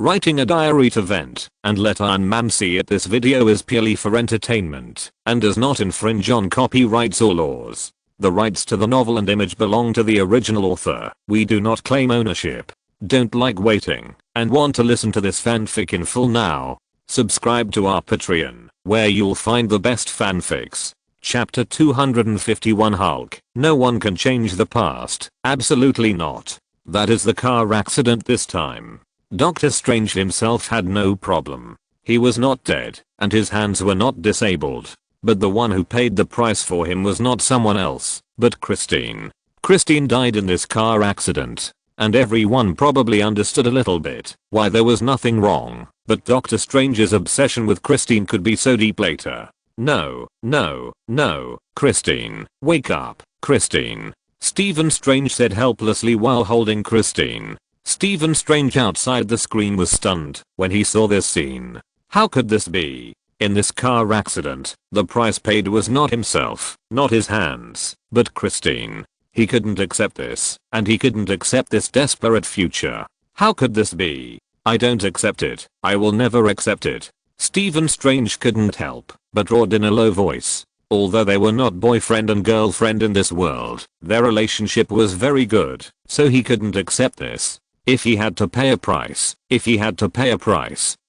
writing a diary to vent, and let Iron Man see it. This video is purely for entertainment, and does not infringe on copyrights or laws. The rights to the novel and image belong to the original author. We do not claim ownership. Don't like waiting, and want to listen to this fanfic in full now? Subscribe to our Patreon, where you'll find the best fanfics. Chapter 251 Hulk. No one can change the past. Absolutely not. That is the car accident this time. Doctor Strange himself had no problem. He was not dead, and his hands were not disabled. But the one who paid the price for him was not someone else, but Christine. Christine died in this car accident. And everyone probably understood a little bit why there was nothing wrong, but Doctor Strange's obsession with Christine could be so deep later. No, Christine, wake up, Christine. Stephen Strange said helplessly while holding Christine. Stephen Strange outside the screen was stunned when he saw this scene. How could this be? In this car accident, the price paid was not himself, not his hands, but Christine. He couldn't accept this, and he couldn't accept this desperate future. How could this be? I don't accept it. I will never accept it. Stephen Strange couldn't help but roared in a low voice. Although they were not boyfriend and girlfriend in this world, their relationship was very good, so he couldn't accept this. If he had to pay a price,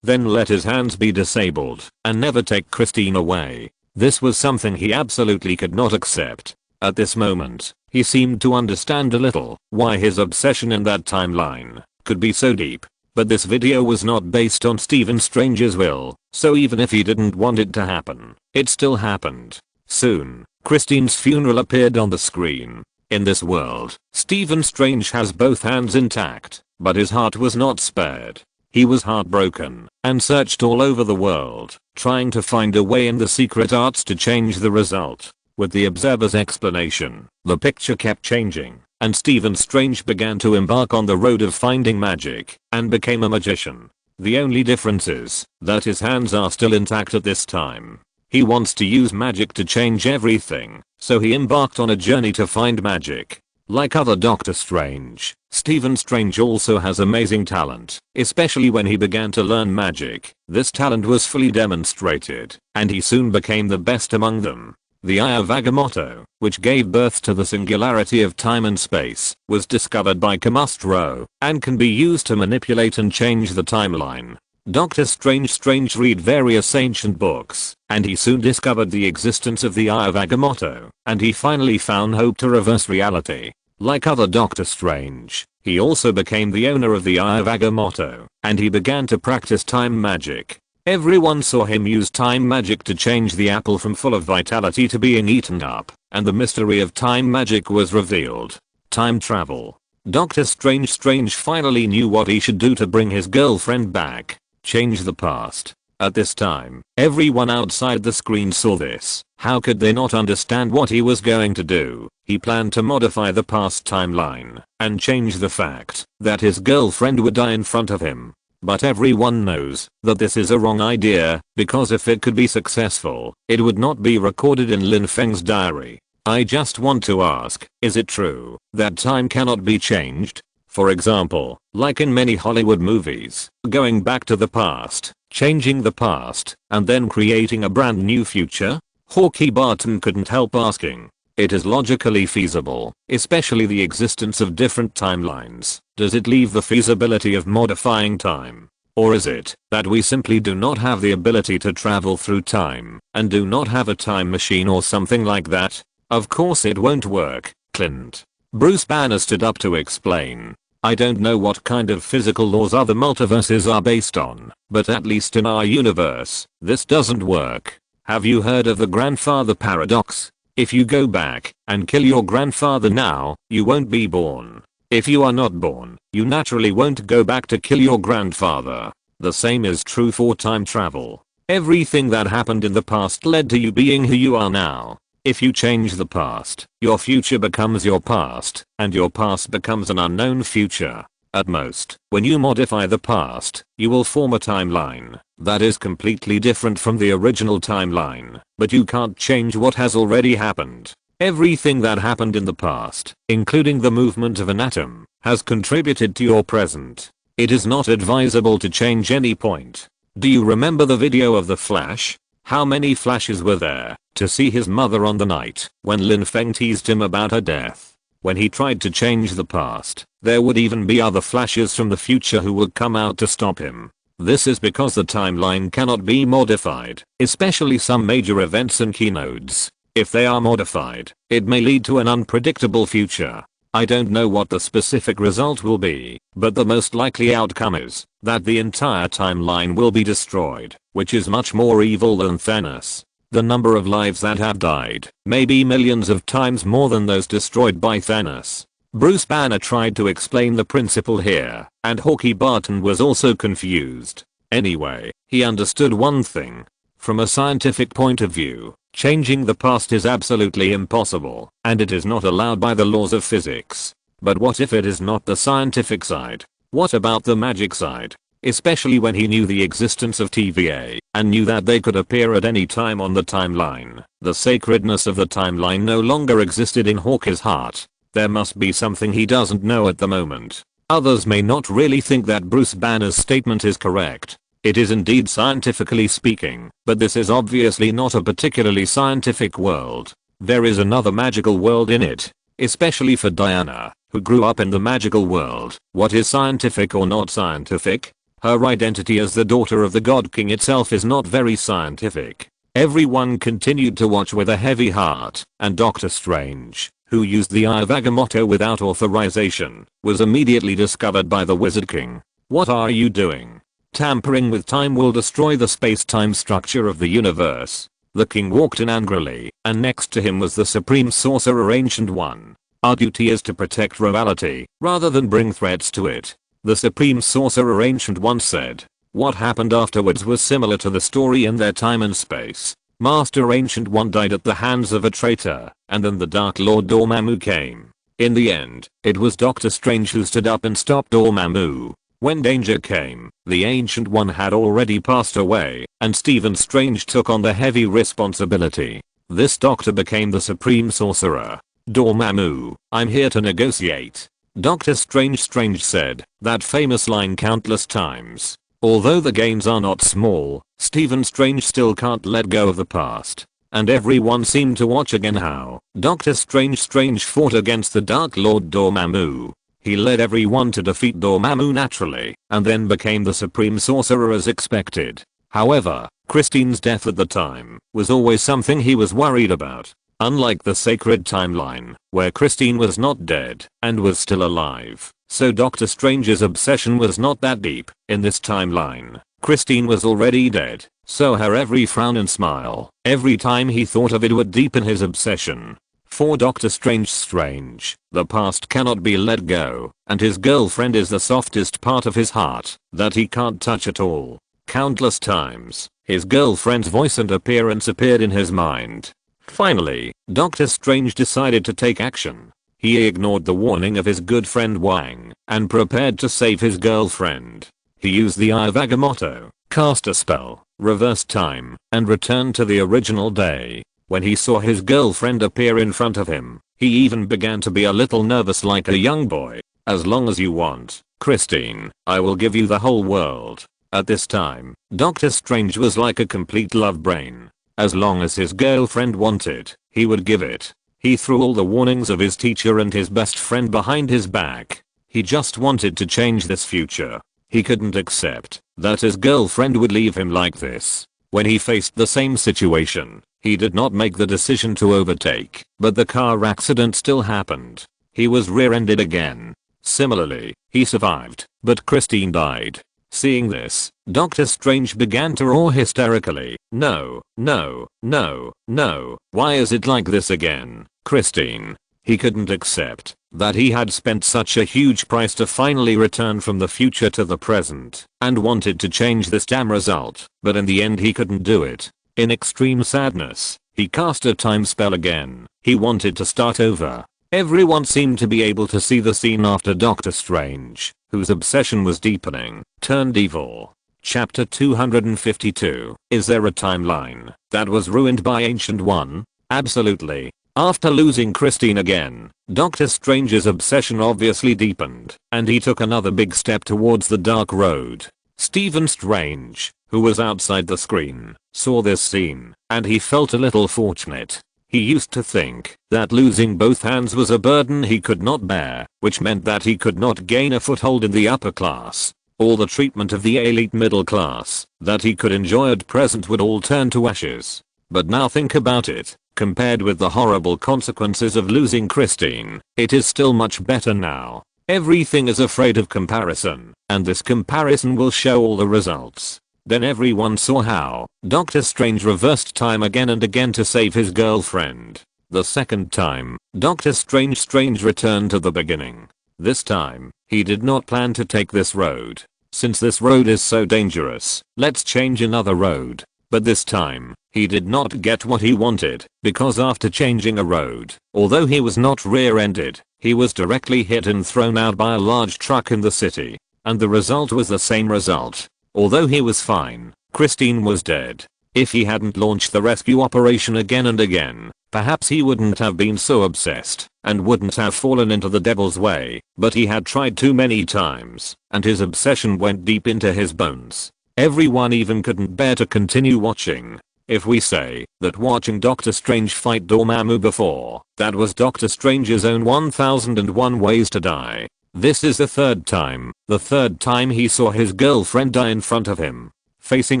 then let his hands be disabled and never take Christine away. This was something he absolutely could not accept. At this moment, he seemed to understand a little why his obsession in that timeline could be so deep. But this video was not based on Stephen Strange's will, so even if he didn't want it to happen, it still happened. Soon, Christine's funeral appeared on the screen. In this world, Stephen Strange has both hands intact, but his heart was not spared. He was heartbroken and searched all over the world, trying to find a way in the secret arts to change the result. With the observer's explanation, the picture kept changing, and Stephen Strange began to embark on the road of finding magic, and became a magician. The only difference is that his hands are still intact at this time. He wants to use magic to change everything, so he embarked on a journey to find magic. Like other Doctor Strange, Stephen Strange also has amazing talent, especially when he began to learn magic. This talent was fully demonstrated, and he soon became the best among them. The Eye of Agamotto, which gave birth to the singularity of time and space, was discovered by Camustro, and can be used to manipulate and change the timeline. Doctor Strange read various ancient books, and he soon discovered the existence of the Eye of Agamotto, and he finally found hope to reverse reality. Like other Doctor Strange, he also became the owner of the Eye of Agamotto, and he began to practice time magic. Everyone saw him use time magic to change the apple from full of vitality to being eaten up, and the mystery of time magic was revealed. Time travel. Doctor Strange finally knew what he should do to bring his girlfriend back. Change the past. At this time, everyone outside the screen saw this. How could they not understand what he was going to do? He planned to modify the past timeline and change the fact that his girlfriend would die in front of him. But everyone knows that this is a wrong idea, because if it could be successful, it would not be recorded in Lin Feng's diary. I just want to ask, is it true that time cannot be changed? For example, like in many Hollywood movies, going back to the past, changing the past, and then creating a brand new future? Hawkeye Barton couldn't help asking. It is logically feasible, especially the existence of different timelines. Does it leave the feasibility of modifying time? Or is it that we simply do not have the ability to travel through time, and do not have a time machine or something like that? Of course it won't work, Clint. Bruce Banner stood up to explain. I don't know what kind of physical laws other multiverses are based on, but at least in our universe, this doesn't work. Have you heard of the grandfather paradox? If you go back and kill your grandfather now, you won't be born. If you are not born, you naturally won't go back to kill your grandfather. The same is true for time travel. Everything that happened in the past led to you being who you are now. If you change the past, your future becomes your past, and your past becomes an unknown future. At most, when you modify the past, you will form a timeline that is completely different from the original timeline, but you can't change what has already happened. Everything that happened in the past, including the movement of an atom, has contributed to your present. It is not advisable to change any point. Do you remember the video of the Flash? How many flashes were there to see his mother on the night when Lin Feng teased him about her death? When he tried to change the past, there would even be other flashes from the future who would come out to stop him. This is because the timeline cannot be modified, especially some major events and keynotes. If they are modified, it may lead to an unpredictable future. I don't know what the specific result will be, but the most likely outcome is that the entire timeline will be destroyed, which is much more evil than Thanos. The number of lives that have died may be millions of times more than those destroyed by Thanos. Bruce Banner tried to explain the principle here, and Hawkeye Barton was also confused. Anyway, he understood one thing. From a scientific point of view, changing the past is absolutely impossible, and it is not allowed by the laws of physics. But what if it is not the scientific side? What about the magic side? Especially when he knew the existence of TVA, and knew that they could appear at any time on the timeline. The sacredness of the timeline no longer existed in Hawkeye's heart. There must be something he doesn't know at the moment. Others may not really think that Bruce Banner's statement is correct. It is indeed scientifically speaking, but this is obviously not a particularly scientific world. There is another magical world in it. Especially for Diana, who grew up in the magical world. What is scientific or not scientific? Her identity as the daughter of the God King itself is not very scientific. Everyone continued to watch with a heavy heart, and Doctor Strange, who used the Eye of Agamotto without authorization, was immediately discovered by the Wizard King. What are you doing? Tampering with time will destroy the space-time structure of the universe. The king walked in angrily, and next to him was the Supreme Sorcerer Ancient One. Our duty is to protect reality, rather than bring threats to it. The Supreme Sorcerer Ancient One said. What happened afterwards was similar to the story in their time and space. Master Ancient One died at the hands of a traitor, and then the Dark Lord Dormammu came. In the end, it was Doctor Strange who stood up and stopped Dormammu. When danger came, the Ancient One had already passed away, and Stephen Strange took on the heavy responsibility. This doctor became the Supreme Sorcerer. Dormammu, I'm here to negotiate. Doctor Strange said that famous line countless times. Although the gains are not small, Stephen Strange still can't let go of the past. And everyone seemed to watch again how Doctor Strange fought against the Dark Lord Dormammu. He led everyone to defeat Dormammu naturally, and then became the Supreme Sorcerer as expected. However, Christine's death at the time was always something he was worried about. Unlike the sacred timeline, where Christine was not dead and was still alive, so Doctor Strange's obsession was not that deep. In this timeline, Christine was already dead, so her every frown and smile, every time he thought of it would deepen his obsession. For Doctor Strange, the past cannot be let go, and his girlfriend is the softest part of his heart that he can't touch at all. Countless times, his girlfriend's voice and appearance appeared in his mind. Finally, Doctor Strange decided to take action. He ignored the warning of his good friend Wang, and prepared to save his girlfriend. He used the Eye of Agamotto, cast a spell, reversed time, and returned to the original day. When he saw his girlfriend appear in front of him, he even began to be a little nervous like a young boy. As long as you want, Christine, I will give you the whole world. At this time, Doctor Strange was like a complete love brain. As long as his girlfriend wanted, he would give it. He threw all the warnings of his teacher and his best friend behind his back. He just wanted to change this future. He couldn't accept that his girlfriend would leave him like this. When he faced the same situation, he did not make the decision to overtake, but the car accident still happened. He was rear-ended again. Similarly, he survived, but Christine died. Seeing this, Doctor Strange began to roar hysterically. No, no, no, no, why is it like this again, Christine? He couldn't accept that he had spent such a huge price to finally return from the future to the present, and wanted to change this damn result, but in the end he couldn't do it. In extreme sadness, he cast a time spell again. He wanted to start over. Everyone seemed to be able to see the scene after Doctor Strange, whose obsession was deepening, turned evil. Chapter 252. Is there a timeline that was ruined by Ancient One? Absolutely. After losing Christine again, Doctor Strange's obsession obviously deepened, and he took another big step towards the dark road. Stephen Strange, who was outside the screen, saw this scene, and he felt a little fortunate. He used to think that losing both hands was a burden he could not bear, which meant that he could not gain a foothold in the upper class. All the treatment of the elite middle class that he could enjoy at present would all turn to ashes. But now think about it, compared with the horrible consequences of losing Christine, it is still much better now. Everything is afraid of comparison, and this comparison will show all the results. Then everyone saw how Doctor Strange reversed time again and again to save his girlfriend. The second time, Doctor Strange returned to the beginning. This time, he did not plan to take this road. Since this road is so dangerous, let's change another road. But this time, he did not get what he wanted, because after changing a road, although he was not rear-ended, he was directly hit and thrown out by a large truck in the city. And the result was the same result. Although he was fine, Christine was dead. If he hadn't launched the rescue operation again and again, perhaps he wouldn't have been so obsessed, and wouldn't have fallen into the devil's way, but he had tried too many times, and his obsession went deep into his bones. Everyone even couldn't bear to continue watching. If we say that watching Doctor Strange fight Dormammu before, that was Doctor Strange's own 1001 ways to die. This is the third time he saw his girlfriend die in front of him. Facing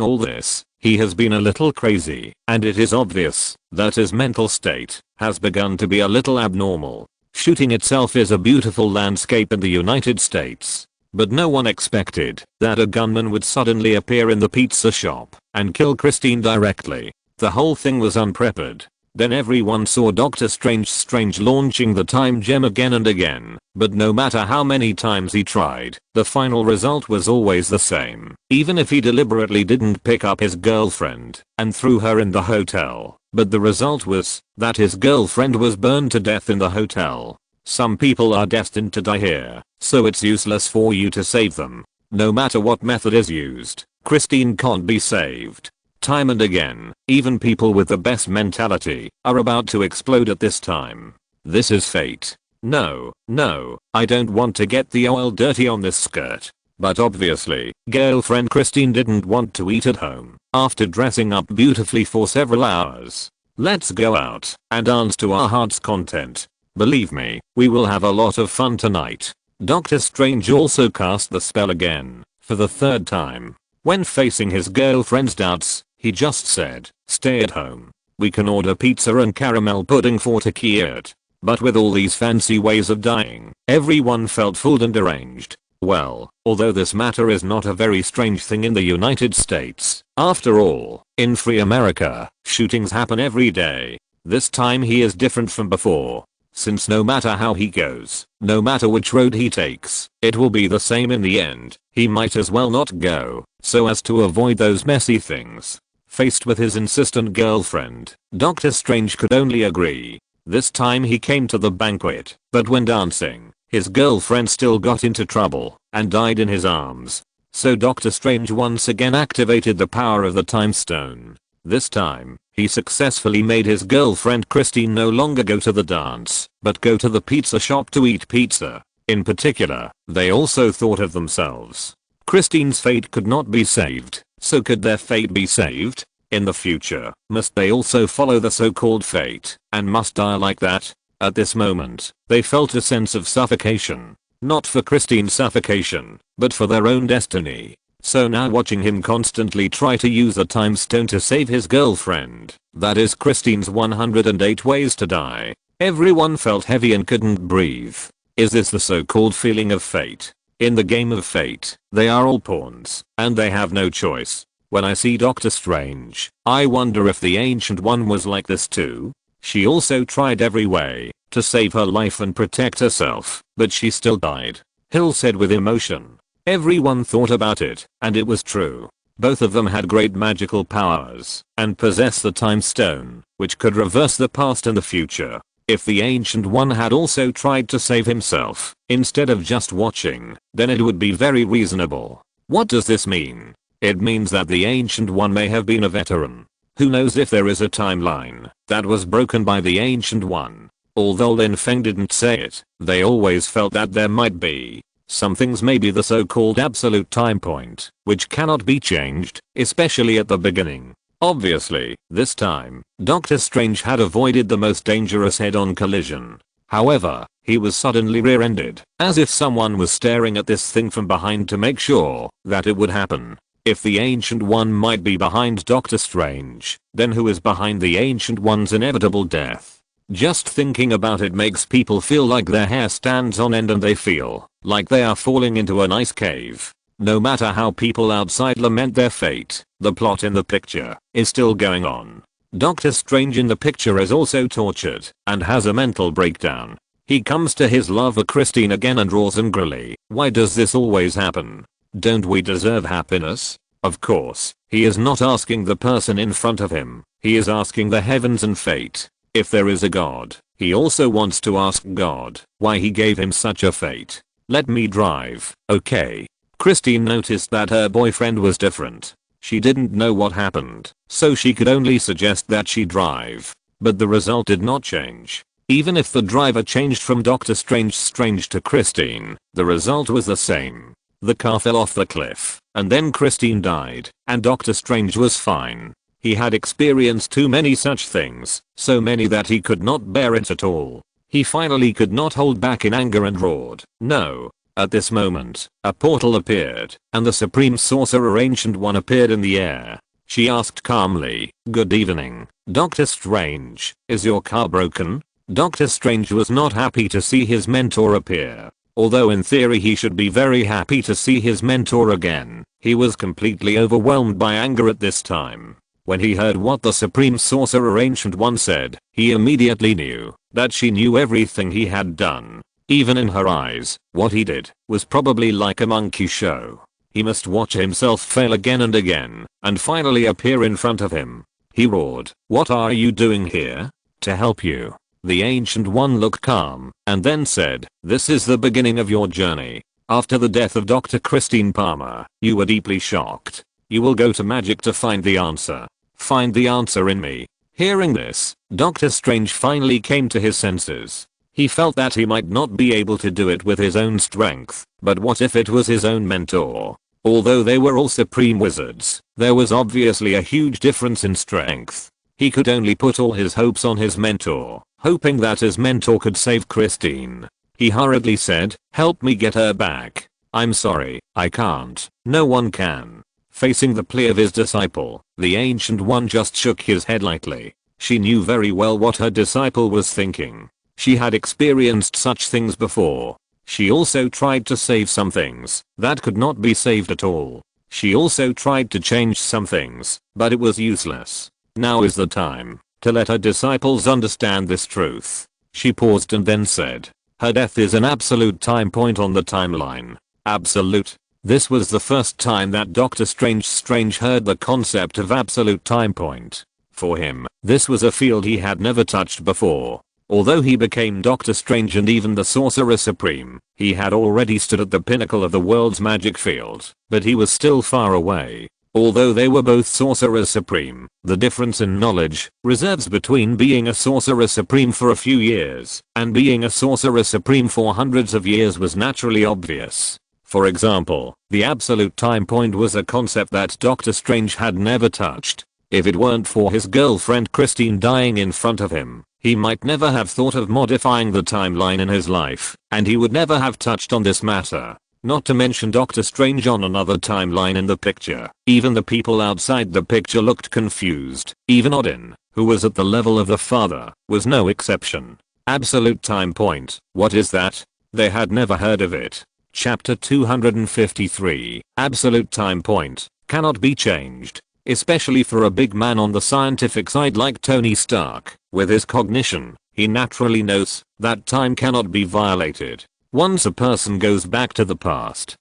all this, he has been a little crazy, and it is obvious that his mental state has begun to be a little abnormal. Shooting itself is a beautiful landscape in the United States, but no one expected that a gunman would suddenly appear in the pizza shop and kill Christine directly. The whole thing was unprepared. Then everyone saw Doctor Strange launching the time gem again and again, but no matter how many times he tried, the final result was always the same. Even if he deliberately didn't pick up his girlfriend and threw her in the hotel, but the result was that his girlfriend was burned to death in the hotel. Some people are destined to die here, so it's useless for you to save them. No matter what method is used, Christine can't be saved. Time and again, even people with the best mentality are about to explode at this time. This is fate. No, I don't want to get the oil dirty on this skirt. But obviously, girlfriend Christine didn't want to eat at home after dressing up beautifully for several hours. Let's go out and dance to our heart's content. Believe me, we will have a lot of fun tonight. Doctor Strange also cast the spell again, for the third time. When facing his girlfriend's doubts, he just said, stay at home. We can order pizza and caramel pudding for Takiert. But with all these fancy ways of dying, everyone felt fooled and deranged. Well, although this matter is not a very strange thing in the United States, after all, in free America, shootings happen every day. This time he is different from before. Since no matter how he goes, no matter which road he takes, it will be the same in the end. He might as well not go, so as to avoid those messy things. Faced with his insistent girlfriend, Doctor Strange could only agree. This time he came to the banquet, but when dancing, his girlfriend still got into trouble and died in his arms. So Doctor Strange once again activated the power of the Time Stone. This time, he successfully made his girlfriend Christine no longer go to the dance, but go to the pizza shop to eat pizza. In particular, they also thought of themselves. Christine's fate could not be saved, so could their fate be saved? In the future, must they also follow the so-called fate, and must die like that? At this moment, they felt a sense of suffocation. Not for Christine's suffocation, but for their own destiny. So now watching him constantly try to use the time stone to save his girlfriend, that is Christine's 108 ways to die, everyone felt heavy and couldn't breathe. Is this the so-called feeling of fate? In the game of fate, they are all pawns, and they have no choice. When I see Doctor Strange, I wonder if the Ancient One was like this too. She also tried every way to save her life and protect herself, but she still died. Hill said with emotion. Everyone thought about it, and it was true. Both of them had great magical powers, and possessed the Time Stone, which could reverse the past and the future. If the Ancient One had also tried to save himself, instead of just watching, then it would be very reasonable. What does this mean? It means that the Ancient One may have been a veteran. Who knows if there is a timeline that was broken by the Ancient One? Although Lin Feng didn't say it, they always felt that there might be. Some things may be the so-called absolute time point, which cannot be changed, especially at the beginning. Obviously, this time, Doctor Strange had avoided the most dangerous head-on collision. However, he was suddenly rear-ended, as if someone was staring at this thing from behind to make sure that it would happen. If the Ancient One might be behind Doctor Strange, then who is behind the Ancient One's inevitable death? Just thinking about it makes people feel like their hair stands on end and they feel like they are falling into an ice cave. No matter how people outside lament their fate, the plot in the picture is still going on. Doctor Strange in the picture is also tortured and has a mental breakdown. He comes to his lover Christine again and roars angrily, "Why does this always happen? Don't we deserve happiness?" Of course, he is not asking the person in front of him, he is asking the heavens and fate. If there is a God, he also wants to ask God why he gave him such a fate. Let me drive, okay? Christine noticed that her boyfriend was different. She didn't know what happened, so she could only suggest that she drive. But the result did not change. Even if the driver changed from Doctor Strange to Christine, the result was the same. The car fell off the cliff, and then Christine died, and Doctor Strange was fine. He had experienced too many such things, so many that he could not bear it at all. He finally could not hold back in anger and roared, "No!" At this moment, a portal appeared, and the Supreme Sorcerer Ancient One appeared in the air. She asked calmly, "Good evening, Doctor Strange, is your car broken?" Doctor Strange was not happy to see his mentor appear. Although in theory he should be very happy to see his mentor again, he was completely overwhelmed by anger at this time. When he heard what the Supreme Sorcerer Ancient One said, he immediately knew that she knew everything he had done. Even in her eyes, what he did was probably like a monkey show. He must watch himself fail again and finally appear in front of him. He roared, "What are you doing here?" "To help you." The Ancient One looked calm and then said, "This is the beginning of your journey. After the death of Dr. Christine Palmer, you were deeply shocked. You will go to magic to find the answer. Find the answer in me." Hearing this, Doctor Strange finally came to his senses. He felt that he might not be able to do it with his own strength, but what if it was his own mentor? Although they were all supreme wizards, there was obviously a huge difference in strength. He could only put all his hopes on his mentor, hoping that his mentor could save Christine. He hurriedly said, "Help me get her back." "I'm sorry, I can't." "No one can." Facing the plea of his disciple, the Ancient One just shook his head lightly. She knew very well what her disciple was thinking. She had experienced such things before. She also tried to save some things that could not be saved at all. She also tried to change some things, but it was useless. Now is the time to let her disciples understand this truth. She paused and then said, "Her death is an absolute time point on the timeline." Absolute. This was the first time that Doctor Strange heard the concept of absolute time point. For him, this was a field he had never touched before. Although he became Doctor Strange and even the Sorcerer Supreme, he had already stood at the pinnacle of the world's magic field, but he was still far away. Although they were both Sorcerer Supreme, the difference in knowledge, reserves between being a Sorcerer Supreme for a few years and being a Sorcerer Supreme for hundreds of years was naturally obvious. For example, the absolute time point was a concept that Doctor Strange had never touched. If it weren't for his girlfriend Christine dying in front of him, he might never have thought of modifying the timeline in his life, and he would never have touched on this matter. Not to mention Doctor Strange on another timeline in the picture. Even the people outside the picture looked confused. Even Odin, who was at the level of the father, was no exception. Absolute time point, what is that? They had never heard of it. Chapter 253, Absolute time point, cannot be changed. Especially for a big man on the scientific side like Tony Stark. With his cognition, he naturally knows that time cannot be violated. Once a person goes back to the past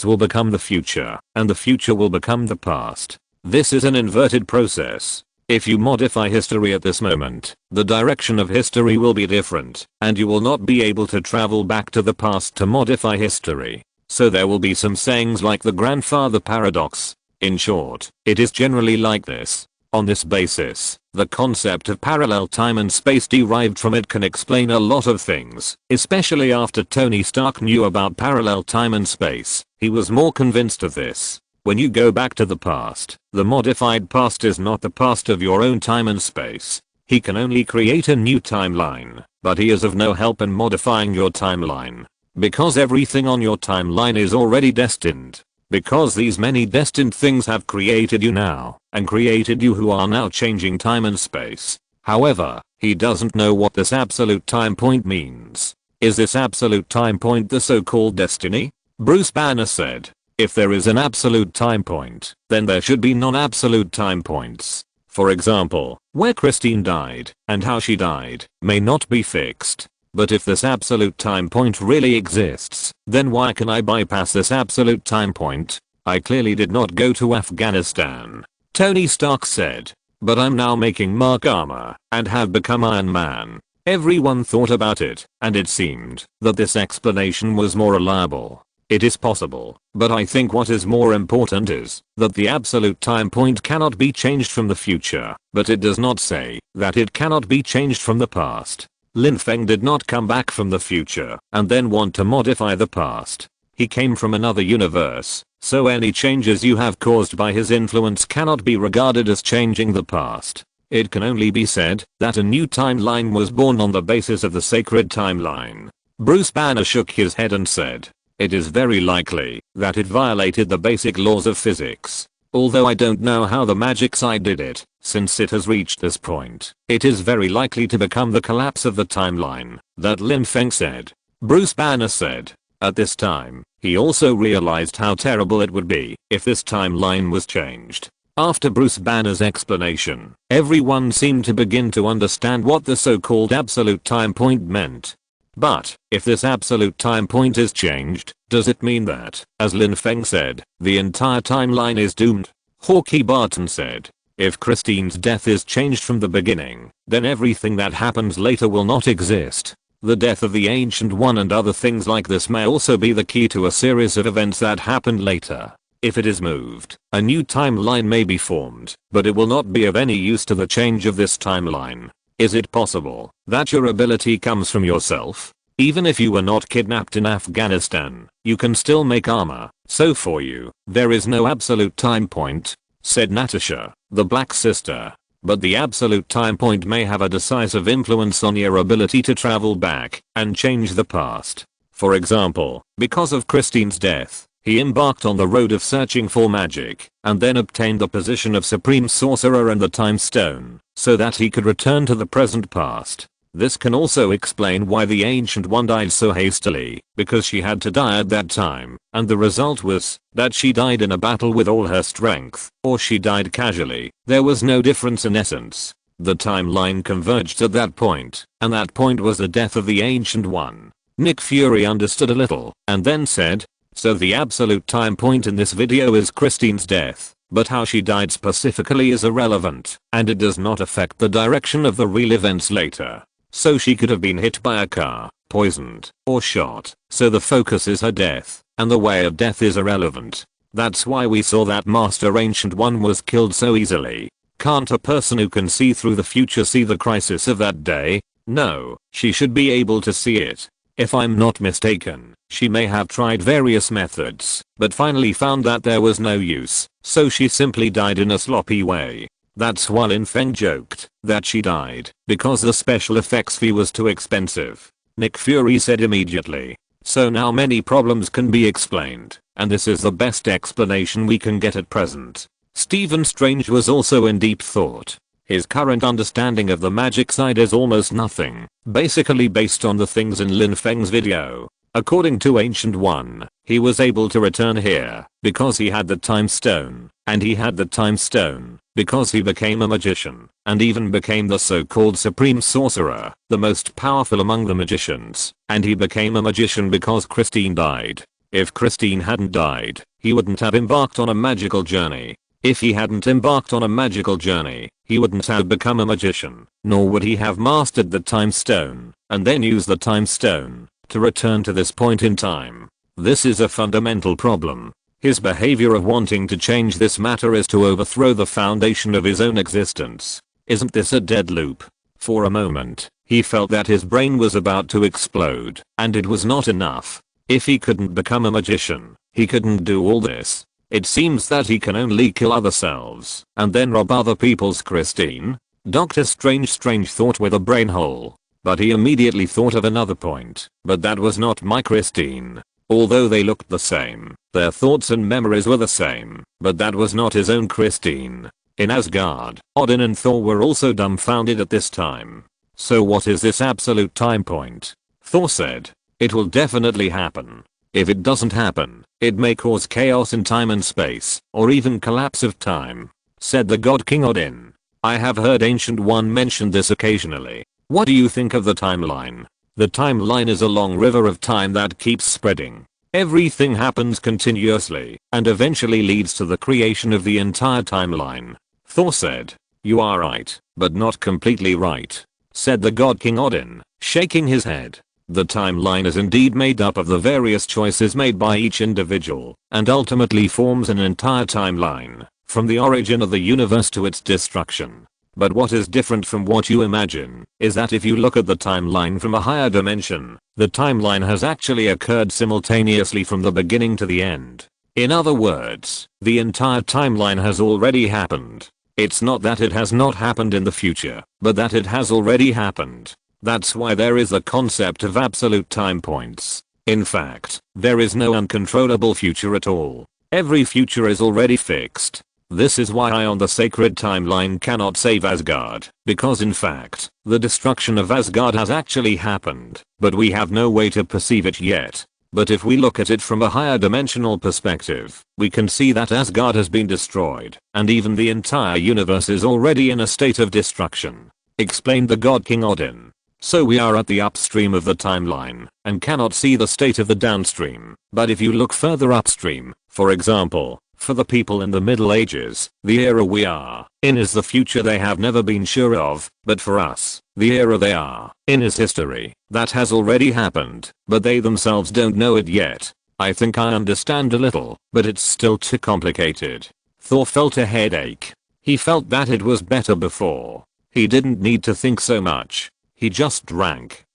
will become the future, and the future will become the past. This is an inverted process. If you modify history at this moment, the direction of history will be different, and you will not be able to travel back to the past to modify history. So there will be some sayings like the grandfather paradox. In short, it is generally like this. On this basis, the concept of parallel time and space derived from it can explain a lot of things, especially after Tony Stark knew about parallel time and space. He was more convinced of this. When you go back to the past, the modified past is not the past of your own time and space. He can only create a new timeline, but he is of no help in modifying your timeline. Because everything on your timeline is already destined. Because these many destined things have created you now, and created you who are now changing time and space. However, he doesn't know what this absolute time point means. Is this absolute time point the so-called destiny? Bruce Banner said, if there is an absolute time point, then there should be non-absolute time points. For example, where Christine died, and how she died, may not be fixed. But if this absolute time point really exists, then why can I bypass this absolute time point? I clearly did not go to Afghanistan. Tony Stark said. But I'm now making Mark armor, and have become Iron Man. Everyone thought about it, and it seemed that this explanation was more reliable. It is possible, but I think what is more important is that the absolute time point cannot be changed from the future, but it does not say that it cannot be changed from the past. Lin Feng did not come back from the future and then want to modify the past. He came from another universe, so any changes you have caused by his influence cannot be regarded as changing the past. It can only be said that a new timeline was born on the basis of the sacred timeline. Bruce Banner shook his head and said, it is very likely that it violated the basic laws of physics. Although I don't know how the magic side did it, since it has reached this point, it is very likely to become the collapse of the timeline, that Lin Feng said. Bruce Banner said. At this time, he also realized how terrible it would be if this timeline was changed. After Bruce Banner's explanation, everyone seemed to begin to understand what the so-called absolute time point meant. But, if this absolute time point is changed, does it mean that, as Lin Feng said, the entire timeline is doomed? Hawkeye Barton said, if Christine's death is changed from the beginning, then everything that happens later will not exist. The death of the Ancient One and other things like this may also be the key to a series of events that happened later. If it is moved, a new timeline may be formed, but it will not be of any use to the change of this timeline. Is it possible that your ability comes from yourself? Even if you were not kidnapped in Afghanistan, you can still make armor, so for you, there is no absolute time point, said Natasha, the Black Sister. But the absolute time point may have a decisive influence on your ability to travel back and change the past. For example, because of Christine's death, he embarked on the road of searching for magic, and then obtained the position of Supreme Sorcerer and the Time Stone, so that he could return to the present past. This can also explain why the Ancient One died so hastily, because she had to die at that time, and the result was that she died in a battle with all her strength, or she died casually. There was no difference in essence. The timeline converged at that point, and that point was the death of the Ancient One. Nick Fury understood a little, and then said, so the absolute time point in this video is Christine's death, but how she died specifically is irrelevant, and it does not affect the direction of the real events later. So she could have been hit by a car, poisoned, or shot, so the focus is her death, and the way of death is irrelevant. That's why we saw that Master Ancient One was killed so easily. Can't a person who can see through the future see the crisis of that day? No, she should be able to see it. If I'm not mistaken, she may have tried various methods, but finally found that there was no use, so she simply died in a sloppy way. That's why Lin Feng joked that she died because the special effects fee was too expensive. Nick Fury said immediately. So now many problems can be explained, and this is the best explanation we can get at present. Stephen Strange was also in deep thought. His current understanding of the magic side is almost nothing, basically based on the things in Lin Feng's video. According to Ancient One, he was able to return here because he had the Time Stone, and he had the Time Stone because he became a magician, and even became the so-called Supreme Sorcerer, the most powerful among the magicians, and he became a magician because Christine died. If Christine hadn't died, he wouldn't have embarked on a magical journey. If he hadn't embarked on a magical journey, he wouldn't have become a magician, nor would he have mastered the Time Stone, and then used the Time Stone to return to this point in time. This is a fundamental problem. His behavior of wanting to change this matter is to overthrow the foundation of his own existence. Isn't this a dead loop? For a moment, he felt that his brain was about to explode, and it was not enough. If he couldn't become a magician, he couldn't do all this. It seems that he can only kill other selves, and then rob other people's Christine? Doctor Strange thought with a brain hole. But he immediately thought of another point. But that was not my Christine. Although they looked the same, their thoughts and memories were the same, but that was not his own Christine. In Asgard, Odin and Thor were also dumbfounded at this time. So what is this absolute time point? Thor said, it will definitely happen. If it doesn't happen, it may cause chaos in time and space, or even collapse of time, said the God King Odin. I have heard Ancient One mention this occasionally. What do you think of the timeline? The timeline is a long river of time that keeps spreading. Everything happens continuously, and eventually leads to the creation of the entire timeline. Thor said, you are right, but not completely right, said the God King Odin, shaking his head. The timeline is indeed made up of the various choices made by each individual, and ultimately forms an entire timeline, from the origin of the universe to its destruction. But what is different from what you imagine, is that if you look at the timeline from a higher dimension, the timeline has actually occurred simultaneously from the beginning to the end. In other words, the entire timeline has already happened. It's not that it has not happened in the future, but that it has already happened. That's why there is the concept of absolute time points. In fact, there is no uncontrollable future at all. Every future is already fixed. This is why I on the sacred timeline cannot save Asgard, because in fact, the destruction of Asgard has actually happened, but we have no way to perceive it yet. But if we look at it from a higher dimensional perspective, we can see that Asgard has been destroyed, and even the entire universe is already in a state of destruction, explained the God King Odin. So we are at the upstream of the timeline, and cannot see the state of the downstream. But if you look further upstream, for example, for the people in the Middle Ages, the era we are in is the future they have never been sure of, but for us, the era they are in is history that has already happened, but they themselves don't know it yet. I think I understand a little, but it's still too complicated. Thor felt a headache. He felt that it was better before. He didn't need to think so much. He just drank,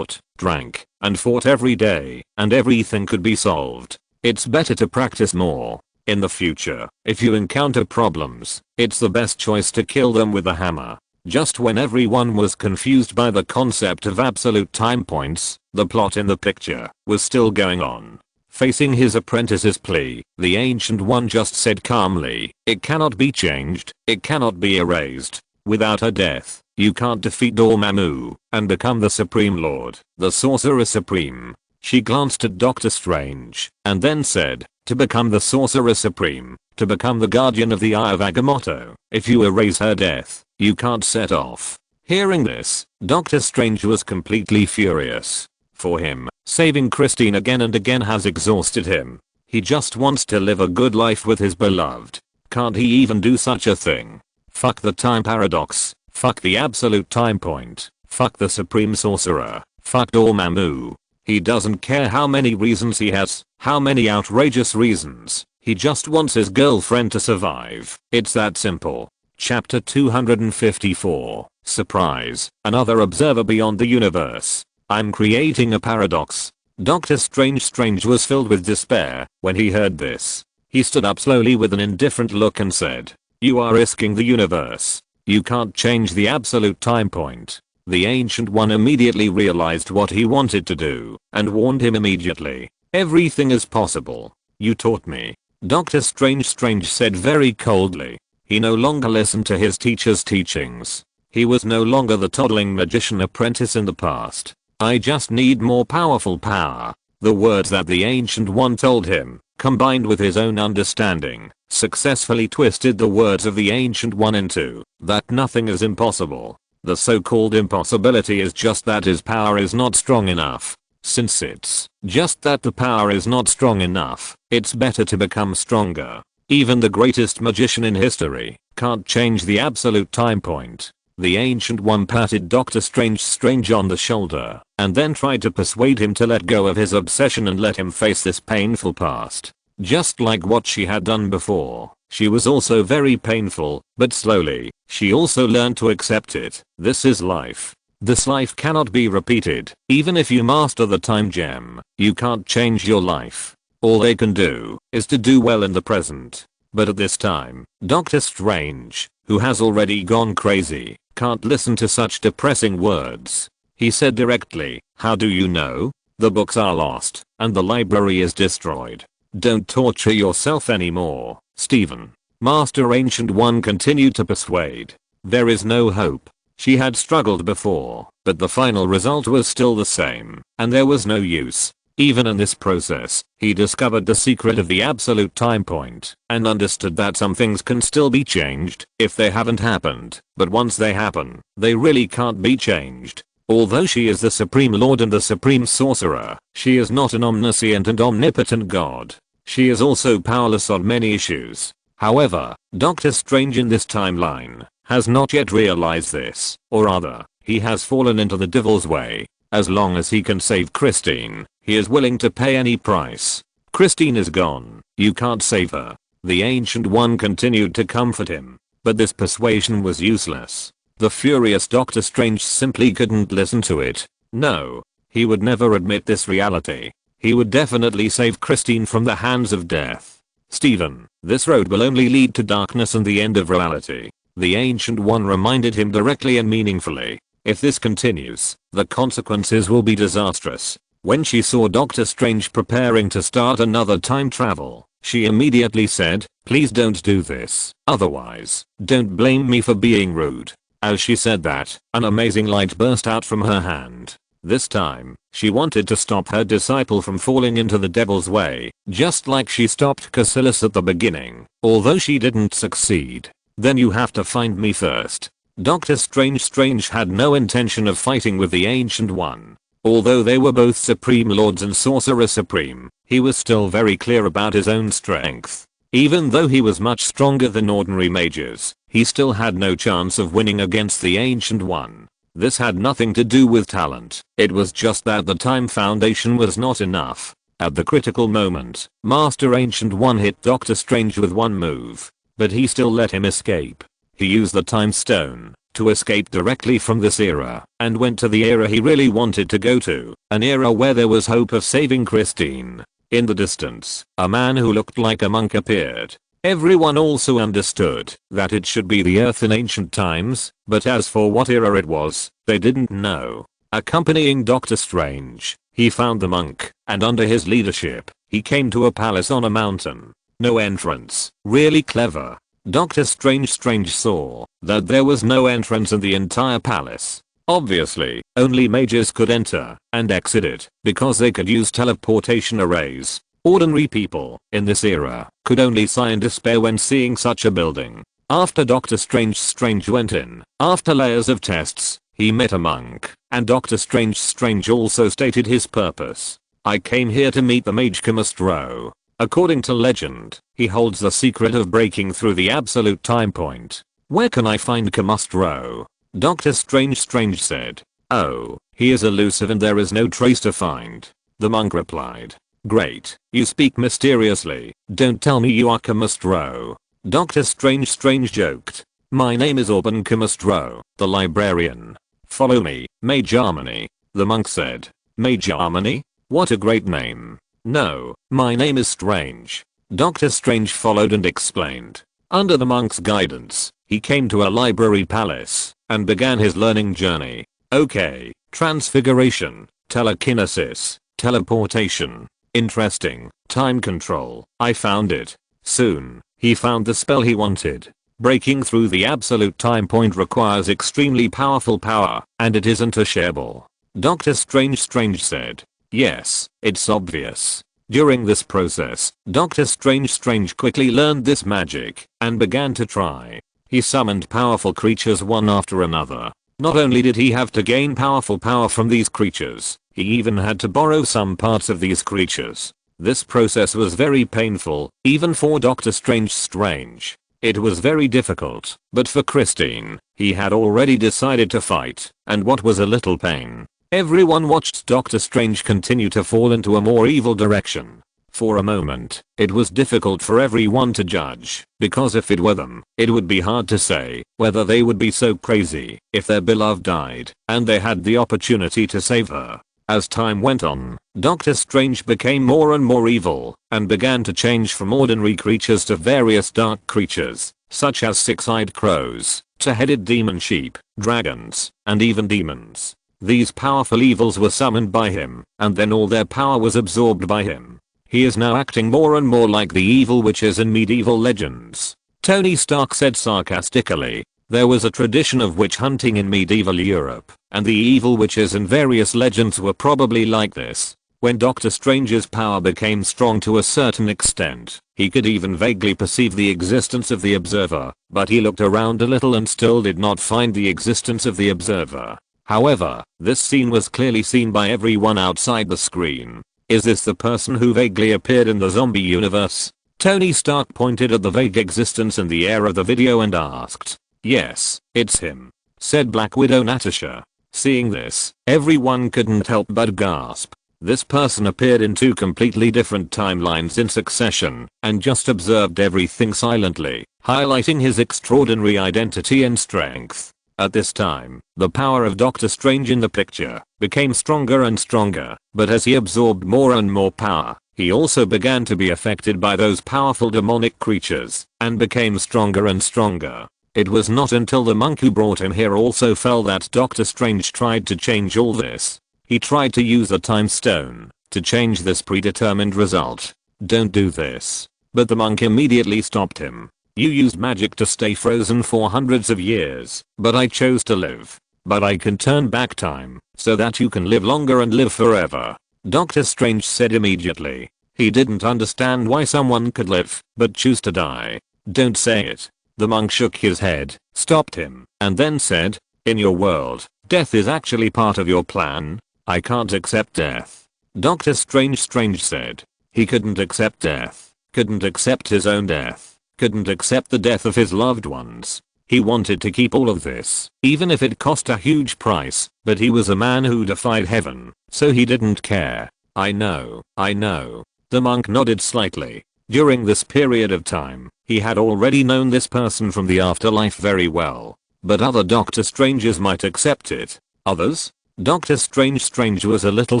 drank, and fought every day, and everything could be solved. It's better to practice more. In the future, if you encounter problems, it's the best choice to kill them with a hammer. Just when everyone was confused by the concept of absolute time points, the plot in the picture was still going on. Facing his apprentice's plea, the Ancient One just said calmly, it cannot be changed, it cannot be erased. Without her death, you can't defeat Dormammu and become the Supreme Lord, the Sorcerer Supreme. She glanced at Doctor Strange, and then said, to become the Sorcerer Supreme, to become the Guardian of the Eye of Agamotto, if you erase her death, you can't set off. Hearing this, Doctor Strange was completely furious. For him, saving Christine again and again has exhausted him. He just wants to live a good life with his beloved. Can't he even do such a thing? Fuck the time paradox. Fuck the absolute time point. Fuck the Supreme Sorcerer. Fuck Dormammu. He doesn't care how many reasons he has, how many outrageous reasons. He just wants his girlfriend to survive. It's that simple. Chapter 254. Surprise. Another observer beyond the universe. I'm creating a paradox. Doctor Strange was filled with despair when he heard this. He stood up slowly with an indifferent look and said, you are risking the universe. You can't change the absolute time point. The Ancient One immediately realized what he wanted to do, and warned him immediately. Everything is possible. You taught me. Doctor Strange said very coldly. He no longer listened to his teacher's teachings. He was no longer the toddling magician apprentice in the past. I just need more powerful power. The words that the Ancient One told him, combined with his own understanding, successfully twisted the words of the Ancient One into that nothing is impossible. The so-called impossibility is just that his power is not strong enough. Since it's just that the power is not strong enough, it's better to become stronger. Even the greatest magician in history can't change the absolute time point. The Ancient One patted Doctor Strange on the shoulder, and then tried to persuade him to let go of his obsession and let him face this painful past. just like what she had done before. She was also very painful, but slowly, she also learned to accept it. This is life. This life cannot be repeated. Even if you master the time gem, you can't change your life. All they can do is to do well in the present. But at this time, Doctor Strange, who has already gone crazy, can't listen to such depressing words. He said directly, "How do you know? The books are lost, and the library is destroyed. Don't torture yourself anymore, Stephen." Master Ancient One continued to persuade. There is no hope. She had struggled before, but the final result was still the same, and there was no use. Even in this process, he discovered the secret of the absolute time point, and understood that some things can still be changed if they haven't happened, but once they happen, they really can't be changed. Although she is the Supreme Lord and the Supreme Sorcerer, she is not an omniscient and omnipotent god. She is also powerless on many issues. However, Doctor Strange in this timeline has not yet realized this, or rather, he has fallen into the devil's way. As long as he can save Christine, he is willing to pay any price. Christine is gone. You can't save her. The Ancient One continued to comfort him, but this persuasion was useless. The furious Doctor Strange simply couldn't listen to it. No, he would never admit this reality. He would definitely save Christine from the hands of death. "Stephen, this road will only lead to darkness and the end of reality." The Ancient One reminded him directly and meaningfully. If this continues, the consequences will be disastrous. When she saw Doctor Strange preparing to start another time travel, she immediately said, "Please don't do this. Otherwise, don't blame me for being rude." As she said that, an amazing light burst out from her hand. This time, she wanted to stop her disciple from falling into the devil's way, just like she stopped Cassilis at the beginning, although she didn't succeed. "Then you have to find me first." Doctor Strange had no intention of fighting with the Ancient One. Although they were both Supreme Lords and Sorcerer Supreme, he was still very clear about his own strength. Even though he was much stronger than ordinary mages, he still had no chance of winning against the Ancient One. This had nothing to do with talent, it was just that the time foundation was not enough. At the critical moment, Master Ancient One hit Doctor Strange with one move, but he still let him escape. He used the time stone to escape directly from this era and went to the era he really wanted to go to, an era where there was hope of saving Christine. In the distance, a man who looked like a monk appeared. Everyone also understood that it should be the Earth in ancient times, but as for what era it was, they didn't know. Accompanying Doctor Strange, he found the monk, and under his leadership, he came to a palace on a mountain. No entrance. Really clever. Doctor Strange saw that there was no entrance in the entire palace. Obviously, only mages could enter and exit it because they could use teleportation arrays. Ordinary people in this era could only sigh in despair when seeing such a building. After Doctor Strange went in, after layers of tests, he met a monk, and Doctor Strange also stated his purpose. "I came here to meet the mage Camastro. According to legend, he holds the secret of breaking through the absolute time point. Where can I find Camastro?" Doctor Strange said. "Oh, he is elusive and there is no trace to find." The monk replied. "Great, you speak mysteriously. Don't tell me you are Camastro." Doctor Strange joked. "My name is Auburn Camastro, the librarian. Follow me, Mage Harmony," the monk said. "Mage Harmony? What a great name." "No, my name is Strange." Doctor Strange followed and explained. Under the monk's guidance, he came to a library palace and began his learning journey. Okay, transfiguration, telekinesis, teleportation. Interesting. Time control. I found it. Soon, he found the spell he wanted. Breaking through the absolute time point requires extremely powerful power, and it isn't shareable. Doctor Strange said. Yes, it's obvious. During this process, Doctor Strange quickly learned this magic and began to try. He summoned powerful creatures one after another. Not only did he have to gain powerful power from these creatures, he even had to borrow some parts of these creatures. This process was very painful, even for Doctor Strange. It was very difficult, but for Christine, he had already decided to fight, and what was a little pain. Everyone watched Doctor Strange continue to fall into a more evil direction. For a moment, it was difficult for everyone to judge, because if it were them, it would be hard to say whether they would be so crazy if their beloved died and they had the opportunity to save her. As time went on, Doctor Strange became more and more evil and began to change from ordinary creatures to various dark creatures, such as six-eyed crows, two-headed demon sheep, dragons, and even demons. These powerful evils were summoned by him, and then all their power was absorbed by him. He is now acting more and more like the evil witches in medieval legends. Tony Stark said sarcastically. There was a tradition of witch hunting in medieval Europe, and the evil witches in various legends were probably like this. When Doctor Strange's power became strong to a certain extent, he could even vaguely perceive the existence of the observer, but he looked around a little and still did not find the existence of the observer. However, this scene was clearly seen by everyone outside the screen. Is this the person who vaguely appeared in the zombie universe? Tony Stark pointed at the vague existence in the air of the video and asked. Yes, it's him, said Black Widow Natasha. Seeing this, everyone couldn't help but gasp. This person appeared in two completely different timelines in succession and just observed everything silently, highlighting his extraordinary identity and strength. At this time, the power of Doctor Strange in the picture became stronger and stronger, but as he absorbed more and more power, he also began to be affected by those powerful demonic creatures and became stronger and stronger. It was not until the monk who brought him here also fell that Doctor Strange tried to change all this. He tried to use a time stone to change this predetermined result. Don't do this. But the monk immediately stopped him. You used magic to stay frozen for hundreds of years, but I chose to live. But I can turn back time, so that you can live longer and live forever. Doctor Strange said immediately. He didn't understand why someone could live, but choose to die. Don't say it. The monk shook his head, stopped him, and then said, in your world, death is actually part of your plan. I can't accept death. Doctor Strange said. He couldn't accept death, couldn't accept his own death, couldn't accept the death of his loved ones. He wanted to keep all of this, even if it cost a huge price, but he was a man who defied heaven, so he didn't care. I know. The monk nodded slightly. During this period of time, he had already known this person from the afterlife very well. But other Doctor Stranges might accept it. Others? Doctor Strange was a little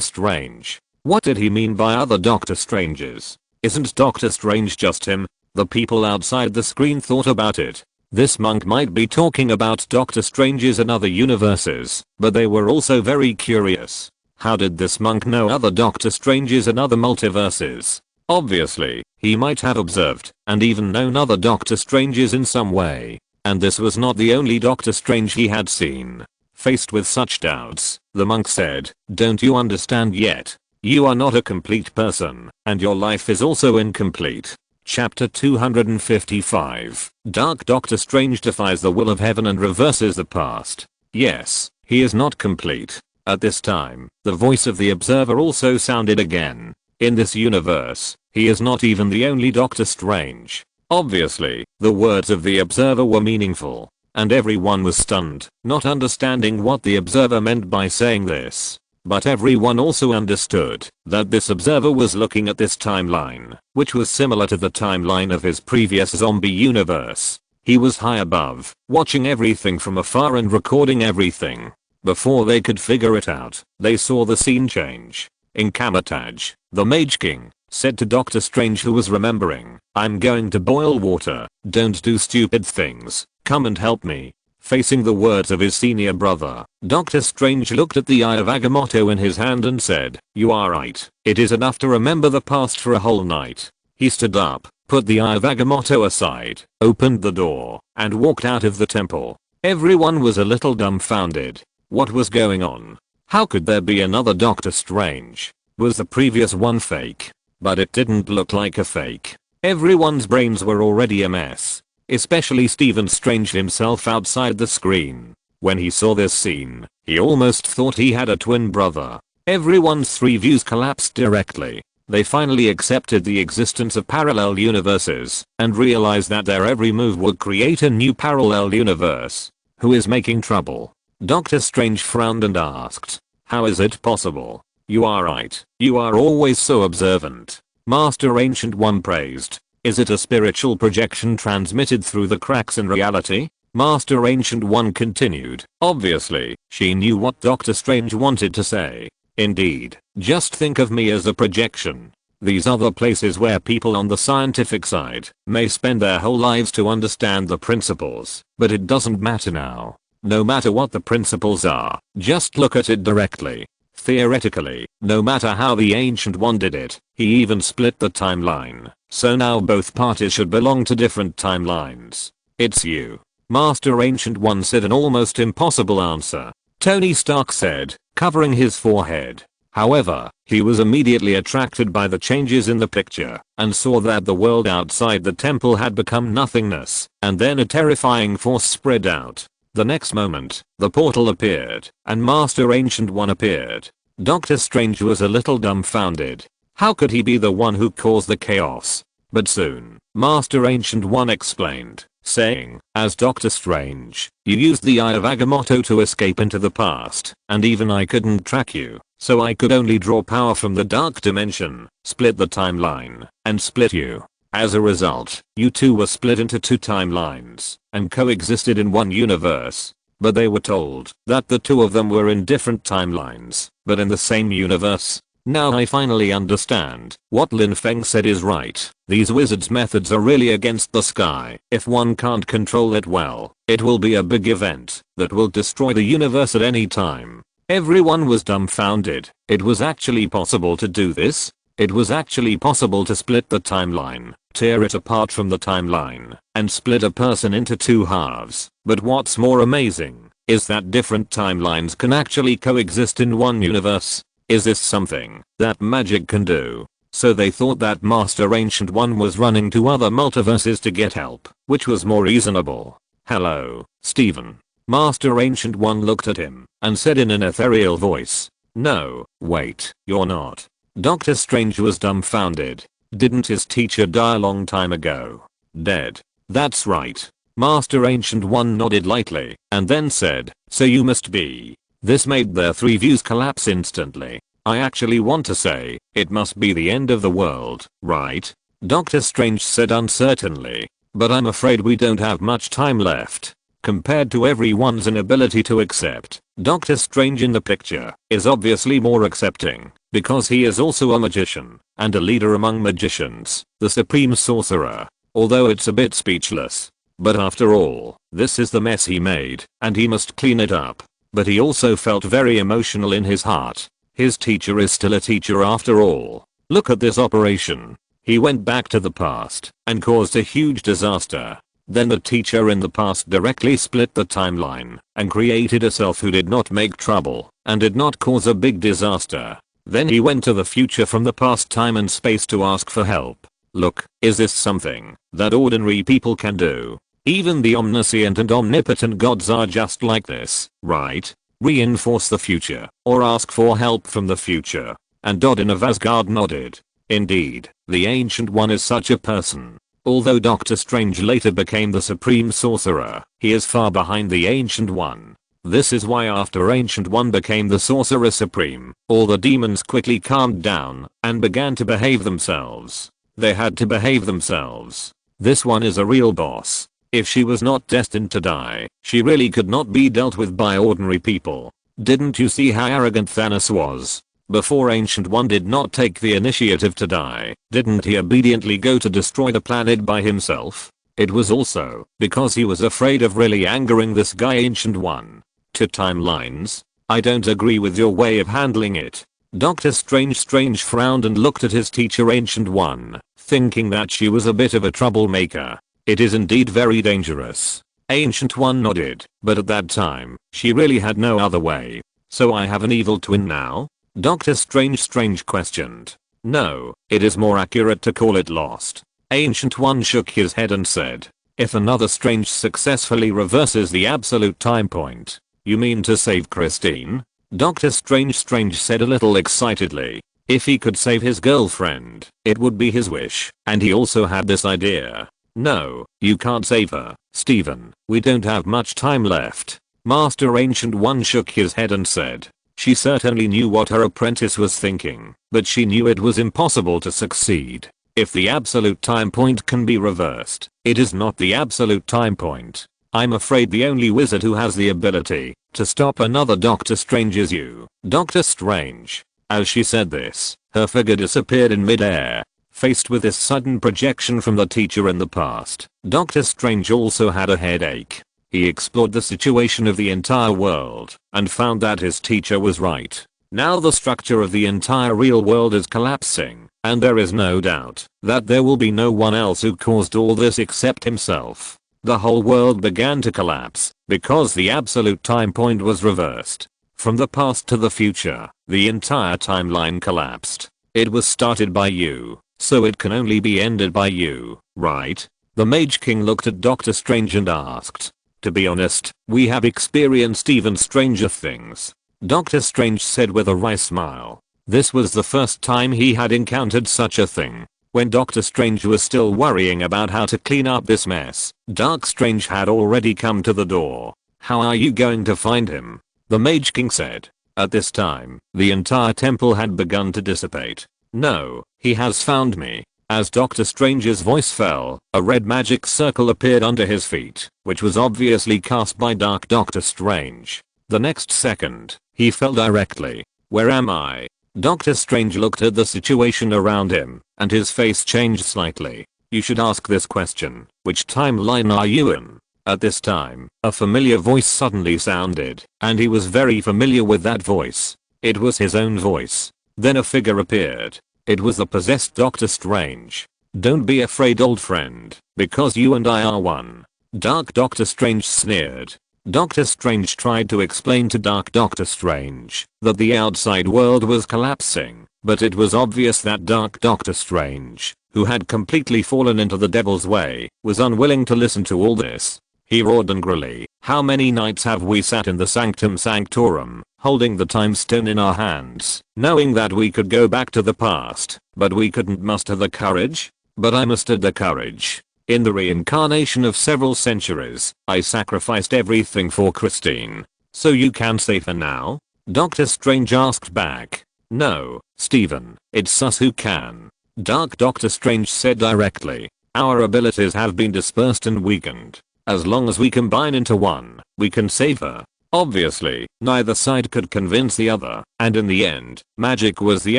strange. What did he mean by other Doctor Stranges? Isn't Doctor Strange just him? The people outside the screen thought about it. This monk might be talking about Doctor Stranges in other universes, but they were also very curious. How did this monk know other Doctor Stranges in other multiverses? Obviously, he might have observed and even known other Doctor Stranges in some way. And this was not the only Doctor Strange he had seen. Faced with such doubts, the monk said, don't you understand yet? You are not a complete person, and your life is also incomplete. Chapter 255. Dark Doctor Strange defies the will of heaven and reverses the past. Yes, he is not complete. At this time, the voice of the observer also sounded again. In this universe, he is not even the only Doctor Strange. Obviously, the words of the observer were meaningful, and everyone was stunned, not understanding what the observer meant by saying this. But everyone also understood that this observer was looking at this timeline, which was similar to the timeline of his previous zombie universe. He was high above, watching everything from afar and recording everything. Before they could figure it out, they saw the scene change. In Kamataj, the Mage King said to Doctor Strange, who was remembering, I'm going to boil water, don't do stupid things, come and help me. Facing the words of his senior brother, Doctor Strange looked at the Eye of Agamotto in his hand and said, you are right, it is enough to remember the past for a whole night. He stood up, put the Eye of Agamotto aside, opened the door, and walked out of the temple. Everyone was a little dumbfounded. What was going on? How could there be another Doctor Strange? Was the previous one fake? But it didn't look like a fake. Everyone's brains were already a mess. Especially Stephen Strange himself outside the screen. When he saw this scene, he almost thought he had a twin brother. Everyone's three views collapsed directly. They finally accepted the existence of parallel universes and realized that their every move would create a new parallel universe. Who is making trouble? Doctor Strange frowned and asked, how is it possible? You are right. You are always so observant. Master Ancient One praised. Is it a spiritual projection transmitted through the cracks in reality? Master Ancient One continued. Obviously, she knew what Doctor Strange wanted to say. Indeed, just think of me as a projection. These are the places where people on the scientific side may spend their whole lives to understand the principles, but it doesn't matter now. No matter what the principles are, just look at it directly. Theoretically, no matter how the Ancient One did it, he even split the timeline. So now both parties should belong to different timelines. It's you. Master Ancient One said, an almost impossible answer. Tony Stark said, covering his forehead. However, he was immediately attracted by the changes in the picture, and saw that the world outside the temple had become nothingness, and then a terrifying force spread out. The next moment, the portal appeared, and Master Ancient One appeared. Doctor Strange was a little dumbfounded. How could he be the one who caused the chaos? But soon, Master Ancient One explained, saying, as Doctor Strange, you used the Eye of Agamotto to escape into the past, and even I couldn't track you, so I could only draw power from the dark dimension, split the timeline, and split you. As a result, you two were split into two timelines, and coexisted in one universe. But they were told that the two of them were in different timelines, but in the same universe. Now I finally understand. What Lin Feng said is right. These wizards' methods are really against the sky. If one can't control it well, it will be a big event that will destroy the universe at any time. Everyone was dumbfounded. It was actually possible to do this? It was actually possible to split the timeline, tear it apart from the timeline, and split a person into two halves. But what's more amazing is that different timelines can actually coexist in one universe. Is this something that magic can do? So they thought that Master Ancient One was running to other multiverses to get help, which was more reasonable. Hello, Steven. Master Ancient One looked at him and said in an ethereal voice, no, wait, you're not. Doctor Strange was dumbfounded. Didn't his teacher die a long time ago? Dead. That's right. Master Ancient One nodded lightly and then said, so you must be. This made their three views collapse instantly. I actually want to say, it must be the end of the world, right? Doctor Strange said uncertainly. But I'm afraid we don't have much time left. Compared to everyone's inability to accept, Doctor Strange in the picture is obviously more accepting, because he is also a magician, and a leader among magicians, the supreme sorcerer. Although it's a bit speechless. But after all, this is the mess he made, and he must clean it up. But he also felt very emotional in his heart. His teacher is still a teacher after all. Look at this operation. He went back to the past and caused a huge disaster. Then the teacher in the past directly split the timeline and created a self who did not make trouble and did not cause a big disaster. Then he went to the future from the past time and space to ask for help. Look, is this something that ordinary people can do? Even the omniscient and omnipotent gods are just like this, right? Reinforce the future, or ask for help from the future. And Odin of Asgard nodded. Indeed, the Ancient One is such a person. Although Doctor Strange later became the Supreme Sorcerer, he is far behind the Ancient One. This is why after Ancient One became the Sorcerer Supreme, all the demons quickly calmed down and began to behave themselves. They had to behave themselves. This one is a real boss. If she was not destined to die, she really could not be dealt with by ordinary people. Didn't you see how arrogant Thanos was? Before Ancient One did not take the initiative to die, didn't he obediently go to destroy the planet by himself? It was also because he was afraid of really angering this guy Ancient One. To timelines? I don't agree with your way of handling it. Doctor Strange frowned and looked at his teacher Ancient One, thinking that she was a bit of a troublemaker. It is indeed very dangerous. Ancient One nodded, but at that time, she really had no other way. So I have an evil twin now? Doctor Strange questioned. No, it is more accurate to call it lost. Ancient One shook his head and said, if another Strange successfully reverses the absolute time point, you mean to save Christine? Doctor Strange said a little excitedly. If he could save his girlfriend, it would be his wish, and he also had this idea. No, you can't save her, Steven. We don't have much time left. Master Ancient One shook his head and said. She certainly knew what her apprentice was thinking, but she knew it was impossible to succeed. If the absolute time point can be reversed, it is not the absolute time point. I'm afraid the only wizard who has the ability to stop another Doctor Strange is you, Doctor Strange. As she said this, her figure disappeared in midair. Faced with this sudden projection from the teacher in the past, Doctor Strange also had a headache. He explored the situation of the entire world and found that his teacher was right. Now the structure of the entire real world is collapsing, and there is no doubt that there will be no one else who caused all this except himself. The whole world began to collapse because the absolute time point was reversed. From the past to the future, the entire timeline collapsed. It was started by you, so it can only be ended by you, right? The Mage King looked at Doctor Strange and asked. To be honest, we have experienced even stranger things. Doctor Strange said with a wry smile. This was the first time he had encountered such a thing. When Doctor Strange was still worrying about how to clean up this mess, Dark Strange had already come to the door. How are you going to find him? The Mage King said. At this time, the entire temple had begun to dissipate. No, he has found me. As Doctor Strange's voice fell, a red magic circle appeared under his feet, which was obviously cast by Dark Doctor Strange. The next second, he fell directly. Where am I? Doctor Strange looked at the situation around him, and his face changed slightly. You should ask this question. Which timeline are you in? At this time, a familiar voice suddenly sounded, and he was very familiar with that voice. It was his own voice. Then a figure appeared. It was the possessed Doctor Strange. Don't be afraid, old friend, because you and I are one. Dark Doctor Strange sneered. Doctor Strange tried to explain to Dark Doctor Strange that the outside world was collapsing, but it was obvious that Dark Doctor Strange, who had completely fallen into the devil's way, was unwilling to listen to all this. He roared angrily, how many nights have we sat in the Sanctum Sanctorum, holding the time stone in our hands, knowing that we could go back to the past, but we couldn't muster the courage? But I mustered the courage. In the reincarnation of several centuries, I sacrificed everything for Christine. So you can save her now? Doctor Strange asked back. No, Steven, it's us who can. Dark Doctor Strange said directly. Our abilities have been dispersed and weakened. As long as we combine into one, we can save her. Obviously, neither side could convince the other, and in the end, magic was the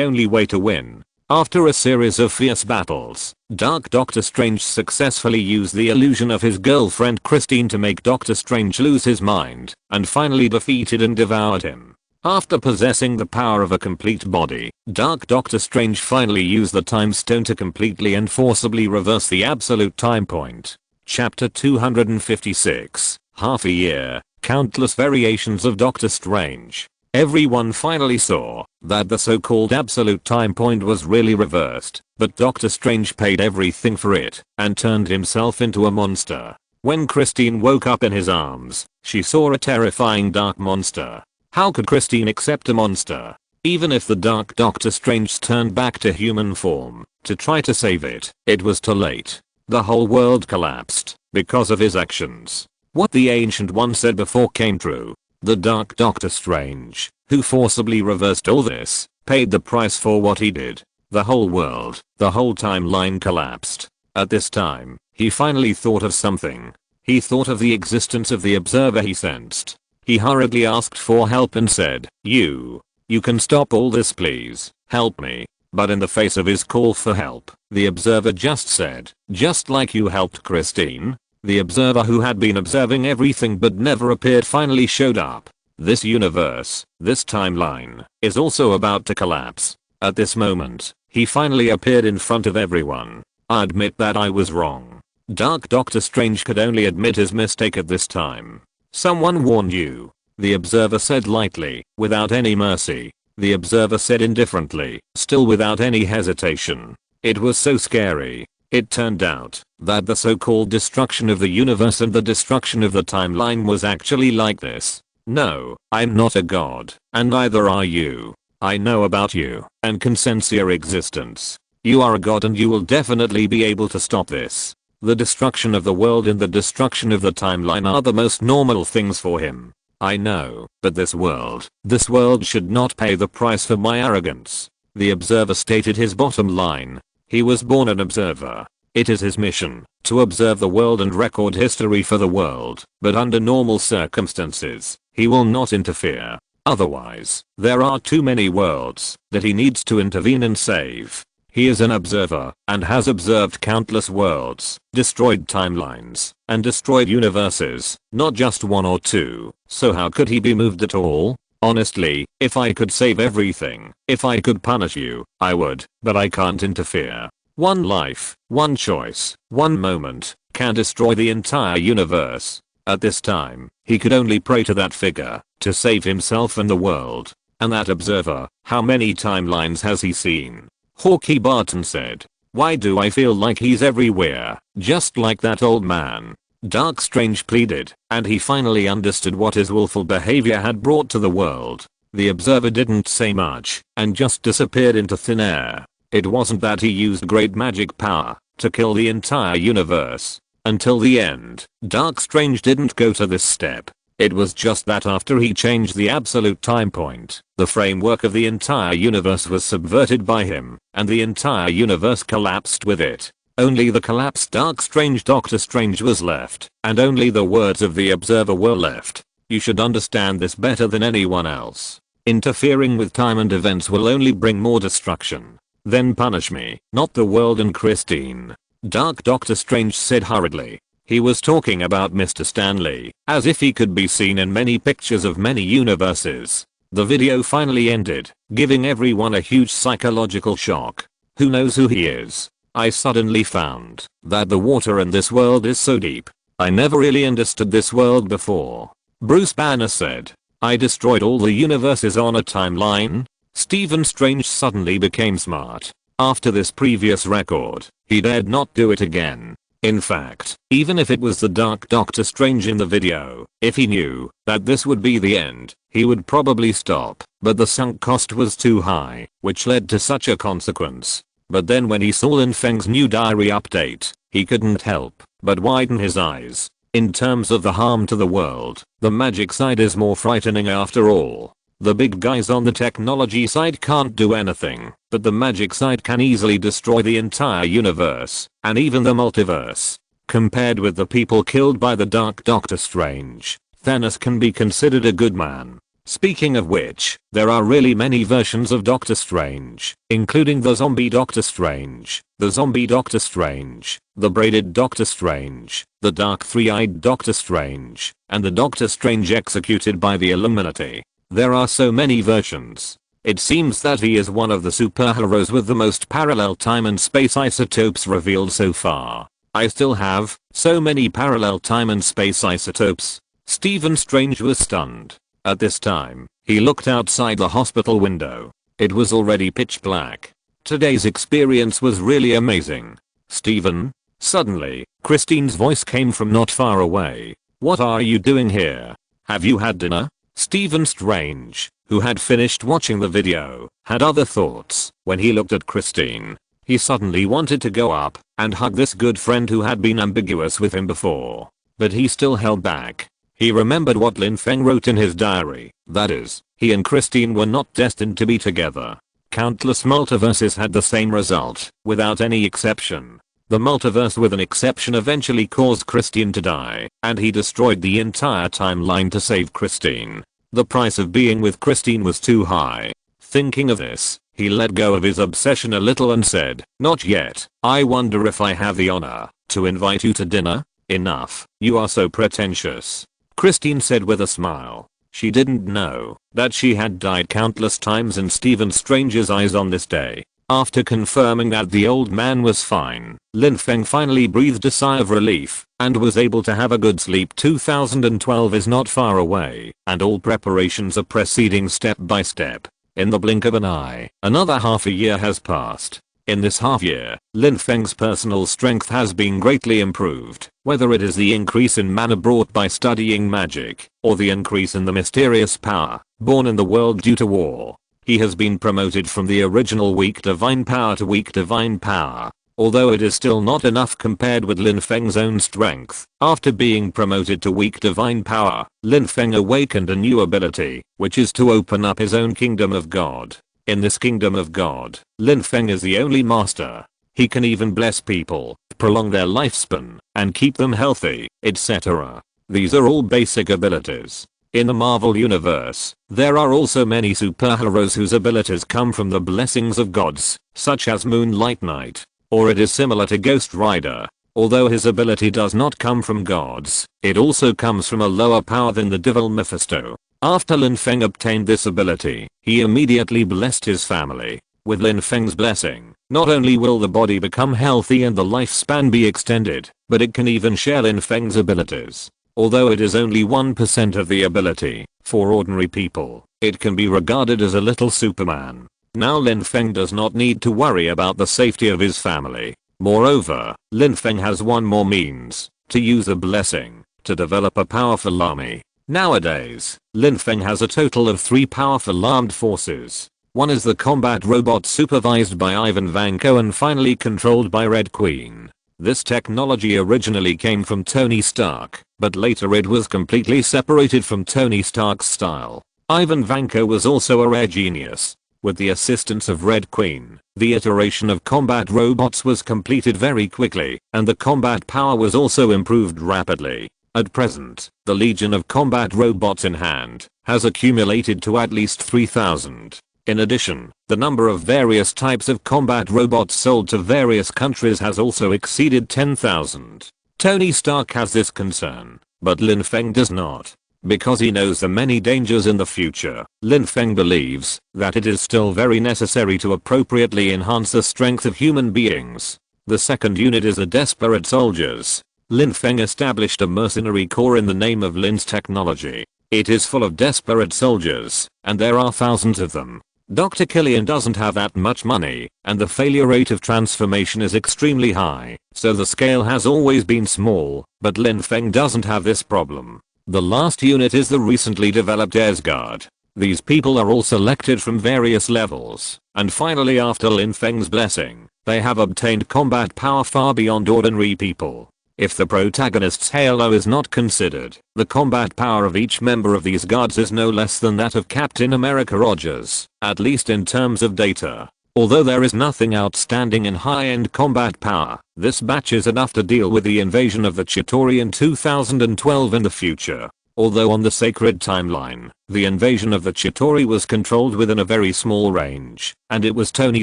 only way to win. After a series of fierce battles, Dark Doctor Strange successfully used the illusion of his girlfriend Christine to make Doctor Strange lose his mind, and finally defeated and devoured him. After possessing the power of a complete body, Dark Doctor Strange finally used the time stone to completely and forcibly reverse the absolute time point. Chapter 256, Half a Year, Countless Variations of Doctor Strange. Everyone finally saw that the so-called absolute time point was really reversed, but Doctor Strange paid everything for it and turned himself into a monster. When Christine woke up in his arms, she saw a terrifying dark monster. How could Christine accept a monster? Even if the Dark Doctor Strange turned back to human form to try to save it, it was too late. The whole world collapsed because of his actions. What the Ancient One said before came true. The Dark Doctor Strange, who forcibly reversed all this, paid the price for what he did. The whole world, the whole timeline collapsed. At this time, he finally thought of something. He thought of the existence of the observer he sensed. He hurriedly asked for help and said, You can stop all this, please, help me. But in the face of his call for help, the observer just said, just like you helped Christine. The observer who had been observing everything but never appeared finally showed up. This universe, this timeline, is also about to collapse. At this moment, he finally appeared in front of everyone. I admit that I was wrong. Dark Doctor Strange could only admit his mistake at this time. Someone warned you. The observer said lightly, without any mercy. The observer said indifferently, still without any hesitation. It was so scary. It turned out that the so-called destruction of the universe and the destruction of the timeline was actually like this. No, I'm not a god, and neither are you. I know about you and can sense your existence. You are a god and you will definitely be able to stop this. The destruction of the world and the destruction of the timeline are the most normal things for him. I know, but this world should not pay the price for my arrogance. The observer stated his bottom line. He was born an observer. It is his mission to observe the world and record history for the world, but under normal circumstances, he will not interfere. Otherwise, there are too many worlds that he needs to intervene and save. He is an observer and has observed countless worlds, destroyed timelines, and destroyed universes, not just one or two. So how could he be moved at all? Honestly, if I could save everything, if I could punish you, I would, but I can't interfere. One life, one choice, one moment, can destroy the entire universe. At this time, he could only pray to that figure, to save himself and the world. And that observer, how many timelines has he seen? Hawkeye Barton said. Why do I feel like he's everywhere, just like that old man? Dark Strange pleaded, and he finally understood what his willful behavior had brought to the world. The observer didn't say much, and just disappeared into thin air. It wasn't that he used great magic power to kill the entire universe. Until the end, Dark Strange didn't go to this step. It was just that after he changed the absolute time point, the framework of the entire universe was subverted by him, and the entire universe collapsed with it. Only the collapsed Dark Strange Doctor Strange was left, and only the words of the observer were left. You should understand this better than anyone else. Interfering with time and events will only bring more destruction. Then punish me, not the world and Christine. Dark Doctor Strange said hurriedly. He was talking about Mr. Stanley, as if he could be seen in many pictures of many universes. The video finally ended, giving everyone a huge psychological shock. Who knows who he is? I suddenly found that the water in this world is so deep. I never really understood this world before. Bruce Banner said. I destroyed all the universes on a timeline. Stephen Strange suddenly became smart. After this previous record, he dared not do it again. In fact, even if it was the Dark Doctor Strange in the video, if he knew that this would be the end, he would probably stop, but the sunk cost was too high, which led to such a consequence. But then when he saw Lin Feng's new diary update, he couldn't help but widen his eyes. In terms of the harm to the world, the magic side is more frightening after all. The big guys on the technology side can't do anything, but the magic side can easily destroy the entire universe, and even the multiverse. Compared with the people killed by the Dark Doctor Strange, Thanos can be considered a good man. Speaking of which, there are really many versions of Doctor Strange, including the zombie Doctor Strange, the zombie Doctor Strange, the braided Doctor Strange, the dark three-eyed Doctor Strange, and the Doctor Strange executed by the Illuminati. There are so many versions. It seems that he is one of the superheroes with the most parallel time and space isotopes revealed so far. I still have so many parallel time and space isotopes. Stephen Strange was stunned. At this time, he looked outside the hospital window. It was already pitch black. Today's experience was really amazing. Stephen? Suddenly, Christine's voice came from not far away. What are you doing here? Have you had dinner? Stephen Strange, who had finished watching the video, had other thoughts when he looked at Christine. He suddenly wanted to go up and hug this good friend who had been ambiguous with him before. But he still held back. He remembered what Lin Feng wrote in his diary, that is, he and Christine were not destined to be together. Countless multiverses had the same result, without any exception. The multiverse with an exception eventually caused Christine to die, and he destroyed the entire timeline to save Christine. The price of being with Christine was too high. Thinking of this, he let go of his obsession a little and said, not yet. I wonder if I have the honor to invite you to dinner? Enough, you are so pretentious. Christine said with a smile. She didn't know that she had died countless times in Stephen Strange's eyes on this day. After confirming that the old man was fine, Lin Feng finally breathed a sigh of relief and was able to have a good sleep. 2012 is not far away, and all preparations are proceeding step by step. In the blink of an eye, another half a year has passed. In this half year, Lin Feng's personal strength has been greatly improved, whether it is the increase in mana brought by studying magic, or the increase in the mysterious power born in the world due to war. He has been promoted from the original weak divine power to weak divine power. although it is still not enough compared with Lin Feng's own strength. After being promoted to weak divine power, Lin Feng awakened a new ability, which is to open up his own kingdom of God. In this kingdom of God, Lin Feng is the only master. He can even bless people, prolong their lifespan, and keep them healthy, etc. These are all basic abilities. In the Marvel universe, there are also many superheroes whose abilities come from the blessings of gods, such as Moonlight Knight. Or it is similar to Ghost Rider. Although his ability does not come from gods, it also comes from a lower power than the devil Mephisto. After Lin Feng obtained this ability, he immediately blessed his family. With Lin Feng's blessing, not only will the body become healthy and the lifespan be extended, but it can even share Lin Feng's abilities. Although it is only 1% of the ability, for ordinary people, it can be regarded as a little Superman. Now Lin Feng does not need to worry about the safety of his family. Moreover, Lin Feng has one more means, to use a blessing, to develop a powerful army. Nowadays, Lin Feng has a total of 3 powerful armed forces. One is the combat robot supervised by Ivan Vanko and finally controlled by Red Queen. This technology originally came from Tony Stark, but later it was completely separated from Tony Stark's style. Ivan Vanko was also a rare genius. With the assistance of Red Queen, the iteration of combat robots was completed very quickly, and the combat power was also improved rapidly. At present, the legion of combat robots in hand has accumulated to at least 3,000. In addition, the number of various types of combat robots sold to various countries has also exceeded 10,000. Tony Stark has this concern, but Lin Feng does not. Because he knows the many dangers in the future, Lin Feng believes that it is still very necessary to appropriately enhance the strength of human beings. The second unit is the desperate soldiers. Lin Feng established a mercenary corps in the name of Lin's technology. It is full of desperate soldiers, and there are thousands of them. Dr. Killian doesn't have that much money, and the failure rate of transformation is extremely high, so the scale has always been small, but Lin Feng doesn't have this problem. The last unit is the recently developed Asgard. These people are all selected from various levels, and finally after Lin Feng's blessing, they have obtained combat power far beyond ordinary people. If the protagonist's halo is not considered, the combat power of each member of these guards is no less than that of Captain America Rogers, at least in terms of data. Although there is nothing outstanding in high-end combat power, this batch is enough to deal with the invasion of the Chitauri in 2012 in the future. Although on the sacred timeline, the invasion of the Chitauri was controlled within a very small range, and it was Tony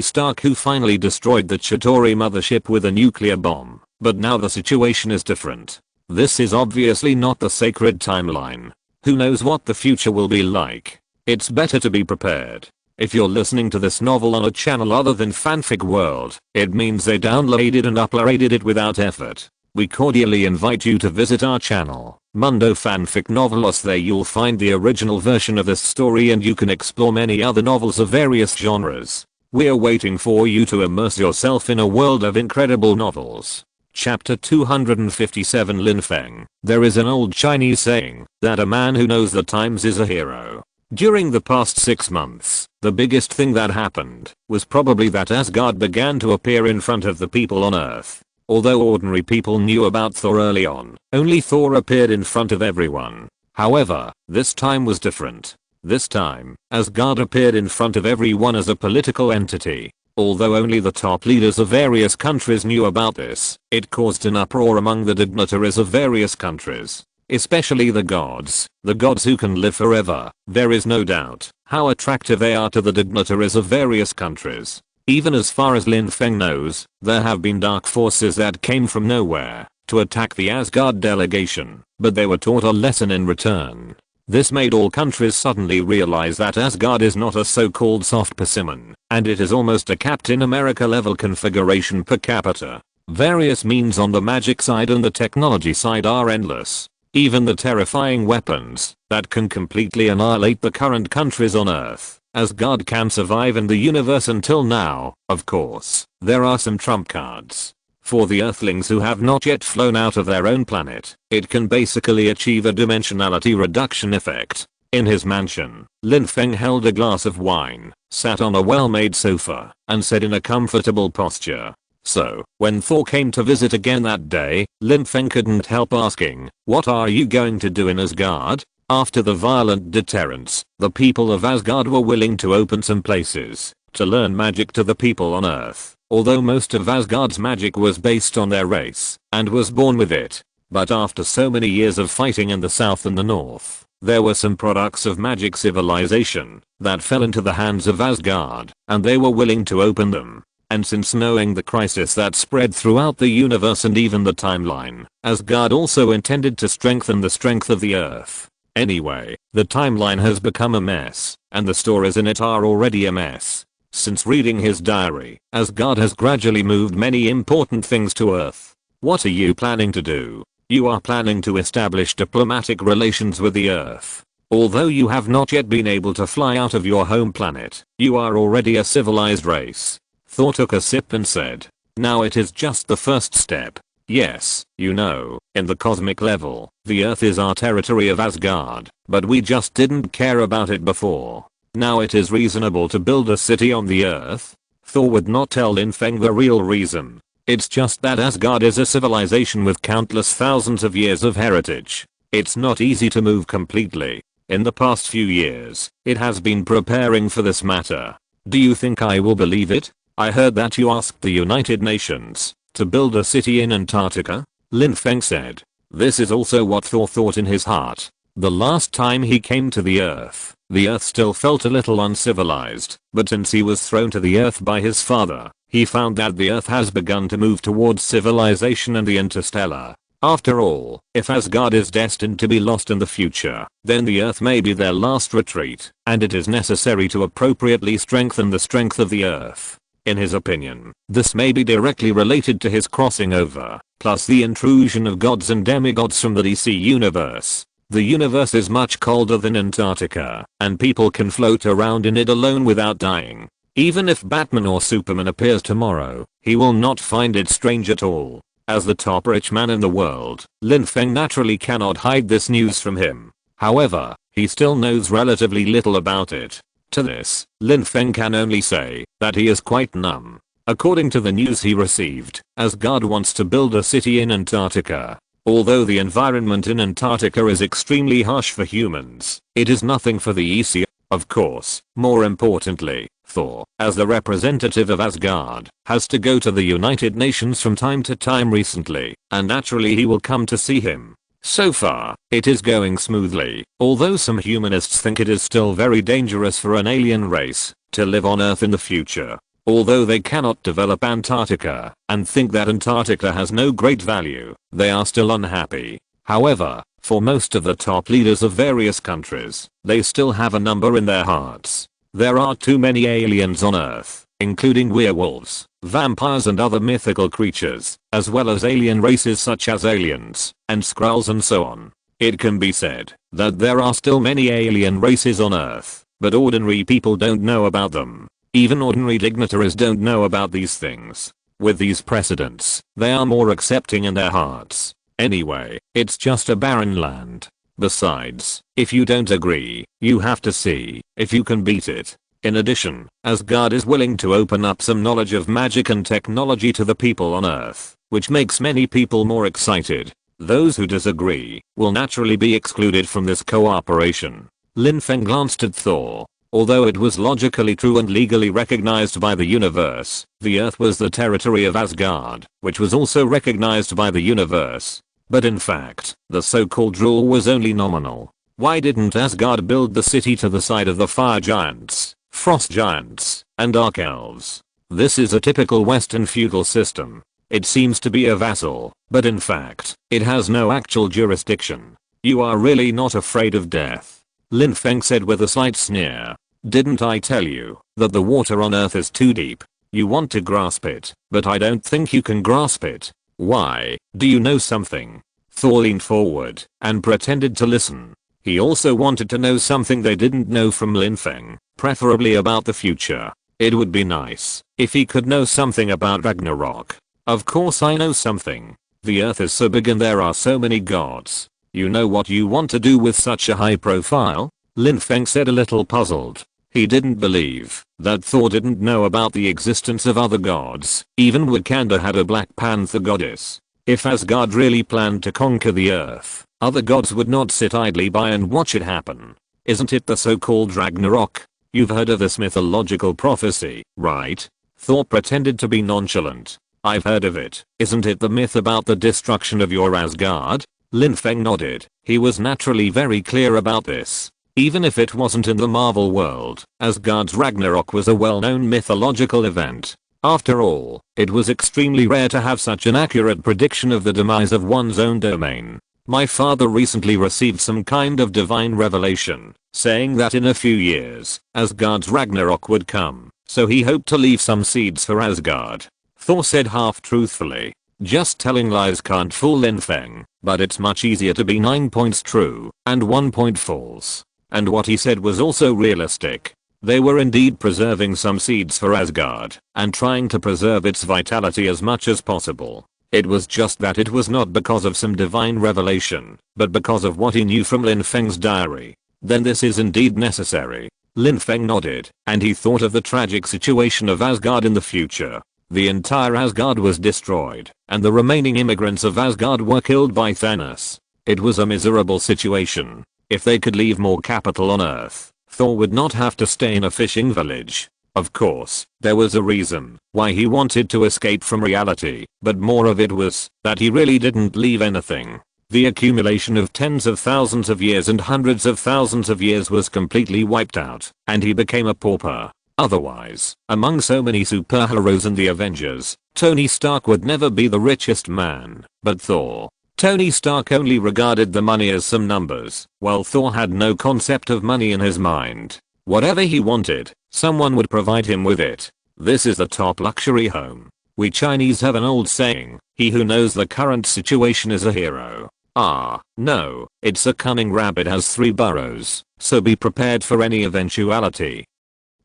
Stark who finally destroyed the Chitauri mothership with a nuclear bomb. But now the situation is different. This is obviously not the sacred timeline. Who knows what the future will be like? It's better to be prepared. If you're listening to this novel on a channel other than Fanfic World, it means they downloaded and uploaded it without effort. We cordially invite you to visit our channel, Mundo Fanfic Novelos. There you'll find the original version of this story and you can explore many other novels of various genres. We're waiting for you to immerse yourself in a world of incredible novels. Chapter 257 Lin Feng. There is an old Chinese saying that a man who knows the times is a hero. During the past 6 months, the biggest thing that happened was probably that Asgard began to appear in front of the people on Earth. Although ordinary people knew about Thor early on, only Thor appeared in front of everyone. However, this time was different. This time, Asgard appeared in front of everyone as a political entity. Although only the top leaders of various countries knew about this, it caused an uproar among the dignitaries of various countries. Especially the gods who can live forever. There is no doubt how attractive they are to the dignitaries of various countries. Even as far as Lin Feng knows, there have been dark forces that came from nowhere to attack the Asgard delegation, but they were taught a lesson in return. This made all countries suddenly realize that Asgard is not a so-called soft persimmon, and it is almost a Captain America level configuration per capita. Various means on the magic side and the technology side are endless. Even the terrifying weapons that can completely annihilate the current countries on Earth. Asgard can survive in the universe until now. Of course, there are some trump cards. For the Earthlings who have not yet flown out of their own planet, it can basically achieve a dimensionality reduction effect. In his mansion, Lin Feng held a glass of wine, sat on a well-made sofa, and said in a comfortable posture, So, when Thor came to visit again that day, Lin Feng couldn't help asking, "What are you going to do in Asgard?" After the violent deterrence, the people of Asgard were willing to open some places to learn magic to the people on Earth, although most of Asgard's magic was based on their race and was born with it. But after so many years of fighting in the south and the north, there were some products of magic civilization that fell into the hands of Asgard, and they were willing to open them. And since knowing the crisis that spread throughout the universe and even the timeline, Asgard also intended to strengthen the strength of the Earth. Anyway, the timeline has become a mess, and the stories in it are already a mess. Since reading his diary, Asgard has gradually moved many important things to Earth. What are you planning to do? You are planning to establish diplomatic relations with the Earth. Although you have not yet been able to fly out of your home planet, you are already a civilized race. Thor took a sip and said, "Now it is just the first step. Yes, you know, in the cosmic level, the Earth is our territory of Asgard, but we just didn't care about it before. Now it is reasonable to build a city on the Earth." Thor would not tell Lin Feng the real reason. It's just that Asgard is a civilization with countless thousands of years of heritage. It's not easy to move completely. In the past few years, it has been preparing for this matter. Do you think I will believe it? I heard that you asked the United Nations to build a city in Antarctica, Lin Feng said. This is also what Thor thought in his heart. The last time he came to the Earth still felt a little uncivilized, but since he was thrown to the Earth by his father, he found that the Earth has begun to move towards civilization and the interstellar. After all, if Asgard is destined to be lost in the future, then the Earth may be their last retreat, and it is necessary to appropriately strengthen the strength of the Earth. In his opinion, this may be directly related to his crossing over, plus the intrusion of gods and demigods from the DC universe. The universe is much colder than Antarctica, and people can float around in it alone without dying. Even if Batman or Superman appears tomorrow, he will not find it strange at all. As the top rich man in the world, Lin Feng naturally cannot hide this news from him. However, he still knows relatively little about it. To this, Lin Feng can only say that he is quite numb. According to the news he received, Asgard wants to build a city in Antarctica. Although the environment in Antarctica is extremely harsh for humans, it is nothing for the EC. Of course, more importantly, Thor, as the representative of Asgard, has to go to the United Nations from time to time recently, and naturally he will come to see him. So far, it is going smoothly, although some humanists think it is still very dangerous for an alien race to live on Earth in the future. Although they cannot develop Antarctica and think that Antarctica has no great value, they are still unhappy. However, for most of the top leaders of various countries, they still have a number in their hearts. There are too many aliens on Earth, including werewolves, vampires and other mythical creatures, as well as alien races such as aliens and Skrulls and so on. It can be said that there are still many alien races on Earth, but ordinary people don't know about them. Even ordinary dignitaries don't know about these things. With these precedents, they are more accepting in their hearts. Anyway, it's just a barren land. Besides, if you don't agree, you have to see if you can beat it. In addition, Asgard is willing to open up some knowledge of magic and technology to the people on Earth, which makes many people more excited. Those who disagree will naturally be excluded from this cooperation. Lin Feng glanced at Thor. Although it was logically true and legally recognized by the universe, the Earth was the territory of Asgard, which was also recognized by the universe. But in fact, the so-called rule was only nominal. Why didn't Asgard build the city to the side of the fire giants, frost giants, and dark elves? This is a typical Western feudal system. It seems to be a vassal, but in fact, it has no actual jurisdiction. You are really not afraid of death, Lin Feng said with a slight sneer. Didn't I tell you that the water on Earth is too deep? You want to grasp it, but I don't think you can grasp it. Why? Do you know something? Thor leaned forward and pretended to listen. He also wanted to know something they didn't know from Lin Feng, preferably about the future. It would be nice if he could know something about Ragnarok. Of course I know something. The Earth is so big and there are so many gods. You know what you want to do with such a high profile? Lin Feng said, a little puzzled. He didn't believe that Thor didn't know about the existence of other gods. Even Wakanda had a Black Panther goddess. If Asgard really planned to conquer the earth, other gods would not sit idly by and watch it happen. Isn't it the so-called Ragnarok? You've heard of this mythological prophecy, right? Thor pretended to be nonchalant. I've heard of it. Isn't it the myth about the destruction of your Asgard? Lin Feng nodded. He was naturally very clear about this. Even if it wasn't in the Marvel world, Asgard's Ragnarok was a well-known mythological event. After all, it was extremely rare to have such an accurate prediction of the demise of one's own domain. My father recently received some kind of divine revelation, saying that in a few years, Asgard's Ragnarok would come, so he hoped to leave some seeds for Asgard. Thor said half-truthfully. Just telling lies can't fool Lin Feng, but it's much easier to be 9 points true and 1 point false. And what he said was also realistic. They were indeed preserving some seeds for Asgard and trying to preserve its vitality as much as possible. It was just that it was not because of some divine revelation, but because of what he knew from Lin Feng's diary. Then this is indeed necessary. Lin Feng nodded, and he thought of the tragic situation of Asgard in the future. The entire Asgard was destroyed, and the remaining immigrants of Asgard were killed by Thanos. It was a miserable situation. If they could leave more capital on Earth, Thor would not have to stay in a fishing village. Of course, there was a reason why he wanted to escape from reality, but more of it was that he really didn't leave anything. The accumulation of tens of thousands of years and hundreds of thousands of years was completely wiped out, and he became a pauper. Otherwise, among so many superheroes and the Avengers, Tony Stark would never be the richest man, but Thor. Tony Stark only regarded the money as some numbers, while Thor had no concept of money in his mind. Whatever he wanted, someone would provide him with it. This is the top luxury home. We Chinese have an old saying, he who knows the current situation is a hero. Ah, no, it's a cunning rabbit has 3 burrows, so be prepared for any eventuality.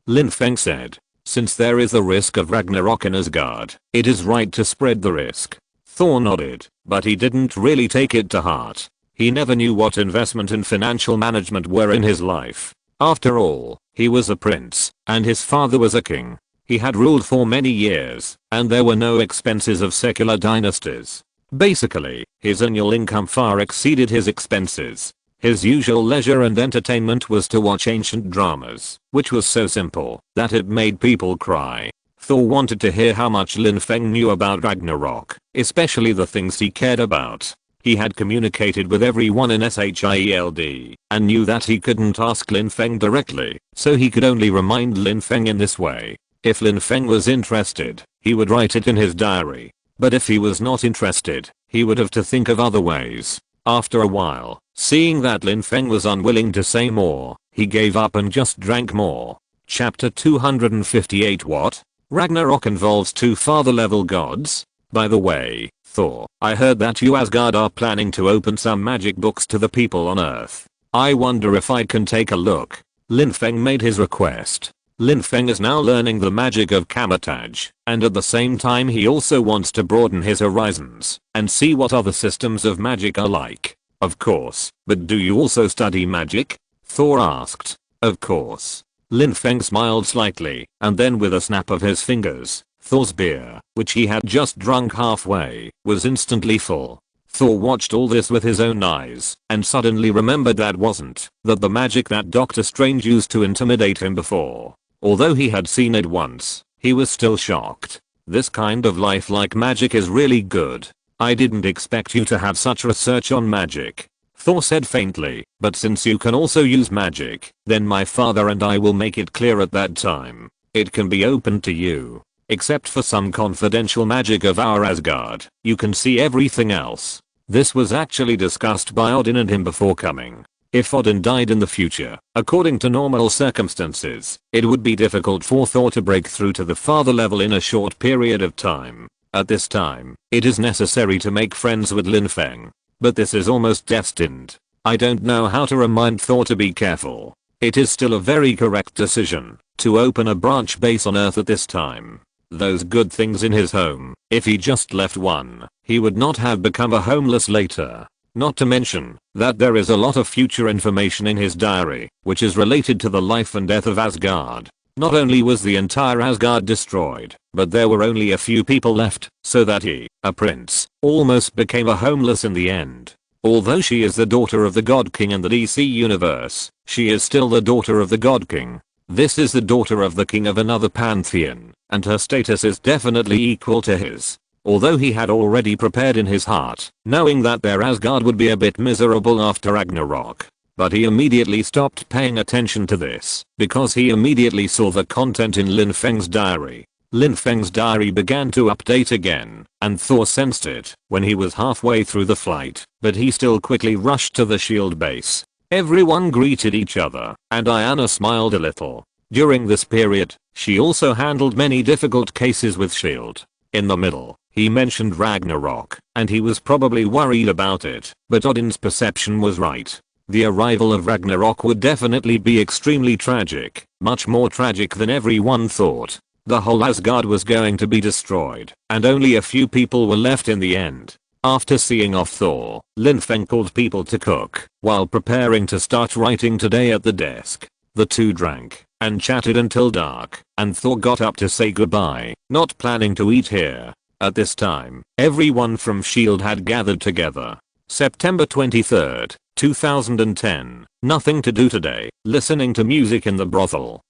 Lin Feng said, since there is the risk of Ragnarok in Asgard, it is right to spread the risk. Thor nodded, but he didn't really take it to heart. He never knew what investment and financial management were in his life. After all, he was a prince, and his father was a king. He had ruled for many years, and there were no expenses of secular dynasties. Basically, his annual income far exceeded his expenses. His usual leisure and entertainment was to watch ancient dramas, which was so simple that it made people cry. Thor wanted to hear how much Lin Feng knew about Ragnarok, especially the things he cared about. He had communicated with everyone in SHIELD, and knew that he couldn't ask Lin Feng directly, so he could only remind Lin Feng in this way. If Lin Feng was interested, he would write it in his diary. But if he was not interested, he would have to think of other ways. After a while, seeing that Lin Feng was unwilling to say more, he gave up and just drank more. Chapter 258. What? Ragnarok involves 2 father-level gods? By the way, Thor, I heard that you Asgard are planning to open some magic books to the people on Earth. I wonder if I can take a look. Lin Feng made his request. Lin Feng is now learning the magic of camouflage, and at the same time he also wants to broaden his horizons and see what other systems of magic are like. Of course, but do you also study magic? Thor asked. Of course. Lin Feng smiled slightly, and then with a snap of his fingers, Thor's beer, which he had just drunk halfway, was instantly full. Thor watched all this with his own eyes, and suddenly remembered that wasn't the magic that Doctor Strange used to intimidate him before. Although he had seen it once, he was still shocked. This kind of lifelike magic is really good. I didn't expect you to have such research on magic. Thor said faintly, but since you can also use magic, then my father and I will make it clear at that time. It can be open to you. Except for some confidential magic of our Asgard, you can see everything else. This was actually discussed by Odin and him before coming. If Odin died in the future, according to normal circumstances, it would be difficult for Thor to break through to the father level in a short period of time. At this time, it is necessary to make friends with Lin Feng. But this is almost destined. I don't know how to remind Thor to be careful. It is still a very correct decision to open a branch base on Earth at this time. Those good things in his home, if he just left one, he would not have become a homeless later. Not to mention that there is a lot of future information in his diary, which is related to the life and death of Asgard. Not only was the entire Asgard destroyed, but there were only a few people left, so that he, a prince, almost became a homeless in the end. Although she is the daughter of the God King in the DC universe, she is still the daughter of the God King. This is the daughter of the king of another pantheon, and her status is definitely equal to his. Although he had already prepared in his heart, knowing that their Asgard would be a bit miserable after Ragnarok. But he immediately stopped paying attention to this, because he immediately saw the content in Lin Feng's diary. Lin Feng's diary began to update again, and Thor sensed it when he was halfway through the flight, but he still quickly rushed to the shield base. Everyone greeted each other, and Diana smiled a little. During this period, she also handled many difficult cases with shield. In the middle, he mentioned Ragnarok, and he was probably worried about it, but Odin's perception was right. The arrival of Ragnarok would definitely be extremely tragic, much more tragic than everyone thought. The whole Asgard was going to be destroyed, and only a few people were left in the end. After seeing off Thor, Lin Feng called people to cook, while preparing to start writing today at the desk. The two drank, and chatted until dark, and Thor got up to say goodbye, not planning to eat here. At this time, everyone from S.H.I.E.L.D. had gathered together. September 23rd, 2010. Nothing to do today. Listening to music in the brothel.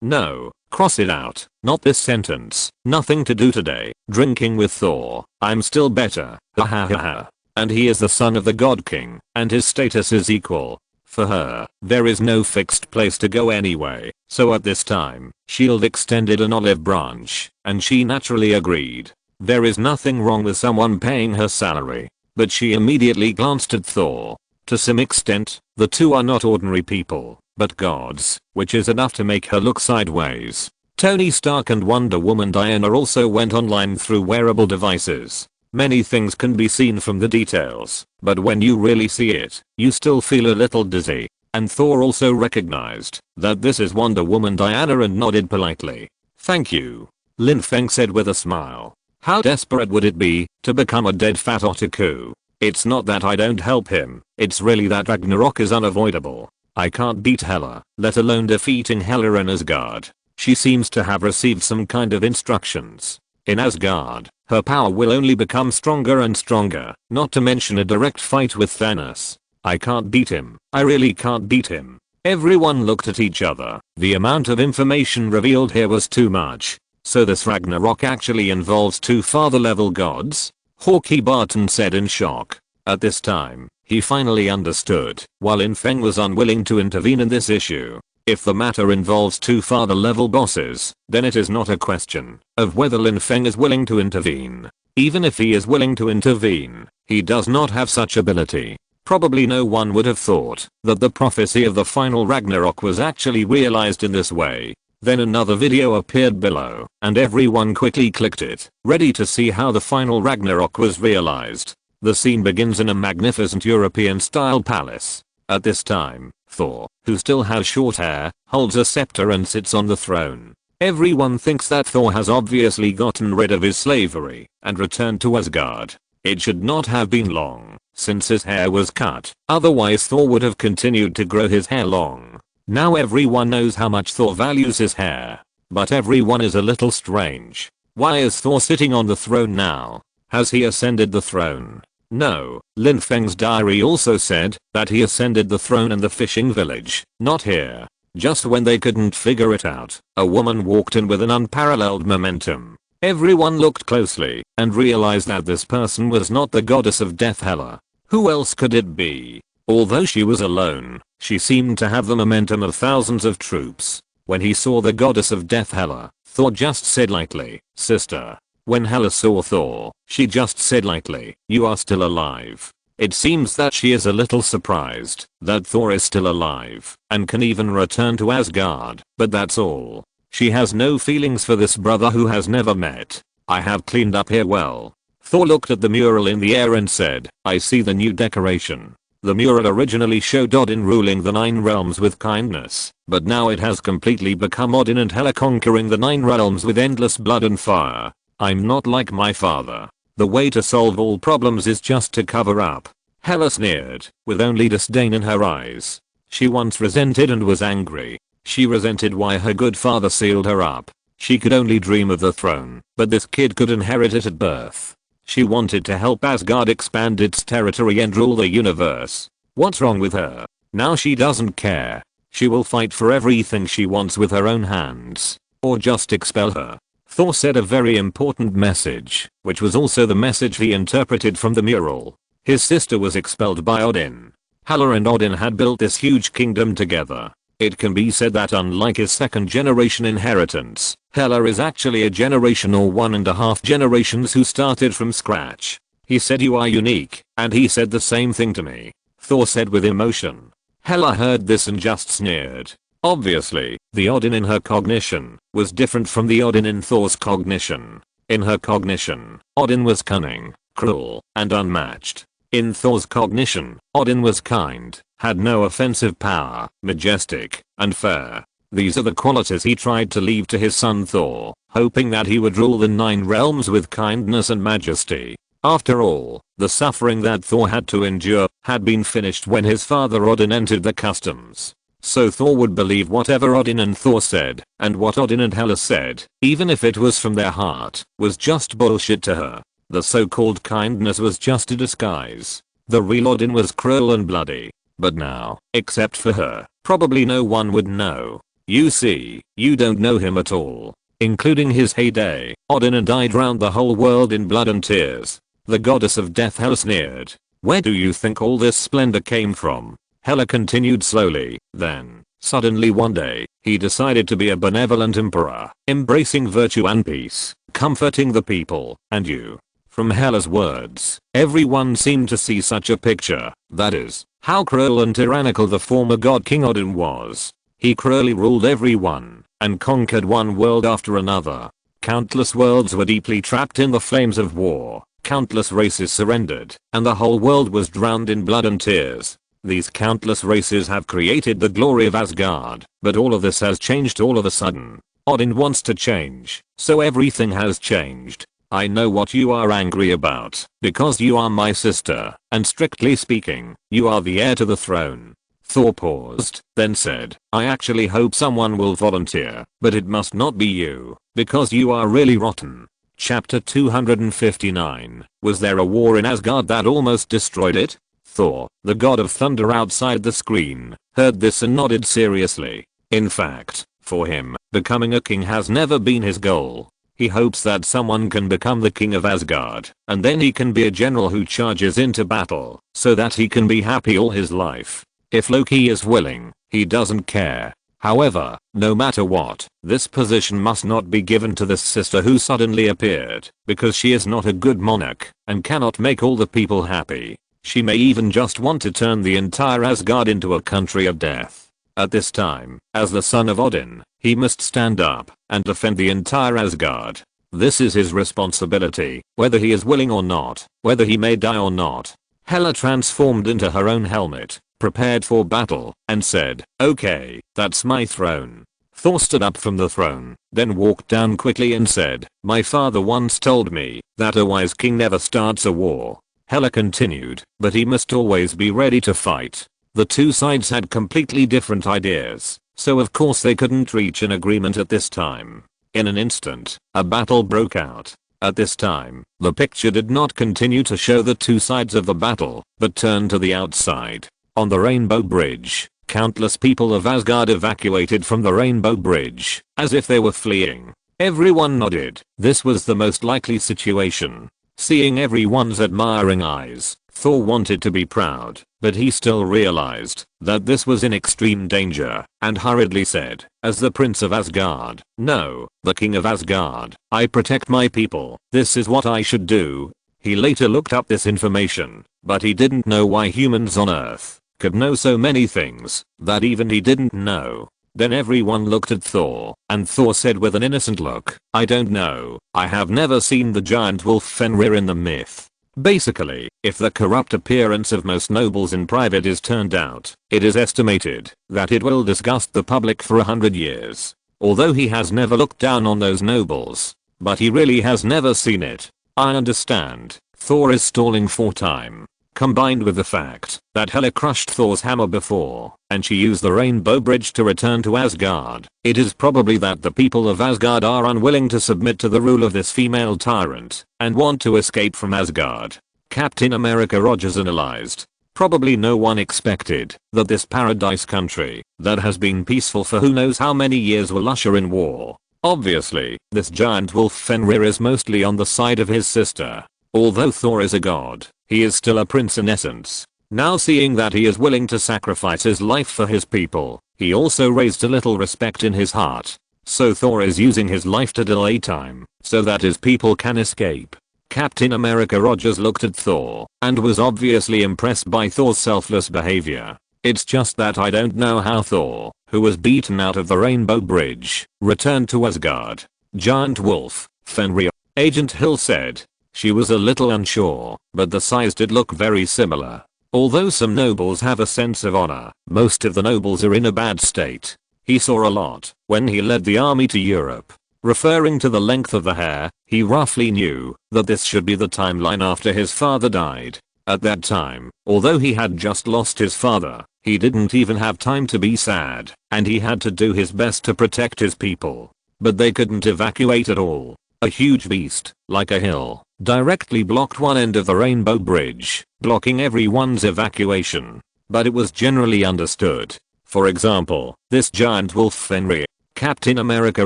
No. Cross it out. Not this sentence. Nothing to do today. Drinking with Thor. I'm still better. Ha ha ha ha. And he is the son of the God King, and his status is equal. For her, there is no fixed place to go anyway, so at this time, S.H.I.E.L.D. extended an olive branch, and she naturally agreed. There is nothing wrong with someone paying her salary. But she immediately glanced at Thor. To some extent, the two are not ordinary people, but gods, which is enough to make her look sideways. Tony Stark and Wonder Woman Diana also went online through wearable devices. Many things can be seen from the details, but when you really see it, you still feel a little dizzy. And Thor also recognized that this is Wonder Woman Diana and nodded politely. Thank you, Lin Feng said with a smile. How desperate would it be to become a dead fat otaku? It's not that I don't help him, it's really that Ragnarok is unavoidable. I can't beat Hela, let alone defeating Hela in Asgard. She seems to have received some kind of instructions. In Asgard, her power will only become stronger and stronger, not to mention a direct fight with Thanos. I can't beat him, I really can't beat him. Everyone looked at each other. The amount of information revealed here was too much. So this Ragnarok actually involves two father-level gods? Hawkeye Barton said in shock. At this time, he finally understood why Lin Feng was unwilling to intervene in this issue. If the matter involves two father-level bosses, then it is not a question of whether Lin Feng is willing to intervene. Even if he is willing to intervene, he does not have such ability. Probably no one would have thought that the prophecy of the final Ragnarok was actually realized in this way. Then another video appeared below, and everyone quickly clicked it, ready to see how the final Ragnarok was realized. The scene begins in a magnificent European-style palace. At this time, Thor, who still has short hair, holds a scepter and sits on the throne. Everyone thinks that Thor has obviously gotten rid of his slavery and returned to Asgard. It should not have been long, since his hair was cut, otherwise Thor would have continued to grow his hair long. Now everyone knows how much Thor values his hair. But everyone is a little strange. Why is Thor sitting on the throne now? Has he ascended the throne? No, Lin Feng's diary also said that he ascended the throne in the fishing village, not here. Just when they couldn't figure it out, a woman walked in with an unparalleled momentum. Everyone looked closely and realized that this person was not the goddess of death Hela. Who else could it be? Although she was alone, she seemed to have the momentum of thousands of troops. When he saw the goddess of death Hela, Thor just said lightly, "Sister." When Hela saw Thor, she just said lightly, "You are still alive." It seems that she is a little surprised that Thor is still alive and can even return to Asgard, but that's all. She has no feelings for this brother who has never met. "I have cleaned up here well." Thor looked at the mural in the air and said, "I see the new decoration." The mural originally showed Odin ruling the 9 realms with kindness, but now it has completely become Odin and Hela conquering the 9 realms with endless blood and fire. "I'm not like my father. The way to solve all problems is just to cover up." Hela sneered, with only disdain in her eyes. She once resented and was angry. She resented why her good father sealed her up. She could only dream of the throne, but this kid could inherit it at birth. She wanted to help Asgard expand its territory and rule the universe. What's wrong with her? Now she doesn't care. She will fight for everything she wants with her own hands. Or just expel her. Thor said a very important message, which was also the message he interpreted from the mural. His sister was expelled by Odin. Hela and Odin had built this huge kingdom together. It can be said that unlike his second generation inheritance, Hela is actually a generation or 1.5 generations who started from scratch. He said you are unique, and he said the same thing to me. Thor said with emotion. Hela heard this and just sneered. Obviously, the Odin in her cognition was different from the Odin in Thor's cognition. In her cognition, Odin was cunning, cruel, and unmatched. In Thor's cognition, Odin was kind, had no offensive power, majestic, and fair. These are the qualities he tried to leave to his son Thor, hoping that he would rule the 9 realms with kindness and majesty. After all, the suffering that Thor had to endure had been finished when his father Odin entered the customs. So Thor would believe whatever Odin and Thor said, and what Odin and Hela said, even if it was from their heart, was just bullshit to her. The so-called kindness was just a disguise. The real Odin was cruel and bloody. But now, except for her, probably no one would know. You see, you don't know him at all. Including his heyday, Odin died round the whole world in blood and tears. The goddess of death Hela sneered. Where do you think all this splendor came from? Hela continued slowly, then, suddenly one day, he decided to be a benevolent emperor, embracing virtue and peace, comforting the people, and you. From Hela's words, everyone seemed to see such a picture, that is, how cruel and tyrannical the former god King Odin was. He cruelly ruled everyone, and conquered one world after another. Countless worlds were deeply trapped in the flames of war, countless races surrendered, and the whole world was drowned in blood and tears. These countless races have created the glory of Asgard, but all of this has changed all of a sudden. Odin wants to change, so everything has changed. I know what you are angry about, because you are my sister, and strictly speaking, you are the heir to the throne. Thor paused, then said, I actually hope someone will volunteer, but it must not be you, because you are really rotten. Chapter 259. Was there a war in Asgard that almost destroyed it? Thor, the god of thunder outside the screen, heard this and nodded seriously. In fact, for him, becoming a king has never been his goal. He hopes that someone can become the king of Asgard, and then he can be a general who charges into battle, so that he can be happy all his life. If Loki is willing, he doesn't care. However, no matter what, this position must not be given to this sister who suddenly appeared, because she is not a good monarch, and cannot make all the people happy. She may even just want to turn the entire Asgard into a country of death. At this time, as the son of Odin, he must stand up and defend the entire Asgard. This is his responsibility, whether he is willing or not, whether he may die or not. Hela transformed into her own helmet, prepared for battle, and said, okay, that's my throne. Thor stood up from the throne, then walked down quickly and said, my father once told me that a wise king never starts a war. Hela continued, but he must always be ready to fight. The two sides had completely different ideas, so of course they couldn't reach an agreement at this time. In an instant, a battle broke out. At this time, the picture did not continue to show the two sides of the battle, but turned to the outside. On the Rainbow Bridge, countless people of Asgard evacuated from the Rainbow Bridge, as if they were fleeing. Everyone nodded. This was the most likely situation. Seeing everyone's admiring eyes, Thor wanted to be proud, but he still realized that this was in extreme danger, and hurriedly said, as the Prince of Asgard, no, the King of Asgard, I protect my people, this is what I should do. He later looked up this information, but he didn't know why humans on Earth could know so many things that even he didn't know. Then everyone looked at Thor, and Thor said with an innocent look, I don't know, I have never seen the giant wolf Fenrir in the myth. Basically, if the corrupt appearance of most nobles in private is turned out, it is estimated that it will disgust the public for 100 years. Although he has never looked down on those nobles, but he really has never seen it. I understand, Thor is stalling for time. combined with the fact that Hela crushed Thor's hammer before and she used the Rainbow Bridge to return to Asgard, it is probably that the people of Asgard are unwilling to submit to the rule of this female tyrant and want to escape from Asgard. Captain America Rogers analyzed. Probably no one expected that this paradise country that has been peaceful for who knows how many years will usher in war. Obviously, this giant wolf Fenrir is mostly on the side of his sister. Although Thor is a god, he is still a prince in essence. Now seeing that he is willing to sacrifice his life for his people, he also raised a little respect in his heart. So Thor is using his life to delay time so that his people can escape. Captain America Rogers looked at Thor and was obviously impressed by Thor's selfless behavior. It's just that I don't know how Thor, who was beaten out of the Rainbow Bridge, returned to Asgard. Giant wolf, Fenrir. Agent Hill said. She was a little unsure, but the size did look very similar. Although some nobles have a sense of honor, most of the nobles are in a bad state. He saw a lot when he led the army to Europe. Referring to the length of the hair, he roughly knew that this should be the timeline after his father died. At that time, although he had just lost his father, he didn't even have time to be sad, and he had to do his best to protect his people. But they couldn't evacuate at all. A huge beast, like a hill, directly blocked one end of the Rainbow Bridge, blocking everyone's evacuation. But it was generally understood. For example, this giant wolf Fenrir. Captain America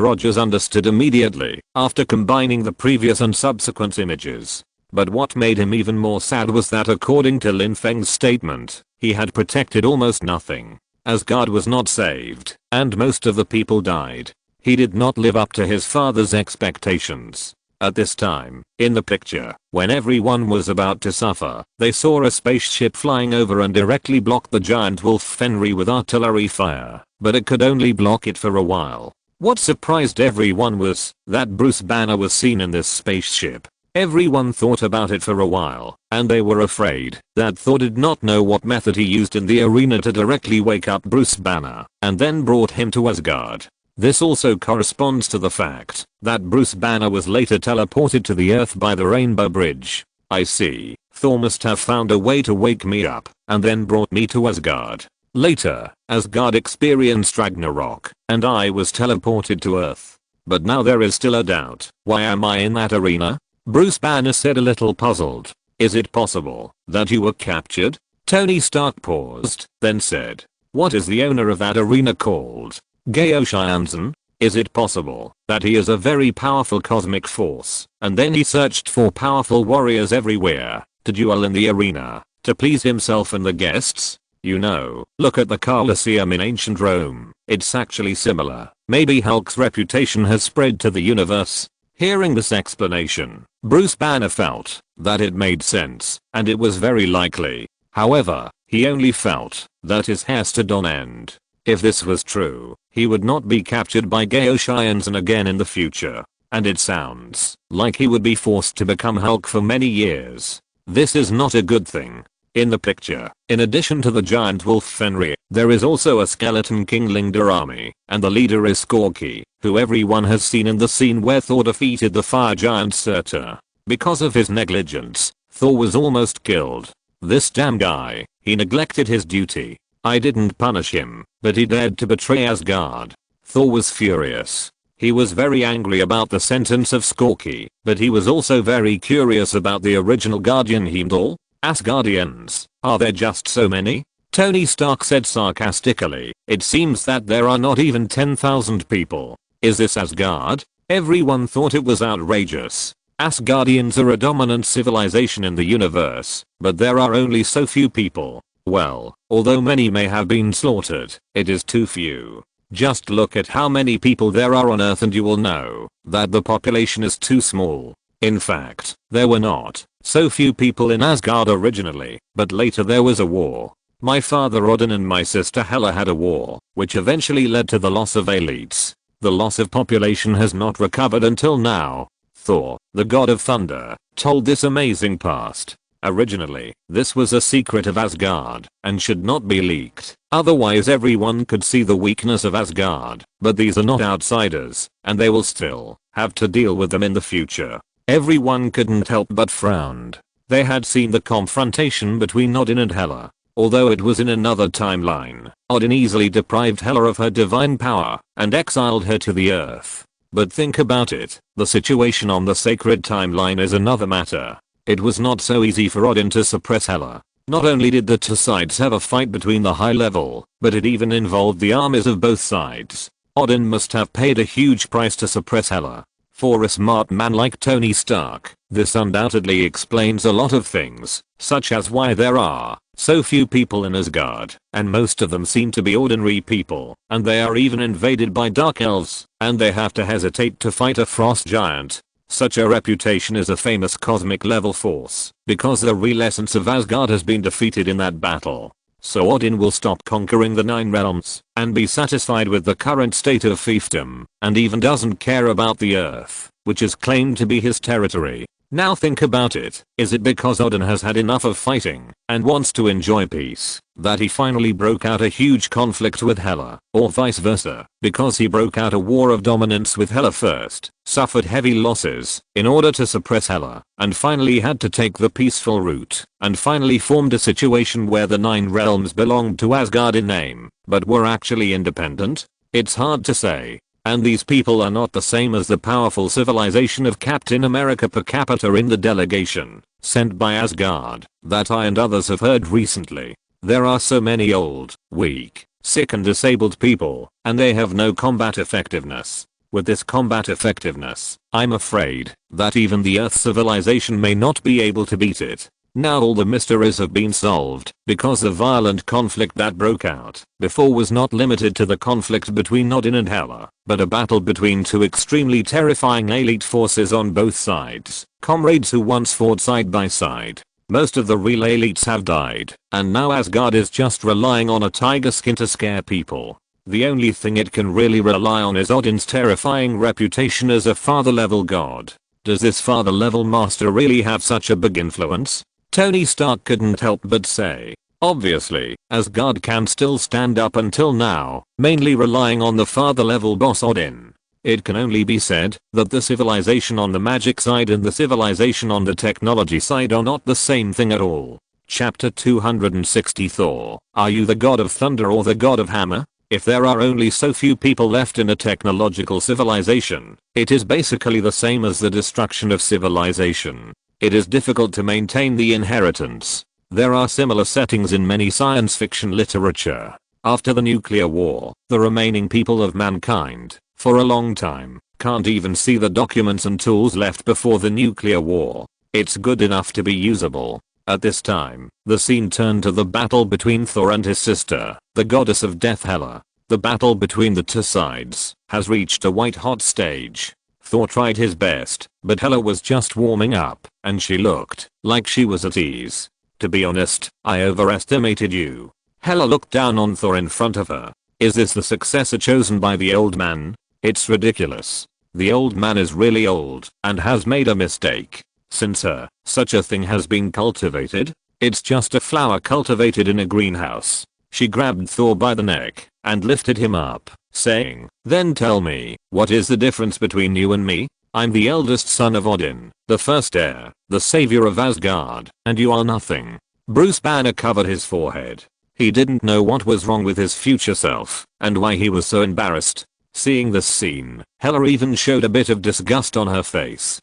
Rogers understood immediately after combining the previous and subsequent images. But what made him even more sad was that according to Lin Feng's statement, he had protected almost nothing. Asgard was not saved, and most of the people died. He did not live up to his father's expectations. At this time, in the picture, when everyone was about to suffer, they saw a spaceship flying over and directly blocked the giant wolf Fenrir with artillery fire, but it could only block it for a while. What surprised everyone was that Bruce Banner was seen in this spaceship. Everyone thought about it for a while, and they were afraid that Thor did not know what method he used in the arena to directly wake up Bruce Banner, and then brought him to Asgard. This also corresponds to the fact that Bruce Banner was later teleported to the Earth by the Rainbow Bridge. I see, Thor must have found a way to wake me up, and then brought me to Asgard. Later, Asgard experienced Ragnarok, and I was teleported to Earth. But now there is still a doubt. Why am I in that arena? Bruce Banner said a little puzzled. Is it possible that you were captured? Tony Stark paused, then said. What is the owner of that arena called? Geoscienzen? Is it possible that he is a very powerful cosmic force, and then he searched for powerful warriors everywhere to duel in the arena to please himself and the guests? You know, look at the Colosseum in ancient Rome. It's actually similar. Maybe Hulk's reputation has spread to the universe. Hearing this explanation, Bruce Banner felt that it made sense, and it was very likely. However, he only felt that his hair stood on end. If this was true, he would not be captured by Geoscienzen again in the future. And it sounds like he would be forced to become Hulk for many years. This is not a good thing. In the picture, in addition to the giant wolf Fenrir, there is also a skeleton king Lingdar army, and the leader is Skorki, who everyone has seen in the scene where Thor defeated the fire giant Surtur. Because of his negligence, Thor was almost killed. This damn guy, he neglected his duty. I didn't punish him, but he dared to betray Asgard. Thor was furious. He was very angry about the sentence of Skorki, but he was also very curious about the original Guardian Heimdall. Asgardians, are there just so many? Tony Stark said sarcastically. It seems that there are not even 10,000 people. Is this Asgard? Everyone thought it was outrageous. Asgardians are a dominant civilization in the universe, but there are only so few people. Well, although many may have been slaughtered, it is too few. Just look at how many people there are on Earth and you will know that the population is too small. In fact, there were not so few people in Asgard originally, but later there was a war. My father Odin and my sister Hela had a war, which eventually led to the loss of elites. The loss of population has not recovered until now. Thor, the god of thunder, told this amazing past. Originally, this was a secret of Asgard and should not be leaked, otherwise everyone could see the weakness of Asgard, but these are not outsiders, and they will still have to deal with them in the future. Everyone couldn't help but frowned. They had seen the confrontation between Odin and Hela. Although it was in another timeline, Odin easily deprived Hela of her divine power and exiled her to the earth. But think about it, the situation on the sacred timeline is another matter. It was not so easy for Odin to suppress Hela. Not only did the two sides have a fight between the high level, but it even involved the armies of both sides. Odin must have paid a huge price to suppress Hela. For a smart man like Tony Stark, this undoubtedly explains a lot of things, such as why there are so few people in Asgard, and most of them seem to be ordinary people, and they are even invaded by dark elves, and they have to hesitate to fight a frost giant. Such a reputation is a famous cosmic level force, because the real essence of Asgard has been defeated in that battle. So Odin will stop conquering the 9 realms, and be satisfied with the current state of fiefdom, and even doesn't care about the earth, which is claimed to be his territory. Now think about it, is it because Odin has had enough of fighting, and wants to enjoy peace, that he finally broke out a huge conflict with Hela, or vice versa, because he broke out a war of dominance with Hela first, suffered heavy losses, in order to suppress Hela, and finally had to take the peaceful route, and finally formed a situation where the 9 realms belonged to Asgard in name, but were actually independent? It's hard to say. And these people are not the same as the powerful civilization of Captain America per capita in the delegation, sent by Asgard, that I and others have heard recently. There are so many old, weak, sick and disabled people, and they have no combat effectiveness. With this combat effectiveness, I'm afraid that even the Earth civilization may not be able to beat it. Now all the mysteries have been solved, because the violent conflict that broke out before was not limited to the conflict between Odin and Hela, but a battle between 2 extremely terrifying elite forces on both sides, comrades who once fought side by side. Most of the real elites have died, and now Asgard is just relying on a tiger skin to scare people. The only thing it can really rely on is Odin's terrifying reputation as a father-level god. Does this father-level master really have such a big influence? Tony Stark couldn't help but say. Obviously, Asgard can still stand up until now, mainly relying on the father-level boss Odin. It can only be said that the civilization on the magic side and the civilization on the technology side are not the same thing at all. Chapter 260 Thor, are you the god of thunder or the god of hammer? If there are only so few people left in a technological civilization, it is basically the same as the destruction of civilization. It is difficult to maintain the inheritance. There are similar settings in many science fiction literature. After the nuclear war, the remaining people of mankind, for a long time, can't even see the documents and tools left before the nuclear war. It's good enough to be usable. At this time, the scene turned to the battle between Thor and his sister, the goddess of death Hela. The battle between the two sides has reached a white-hot stage. Thor tried his best, but Hela was just warming up, and she looked like she was at ease. To be honest, I overestimated you. Hela looked down on Thor in front of her. Is this the successor chosen by the old man? It's ridiculous. The old man is really old, and has made a mistake. Since such a thing has been cultivated, it's just a flower cultivated in a greenhouse. She grabbed Thor by the neck, and lifted him up, saying, then tell me, what is the difference between you and me? I'm the eldest son of Odin, the first heir, the savior of Asgard, and you are nothing. Bruce Banner covered his forehead. He didn't know what was wrong with his future self, and why he was so embarrassed. Seeing this scene, Hela even showed a bit of disgust on her face.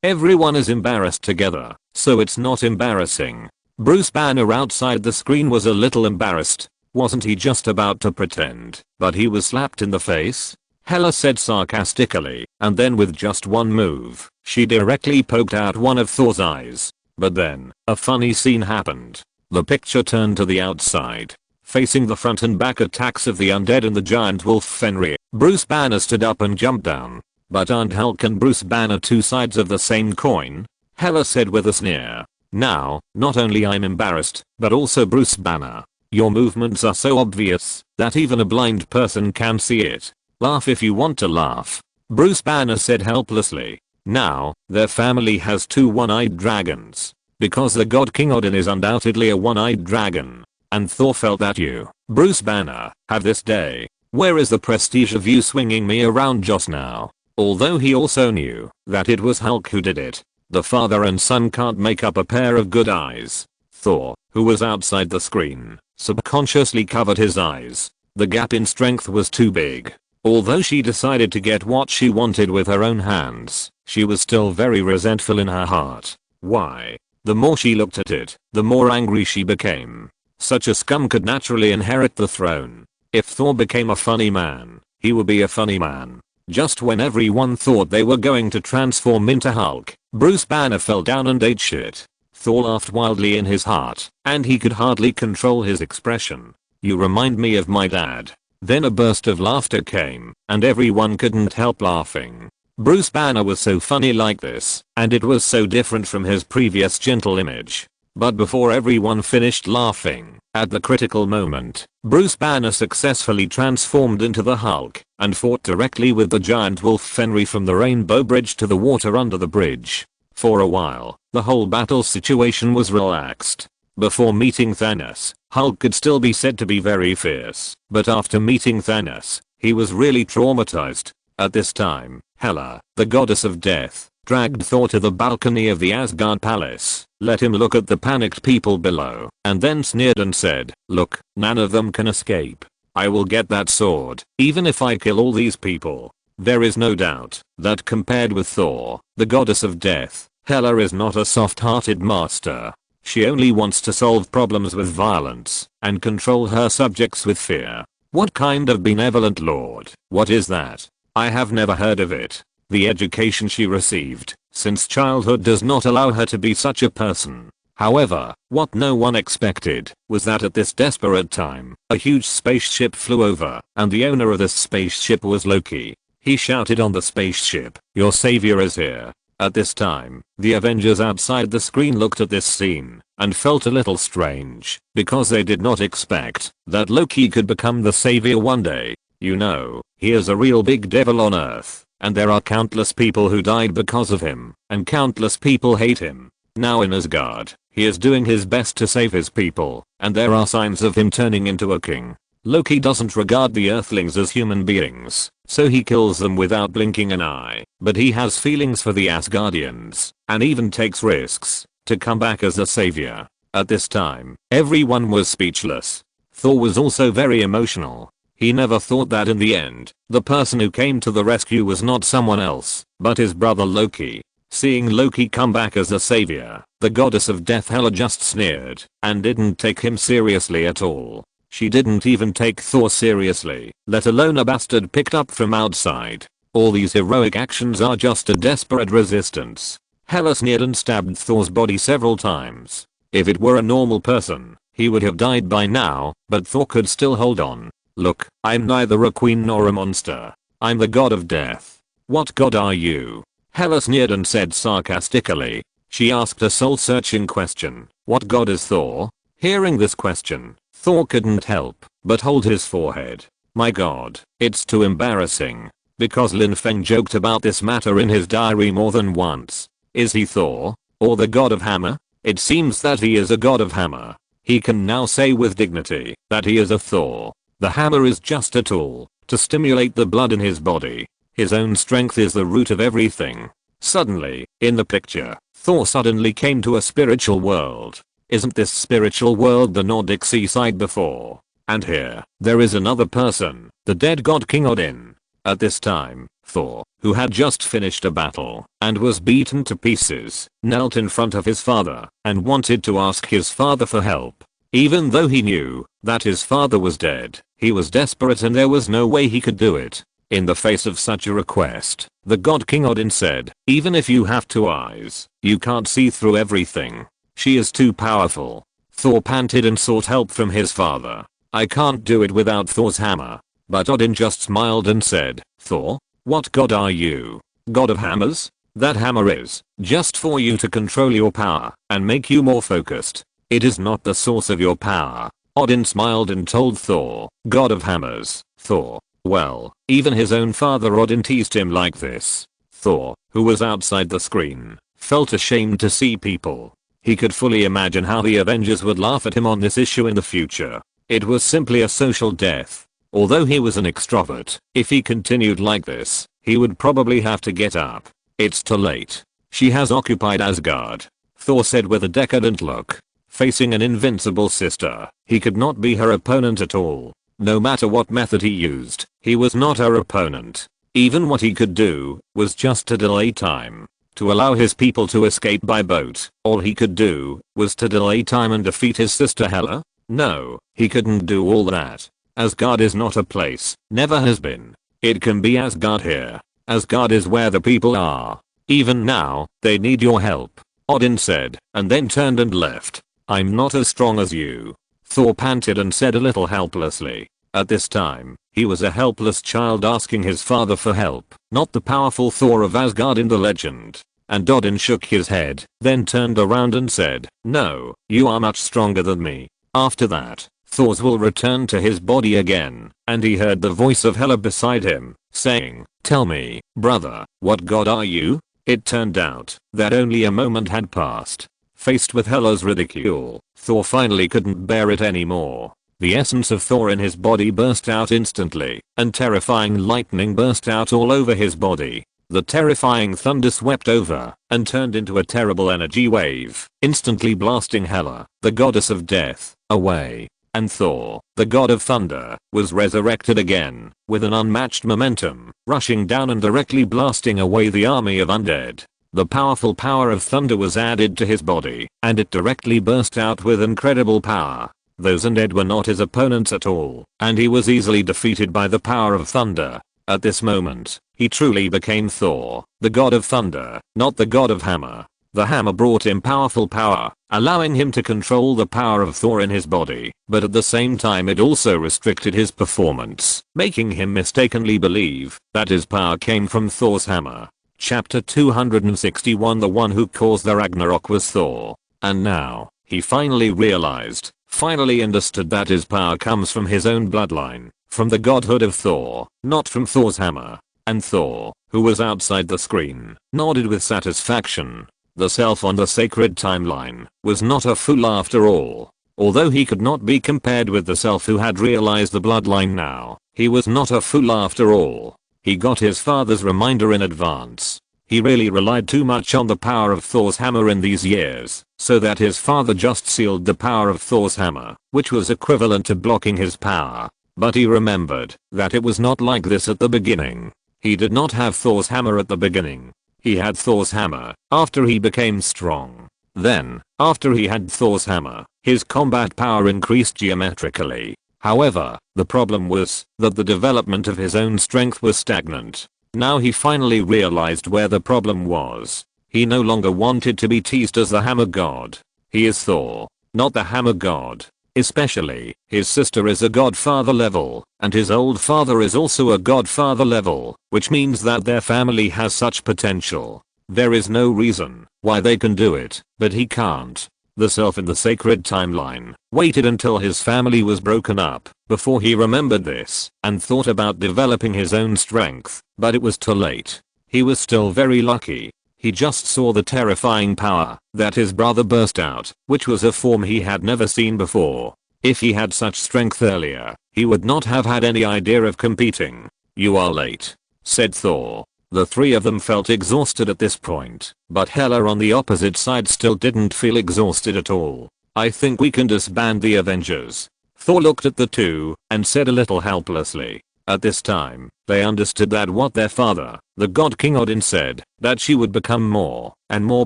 Everyone is embarrassed together, so it's not embarrassing. Bruce Banner outside the screen was a little embarrassed. Wasn't he just about to pretend that he was slapped in the face? Hela said sarcastically, and then with just one move, she directly poked out one of Thor's eyes. But then, a funny scene happened. The picture turned to the outside. Facing the front and back attacks of the undead and the giant wolf Fenrir, Bruce Banner stood up and jumped down. But aren't Hulk and Bruce Banner two sides of the same coin? Hela said with a sneer. Now, not only I'm embarrassed, but also Bruce Banner. Your movements are so obvious that even a blind person can see it. Laugh if you want to laugh. Bruce Banner said helplessly. Now, their family has 2 one-eyed dragons. Because the god King Odin is undoubtedly a one-eyed dragon. And Thor felt that you, Bruce Banner, have this day. Where is the prestige of you swinging me around just now? Although he also knew that it was Hulk who did it. The father and son can't make up a pair of good eyes. Thor, who was outside the screen, subconsciously covered his eyes. The gap in strength was too big. Although she decided to get what she wanted with her own hands, she was still very resentful in her heart. Why? The more she looked at it, the more angry she became. Such a scum could naturally inherit the throne. If Thor became a funny man, he would be a funny man. Just when everyone thought they were going to transform into Hulk, Bruce Banner fell down and ate shit. Thor laughed wildly in his heart, and he could hardly control his expression. "You remind me of my dad." Then a burst of laughter came, and everyone couldn't help laughing. Bruce Banner was so funny like this, and it was so different from his previous gentle image. But before everyone finished laughing, at the critical moment, Bruce Banner successfully transformed into the Hulk and fought directly with the giant wolf Fenrir from the rainbow bridge to the water under the bridge. For a while, the whole battle situation was relaxed. Before meeting Thanos, Hulk could still be said to be very fierce, but after meeting Thanos, he was really traumatized. At this time, Hela, the goddess of death, dragged Thor to the balcony of the Asgard palace, let him look at the panicked people below, and then sneered and said, "Look, none of them can escape. I will get that sword, even if I kill all these people." There is no doubt that compared with Thor, the goddess of death, Hela is not a soft-hearted master. She only wants to solve problems with violence and control her subjects with fear. What kind of benevolent lord? What is that? I have never heard of it. The education she received since childhood does not allow her to be such a person. However, what no one expected was that at this desperate time, a huge spaceship flew over, and the owner of this spaceship was Loki. He shouted on the spaceship, "Your savior is here." At this time, the Avengers outside the screen looked at this scene and felt a little strange because they did not expect that Loki could become the savior one day. You know, he is a real big devil on Earth, and there are countless people who died because of him, and countless people hate him. Now in Asgard, he is doing his best to save his people, and there are signs of him turning into a king. Loki doesn't regard the Earthlings as human beings, so he kills them without blinking an eye, but he has feelings for the Asgardians, and even takes risks to come back as a savior. At this time, everyone was speechless. Thor was also very emotional. He never thought that in the end, the person who came to the rescue was not someone else, but his brother Loki. Seeing Loki come back as a savior, the goddess of death Hela just sneered and didn't take him seriously at all. She didn't even take Thor seriously, let alone a bastard picked up from outside. All these heroic actions are just a desperate resistance. Hela sneered and stabbed Thor's body several times. If it were a normal person, he would have died by now, but Thor could still hold on. "Look, I'm neither a queen nor a monster. I'm the god of death." "What god are you?" Hela sneered and said sarcastically. She asked a soul-searching question. What god is Thor? Hearing this question, Thor couldn't help but hold his forehead. My god, it's too embarrassing. Because Lin Feng joked about this matter in his diary more than once. Is he Thor? Or the god of hammer? It seems that he is a god of hammer. He can now say with dignity that he is a Thor. The hammer is just a tool to stimulate the blood in his body. His own strength is the root of everything. Suddenly, in the picture, Thor suddenly came to a spiritual world. Isn't this spiritual world the Nordic seaside before? And here, there is another person, the dead god King Odin. At this time, Thor, who had just finished a battle and was beaten to pieces, knelt in front of his father and wanted to ask his father for help. Even though he knew that his father was dead, he was desperate and there was no way he could do it. In the face of such a request, the god King Odin said, "Even if you have two eyes, you can't see through everything. She is too powerful." Thor panted and sought help from his father. "I can't do it without Thor's hammer." But Odin just smiled and said, "Thor, what god are you? God of hammers? That hammer is just for you to control your power and make you more focused. It is not the source of your power." Odin smiled and told Thor, "God of hammers, Thor." Well, even his own father Odin teased him like this. Thor, who was outside the screen, felt ashamed to see people. He could fully imagine how the Avengers would laugh at him on this issue in the future. It was simply a social death. Although he was an extrovert, if he continued like this, he would probably have to get up. It's too late. She has occupied Asgard, Thor said with a decadent look. Facing an invincible sister, he could not be her opponent at all. No matter what method he used, he was not her opponent. Even what he could do was just to delay time, to allow his people to escape by boat. All he could do was to delay time and defeat his sister Hela? No, he couldn't do all that. Asgard is not a place, never has been. It can be Asgard here. Asgard is where the people are. Even now, they need your help, Odin said, and then turned and left. I'm not as strong as you, Thor panted and said a little helplessly. At this time, he was a helpless child asking his father for help, not the powerful Thor of Asgard in the legend. And Odin shook his head, then turned around and said, no, you are much stronger than me. After that, Thor's will returned to his body again, and he heard the voice of Hela beside him, saying, tell me, brother, what god are you? It turned out that only a moment had passed. Faced with Hela's ridicule, Thor finally couldn't bear it anymore. The essence of Thor in his body burst out instantly, and terrifying lightning burst out all over his body. The terrifying thunder swept over, and turned into a terrible energy wave, instantly blasting Hela, the goddess of death, away. And Thor, the god of thunder, was resurrected again, with an unmatched momentum, rushing down and directly blasting away the army of undead. The powerful power of thunder was added to his body, and it directly burst out with incredible power. Those undead were not his opponents at all, and he was easily defeated by the power of thunder. At this moment, he truly became Thor, the god of thunder, not the god of hammer. The hammer brought him powerful power, allowing him to control the power of Thor in his body, but at the same time it also restricted his performance, making him mistakenly believe that his power came from Thor's hammer. Chapter 261 The one who caused the Ragnarok was Thor. And now, he finally realized, finally understood that his power comes from his own bloodline, from the godhood of Thor, not from Thor's hammer. And Thor, who was outside the screen, nodded with satisfaction. The self on the sacred timeline was not a fool after all. Although he could not be compared with the self who had realized the bloodline now, he was not a fool after all. He got his father's reminder in advance. He really relied too much on the power of Thor's hammer in these years, so that his father just sealed the power of Thor's hammer, which was equivalent to blocking his power. But he remembered that it was not like this at the beginning. He did not have Thor's hammer at the beginning. He had Thor's hammer after he became strong. Then, after he had Thor's hammer, his combat power increased geometrically. However, the problem was that the development of his own strength was stagnant. Now he finally realized where the problem was. He no longer wanted to be teased as the hammer god. He is Thor, not the hammer god. Especially, his sister is a godfather level, and his old father is also a godfather level, which means that their family has such potential. There is no reason why they can do it, but he can't. The self in the sacred timeline waited until his family was broken up before he remembered this and thought about developing his own strength, but it was too late. He was still very lucky. He just saw the terrifying power that his brother burst out, which was a form he had never seen before. If he had such strength earlier, he would not have had any idea of competing. You are late, said Thor. The three of them felt exhausted at this point, but Hela on the opposite side still didn't feel exhausted at all. I think we can disband the Avengers. Thor looked at the two and said a little helplessly. At this time, they understood that what their father, the god King Odin said, that she would become more and more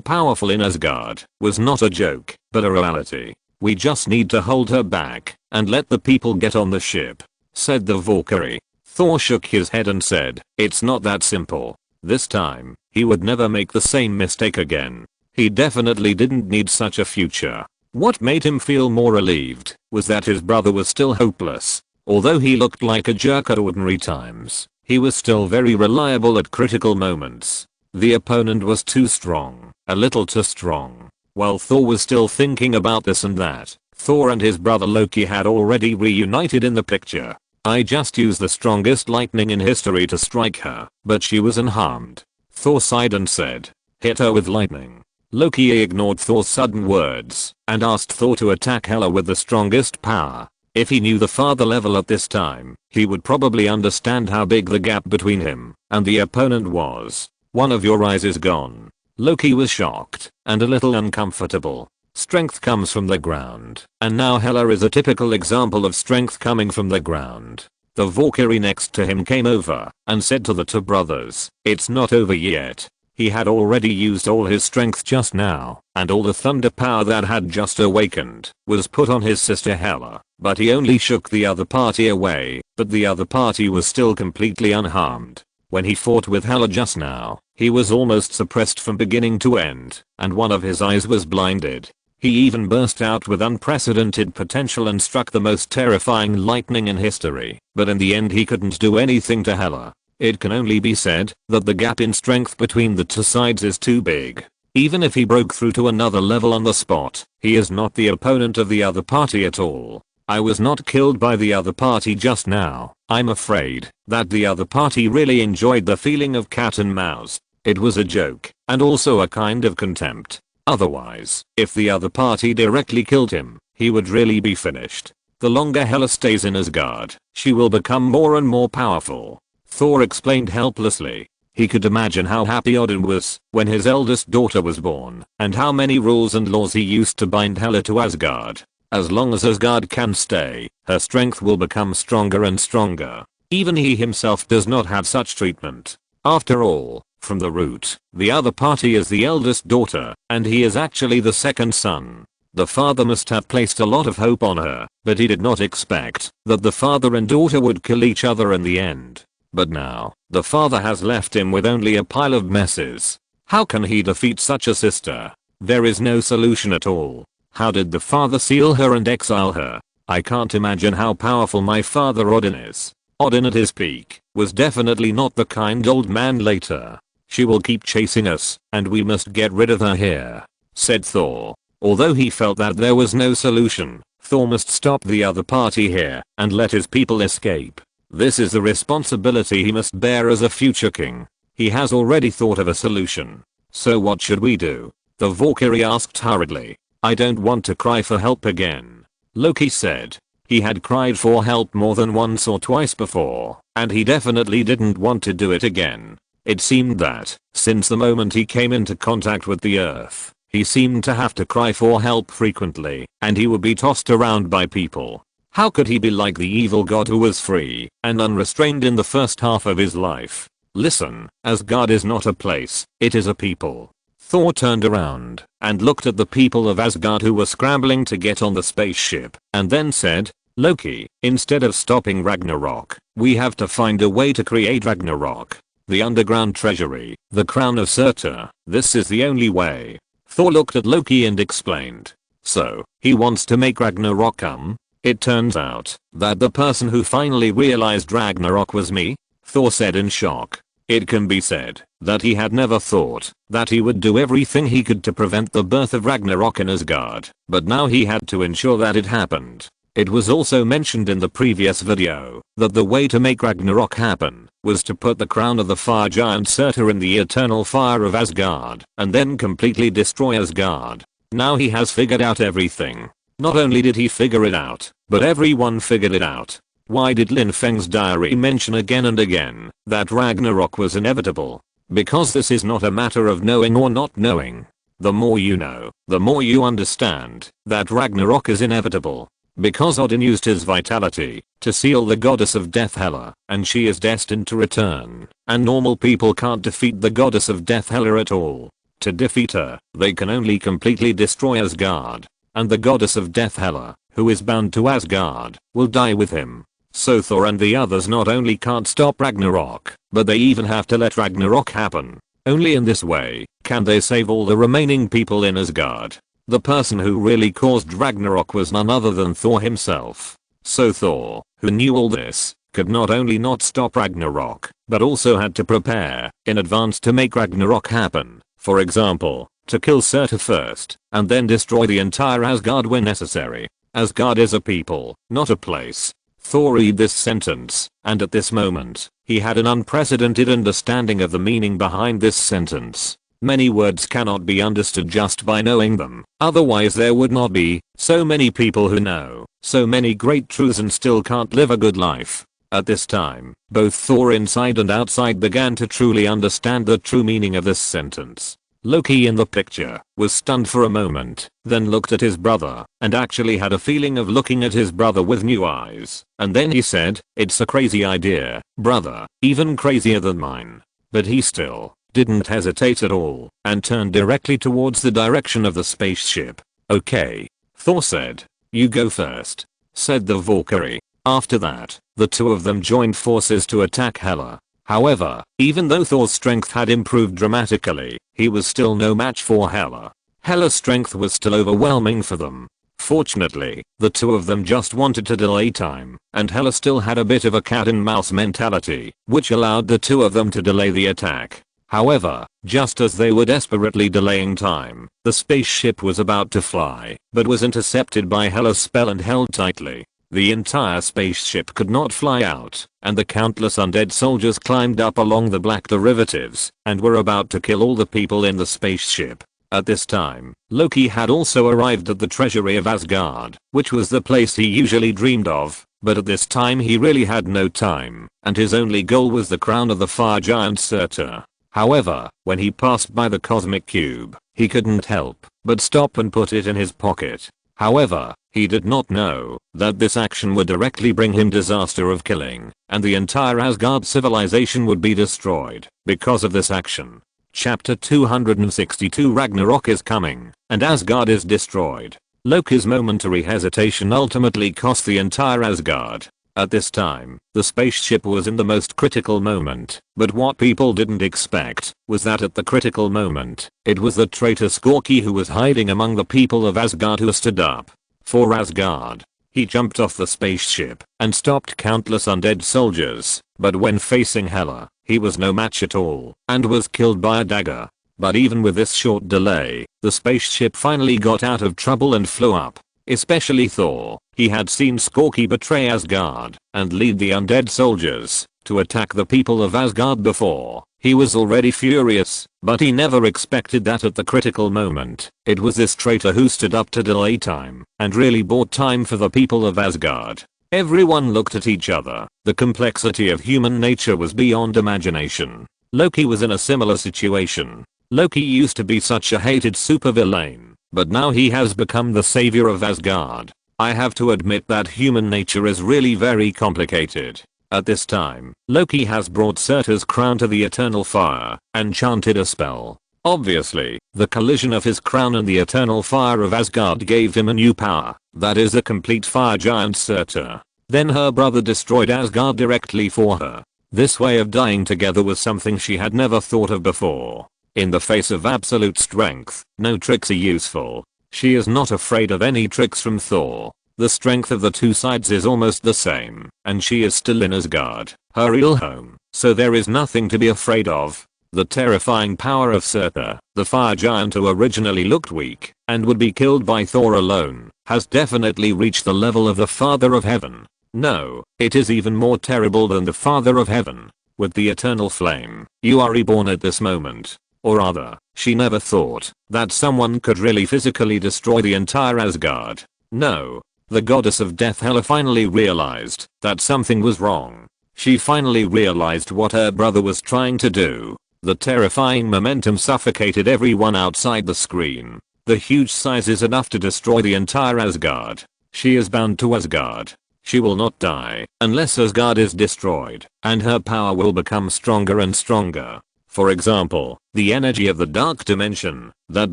powerful in Asgard, was not a joke, but a reality. We just need to hold her back and let the people get on the ship, said the Valkyrie. Thor shook his head and said, it's not that simple. This time, he would never make the same mistake again. He definitely didn't need such a future. What made him feel more relieved was that his brother was still hopeless. Although he looked like a jerk at ordinary times, he was still very reliable at critical moments. The opponent was too strong, a little too strong. While Thor was still thinking about this and that, Thor and his brother Loki had already reunited in the picture. I just used the strongest lightning in history to strike her, but she was unharmed. Thor sighed and said, hit her with lightning. Loki ignored Thor's sudden words and asked Thor to attack Hela with the strongest power. If he knew the father level at this time, he would probably understand how big the gap between him and the opponent was. One of your eyes is gone. Loki was shocked and a little uncomfortable. Strength comes from the ground, and now Hela is a typical example of strength coming from the ground. The Valkyrie next to him came over and said to the two brothers, "It's not over yet." He had already used all his strength just now, and all the thunder power that had just awakened was put on his sister Hela, but he only shook the other party away, but the other party was still completely unharmed. When he fought with Hela just now, he was almost suppressed from beginning to end, and one of his eyes was blinded. He even burst out with unprecedented potential and struck the most terrifying lightning in history, but in the end he couldn't do anything to Hela. It can only be said that the gap in strength between the two sides is too big. Even if he broke through to another level on the spot, he is not the opponent of the other party at all. I was not killed by the other party just now. I'm afraid that the other party really enjoyed the feeling of cat and mouse. It was a joke, and also a kind of contempt. Otherwise, if the other party directly killed him, he would really be finished. The longer Hela stays in Asgard, she will become more and more powerful. Thor explained helplessly. He could imagine how happy Odin was when his eldest daughter was born, and how many rules and laws he used to bind Hela to Asgard. As long as Asgard can stay, her strength will become stronger and stronger. Even he himself does not have such treatment. After all, from the root, the other party is the eldest daughter, and he is actually the second son. The father must have placed a lot of hope on her, but he did not expect that the father and daughter would kill each other in the end. But now, the father has left him with only a pile of messes. How can he defeat such a sister? There is no solution at all. How did the father seal her and exile her? I can't imagine how powerful my father Odin is. Odin at his peak was definitely not the kind old man later. She will keep chasing us, and we must get rid of her here, said Thor. Although he felt that there was no solution, Thor must stop the other party here and let his people escape. This is the responsibility he must bear as a future king. He has already thought of a solution. So what should we do? The Valkyrie asked hurriedly. I don't want to cry for help again. Loki said. He had cried for help more than once or twice before, and he definitely didn't want to do it again. It seemed that, since the moment he came into contact with the earth, he seemed to have to cry for help frequently, and he would be tossed around by people. How could he be like the evil god who was free and unrestrained in the first half of his life? Listen, Asgard is not a place, it is a people. Thor turned around and looked at the people of Asgard who were scrambling to get on the spaceship, and then said, Loki, instead of stopping Ragnarok, we have to find a way to create Ragnarok. The underground treasury, the crown of Surtur, this is the only way. Thor looked at Loki and explained. So, he wants to make Ragnarok come? It turns out that the person who finally realized Ragnarok was me, Thor said in shock. It can be said that he had never thought that he would do everything he could to prevent the birth of Ragnarok in Asgard, but now he had to ensure that it happened. It was also mentioned in the previous video that the way to make Ragnarok happen was to put the crown of the fire giant Surtur in the eternal fire of Asgard and then completely destroy Asgard. Now he has figured out everything. Not only did he figure it out, but everyone figured it out. Why did Lin Feng's diary mention again and again that Ragnarok was inevitable? Because this is not a matter of knowing or not knowing. The more you know, the more you understand that Ragnarok is inevitable. Because Odin used his vitality to seal the goddess of death Hela, and she is destined to return, and normal people can't defeat the goddess of death Hela at all. To defeat her, they can only completely destroy Asgard. And the goddess of death Hela, who is bound to Asgard, will die with him. So Thor and the others not only can't stop Ragnarok, but they even have to let Ragnarok happen. Only in this way can they save all the remaining people in Asgard. The person who really caused Ragnarok was none other than Thor himself. So Thor, who knew all this, could not only not stop Ragnarok, but also had to prepare in advance to make Ragnarok happen. For example, to kill Surtur first, and then destroy the entire Asgard when necessary. Asgard is a people, not a place. Thor read this sentence, and at this moment, he had an unprecedented understanding of the meaning behind this sentence. Many words cannot be understood just by knowing them, otherwise there would not be so many people who know so many great truths and still can't live a good life. At this time, both Thor inside and outside began to truly understand the true meaning of this sentence. Loki in the picture was stunned for a moment, then looked at his brother and actually had a feeling of looking at his brother with new eyes. And then he said, "It's a crazy idea, brother, even crazier than mine." But he still didn't hesitate at all and turned directly towards the direction of the spaceship. "Okay," Thor said. "You go first," said the Valkyrie. After that, the two of them joined forces to attack Hela. However, even though Thor's strength had improved dramatically, he was still no match for Hela. Hela's strength was still overwhelming for them. Fortunately, the two of them just wanted to delay time, and Hela still had a bit of a cat and mouse mentality, which allowed the two of them to delay the attack. However, just as they were desperately delaying time, the spaceship was about to fly, but was intercepted by Hela's spell and held tightly. The entire spaceship could not fly out, and the countless undead soldiers climbed up along the black derivatives and were about to kill all the people in the spaceship. At this time, Loki had also arrived at the treasury of Asgard, which was the place he usually dreamed of, but at this time he really had no time, and his only goal was the crown of the fire giant Surtur. However, when he passed by the cosmic cube, he couldn't help but stop and put it in his pocket. However, he did not know that this action would directly bring him disaster of killing, and the entire Asgard civilization would be destroyed because of this action. Chapter 262 Ragnarok is coming, and Asgard is destroyed. Loki's momentary hesitation ultimately cost the entire Asgard. At this time, the spaceship was in the most critical moment, but what people didn't expect was that at the critical moment, it was the traitor Skorki who was hiding among the people of Asgard who stood up for Asgard. He jumped off the spaceship and stopped countless undead soldiers, but when facing Hela, he was no match at all and was killed by a dagger. But even with this short delay, the spaceship finally got out of trouble and flew up. Especially Thor. He had seen Skorki betray Asgard and lead the undead soldiers to attack the people of Asgard before. He was already furious, but he never expected that at the critical moment, it was this traitor who stood up to delay time and really bought time for the people of Asgard. Everyone looked at each other. The complexity of human nature was beyond imagination. Loki was in a similar situation. Loki used to be such a hated supervillain, but now he has become the savior of Asgard. I have to admit that human nature is really very complicated. At this time, Loki has brought Surtur's crown to the eternal fire and chanted a spell. Obviously, the collision of his crown and the eternal fire of Asgard gave him a new power, that is a complete fire giant Surtur. Then her brother destroyed Asgard directly for her. This way of dying together was something she had never thought of before. In the face of absolute strength, no tricks are useful. She is not afraid of any tricks from Thor. The strength of the two sides is almost the same, and she is still in Asgard, her real home, so there is nothing to be afraid of. The terrifying power of Surtur, the fire giant who originally looked weak and would be killed by Thor alone, has definitely reached the level of the Father of Heaven. No, it is even more terrible than the Father of Heaven. With the eternal flame, you are reborn at this moment. Or rather, she never thought that someone could really physically destroy the entire Asgard. No. The goddess of death Hela finally realized that something was wrong. She finally realized what her brother was trying to do. The terrifying momentum suffocated everyone outside the screen. The huge size is enough to destroy the entire Asgard. She is bound to Asgard. She will not die unless Asgard is destroyed, and her power will become stronger and stronger. For example, the energy of the dark dimension that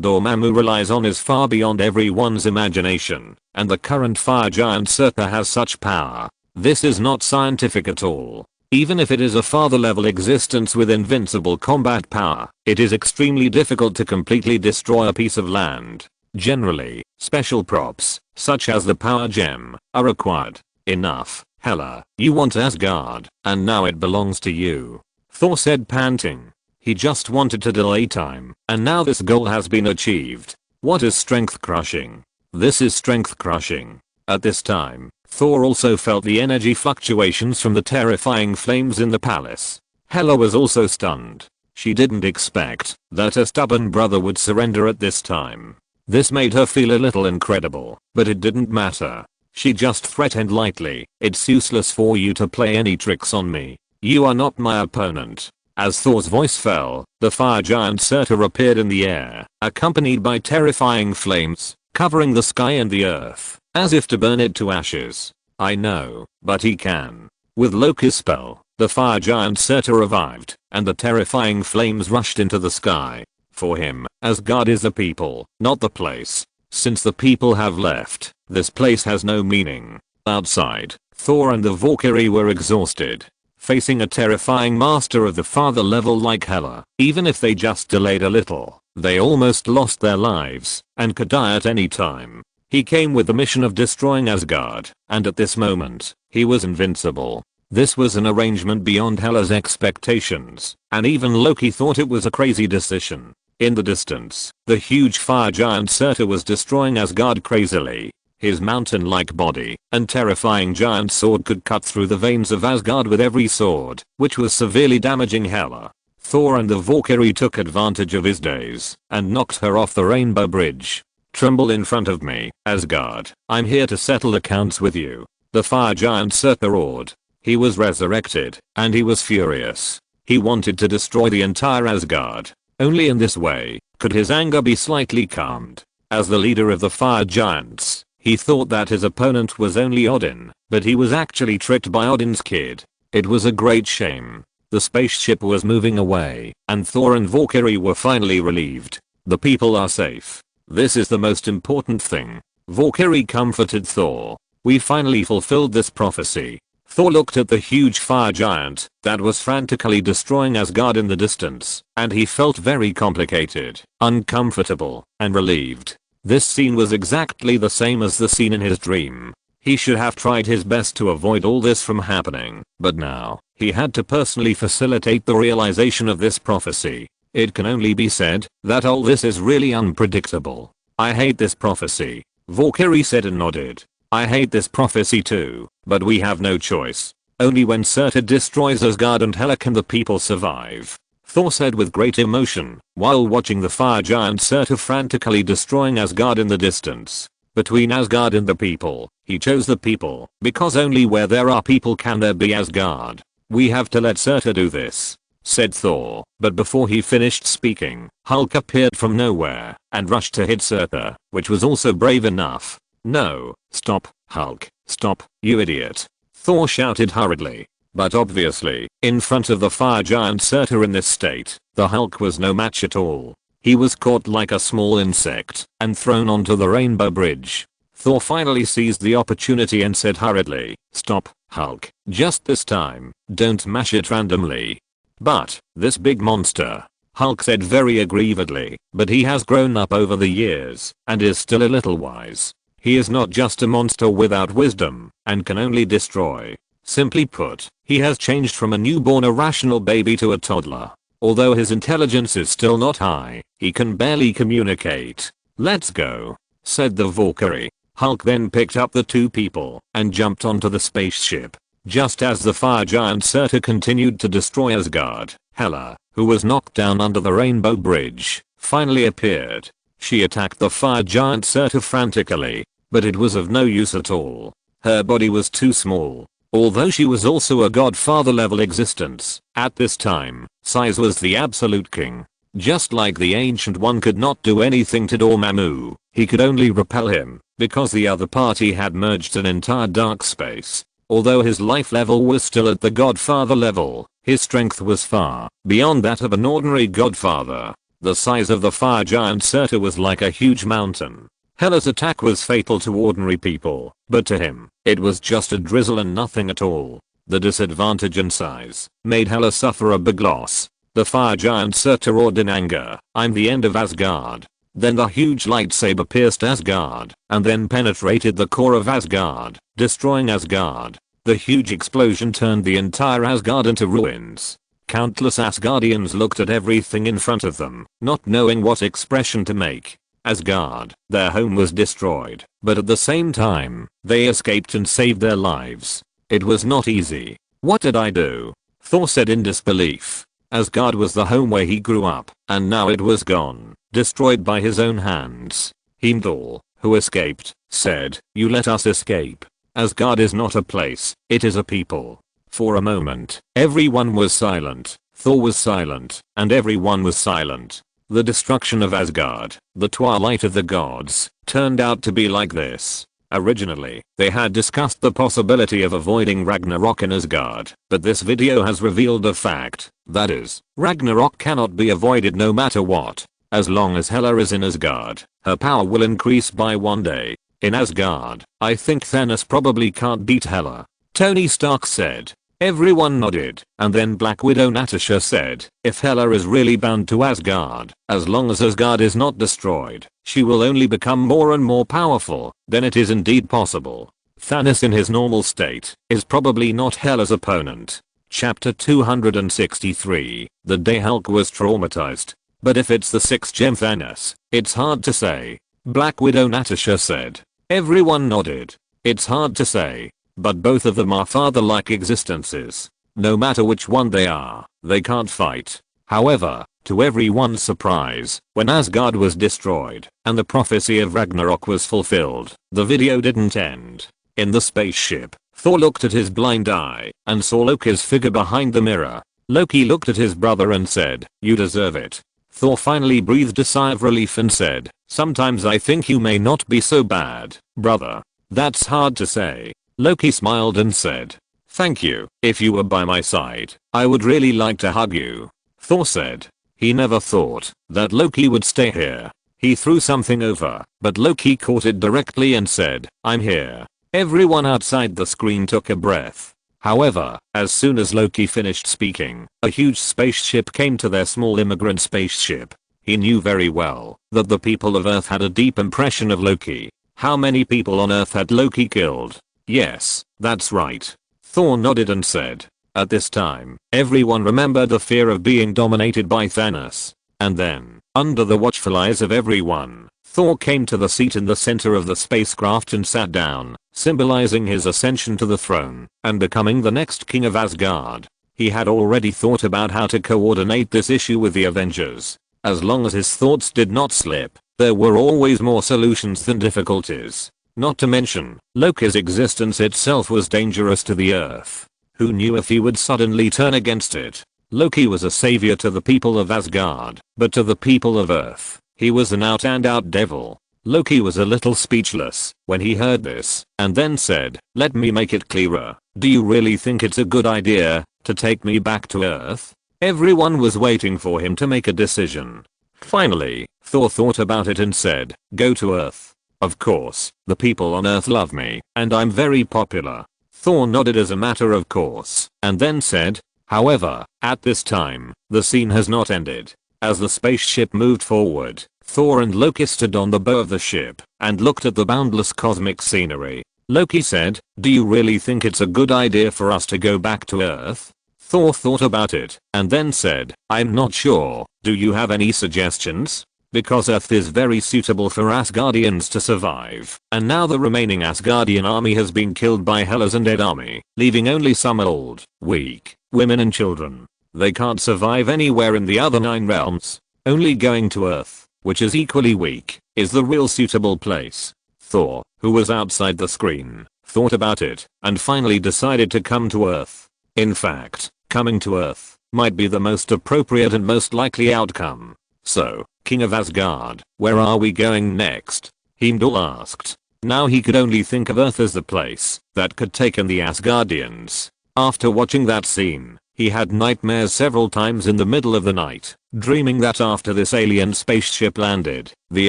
Dormammu relies on is far beyond everyone's imagination, and the current fire giant Surtur has such power. This is not scientific at all. Even if it is a father level existence with invincible combat power, it is extremely difficult to completely destroy a piece of land. Generally, special props, such as the power gem, are required. Enough, Hela, you want Asgard, and now it belongs to you. Thor said, panting. He just wanted to delay time, and now this goal has been achieved. What is strength crushing? This is strength crushing. At this time, Thor also felt the energy fluctuations from the terrifying flames in the palace. Hela was also stunned. She didn't expect that her stubborn brother would surrender at this time. This made her feel a little incredible, but it didn't matter. She just threatened lightly, "It's useless for you to play any tricks on me. You are not my opponent." As Thor's voice fell, the fire giant Surtur appeared in the air, accompanied by terrifying flames, covering the sky and the earth, as if to burn it to ashes. I know, but he can. With Loki's spell, the fire giant Surtur revived, and the terrifying flames rushed into the sky. For him, Asgard is the people, not the place. Since the people have left, this place has no meaning. Outside, Thor and the Valkyrie were exhausted, facing a terrifying master of the father level like Hela. Even if they just delayed a little, they almost lost their lives, and could die at any time. He came with the mission of destroying Asgard, and at this moment, he was invincible. This was an arrangement beyond Hela's expectations, and even Loki thought it was a crazy decision. In the distance, the huge fire giant Surtur was destroying Asgard crazily. His mountain-like body and terrifying giant sword could cut through the veins of Asgard with every sword, which was severely damaging Hela. Thor and the Valkyrie took advantage of his daze and knocked her off the rainbow bridge. Tremble in front of me, Asgard. I'm here to settle accounts with you. The fire giant Surtur roared. He was resurrected, and he was furious. He wanted to destroy the entire Asgard. Only in this way could his anger be slightly calmed. As the leader of the fire giants, he thought that his opponent was only Odin, but he was actually tricked by Odin's kid. It was a great shame. The spaceship was moving away, and Thor and Valkyrie were finally relieved. The people are safe. This is the most important thing. Valkyrie comforted Thor. We finally fulfilled this prophecy. Thor looked at the huge fire giant that was frantically destroying Asgard in the distance, and he felt very complicated, uncomfortable, and relieved. This scene was exactly the same as the scene in his dream. He should have tried his best to avoid all this from happening, but now, he had to personally facilitate the realization of this prophecy. It can only be said that all this is really unpredictable. I hate this prophecy, Valkyrie said and nodded. I hate this prophecy too, but we have no choice. Only when Surtur destroys Asgard and Hela can the people survive, Thor said with great emotion, while watching the fire giant Surtur frantically destroying Asgard in the distance. Between Asgard and the people, he chose the people, because only where there are people can there be Asgard. We have to let Surtur do this, said Thor, but before he finished speaking, Hulk appeared from nowhere and rushed to hit Surtur, which was also brave enough. No, stop, Hulk, stop, you idiot. Thor shouted hurriedly. But obviously, in front of the fire giant Surtur in this state, the Hulk was no match at all. He was caught like a small insect and thrown onto the rainbow bridge. Thor finally seized the opportunity and said hurriedly, stop, Hulk, just this time, don't mash it randomly. But, this big monster, Hulk said very aggrievedly, but he has grown up over the years and is still a little wise. He is not just a monster without wisdom and can only destroy. Simply put, he has changed from a newborn irrational baby to a toddler. Although his intelligence is still not high, he can barely communicate. Let's go, said the Valkyrie. Hulk then picked up the two people and jumped onto the spaceship. Just as the fire giant Surtur continued to destroy Asgard, Hela, who was knocked down under the rainbow bridge, finally appeared. She attacked the fire giant Surtur frantically, but it was of no use at all. Her body was too small. Although she was also a godfather level existence, at this time, size was the absolute king. Just like the Ancient One could not do anything to Dormammu, he could only repel him, because the other party had merged an entire dark space. Although his life level was still at the godfather level, his strength was far beyond that of an ordinary godfather. The size of the fire giant Surtur was like a huge mountain. Hela's attack was fatal to ordinary people, but to him, it was just a drizzle and nothing at all. The disadvantage in size made Hela suffer a big loss. The fire giant Surtur roared in anger, I'm the end of Asgard. Then the huge lightsaber pierced Asgard, and then penetrated the core of Asgard, destroying Asgard. The huge explosion turned the entire Asgard into ruins. Countless Asgardians looked at everything in front of them, not knowing what expression to make. Asgard, their home was destroyed, but at the same time, they escaped and saved their lives. It was not easy. What did I do? Thor said in disbelief. Asgard was the home where he grew up, and now it was gone, destroyed by his own hands. Heimdall, who escaped, said, you let us escape. Asgard is not a place, it is a people. For a moment, everyone was silent. Thor was silent, and everyone was silent. The destruction of Asgard, the twilight of the gods, turned out to be like this. Originally, they had discussed the possibility of avoiding Ragnarok in Asgard, but this video has revealed a fact, that is, Ragnarok cannot be avoided no matter what. As long as Hela is in Asgard, her power will increase by one day. In Asgard, I think Thanos probably can't beat Hela. Tony Stark said. Everyone nodded, and then Black Widow Natasha said, if Hela is really bound to Asgard, as long as Asgard is not destroyed, she will only become more and more powerful, then it is indeed possible. Thanos in his normal state is probably not Hela's opponent. Chapter 263, the day Hulk was traumatized. But if it's the 6th gem Thanos, it's hard to say. Black Widow Natasha said. Everyone nodded. It's hard to say. But both of them are father-like existences. No matter which one they are, they can't fight. However, to everyone's surprise, when Asgard was destroyed, and the prophecy of Ragnarok was fulfilled, the video didn't end. In the spaceship, Thor looked at his blind eye, and saw Loki's figure behind the mirror. Loki looked at his brother and said, you deserve it. Thor finally breathed a sigh of relief and said, sometimes I think you may not be so bad, brother. That's hard to say. Loki smiled and said, thank you. If you were by my side, I would really like to hug you. Thor said. He never thought that Loki would stay here. He threw something over, but Loki caught it directly and said, I'm here. Everyone outside the screen took a breath. However, as soon as Loki finished speaking, a huge spaceship came to their small immigrant spaceship. He knew very well that the people of Earth had a deep impression of Loki. How many people on Earth had Loki killed? Yes, that's right. Thor nodded and said. At this time, everyone remembered the fear of being dominated by Thanos. And then, under the watchful eyes of everyone, Thor came to the seat in the center of the spacecraft and sat down, symbolizing his ascension to the throne and becoming the next king of Asgard. He had already thought about how to coordinate this issue with the Avengers. As long as his thoughts did not slip, there were always more solutions than difficulties. Not to mention, Loki's existence itself was dangerous to the Earth. Who knew if he would suddenly turn against it? Loki was a savior to the people of Asgard, but to the people of Earth, he was an out-and-out devil. Loki was a little speechless when he heard this, and then said, let me make it clearer. Do you really think it's a good idea to take me back to Earth? Everyone was waiting for him to make a decision. Finally, Thor thought about it and said, go to Earth. Of course, the people on Earth love me, and I'm very popular. Thor nodded as a matter of course, and then said, however, at this time, the scene has not ended. As the spaceship moved forward, Thor and Loki stood on the bow of the ship and looked at the boundless cosmic scenery. Loki said, do you really think it's a good idea for us to go back to Earth? Thor thought about it and then said, I'm not sure. Do you have any suggestions? Because Earth is very suitable for Asgardians to survive, and now the remaining Asgardian army has been killed by Hela's undead army, leaving only some old, weak, women and children. They can't survive anywhere in the other 9 realms. Only going to Earth, which is equally weak, is the real suitable place. Thor, who was outside the screen, thought about it, and finally decided to come to Earth. In fact, coming to Earth might be the most appropriate and most likely outcome. So, King of Asgard, where are we going next? Heimdall asked. Now he could only think of Earth as the place that could take in the Asgardians. After watching that scene, he had nightmares several times in the middle of the night, dreaming that after this alien spaceship landed, the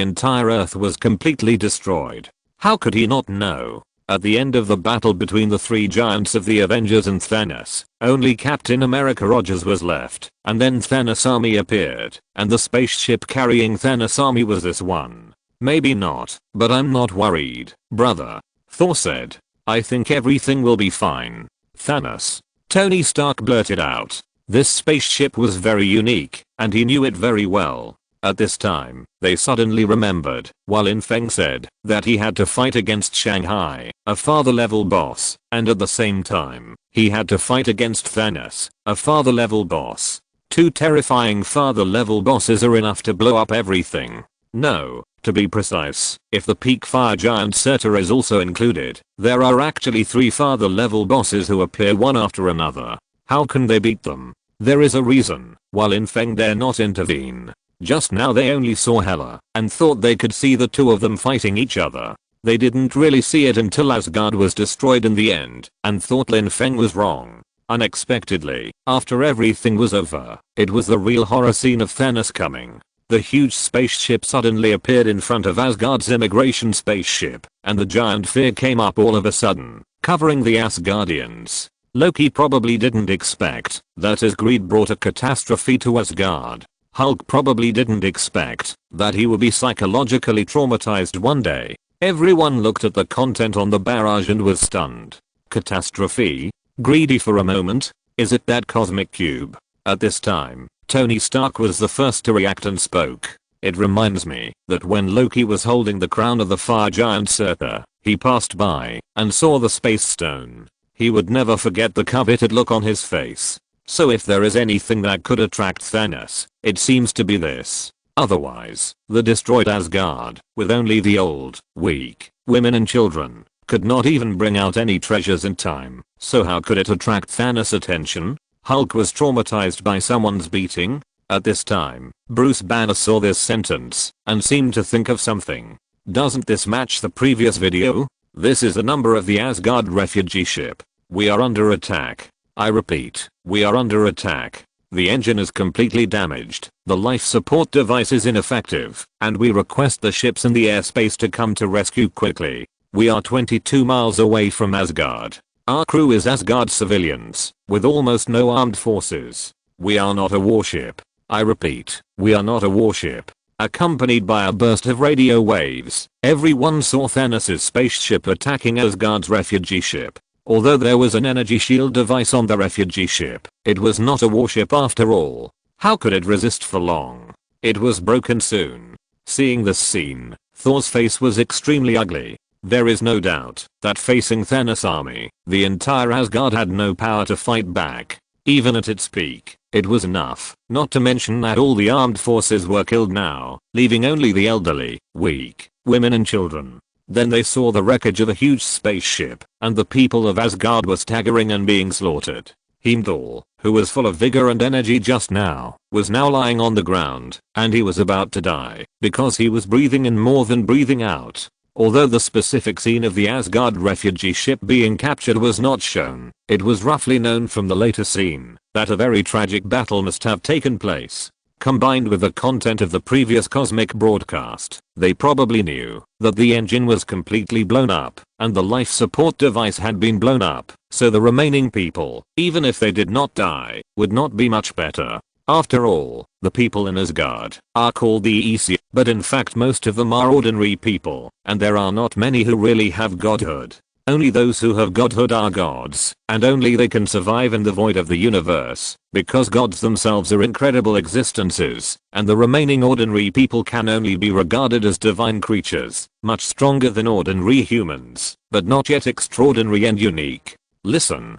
entire Earth was completely destroyed. How could he not know? At the end of the battle between the 3 giants of the Avengers and Thanos, only Captain America Rogers was left, and then Thanos' army appeared, and the spaceship carrying Thanos' army was this one. Maybe not, but I'm not worried, brother. Thor said. I think everything will be fine. Thanos. Tony Stark blurted out. This spaceship was very unique, and he knew it very well. At this time, they suddenly remembered, while Lin Feng said that he had to fight against Shanghai, a father-level boss, and at the same time, he had to fight against Thanos, a father-level boss. 2 terrifying father-level bosses are enough to blow up everything. No, to be precise, if the peak fire giant Surtur is also included, there are actually 3 father-level bosses who appear one after another. How can they beat them? There is a reason why Lin Feng dare not intervene. Just now they only saw Hela and thought they could see the two of them fighting each other. They didn't really see it until Asgard was destroyed in the end and thought Lin Feng was wrong. Unexpectedly, after everything was over, it was the real horror scene of Thanos coming. The huge spaceship suddenly appeared in front of Asgard's immigration spaceship, and the giant fear came up all of a sudden, covering the Asgardians. Loki probably didn't expect that his greed brought a catastrophe to Asgard. Hulk probably didn't expect that he would be psychologically traumatized one day. Everyone looked at the content on the barrage and was stunned. Catastrophe? Greedy for a moment? Is it that cosmic cube? At this time, Tony Stark was the first to react and spoke. It reminds me that when Loki was holding the crown of the fire giant Surtur, he passed by and saw the space stone. He would never forget the coveted look on his face. So if there is anything that could attract Thanos, it seems to be this. Otherwise, the destroyed Asgard, with only the old, weak, women and children, could not even bring out any treasures in time. So how could it attract Thanos' attention? Hulk was traumatized by someone's beating. At this time, Bruce Banner saw this sentence and seemed to think of something. Doesn't this match the previous video? This is the number of the Asgard refugee ship. We are under attack. I repeat, we are under attack. The engine is completely damaged, the life support device is ineffective, and we request the ships in the airspace to come to rescue quickly. We are 22 miles away from Asgard. Our crew is Asgard civilians, with almost no armed forces. We are not a warship. I repeat, we are not a warship. Accompanied by a burst of radio waves, everyone saw Thanos' spaceship attacking Asgard's refugee ship. Although there was an energy shield device on the refugee ship, it was not a warship after all. How could it resist for long? It was broken soon. Seeing this scene, Thor's face was extremely ugly. There is no doubt that facing Thanos' army, the entire Asgard had no power to fight back. Even at its peak, it was enough, not to mention that all the armed forces were killed now, leaving only the elderly, weak, women and children. Then they saw the wreckage of a huge spaceship, and the people of Asgard were staggering and being slaughtered. Heimdall, who was full of vigor and energy just now, was now lying on the ground, and he was about to die, because he was breathing in more than breathing out. Although the specific scene of the Asgard refugee ship being captured was not shown, it was roughly known from the later scene that a very tragic battle must have taken place. Combined with the content of the previous cosmic broadcast, they probably knew that the engine was completely blown up and the life support device had been blown up, so the remaining people, even if they did not die, would not be much better. After all, the people in Asgard are called the EC, but in fact most of them are ordinary people, and there are not many who really have godhood. Only those who have godhood are gods, and only they can survive in the void of the universe, because gods themselves are incredible existences, and the remaining ordinary people can only be regarded as divine creatures, much stronger than ordinary humans, but not yet extraordinary and unique. Listen,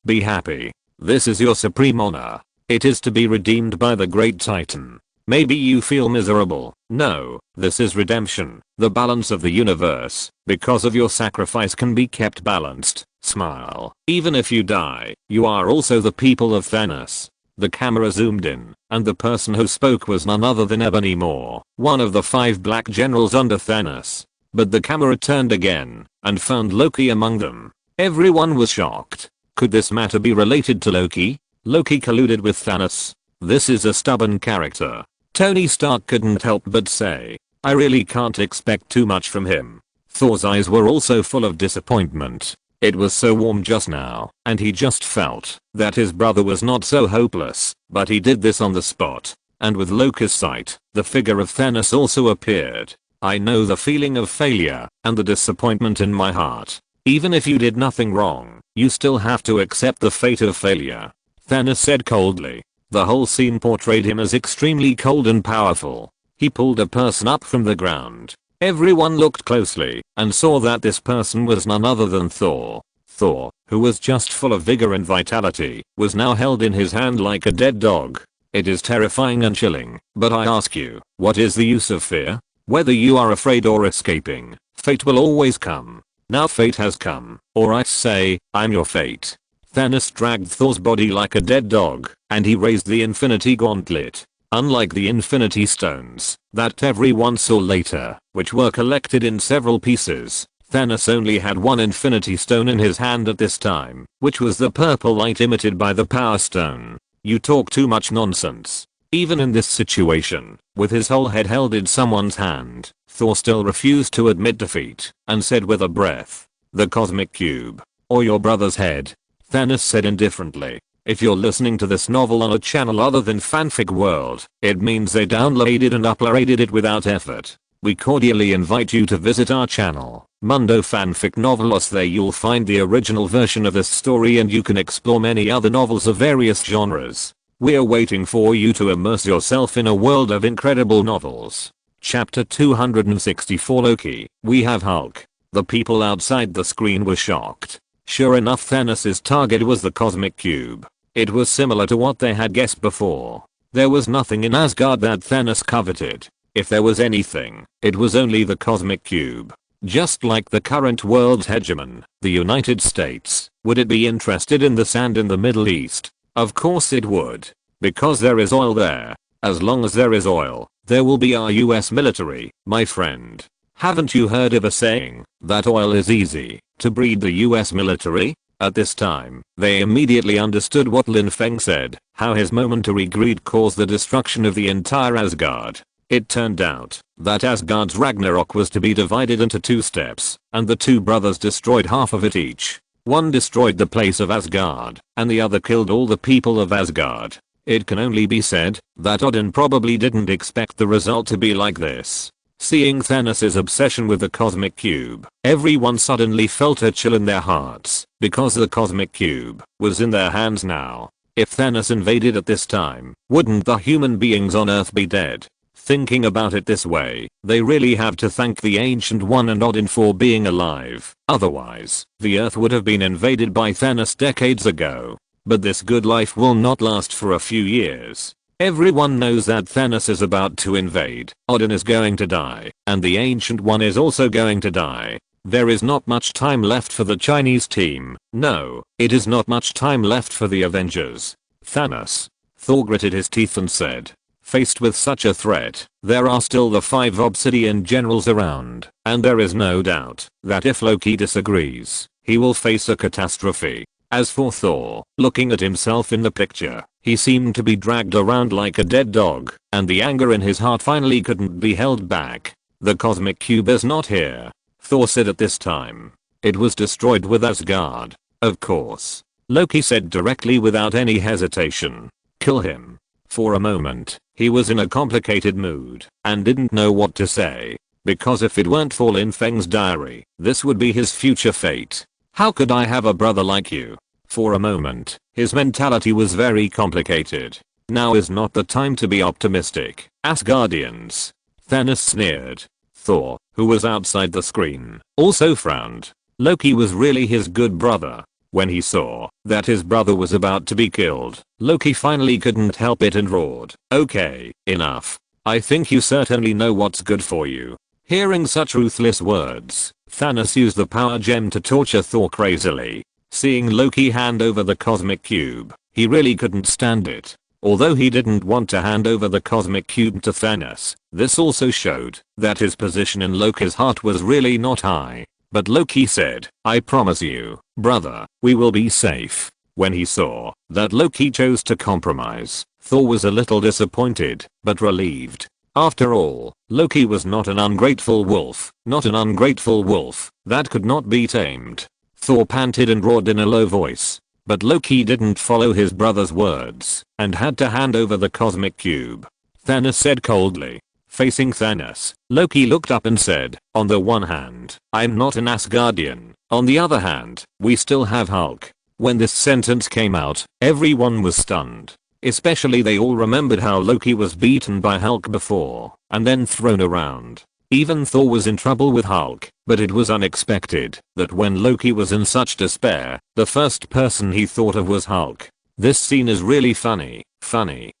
be happy. This is your supreme honor. It is to be redeemed by the great Titan. Maybe you feel miserable. No, this is redemption, the balance of the universe. Because of your sacrifice can be kept balanced. Smile. Even if you die, you are also the people of Thanos. The camera zoomed in, and the person who spoke was none other than Ebony Maw, one of the 5 black generals under Thanos. But the camera turned again, and found Loki among them. Everyone was shocked. Could this matter be related to Loki? Loki colluded with Thanos. This is a stubborn character. Tony Stark couldn't help but say, I really can't expect too much from him. Thor's eyes were also full of disappointment. It was so warm just now, and he just felt that his brother was not so hopeless, but he did this on the spot. And with Loki's sight, the figure of Thanos also appeared. I know the feeling of failure and the disappointment in my heart. Even if you did nothing wrong, you still have to accept the fate of failure. Thanos said coldly. The whole scene portrayed him as extremely cold and powerful. He pulled a person up from the ground. Everyone looked closely and saw that this person was none other than Thor. Thor, who was just full of vigor and vitality, was now held in his hand like a dead dog. It is terrifying and chilling, but I ask you, what is the use of fear? Whether you are afraid or escaping, fate will always come. Now fate has come, or I say, I'm your fate. Thanos dragged Thor's body like a dead dog, and he raised the Infinity Gauntlet. Unlike the Infinity Stones that everyone saw later, which were collected in several pieces, Thanos only had one Infinity Stone in his hand at this time, which was the purple light emitted by the Power Stone. You talk too much nonsense. Even in this situation, with his whole head held in someone's hand, Thor still refused to admit defeat, and said with a breath, "The Cosmic Cube. Or your brother's head." Thanos said indifferently, "If you're listening to this novel on a channel other than Fanfic World, it means they downloaded and uploaded it without effort. We cordially invite you to visit our channel, Mundo Fanfic Novelos. There you'll find the original version of this story and you can explore many other novels of various genres. We're waiting for you to immerse yourself in a world of incredible novels." Chapter 264 Loki, we have Hulk. The people outside the screen were shocked. Sure enough, Thanos' target was the Cosmic Cube. It was similar to what they had guessed before. There was nothing in Asgard that Thanos coveted. If there was anything, it was only the Cosmic Cube. Just like the current world's hegemon, the United States, would it be interested in the sand in the Middle East? Of course it would. Because there is oil there. As long as there is oil, there will be our US military, my friend. Haven't you heard of a saying, that oil is easy to breed the US military? At this time, they immediately understood what Lin Feng said, how his momentary greed caused the destruction of the entire Asgard. It turned out that Asgard's Ragnarok was to be divided into 2 steps, and the 2 brothers destroyed half of it each. One destroyed the place of Asgard, and the other killed all the people of Asgard. It can only be said that Odin probably didn't expect the result to be like this. Seeing Thanos' obsession with the Cosmic Cube, everyone suddenly felt a chill in their hearts, because the Cosmic Cube was in their hands now. If Thanos invaded at this time, wouldn't the human beings on Earth be dead? Thinking about it this way, they really have to thank the Ancient One and Odin for being alive. Otherwise, the Earth would have been invaded by Thanos decades ago. But this good life will not last for a few years. Everyone knows that Thanos is about to invade, Odin is going to die, and the Ancient One is also going to die. There is not much time left for the Chinese team. No, it is not much time left for the Avengers. Thanos. Thor gritted his teeth and said, faced with such a threat, there are still the 5 Obsidian generals around, and there is no doubt that if Loki disagrees, he will face a catastrophe. As for Thor, looking at himself in the picture, he seemed to be dragged around like a dead dog, and the anger in his heart finally couldn't be held back. The Cosmic Cube is not here, Thor said at this time. It was destroyed with Asgard. Of course. Loki said directly without any hesitation. Kill him. For a moment, he was in a complicated mood, and didn't know what to say. Because if it weren't for Lin Feng's diary, this would be his future fate. How could I have a brother like you? For a moment, his mentality was very complicated. Now is not the time to be optimistic, Asgardians. Thanos sneered. Thor, who was outside the screen, also frowned. Loki was really his good brother. When he saw that his brother was about to be killed, Loki finally couldn't help it and roared, "Okay, enough. I think you certainly know what's good for you." Hearing such ruthless words, Thanos used the power gem to torture Thor crazily. Seeing Loki hand over the Cosmic Cube, he really couldn't stand it. Although he didn't want to hand over the Cosmic Cube to Thanos, this also showed that his position in Loki's heart was really not high. But Loki said, "I promise you, brother, we will be safe." When he saw that Loki chose to compromise, Thor was a little disappointed, but relieved. After all, Loki was not an ungrateful wolf, that could not be tamed. Thor panted and roared in a low voice. But Loki didn't follow his brother's words, and had to hand over the Cosmic Cube. Thanos said coldly. Facing Thanos, Loki looked up and said, "On the one hand, I'm not an Asgardian. On the other hand, we still have Hulk." When this sentence came out, everyone was stunned. Especially they all remembered how Loki was beaten by Hulk before, and then thrown around. Even Thor was in trouble with Hulk, but it was unexpected that when Loki was in such despair, the first person he thought of was Hulk. This scene is really funny,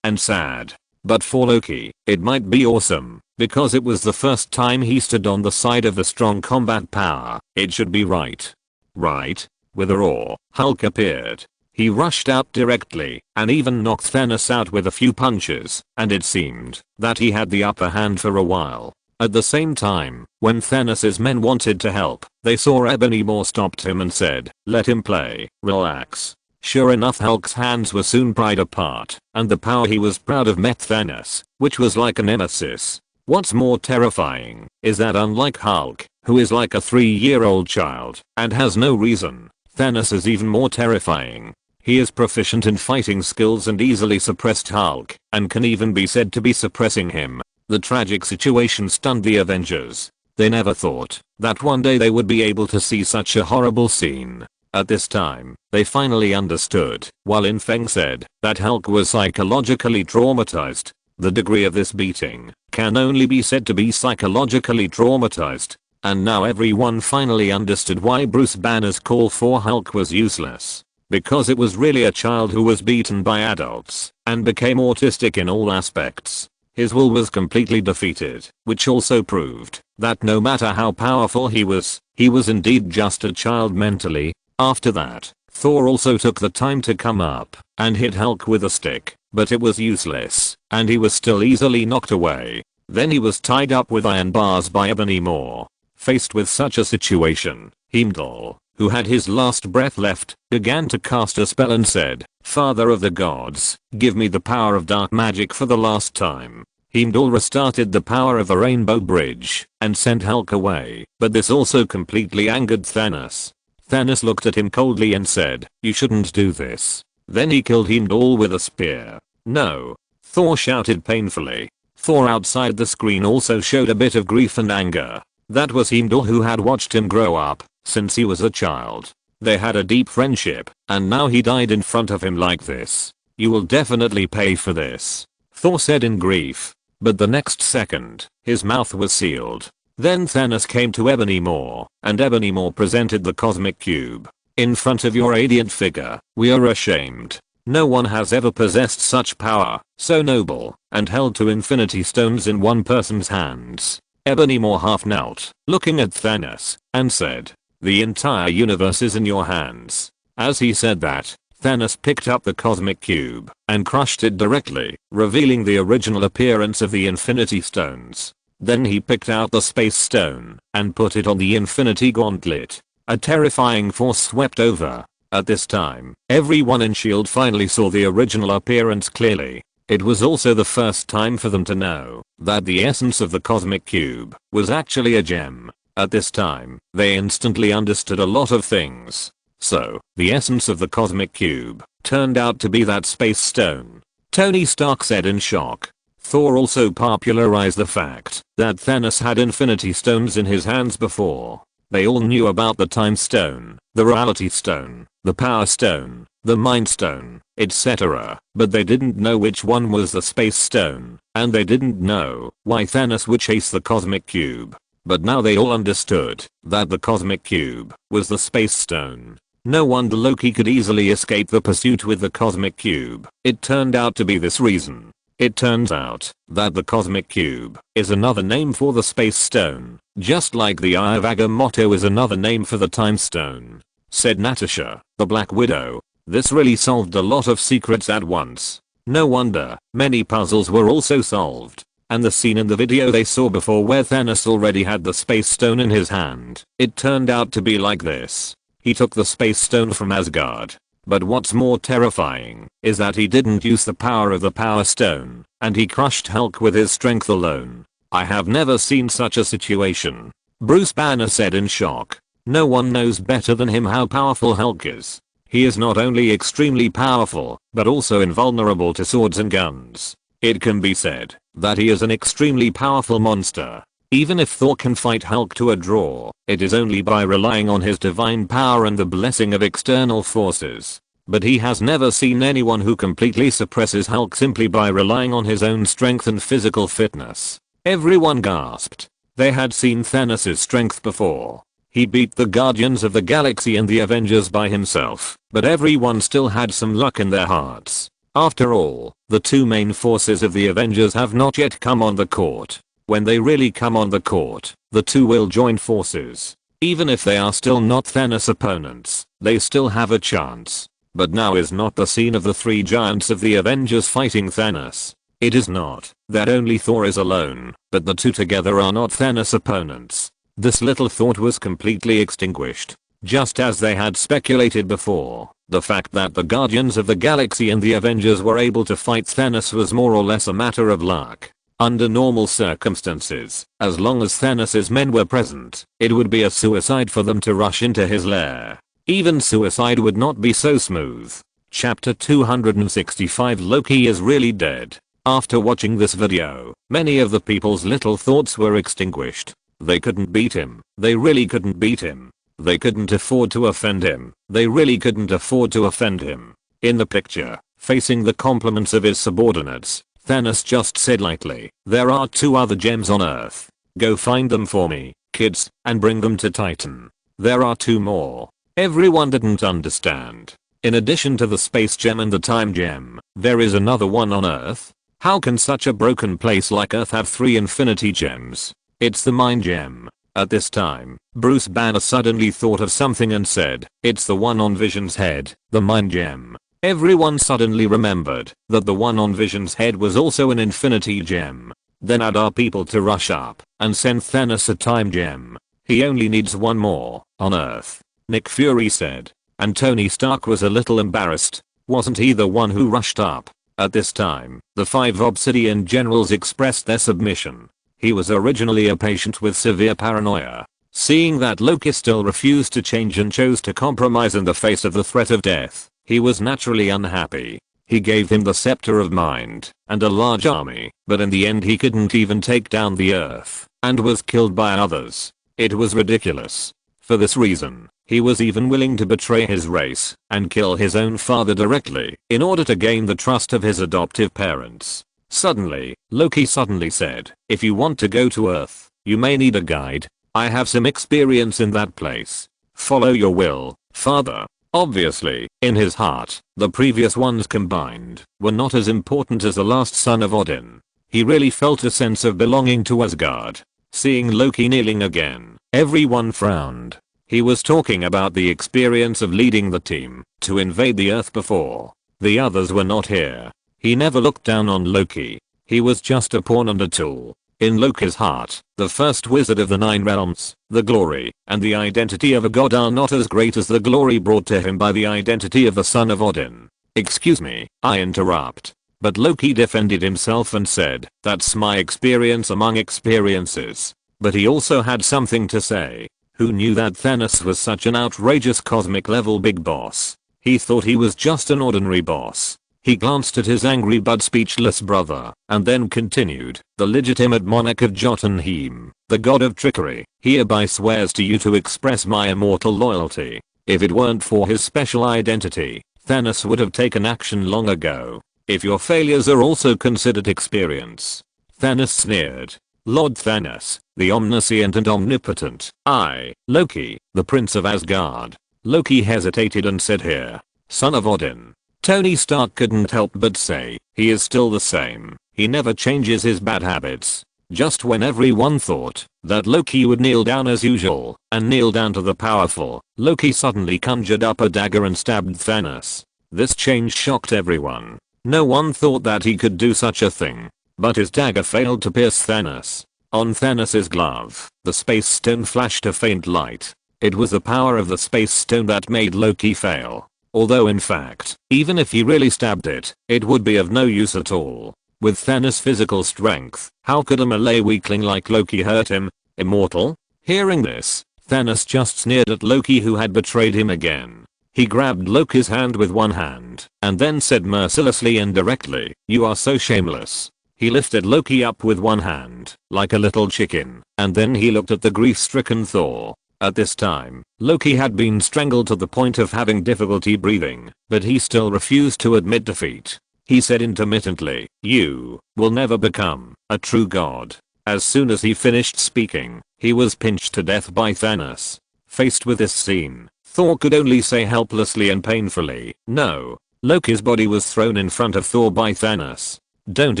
and sad. But for Loki, it might be awesome, because it was the first time he stood on the side of the strong combat power. It should be right. Right? With a roar, Hulk appeared. He rushed out directly and even knocked Thanos out with a few punches, and it seemed that he had the upper hand for a while. At the same time, when Thanos' men wanted to help, they saw Ebony Maw stopped him and said, "Let him play, relax." Sure enough, Hulk's hands were soon pried apart, and the power he was proud of met Thanos, which was like a nemesis. What's more terrifying is that unlike Hulk, who is like a 3-year-old child and has no reason, Thanos is even more terrifying. He is proficient in fighting skills and easily suppressed Hulk, and can even be said to be suppressing him. The tragic situation stunned the Avengers. They never thought that one day they would be able to see such a horrible scene. At this time, they finally understood, while Lin Feng said that Hulk was psychologically traumatized. The degree of this beating can only be said to be psychologically traumatized. And now everyone finally understood why Bruce Banner's call for Hulk was useless. Because it was really a child who was beaten by adults and became autistic in all aspects. His will was completely defeated, which also proved that no matter how powerful he was indeed just a child mentally. After that, Thor also took the time to come up and hit Hulk with a stick, but it was useless, and he was still easily knocked away. Then he was tied up with iron bars by Ebony Maw. Faced with such a situation, Heimdall, who had his last breath left, began to cast a spell and said, "Father of the gods, give me the power of dark magic for the last time." Heimdall restarted the power of the Rainbow Bridge and sent Hulk away, but this also completely angered Thanos. Thanos looked at him coldly and said, "You shouldn't do this." Then he killed Heimdall with a spear. "No!" Thor shouted painfully. Thor outside the screen also showed a bit of grief and anger. That was Heimdall, who had watched him grow up since he was a child. They had a deep friendship, and now he died in front of him like this. "You will definitely pay for this," Thor said in grief. But the next second, his mouth was sealed. Then Thanos came to Ebony Maw, and Ebony Maw presented the cosmic cube. "In front of your radiant figure, we are ashamed. No one has ever possessed such power, so noble, and held two infinity stones in one person's hands." Ebony Maw half knelt, looking at Thanos, and said, "The entire universe is in your hands." As he said that, Thanos picked up the cosmic cube and crushed it directly, revealing the original appearance of the Infinity Stones. Then he picked out the Space Stone and put it on the Infinity Gauntlet. A terrifying force swept over. At this time, everyone in S.H.I.E.L.D. finally saw the original appearance clearly. It was also the first time for them to know that the essence of the cosmic cube was actually a gem. At this time, they instantly understood a lot of things. So, the essence of the cosmic cube turned out to be that space stone. Tony Stark said in shock. Thor also popularized the fact that Thanos had infinity stones in his hands before. They all knew about the time stone, the reality stone, the power stone, the mind stone, etc. But they didn't know which one was the space stone, and they didn't know why Thanos would chase the cosmic cube. But now they all understood that the cosmic cube was the space stone. No wonder Loki could easily escape the pursuit with the cosmic cube. It turned out to be this reason. It turns out that the cosmic cube is another name for the space stone, just like the Eye of Agamotto is another name for the time stone, said Natasha, the Black Widow. This really solved a lot of secrets at once. No wonder many puzzles were also solved. And the scene in the video they saw before where Thanos already had the space stone in his hand, it turned out to be like this. He took the space stone from Asgard. But what's more terrifying is that he didn't use the power of the power stone, and he crushed Hulk with his strength alone. I have never seen such a situation. Bruce Banner said in shock. No one knows better than him how powerful Hulk is. He is not only extremely powerful, but also invulnerable to swords and guns. It can be said that he is an extremely powerful monster. Even if Thor can fight Hulk to a draw, it is only by relying on his divine power and the blessing of external forces. But he has never seen anyone who completely suppresses Hulk simply by relying on his own strength and physical fitness. Everyone gasped. They had seen Thanos' strength before. He beat the Guardians of the Galaxy and the Avengers by himself, but everyone still had some luck in their hearts. After all, the two main forces of the Avengers have not yet come on the court. When they really come on the court, the two will join forces. Even if they are still not Thanos' opponents, they still have a chance. But now is not the scene of the three giants of the Avengers fighting Thanos. It is not that only Thor is alone, but the two together are not Thanos' opponents. This little thought was completely extinguished. Just as they had speculated before, the fact that the Guardians of the Galaxy and the Avengers were able to fight Thanos was more or less a matter of luck. Under normal circumstances, as long as Thanos' men were present, it would be a suicide for them to rush into his lair. Even suicide would not be so smooth. Chapter 265 Loki is really dead. After watching this video, many of the people's little thoughts were extinguished. They couldn't beat him. They really couldn't beat him. They couldn't afford to offend him. They really couldn't afford to offend him. In the picture, facing the compliments of his subordinates, Thanos just said lightly, "There are 2 other gems on Earth. Go find them for me, kids, and bring them to Titan. There are 2 more." Everyone didn't understand. In addition to the space gem and the time gem, there is another one on Earth. How can such a broken place like Earth have 3 infinity gems? It's the mind gem. At this time, Bruce Banner suddenly thought of something and said, "It's the one on Vision's head, the mind gem." Everyone suddenly remembered that the one on Vision's head was also an infinity gem. Then add our people to rush up and send Thanos a time gem. He only needs 1 more on Earth, Nick Fury said. And Tony Stark was a little embarrassed. Wasn't he the one who rushed up? At this time, the 5 Obsidian generals expressed their submission. He was originally a patient with severe paranoia. Seeing that Loki still refused to change and chose to compromise in the face of the threat of death, he was naturally unhappy. He gave him the scepter of mind and a large army, but in the end he couldn't even take down the Earth and was killed by others. It was ridiculous. For this reason, he was even willing to betray his race and kill his own father directly in order to gain the trust of his adoptive parents. Suddenly, Loki suddenly said, "If you want to go to Earth, you may need a guide. I have some experience in that place. Follow your will, father." Obviously, in his heart, the previous ones combined were not as important as the last son of Odin. He really felt a sense of belonging to Asgard. Seeing Loki kneeling again, everyone frowned. He was talking about the experience of leading the team to invade the Earth before. The others were not here. He never looked down on Loki. He was just a pawn and a tool. In Loki's heart, the first wizard of the 9 realms, the glory and the identity of a god are not as great as the glory brought to him by the identity of the son of Odin. "Excuse me, I interrupt." But Loki defended himself and said, "That's my experience among experiences." But he also had something to say. Who knew that Thanos was such an outrageous cosmic level big boss? He thought he was just an ordinary boss. He glanced at his angry but speechless brother, and then continued, "The legitimate monarch of Jotunheim, the god of trickery, hereby swears to you to express my immortal loyalty. If it weren't for his special identity, Thanos would have taken action long ago. If your failures are also considered experience." Thanos sneered. "Lord Thanos, the omniscient and omnipotent, I, Loki, the prince of Asgard." Loki hesitated and said, "Here, son of Odin." Tony Stark couldn't help but say, "He is still the same. He never changes his bad habits." Just when everyone thought that Loki would kneel down as usual and kneel down to the powerful, Loki suddenly conjured up a dagger and stabbed Thanos. This change shocked everyone. No one thought that he could do such a thing. But his dagger failed to pierce Thanos. On Thanos' glove, the space stone flashed a faint light. It was the power of the space stone that made Loki fail. Although in fact, even if he really stabbed it, it would be of no use at all. With Thanos' physical strength, how could a melee weakling like Loki hurt him? Immortal? Hearing this, Thanos just sneered at Loki, who had betrayed him again. He grabbed Loki's hand with one hand, and then said mercilessly and directly, "You are so shameless." He lifted Loki up with one hand, like a little chicken, and then he looked at the grief-stricken Thor. At this time, Loki had been strangled to the point of having difficulty breathing, but he still refused to admit defeat. He said intermittently, "You will never become a true god." As soon as he finished speaking, he was pinched to death by Thanos. Faced with this scene, Thor could only say helplessly and painfully, "No." Loki's body was thrown in front of Thor by Thanos. "Don't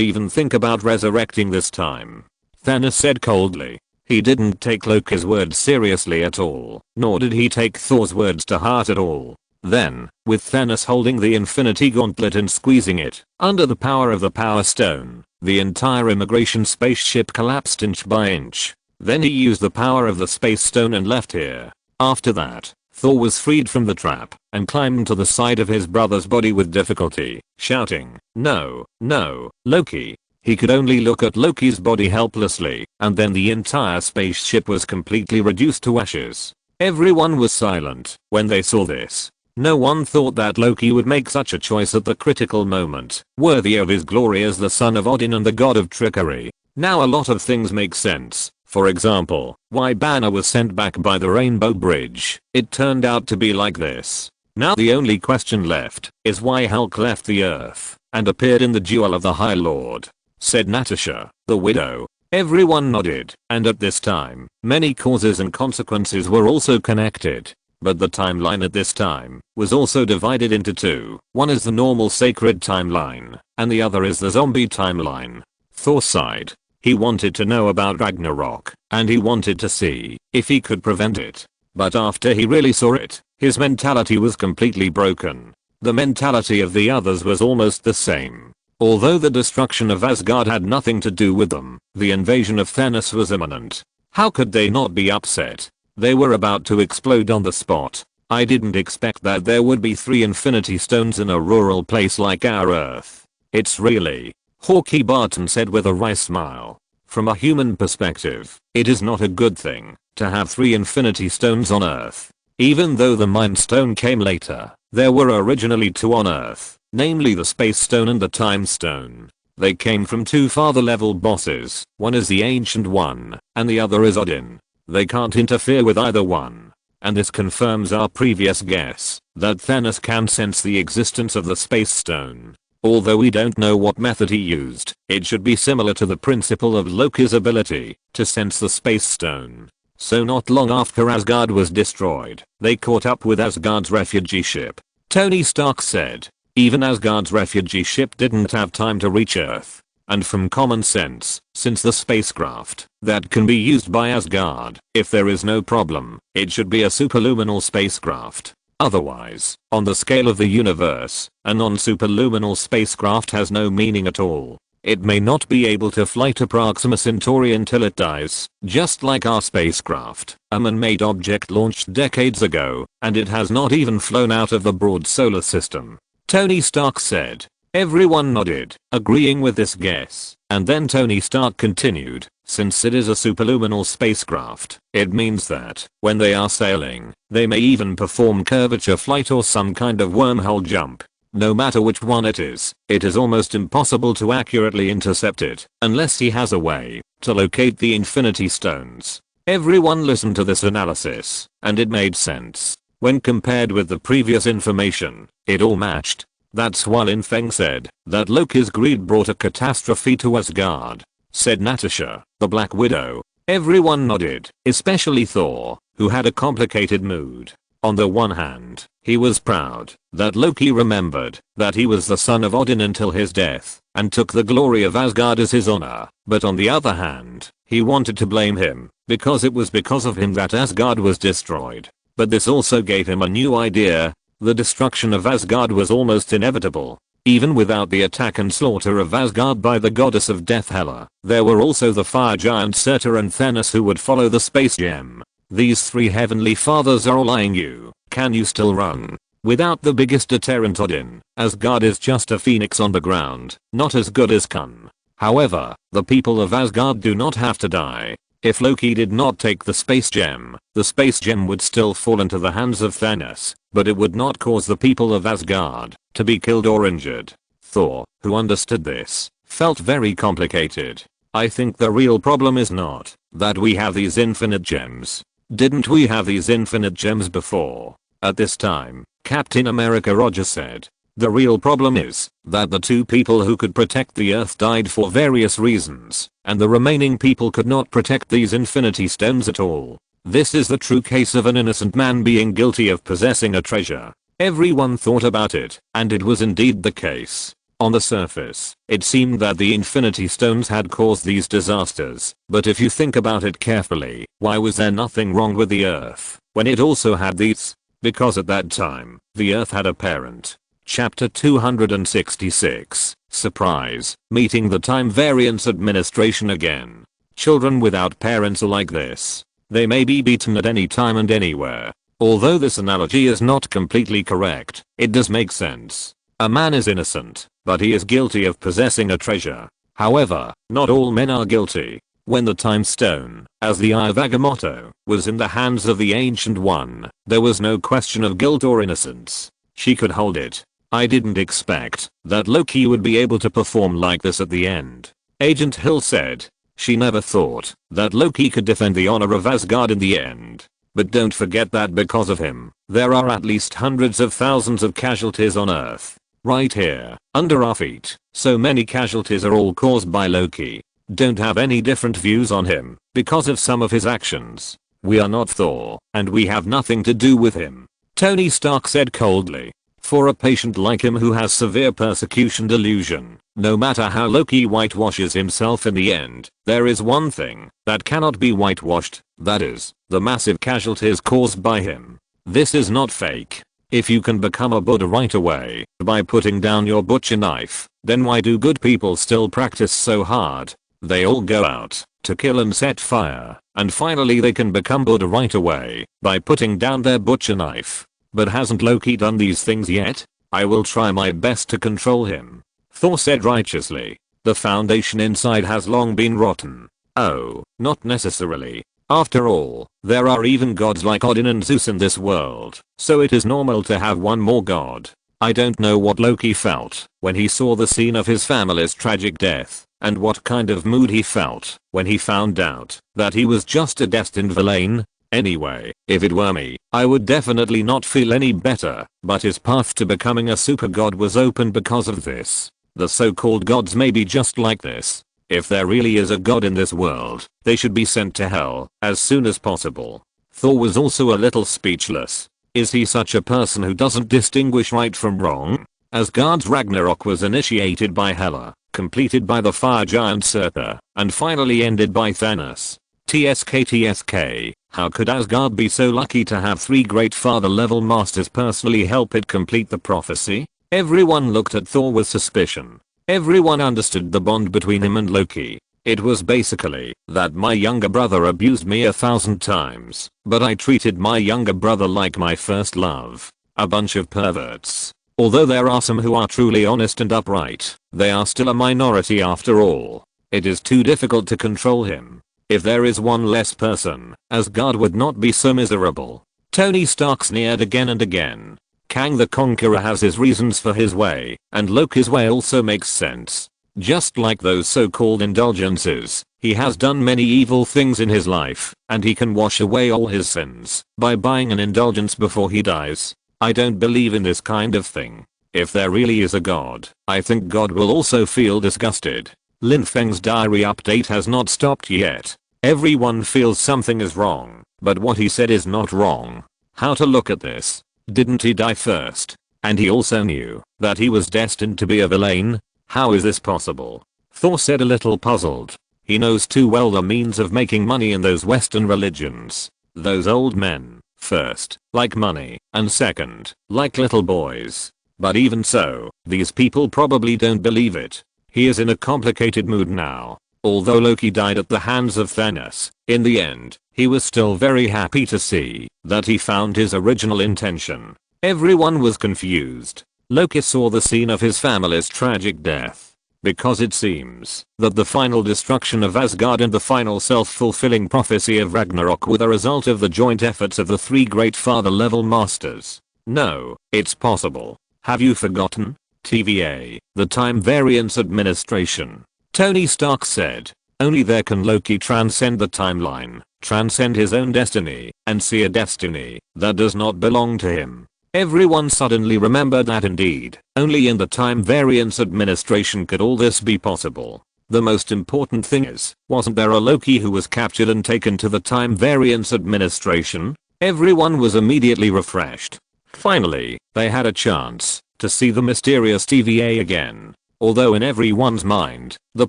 even think about resurrecting this time," Thanos said coldly. He didn't take Loki's words seriously at all, nor did he take Thor's words to heart at all. Then, with Thanos holding the Infinity Gauntlet and squeezing it, under the power of the Power Stone, the entire immigration spaceship collapsed inch by inch. Then he used the power of the Space Stone and left here. After that, Thor was freed from the trap and climbed to the side of his brother's body with difficulty, shouting, "No, no, Loki." He could only look at Loki's body helplessly, and then the entire spaceship was completely reduced to ashes. Everyone was silent when they saw this. No one thought that Loki would make such a choice at the critical moment, worthy of his glory as the son of Odin and the god of trickery. Now a lot of things make sense. For example, why Banner was sent back by the Rainbow Bridge. It turned out to be like this. Now the only question left is why Hulk left the Earth and appeared in the Jewel of the High Lord, said Natasha, the widow. Everyone nodded, and at this time, many causes and consequences were also connected. But the timeline at this time was also divided into two. One is the normal sacred timeline, and the other is the zombie timeline. Thor sighed. He wanted to know about Ragnarok, and he wanted to see if he could prevent it. But after he really saw it, his mentality was completely broken. The mentality of the others was almost the same. Although the destruction of Asgard had nothing to do with them, the invasion of Thanos was imminent. How could they not be upset? They were about to explode on the spot. I didn't expect that there would be 3 Infinity Stones in a rural place like our Earth. It's really, Hawkeye Barton said with a wry smile. From a human perspective, it is not a good thing to have 3 Infinity Stones on Earth. Even though the Mind Stone came later, there were originally 2 on Earth, namely the Space Stone and the Time Stone. They came from 2 father-level bosses. One is the Ancient One, and the other is Odin. They can't interfere with either one. And this confirms our previous guess that Thanos can sense the existence of the Space Stone. Although we don't know what method he used, it should be similar to the principle of Loki's ability to sense the Space Stone. So not long after Asgard was destroyed, they caught up with Asgard's refugee ship. Tony Stark said, even Asgard's refugee ship didn't have time to reach Earth. And from common sense, since the spacecraft that can be used by Asgard, if there is no problem, it should be a superluminal spacecraft. Otherwise, on the scale of the universe, a non-superluminal spacecraft has no meaning at all. It may not be able to fly to Proxima Centauri until it dies, just like our spacecraft, a man-made object launched decades ago, and it has not even flown out of the broad solar system. Tony Stark said. Everyone nodded, agreeing with this guess, and then Tony Stark continued, since it is a superluminal spacecraft, it means that, when they are sailing, they may even perform curvature flight or some kind of wormhole jump. No matter which one it is almost impossible to accurately intercept it, unless he has a way to locate the Infinity Stones. Everyone listened to this analysis, and it made sense. When compared with the previous information, it all matched. That's why Lin Feng said that Loki's greed brought a catastrophe to Asgard, said Natasha, the Black Widow. Everyone nodded, especially Thor, who had a complicated mood. On the one hand, he was proud that Loki remembered that he was the son of Odin until his death and took the glory of Asgard as his honor. But on the other hand, he wanted to blame him because it was because of him that Asgard was destroyed. But this also gave him a new idea. The destruction of Asgard was almost inevitable. Even without the attack and slaughter of Asgard by the goddess of death Hela, there were also the fire giant Surtur and Thanos who would follow the space gem. These 3 heavenly fathers are all eyeing you. Can you still run? Without the biggest deterrent Odin, Asgard is just a phoenix on the ground, not as good as Kun. However, the people of Asgard do not have to die. If Loki did not take the space gem would still fall into the hands of Thanos, but it would not cause the people of Asgard to be killed or injured. Thor, who understood this, felt very complicated. I think the real problem is not that we have these infinite gems. Didn't we have these infinite gems before? At this time, Captain America Roger said. The real problem is that the 2 people who could protect the Earth died for various reasons, and the remaining people could not protect these Infinity Stones at all. This is the true case of an innocent man being guilty of possessing a treasure. Everyone thought about it, and it was indeed the case. On the surface, it seemed that the Infinity Stones had caused these disasters, but if you think about it carefully, why was there nothing wrong with the Earth when it also had these? because at that time, the Earth had a parent. Chapter 266. Surprise, meeting the Time Variance Administration again. Children without parents are like this. They may be beaten at any time and anywhere. Although this analogy is not completely correct, it does make sense. A man is innocent, but he is guilty of possessing a treasure. However, not all men are guilty. When the time stone, as the Eye of Agamotto, was in the hands of the Ancient One, there was no question of guilt or innocence. She could hold it. I didn't expect that Loki would be able to perform like this at the end. Agent Hill said. She never thought that Loki could defend the honor of Asgard in the end. But don't forget that because of him, there are at least hundreds of thousands of casualties on Earth. Right here, under our feet. So many casualties are all caused by Loki. Don't have any different views on him because of some of his actions. We are not Thor, and we have nothing to do with him. Tony Stark said coldly. For a patient like him who has severe persecution delusion, no matter how Loki whitewashes himself in the end, there is one thing that cannot be whitewashed, that is, the massive casualties caused by him. This is not fake. If you can become a Buddha right away by putting down your butcher knife, then why do good people still practice so hard? They all go out to kill and set fire, and finally they can become Buddha right away by putting down their butcher knife. But hasn't Loki done these things yet? I will try my best to control him. Thor said righteously. The foundation inside has long been rotten. Oh, not necessarily. After all, there are even gods like Odin and Zeus in this world, so it is normal to have one more god. I don't know what Loki felt when he saw the scene of his family's tragic death, and what kind of mood he felt when he found out that he was just a destined villain. Anyway, if it were me, I would definitely not feel any better, but his path to becoming a super god was open because of this. The so-called gods may be just like this. If there really is a god in this world, they should be sent to hell as soon as possible. Thor was also a little speechless. Is he such a person who doesn't distinguish right from wrong? Asgard's Ragnarok was initiated by Hela, completed by the fire giant Surtur, and finally ended by Thanos. TSK. How could Asgard be so lucky to have 3 great father level masters personally help it complete the prophecy? Everyone looked at Thor with suspicion. Everyone understood the bond between him and Loki. It was basically that my younger brother abused me 1,000 times, but I treated my younger brother like my first love. A bunch of perverts. Although there are some who are truly honest and upright, they are still a minority after all. It is too difficult to control him. If there is one less person, Asgard would not be so miserable. Tony Stark sneered again and again. Kang the Conqueror has his reasons for his way, and Loki's way also makes sense. Just like those so-called indulgences, he has done many evil things in his life, and he can wash away all his sins by buying an indulgence before he dies. I don't believe in this kind of thing. If there really is a god, I think God will also feel disgusted. Lin Feng's diary update has not stopped yet. Everyone feels something is wrong, but what he said is not wrong. How to look at this? Didn't he die first? And he also knew that he was destined to be a villain? How is this possible? Thor said, a little puzzled. He knows too well the means of making money in those Western religions. Those old men, first, like money, and second, like little boys. But even so, these people probably don't believe it. He is in a complicated mood now. Although Loki died at the hands of Thanos, in the end, he was still very happy to see that he found his original intention. Everyone was confused. Loki saw the scene of his family's tragic death. Because it seems that the final destruction of Asgard and the final self-fulfilling prophecy of Ragnarok were the result of the joint efforts of the 3 great father-level masters. No, it's possible. Have you forgotten? TVA, the Time Variance Administration. Tony Stark said. Only there can Loki transcend the timeline, transcend his own destiny, and see a destiny that does not belong to him. Everyone suddenly remembered that indeed, only in the Time Variance Administration could all this be possible. The most important thing is, wasn't there a Loki who was captured and taken to the Time Variance Administration? Everyone was immediately refreshed. Finally, they had a chance to see the mysterious TVA again. Although in everyone's mind, the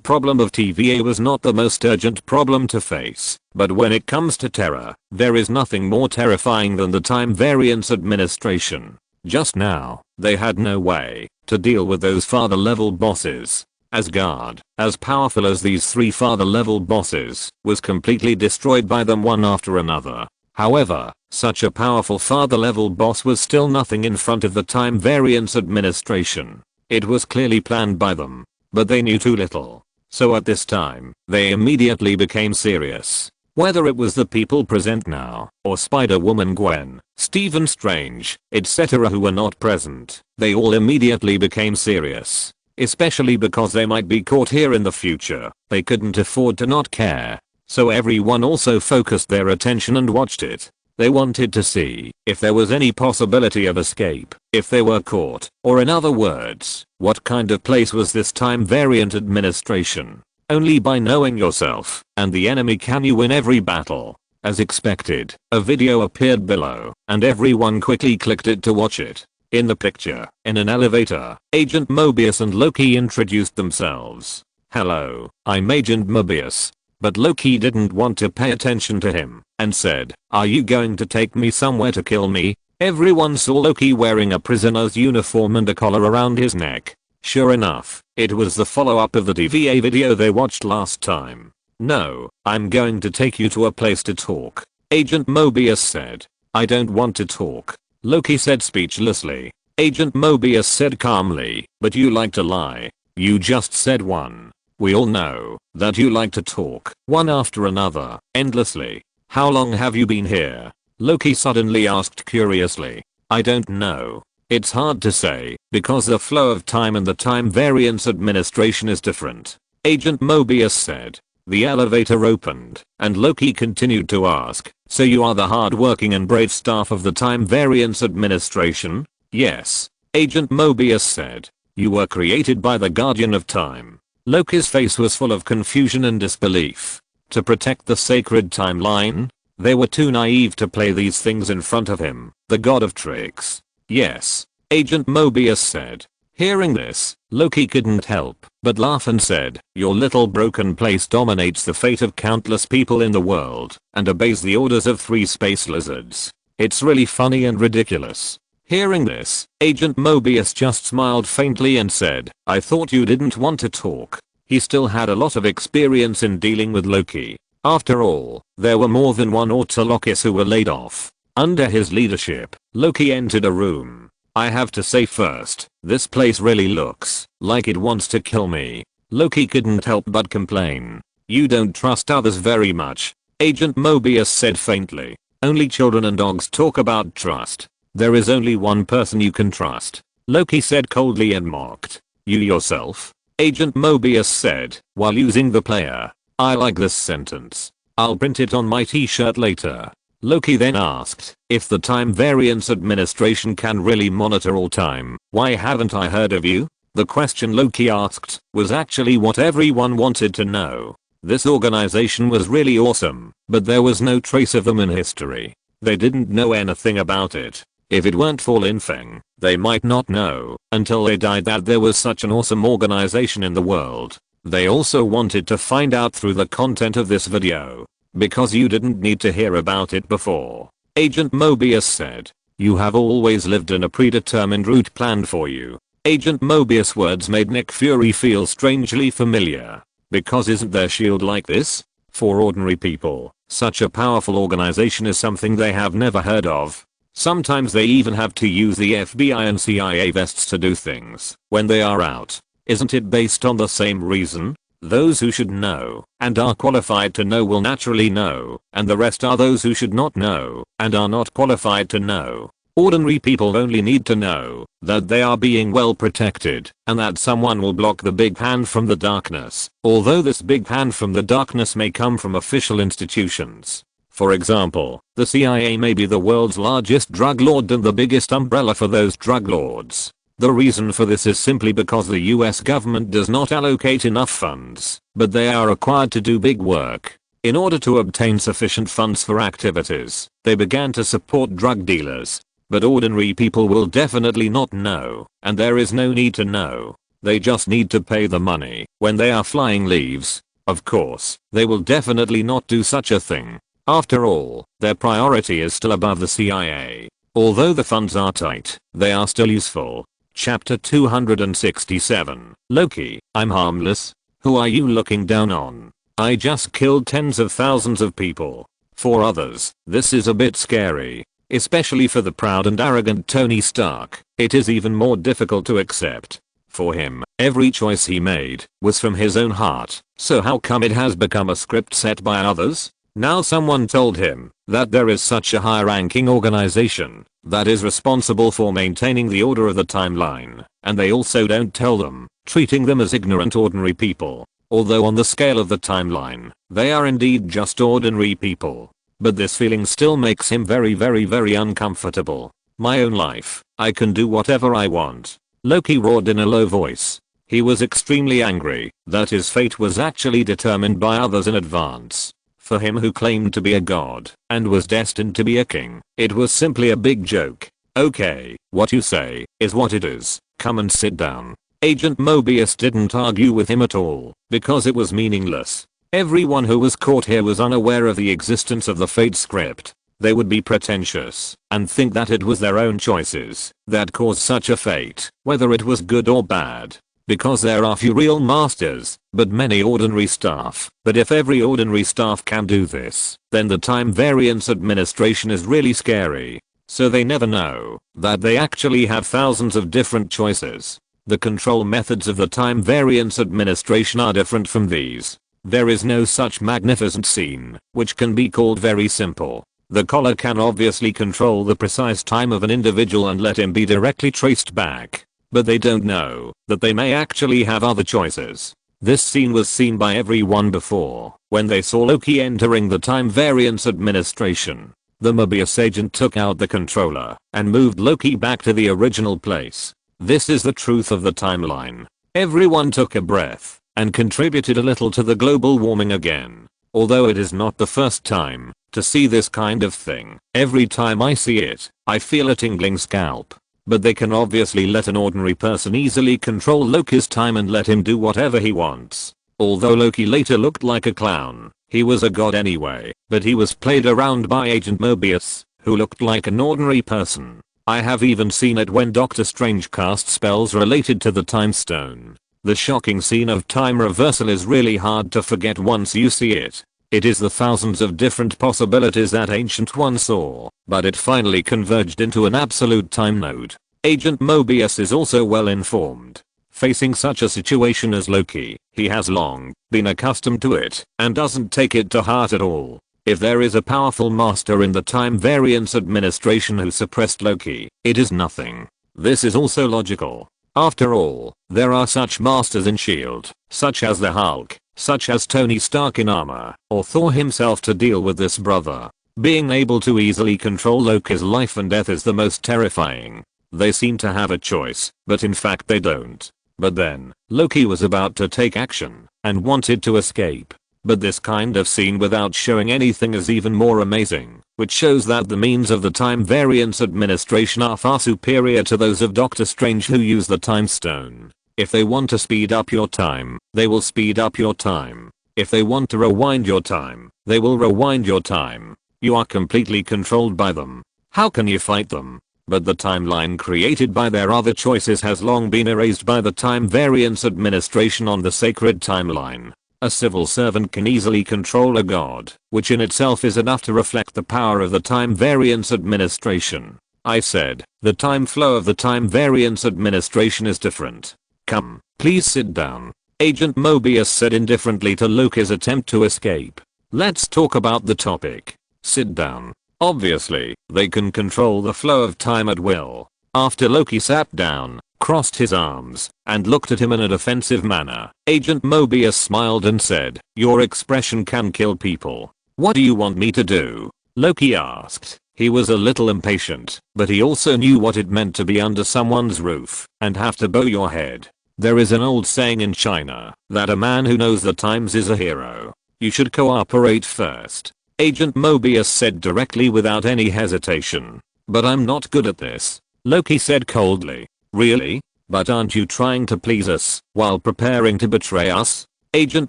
problem of TVA was not the most urgent problem to face, but when it comes to terror, there is nothing more terrifying than the Time Variance Administration. Just now, they had no way to deal with those father level bosses. Asgard, as powerful as these 3 father level bosses, was completely destroyed by them one after another. However, such a powerful father level boss was still nothing in front of the Time Variance Administration. It was clearly planned by them, but they knew too little. So at this time, they immediately became serious. Whether it was the people present now, or Spider-Woman Gwen, Stephen Strange, etc. who were not present, they all immediately became serious. Especially because they might be caught here in the future, they couldn't afford to not care. So everyone also focused their attention and watched it. They wanted to see if there was any possibility of escape, if they were caught, or in other words, what kind of place was this Time Variant Administration. Only by knowing yourself and the enemy can you win every battle. As expected, a video appeared below, and everyone quickly clicked it to watch it. In the picture, in an elevator, Agent Mobius and Loki introduced themselves. "Hello, I'm Agent Mobius." But Loki didn't want to pay attention to him, and said, "Are you going to take me somewhere to kill me?" Everyone saw Loki wearing a prisoner's uniform and a collar around his neck. Sure enough, it was the follow-up of the TVA video they watched last time. "No, I'm going to take you to a place to talk," Agent Mobius said. "I don't want to talk," Loki said speechlessly. Agent Mobius said calmly, "But you like to lie. You just said one. We all know that you like to talk, one after another, endlessly. How long have you been here?" Loki suddenly asked curiously. "I don't know. It's hard to say, because the flow of time and the Time Variance Administration is different," Agent Mobius said. The elevator opened, and Loki continued to ask, "So you are the hard-working and brave staff of the Time Variance Administration?" "Yes," Agent Mobius said. "You were created by the Guardian of Time." Loki's face was full of confusion and disbelief. To protect the sacred timeline? They were too naive to play these things in front of him, the god of tricks. "Yes," Agent Mobius said. Hearing this, Loki couldn't help but laugh and said, "Your little broken place dominates the fate of countless people in the world and obeys the orders of 3 space lizards. It's really funny and ridiculous." Hearing this, Agent Mobius just smiled faintly and said, "I thought you didn't want to talk." He still had a lot of experience in dealing with Loki. After all, there were more than one Autolocus who were laid off. Under his leadership, Loki entered a room. "I have to say first, this place really looks like it wants to kill me." Loki couldn't help but complain. "You don't trust others very much," Agent Mobius said faintly. "Only children and dogs talk about trust. There is only one person you can trust," Loki said coldly and mocked. "You yourself?" Agent Mobius said, while using the player. "I like this sentence. I'll print it on my t-shirt later." Loki then asked, "If the Time Variance Administration can really monitor all time, why haven't I heard of you?" The question Loki asked was actually what everyone wanted to know. This organization was really awesome, but there was no trace of them in history. They didn't know anything about it. If it weren't for Lin Feng, they might not know until they died that there was such an awesome organization in the world. They also wanted to find out through the content of this video, because you didn't need to hear about it before. Agent Mobius said, "You have always lived in a predetermined route planned for you." Agent Mobius' words made Nick Fury feel strangely familiar. Because isn't their shield like this? For ordinary people, such a powerful organization is something they have never heard of. Sometimes they even have to use the FBI and CIA vests to do things when they are out. Isn't it based on the same reason? Those who should know and are qualified to know will naturally know, and the rest are those who should not know and are not qualified to know. Ordinary people only need to know that they are being well protected and that someone will block the big hand from the darkness, although this big hand from the darkness may come from official institutions. For example, the CIA may be the world's largest drug lord and the biggest umbrella for those drug lords. The reason for this is simply because the US government does not allocate enough funds, but they are required to do big work. In order to obtain sufficient funds for activities, they began to support drug dealers. But ordinary people will definitely not know, and there is no need to know. They just need to pay the money when they are flying leaves. Of course, they will definitely not do such a thing. After all, their priority is still above the CIA. Although the funds are tight, they are still useful. Chapter 267. Loki, I'm harmless. Who are you looking down on? I just killed tens of thousands of people. For others, this is a bit scary. Especially for the proud and arrogant Tony Stark, it is even more difficult to accept. For him, every choice he made was from his own heart, so how come it has become a script set by others? Now someone told him that there is such a high-ranking organization that is responsible for maintaining the order of the timeline, and they also don't tell them, treating them as ignorant ordinary people. Although on the scale of the timeline, they are indeed just ordinary people. But this feeling still makes him very uncomfortable. My own life, I can do whatever I want. Loki roared in a low voice. He was extremely angry that his fate was actually determined by others in advance. For him who claimed to be a god and was destined to be a king, it was simply a big joke. Okay, what you say is what it is. Come and sit down. Agent Mobius didn't argue with him at all because it was meaningless. Everyone who was caught here was unaware of the existence of the fate script. They would be pretentious and think that it was their own choices that caused such a fate, whether it was good or bad. Because there are few real masters, but many ordinary staff. But if every ordinary staff can do this, then the Time Variance Administration is really scary. So they never know that they actually have thousands of different choices. The control methods of the Time Variance Administration are different from these. There is no such magnificent scene, which can be called very simple. The collar can obviously control the precise time of an individual and let him be directly traced back. But they don't know that they may actually have other choices. This scene was seen by everyone before, when they saw Loki entering the Time Variance Administration. The Mobius agent took out the controller and moved Loki back to the original place. This is the truth of the timeline. Everyone took a breath and contributed a little to the global warming again. Although it is not the first time to see this kind of thing, every time I see it, I feel a tingling scalp. But they can obviously let an ordinary person easily control Loki's time and let him do whatever he wants. Although Loki later looked like a clown, he was a god anyway, but he was played around by Agent Mobius, who looked like an ordinary person. I have even seen it when Doctor Strange cast spells related to the Time Stone. The shocking scene of time reversal is really hard to forget once you see it. It is the thousands of different possibilities that Ancient One saw, but it finally converged into an absolute time node. Agent Mobius is also well informed. Facing such a situation as Loki, he has long been accustomed to it and doesn't take it to heart at all. If there is a powerful master in the Time Variance Administration who suppressed Loki, it is nothing. This is also logical. After all, there are such masters in S.H.I.E.L.D., such as the Hulk, such as Tony Stark in armor, or Thor himself to deal with this brother. Being able to easily control Loki's life and death is the most terrifying. They seem to have a choice, but in fact they don't. But then, Loki was about to take action, and wanted to escape. But this kind of scene without showing anything is even more amazing, which shows that the means of the Time Variance Administration are far superior to those of Doctor Strange who use the Time Stone. If they want to speed up your time, they will speed up your time. If they want to rewind your time, they will rewind your time. You are completely controlled by them. How can you fight them? But the timeline created by their other choices has long been erased by the Time Variance Administration on the sacred timeline. A civil servant can easily control a god, which in itself is enough to reflect the power of the Time Variance Administration. I said, the time flow of the Time Variance Administration is different. Come, please sit down. Agent Mobius said indifferently to Loki's attempt to escape. Let's talk about the topic. Sit down. Obviously, they can control the flow of time at will. After Loki sat down, crossed his arms, and looked at him in a defensive manner, Agent Mobius smiled and said, "Your expression can kill people. What do you want me to do?" Loki asked. He was a little impatient, but he also knew what it meant to be under someone's roof and have to bow your head. There is an old saying in China that a man who knows the times is a hero. You should cooperate first. Agent Mobius said directly without any hesitation. But I'm not good at this. Loki said coldly. Really? But aren't you trying to please us while preparing to betray us? Agent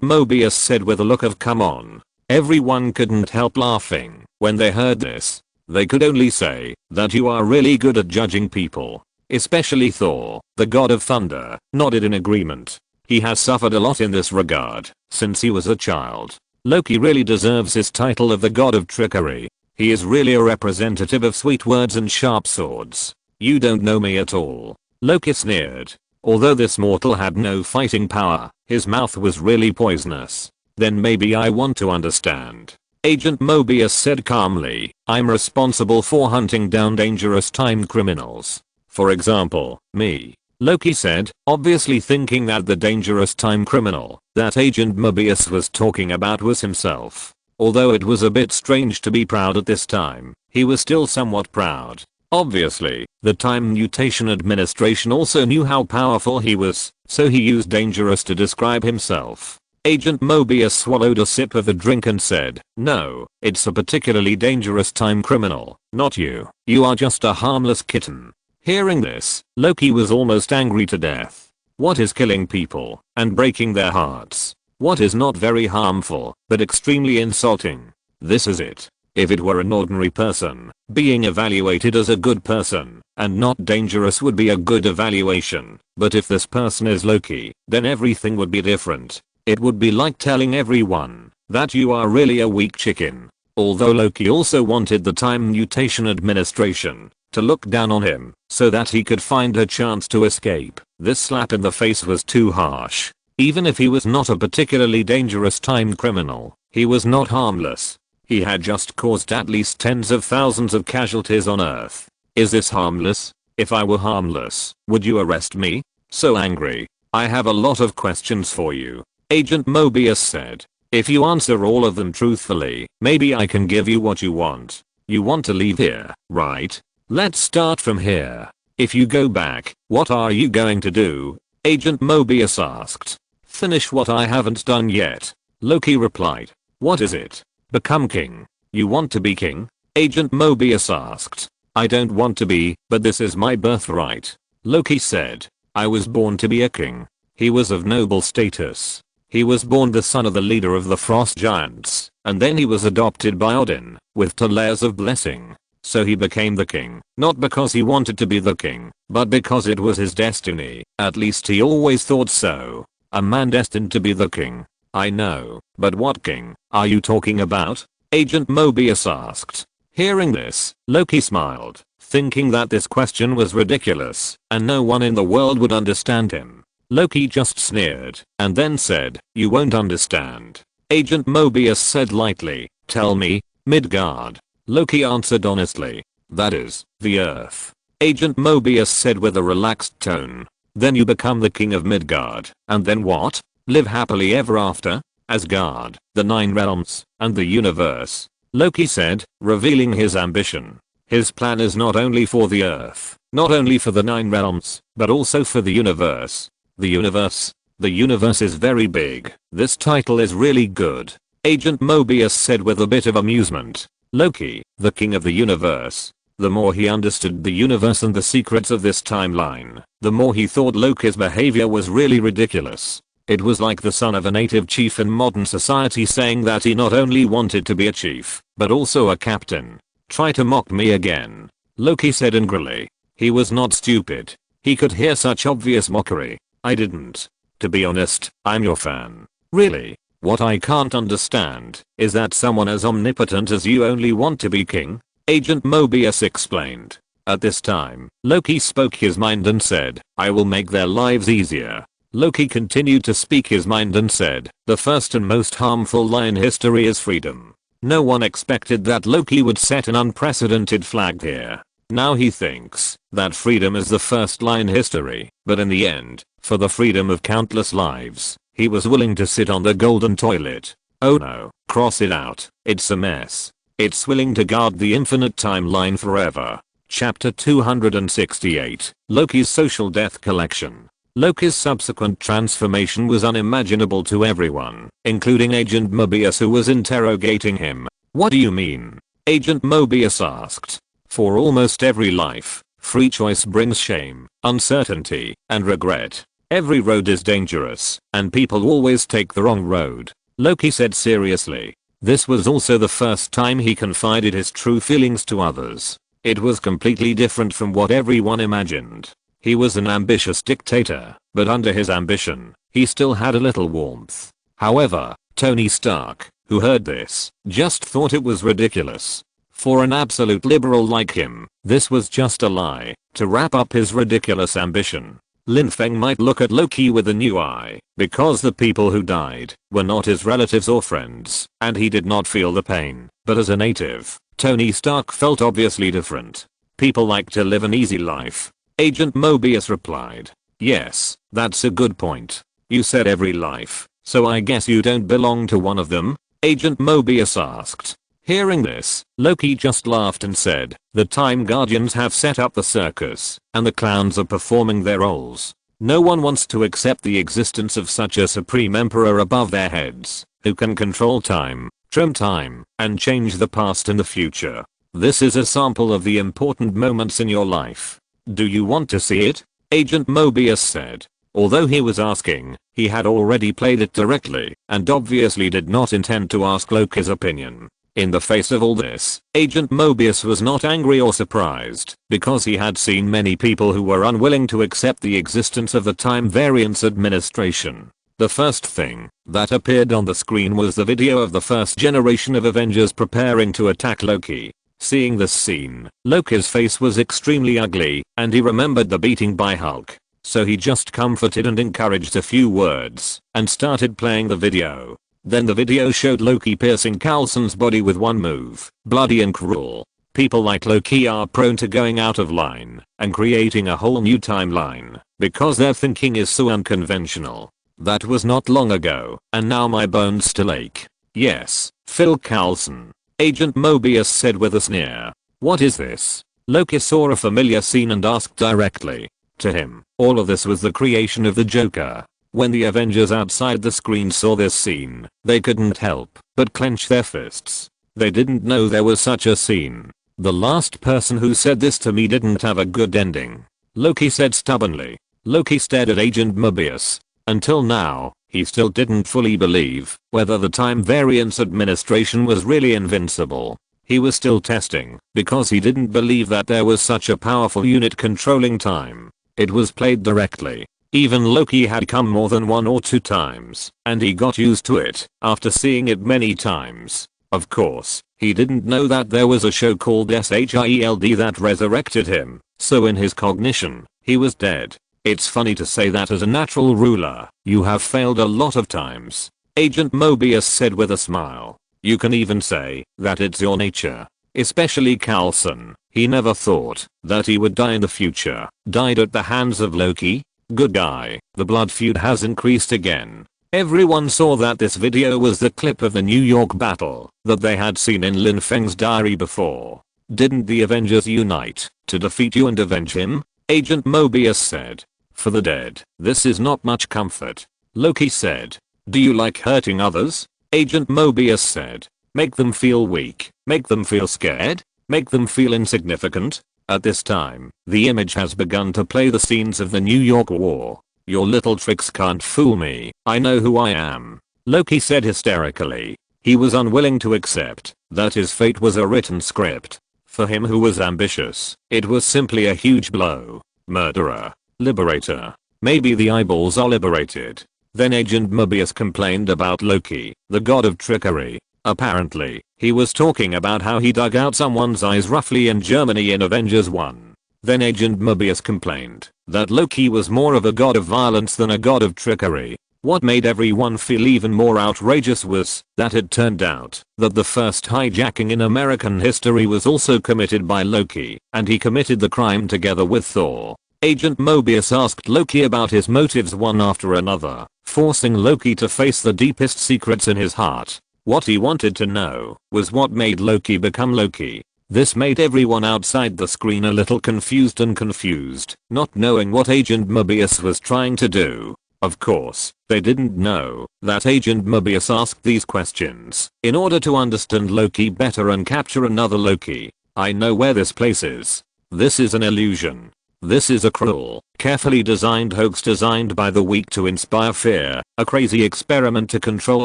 Mobius said with a look of come on. Everyone couldn't help laughing when they heard this. They could only say that you are really good at judging people. Especially Thor, the god of thunder, nodded in agreement. He has suffered a lot in this regard since he was a child. Loki really deserves his title of the god of trickery. He is really a representative of sweet words and sharp swords. You don't know me at all. Loki sneered. Although this mortal had no fighting power, his mouth was really poisonous. Then maybe I want to understand. Agent Mobius said calmly, I'm responsible for hunting down dangerous time criminals. For example, me. Loki said, obviously thinking that the dangerous time criminal that Agent Mobius was talking about was himself. Although it was a bit strange to be proud at this time, he was still somewhat proud. Obviously, the Time Mutation Administration also knew how powerful he was, so he used dangerous to describe himself. Agent Mobius swallowed a sip of the drink and said, no, it's a particularly dangerous time criminal, not you. You are just a harmless kitten. Hearing this, Loki was almost angry to death. What is killing people and breaking their hearts? What is not very harmful, but extremely insulting? This is it. If it were an ordinary person, being evaluated as a good person and not dangerous would be a good evaluation. But if this person is Loki, then everything would be different. It would be like telling everyone that you are really a weak chicken. Although Loki also wanted the Time Mutation Administration to look down on him so that he could find a chance to escape, this slap in the face was too harsh. Even if he was not a particularly dangerous time criminal, he was not harmless. He had just caused at least tens of thousands of casualties on Earth. Is this harmless? If I were harmless, would you arrest me? So angry. I have a lot of questions for you. Agent Mobius said. If you answer all of them truthfully, maybe I can give you what you want. You want to leave here, right? Let's start from here. If you go back, what are you going to do? Agent Mobius asked. Finish what I haven't done yet. Loki replied. What is it? Become king. You want to be king? Agent Mobius asked. I don't want to be, but this is my birthright. Loki said. I was born to be a king. He was of noble status. He was born the son of the leader of the frost giants, and then he was adopted by Odin, with 2 layers of blessing. So he became the king, not because he wanted to be the king, but because it was his destiny. At least he always thought so. A man destined to be the king. I know, but what king are you talking about? Agent Mobius asked. Hearing this, Loki smiled, thinking that this question was ridiculous, and no one in the world would understand him. Loki just sneered, and then said, you won't understand. Agent Mobius said lightly, tell me, Midgard. Loki answered honestly. That is, the Earth. Agent Mobius said with a relaxed tone. Then you become the king of Midgard, and then what? Live happily ever after? Asgard, the 9 realms, and the universe. Loki said, revealing his ambition. His plan is not only for the Earth, not only for the 9 realms, but also for the universe. The universe? The universe is very big. This title is really good. Agent Mobius said with a bit of amusement. Loki, the king of the universe. The more he understood the universe and the secrets of this timeline, the more he thought Loki's behavior was really ridiculous. It was like the son of a native chief in modern society saying that he not only wanted to be a chief, but also a captain. Try to mock me again. Loki said angrily. He was not stupid. He could hear such obvious mockery. I didn't. To be honest, I'm your fan. Really? What I can't understand is that someone as omnipotent as you only want to be king? Agent Mobius explained. At this time, Loki spoke his mind and said, I will make their lives easier. Loki continued to speak his mind and said, the first and most harmful lie in history is freedom. No one expected that Loki would set an unprecedented flag here. Now he thinks that freedom is the first lie in history, but in the end, for the freedom of countless lives, he was willing to sit on the golden toilet. Oh no, cross it out, it's a mess. It's willing to guard the infinite timeline forever. Chapter 268, Loki's Social Death Collection. Loki's subsequent transformation was unimaginable to everyone, including Agent Mobius who was interrogating him. What do you mean? Agent Mobius asked. For almost every life, Free choice brings shame, uncertainty, and regret. Every road is dangerous, and people always take the wrong road. Loki said seriously. This was also the first time he confided his true feelings to others. It was completely different from what everyone imagined. He was an ambitious dictator, but under his ambition, he still had a little warmth. However, Tony Stark, who heard this, just thought it was ridiculous. For an absolute liberal like him, this was just a lie to wrap up his ridiculous ambition. Lin Feng might look at Loki with a new eye, because the people who died were not his relatives or friends, and he did not feel the pain. But as a native, Tony Stark felt obviously different. People like to live an easy life. Agent Mobius replied. Yes, that's a good point. You said every life, so I guess you don't belong to one of them? Agent Mobius asked. Hearing this, Loki just laughed and said, the Time Guardians have set up the circus, and the clowns are performing their roles. No one wants to accept the existence of such a supreme emperor above their heads, who can control time, trim time, and change the past and the future. This is a sample of the important moments in your life. Do you want to see it? Agent Mobius said. Although he was asking, he had already played it directly, and obviously did not intend to ask Loki's opinion. In the face of all this, Agent Mobius was not angry or surprised, because he had seen many people who were unwilling to accept the existence of the Time Variance Administration. The first thing that appeared on the screen was the video of the first generation of Avengers preparing to attack Loki. Seeing this scene, Loki's face was extremely ugly, and he remembered the beating by Hulk. So he just comforted and encouraged a few words, and started playing the video. Then the video showed Loki piercing Coulson's body with one move, bloody and cruel. People like Loki are prone to going out of line, and creating a whole new timeline, because their thinking is so unconventional. That was not long ago, and now my bones still ache. Yes, Phil Coulson. Agent Mobius said with a sneer. What is this? Loki saw a familiar scene and asked directly. To him, all of this was the creation of the Joker. When the Avengers outside the screen saw this scene, they couldn't help but clench their fists. They didn't know there was such a scene. The last person who said this to me didn't have a good ending. Loki said stubbornly. Loki stared at Agent Mobius. Until now, he still didn't fully believe whether the Time Variance Administration was really invincible. He was still testing, because he didn't believe that there was such a powerful unit controlling time. It was played directly. Even Loki had come more than 1 or 2 times, and he got used to it after seeing it many times. Of course, he didn't know that there was a show called SHIELD that resurrected him, so in his cognition, he was dead. It's funny to say that as a natural ruler, you have failed a lot of times. Agent Mobius said with a smile. You can even say that it's your nature. Especially Coulson. He never thought that he would die in the future. Died at the hands of Loki? Good guy. The blood feud has increased again. Everyone saw that this video was the clip of the New York battle that they had seen in Lin Feng's diary before. Didn't the Avengers unite to defeat you and avenge him? Agent Mobius said. For the dead, this is not much comfort. Loki said. Do you like hurting others? Agent Mobius said. Make them feel weak. Make them feel scared. Make them feel insignificant. At this time, the image has begun to play the scenes of the New York War. Your little tricks can't fool me. I know who I am. Loki said hysterically. He was unwilling to accept that his fate was a written script. For him who was ambitious, it was simply a huge blow. Murderer. Liberator. Maybe the eyeballs are liberated. Then Agent Mobius complained about Loki, the god of trickery. Apparently, he was talking about how he dug out someone's eyes roughly in Germany in Avengers 1. Then Agent Mobius complained that Loki was more of a god of violence than a god of trickery. What made everyone feel even more outrageous was that it turned out that the first hijacking in American history was also committed by Loki, and he committed the crime together with Thor. Agent Mobius asked Loki about his motives one after another, forcing Loki to face the deepest secrets in his heart. What he wanted to know was what made Loki become Loki. This made everyone outside the screen a little confused, not knowing what Agent Mobius was trying to do. Of course, they didn't know that Agent Mobius asked these questions in order to understand Loki better and capture another Loki. I know where this place is. This is an illusion. This is a cruel, carefully designed hoax designed by the weak to inspire fear, a crazy experiment to control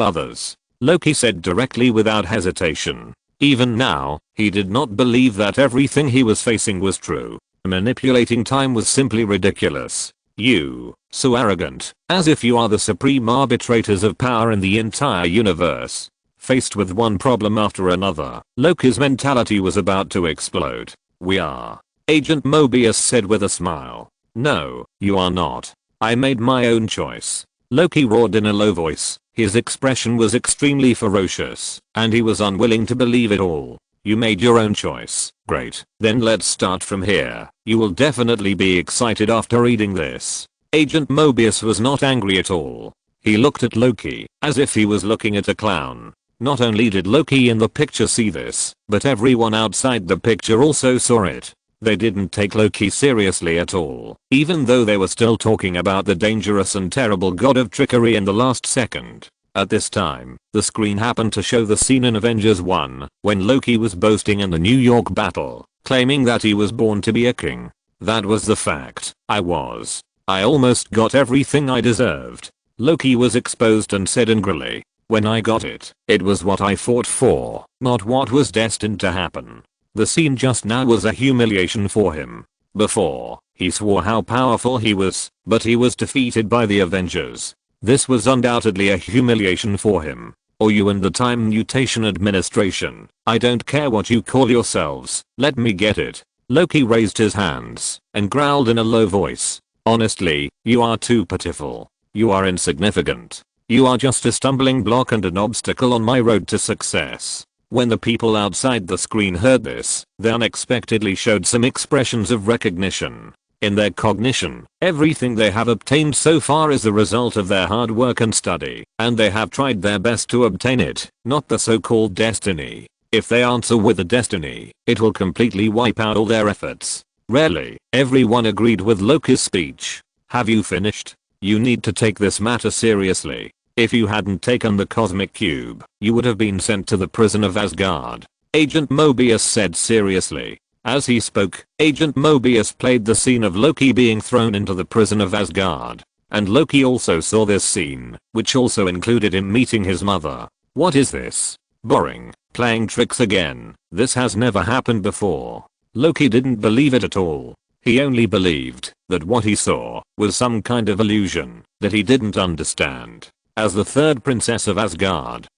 others. Loki said directly without hesitation. Even now, he did not believe that everything he was facing was true. Manipulating time was simply ridiculous. You, so arrogant, as if you are the supreme arbitrators of power in the entire universe. Faced with one problem after another, Loki's mentality was about to explode. We are. Agent Mobius said with a smile. No, you are not. I made my own choice. Loki roared in a low voice. His expression was extremely ferocious, and he was unwilling to believe it all. You made your own choice. Great. Then let's start from here. You will definitely be excited after reading this. Agent Mobius was not angry at all. He looked at Loki, as if he was looking at a clown. Not only did Loki in the picture see this, but everyone outside the picture also saw it. They didn't take Loki seriously at all, even though they were still talking about the dangerous and terrible god of trickery in the last second. At this time, the screen happened to show the scene in Avengers 1, when Loki was boasting in the New York battle, claiming that he was born to be a king. That was the fact. I almost got everything I deserved. Loki was exposed and said angrily, when I got it, it was what I fought for, not what was destined to happen. The scene just now was a humiliation for him. Before, he swore how powerful he was, but he was defeated by the Avengers. This was undoubtedly a humiliation for him. Or you and the Time Mutation Administration, I don't care what you call yourselves, let me get it. Loki raised his hands and growled in a low voice. Honestly, you are too pitiful. You are insignificant. You are just a stumbling block and an obstacle on my road to success. When the people outside the screen heard this, they unexpectedly showed some expressions of recognition. In their cognition, everything they have obtained so far is the result of their hard work and study, and they have tried their best to obtain it, not the so-called destiny. If they answer with a destiny, it will completely wipe out all their efforts. Rarely, everyone agreed with Loki's speech. Have you finished? You need to take this matter seriously. If you hadn't taken the cosmic cube, you would have been sent to the prison of Asgard. Agent Mobius said seriously. As he spoke, Agent Mobius played the scene of Loki being thrown into the prison of Asgard. And Loki also saw this scene, which also included him meeting his mother. What is this? Boring. Playing tricks again. This has never happened before. Loki didn't believe it at all. He only believed that what he saw was some kind of illusion that he didn't understand. As the third princess of Asgard.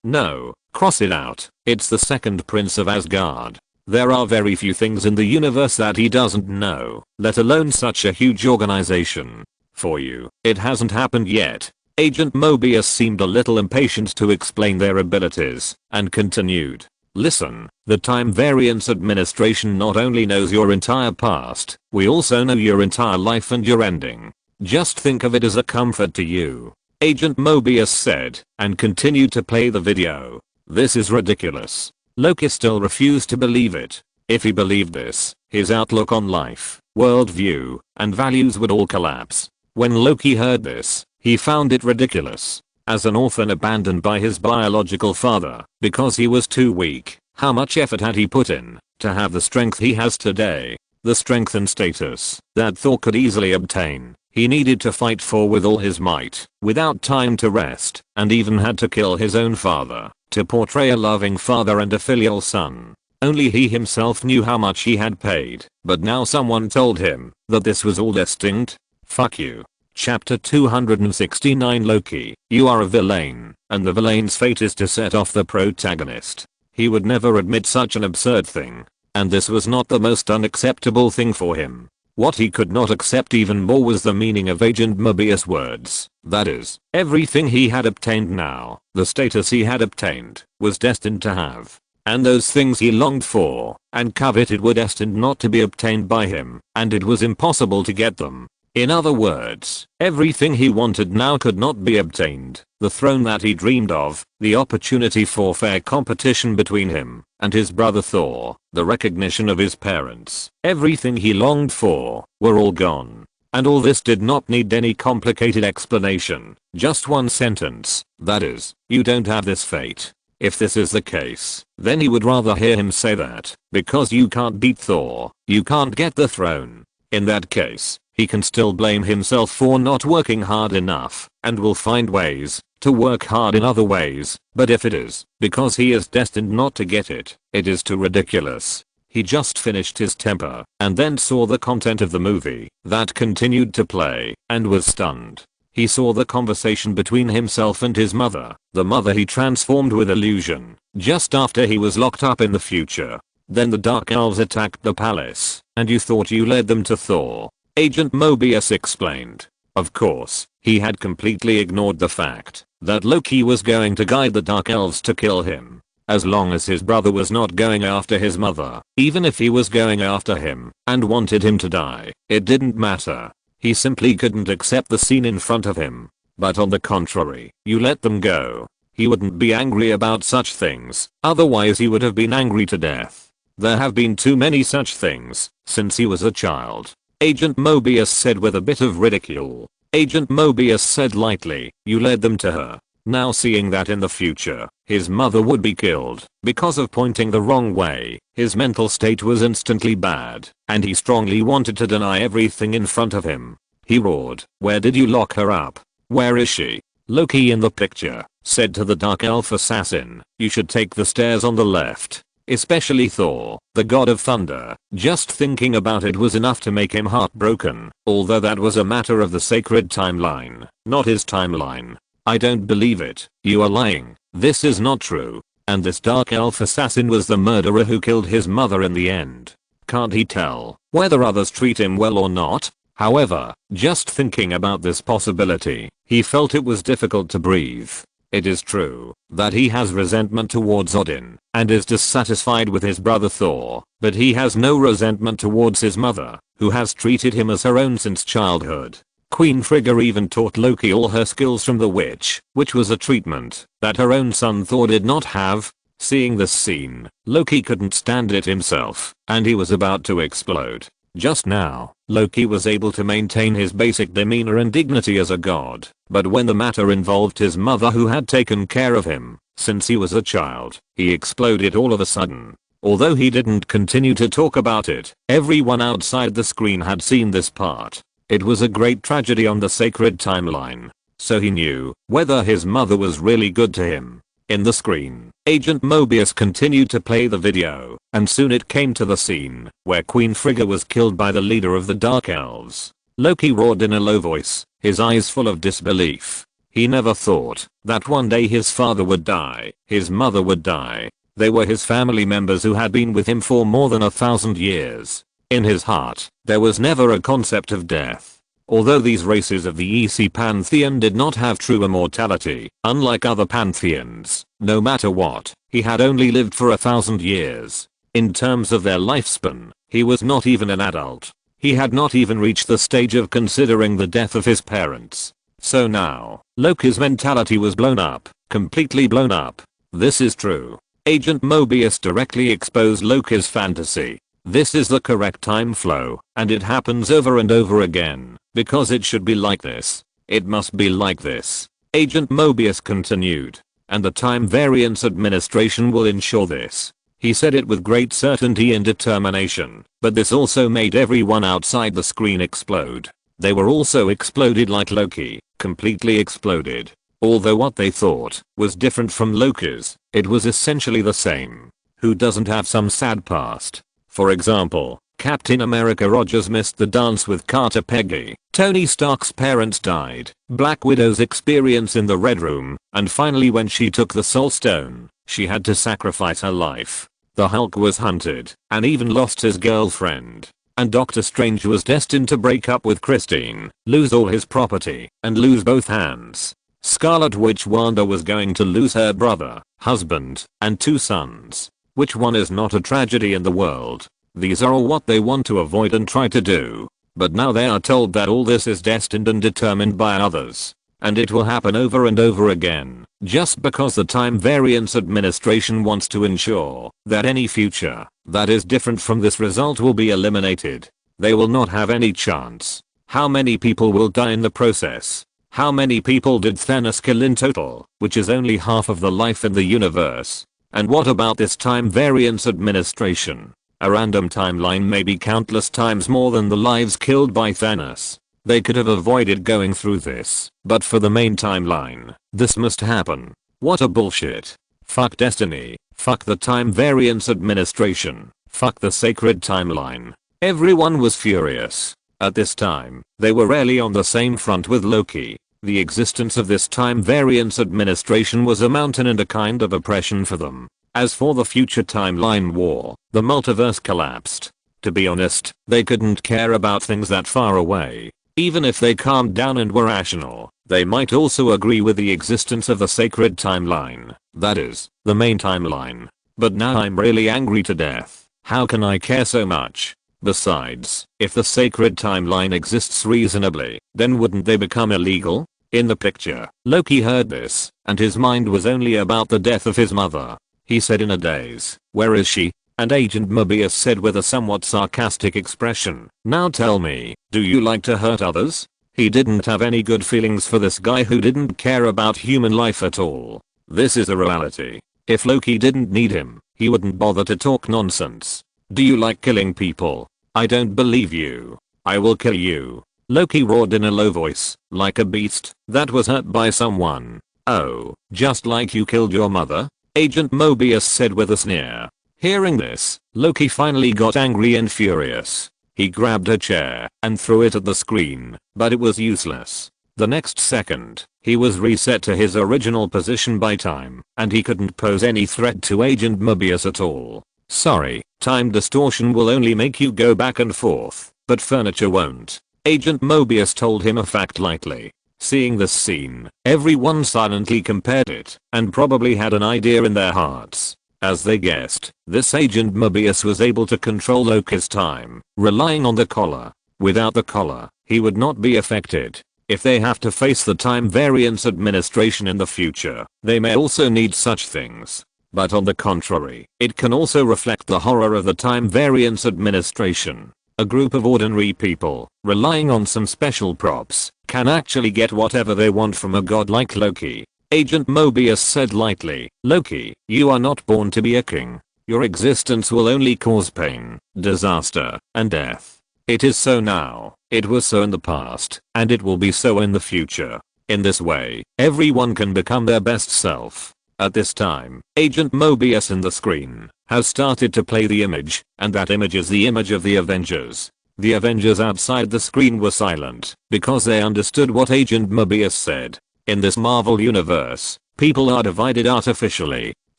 No, cross it out. It's the second prince of Asgard. There are very few things in the universe that he doesn't know, let alone such a huge organization. For you, it hasn't happened yet. Agent Mobius seemed a little impatient to explain their abilities, and continued. Listen, the Time Variance Administration not only knows your entire past, we also know your entire life and your ending. Just think of it as a comfort to you. Agent Mobius said, and continued to play the video. This is ridiculous. Loki still refused to believe it. If he believed this, his outlook on life, worldview, and values would all collapse. When Loki heard this, he found it ridiculous. As an orphan abandoned by his biological father, because he was too weak, how much effort had he put in to have the strength he has today? The strength and status that Thor could easily obtain. He needed to fight for with all his might, without time to rest, and even had to kill his own father, to portray a loving father and a filial son. Only he himself knew how much he had paid, but now someone told him that this was all destined. Fuck you. Chapter 269 Loki, you are a villain, and the villain's fate is to set off the protagonist. He would never admit such an absurd thing. And this was not the most unacceptable thing for him. What he could not accept even more was the meaning of Agent Mobius' words. That is, everything he had obtained now, the status he had obtained, was destined to have. And those things he longed for and coveted were destined not to be obtained by him, and it was impossible to get them. In other words, everything he wanted now could not be obtained. The throne that he dreamed of, the opportunity for fair competition between him and his brother Thor, the recognition of his parents, everything he longed for, were all gone. And all this did not need any complicated explanation, just one sentence, that is, you don't have this fate. If this is the case, then he would rather hear him say that, because you can't beat Thor, you can't get the throne. In that case, he can still blame himself for not working hard enough, and will find ways to work hard in other ways, but if it is because he is destined not to get it, it is too ridiculous. He just finished his temper, and then saw the content of the movie that continued to play, and was stunned. He saw the conversation between himself and his mother, the mother he transformed with illusion, just after he was locked up in the future. Then the Dark Elves attacked the palace, and you thought you led them to Thor. Agent Mobius explained. Of course, he had completely ignored the fact that Loki was going to guide the Dark Elves to kill him. As long as his brother was not going after his mother, even if he was going after him and wanted him to die, it didn't matter. He simply couldn't accept the scene in front of him. But on the contrary, you let them go. He wouldn't be angry about such things, otherwise he would have been angry to death. There have been too many such things since he was a child. Agent Mobius said with a bit of ridicule. Agent Mobius said lightly, you led them to her. Now seeing that in the future, his mother would be killed because of pointing the wrong way, his mental state was instantly bad, and he strongly wanted to deny everything in front of him. He roared, where did you lock her up? Where is she? Loki in the picture said to the Dark Elf assassin, you should take the stairs on the left. Especially Thor, the god of thunder. Just thinking about it was enough to make him heartbroken, although that was a matter of the sacred timeline, not his timeline. I don't believe it. You are lying. This is not true. And this Dark Elf assassin was the murderer who killed his mother in the end. Can't he tell whether others treat him well or not? However, just thinking about this possibility, he felt it was difficult to breathe. It is true that he has resentment towards Odin and is dissatisfied with his brother Thor, but he has no resentment towards his mother, who has treated him as her own since childhood. Queen Frigga even taught Loki all her skills from the witch, which was a treatment that her own son Thor did not have. Seeing this scene, Loki couldn't stand it himself, and he was about to explode. Just now, Loki was able to maintain his basic demeanor and dignity as a god, but when the matter involved his mother who had taken care of him since he was a child, he exploded all of a sudden. Although he didn't continue to talk about it, everyone outside the screen had seen this part. It was a great tragedy on the sacred timeline, so he knew whether his mother was really good to him. In the screen, Agent Mobius continued to play the video, and soon it came to the scene where Queen Frigga was killed by the leader of the Dark Elves. Loki roared in a low voice, his eyes full of disbelief. He never thought that one day his father would die, his mother would die. They were his family members who had been with him for more than 1,000 years. In his heart, there was never a concept of death. Although these races of the EC pantheon did not have true immortality, unlike other pantheons, no matter what, he had only lived for 1,000 years. In terms of their lifespan, he was not even an adult. He had not even reached the stage of considering the death of his parents. So now, Loki's mentality was blown up, completely blown up. This is true. Agent Mobius directly exposed Loki's fantasy. This is the correct time flow, and it happens over and over again, because it should be like this. It must be like this. Agent Mobius continued. And the Time Variance Administration will ensure this. He said it with great certainty and determination, but this also made everyone outside the screen explode. They were also exploded like Loki, completely exploded. Although what they thought was different from Loki's, it was essentially the same. Who doesn't have some sad past? For example, Captain America Rogers missed the dance with Carter Peggy, Tony Stark's parents died, Black Widow's experience in the Red Room, and finally when she took the Soul Stone, she had to sacrifice her life. The Hulk was hunted, and even lost his girlfriend. And Doctor Strange was destined to break up with Christine, lose all his property, and lose both hands. Scarlet Witch Wanda was going to lose her brother, husband, and 2 sons. Which one is not a tragedy in the world? These are all what they want to avoid and try to do. But now they are told that all this is destined and determined by others. And it will happen over and over again, just because the Time Variance Administration wants to ensure that any future that is different from this result will be eliminated. They will not have any chance. How many people will die in the process? How many people did Thanos kill in total, which is only half of the life in the universe? And what about this time variance administration? A random timeline may be countless times more than the lives killed by Thanos. They could have avoided going through this, but for the main timeline, this must happen. What a bullshit. Fuck destiny. Fuck the time variance administration. Fuck the sacred timeline. Everyone was furious. At this time, they were rarely on the same front with Loki. The existence of this time variance administration was a mountain and a kind of oppression for them. As for the future timeline war, the multiverse collapsed. To be honest, they couldn't care about things that far away. Even if they calmed down and were rational, they might also agree with the existence of the sacred timeline. That is, the main timeline. But now I'm really angry to death. How can I care so much? Besides, if the sacred timeline exists reasonably, then wouldn't they become illegal? In the picture, Loki heard this, and his mind was only about the death of his mother. He said in a daze, "Where is she?" And Agent Mobius said with a somewhat sarcastic expression, "Now tell me, do you like to hurt others?" He didn't have any good feelings for this guy who didn't care about human life at all. This is a reality. If Loki didn't need him, he wouldn't bother to talk nonsense. Do you like killing people? I don't believe you. I will kill you. Loki roared in a low voice, like a beast that was hurt by someone. Oh, just like you killed your mother? Agent Mobius said with a sneer. Hearing this, Loki finally got angry and furious. He grabbed a chair and threw it at the screen, but it was useless. The next second, he was reset to his original position by time, and he couldn't pose any threat to Agent Mobius at all. Sorry, time distortion will only make you go back and forth, but furniture won't. Agent Mobius told him a fact lightly. Seeing this scene, everyone silently compared it, and probably had an idea in their hearts. As they guessed, this Agent Mobius was able to control Loki's time, relying on the collar. Without the collar, he would not be affected. If they have to face the time variance administration in the future, they may also need such things. But on the contrary, it can also reflect the horror of the time variance administration. A group of ordinary people, relying on some special props, can actually get whatever they want from a god like Loki. Agent Mobius said lightly, "Loki, you are not born to be a king. Your existence will only cause pain, disaster, and death. It is so now, it was so in the past, and it will be so in the future. In this way, everyone can become their best self." At this time, Agent Mobius in the screen has started to play the image, and that image is the image of the Avengers. The Avengers outside the screen were silent because they understood what Agent Mobius said. In this Marvel universe, people are divided artificially.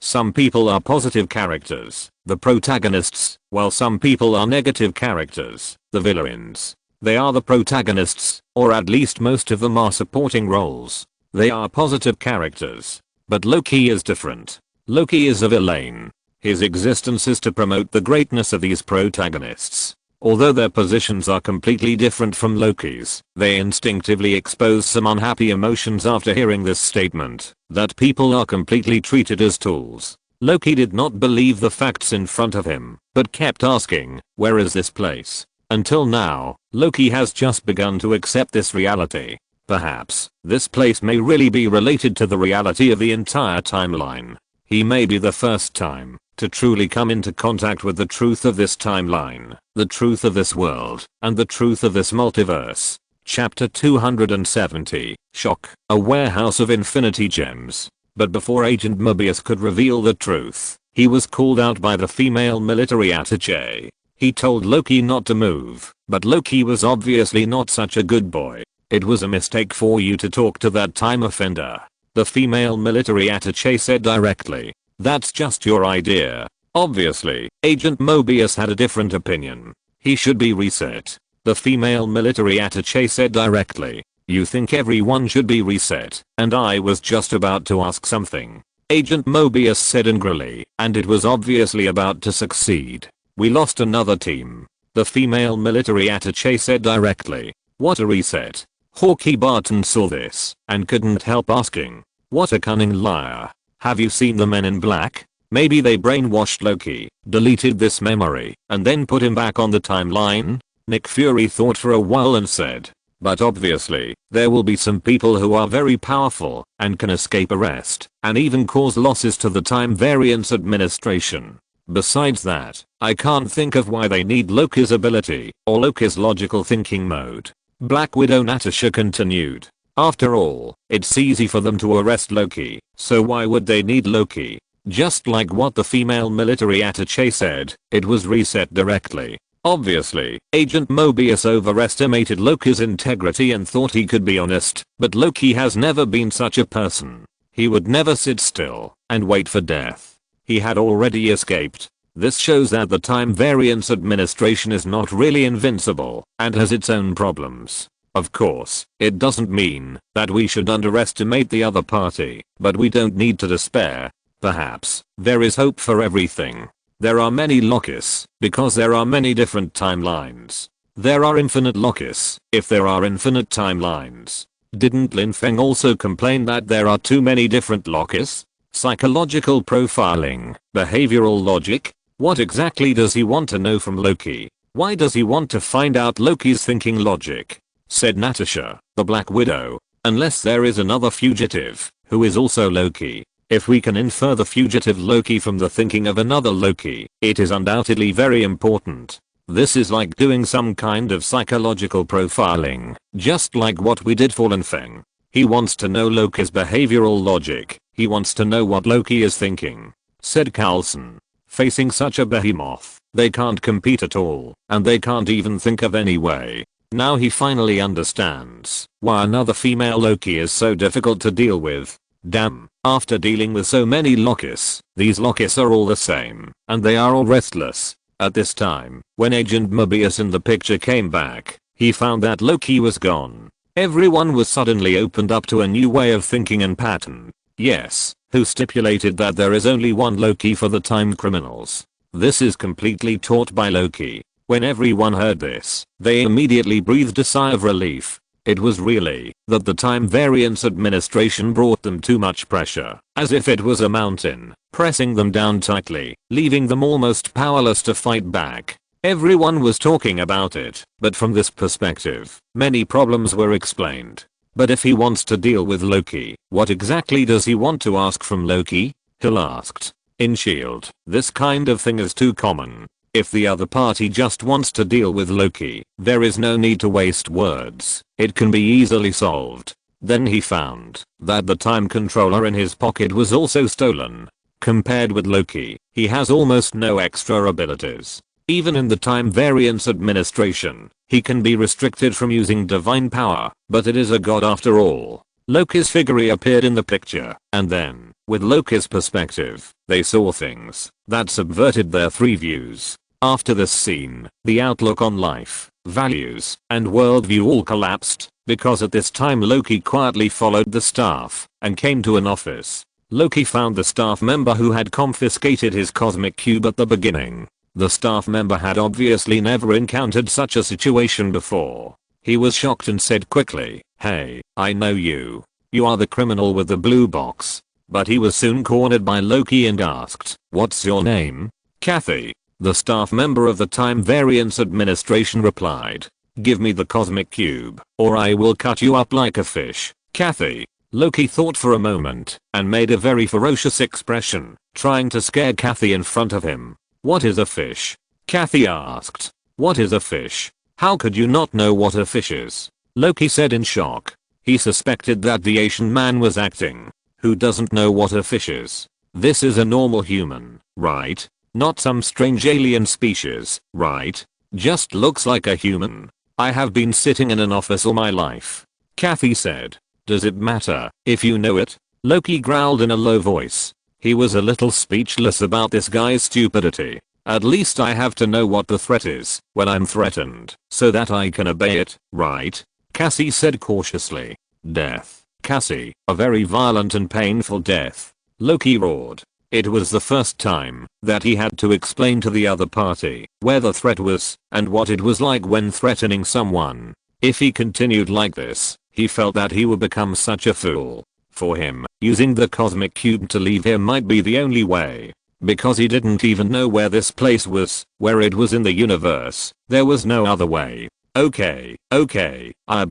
Some people are positive characters, the protagonists, while some people are negative characters, the villains. They are the protagonists, or at least most of them are supporting roles. They are positive characters. But Loki is different. Loki is a villain. His existence is to promote the greatness of these protagonists. Although their positions are completely different from Loki's, they instinctively expose some unhappy emotions after hearing this statement, that people are completely treated as tools. Loki did not believe the facts in front of him, but kept asking, "Where is this place?" Until now, Loki has just begun to accept this reality. Perhaps, this place may really be related to the reality of the entire timeline. He may be the first time to truly come into contact with the truth of this timeline, the truth of this world, and the truth of this multiverse. Chapter 270, Shock, a warehouse of infinity gems. But before Agent Mobius could reveal the truth, he was called out by the female military attaché. He told Loki not to move, but Loki was obviously not such a good boy. "It was a mistake for you to talk to that time offender," the female military attaché said directly. "That's just your idea." Obviously, Agent Mobius had a different opinion. "He should be reset," the female military attaché said directly. "You think everyone should be reset, and I was just about to ask something," Agent Mobius said angrily, and it was obviously about to succeed. "We lost another team," the female military attaché said directly. "What a reset." Hawkeye Barton saw this and couldn't help asking, "What a cunning liar. Have you seen the Men in Black? Maybe they brainwashed Loki, deleted this memory, and then put him back on the timeline?" Nick Fury thought for a while and said, But obviously, there will be some people who are very powerful and can escape arrest and even cause losses to the Time Variance Administration. Besides that, I can't think of why they need Loki's ability or Loki's logical thinking mode. Black Widow Natasha continued. After all, it's easy for them to arrest Loki, so why would they need Loki? Just like what the female military attaché said, it was reset directly. Obviously, Agent Mobius overestimated Loki's integrity and thought he could be honest, but Loki has never been such a person. He would never sit still and wait for death. He had already escaped. This shows that the Time Variance Administration is not really invincible and has its own problems. Of course, it doesn't mean that we should underestimate the other party, but we don't need to despair. Perhaps there is hope for everything. There are many Lokis, because there are many different timelines. There are infinite Lokis, if there are infinite timelines. Didn't Lin Feng also complain that there are too many different Lokis? Psychological profiling, behavioral logic? What exactly does he want to know from Loki? Why does he want to find out Loki's thinking logic? Said Natasha, the Black Widow. Unless there is another fugitive, who is also Loki. If we can infer the fugitive Loki from the thinking of another Loki, it is undoubtedly very important. This is like doing some kind of psychological profiling, just like what we did for Lin Feng. He wants to know Loki's behavioral logic. He wants to know what Loki is thinking. Said Carlson. Facing such a behemoth, they can't compete at all, and they can't even think of any way. Now he finally understands why another female Loki is so difficult to deal with. Damn, after dealing with so many Lokis, these Lokis are all the same, and they are all restless. At this time, when Agent Mobius in the picture came back, he found that Loki was gone. Everyone was suddenly opened up to a new way of thinking and pattern. Yes, who stipulated that there is only one Loki for the time criminals. This is completely taught by Loki. When everyone heard this, they immediately breathed a sigh of relief. It was really that the Time Variance Administration brought them too much pressure, as if it was a mountain, pressing them down tightly, leaving them almost powerless to fight back. Everyone was talking about it, but from this perspective, many problems were explained. But if he wants to deal with Loki, what exactly does he want to ask from Loki? Hill asked. In S.H.I.E.L.D., this kind of thing is too common. If the other party just wants to deal with Loki, there is no need to waste words. It can be easily solved. Then he found that the time controller in his pocket was also stolen. Compared with Loki, he has almost no extra abilities. Even in the Time Variance Administration, he can be restricted from using divine power, but it is a god after all. Loki's figure appeared in the picture, and then, with Loki's perspective, they saw things that subverted their three views. After this scene, the outlook on life, values, and worldview all collapsed, because at this time Loki quietly followed the staff and came to an office. Loki found the staff member who had confiscated his cosmic cube at the beginning. The staff member had obviously never encountered such a situation before. He was shocked and said quickly, "Hey, I know you. You are the criminal with the blue box." But he was soon cornered by Loki and asked, "What's your name?" "Kathy." The staff member of the Time Variance Administration replied, "Give me the cosmic cube, or I will cut you up like a fish." "Kathy." Loki thought for a moment and made a very ferocious expression, trying to scare Kathy in front of him. "What is a fish?" Kathy asked. "What is a fish? How could you not know what a fish is?" Loki said in shock. He suspected that the Asian man was acting. Who doesn't know what a fish is? This is a normal human, right? Not some strange alien species, right? Just looks like a human. I have been sitting in an office all my life. Kathy said. "Does it matter if you know it?" Loki growled in a low voice. He was a little speechless about this guy's stupidity. "At least I have to know what the threat is when I'm threatened, so that I can obey it, right?" Cassie said cautiously. "Death, Cassie, a very violent and painful death." Loki roared. It was the first time that he had to explain to the other party where the threat was and what it was like when threatening someone. If he continued like this, he felt that he would become such a fool. For him, using the cosmic cube to leave here might be the only way. Because he didn't even know where this place was, where it was in the universe, there was no other way. Okay, I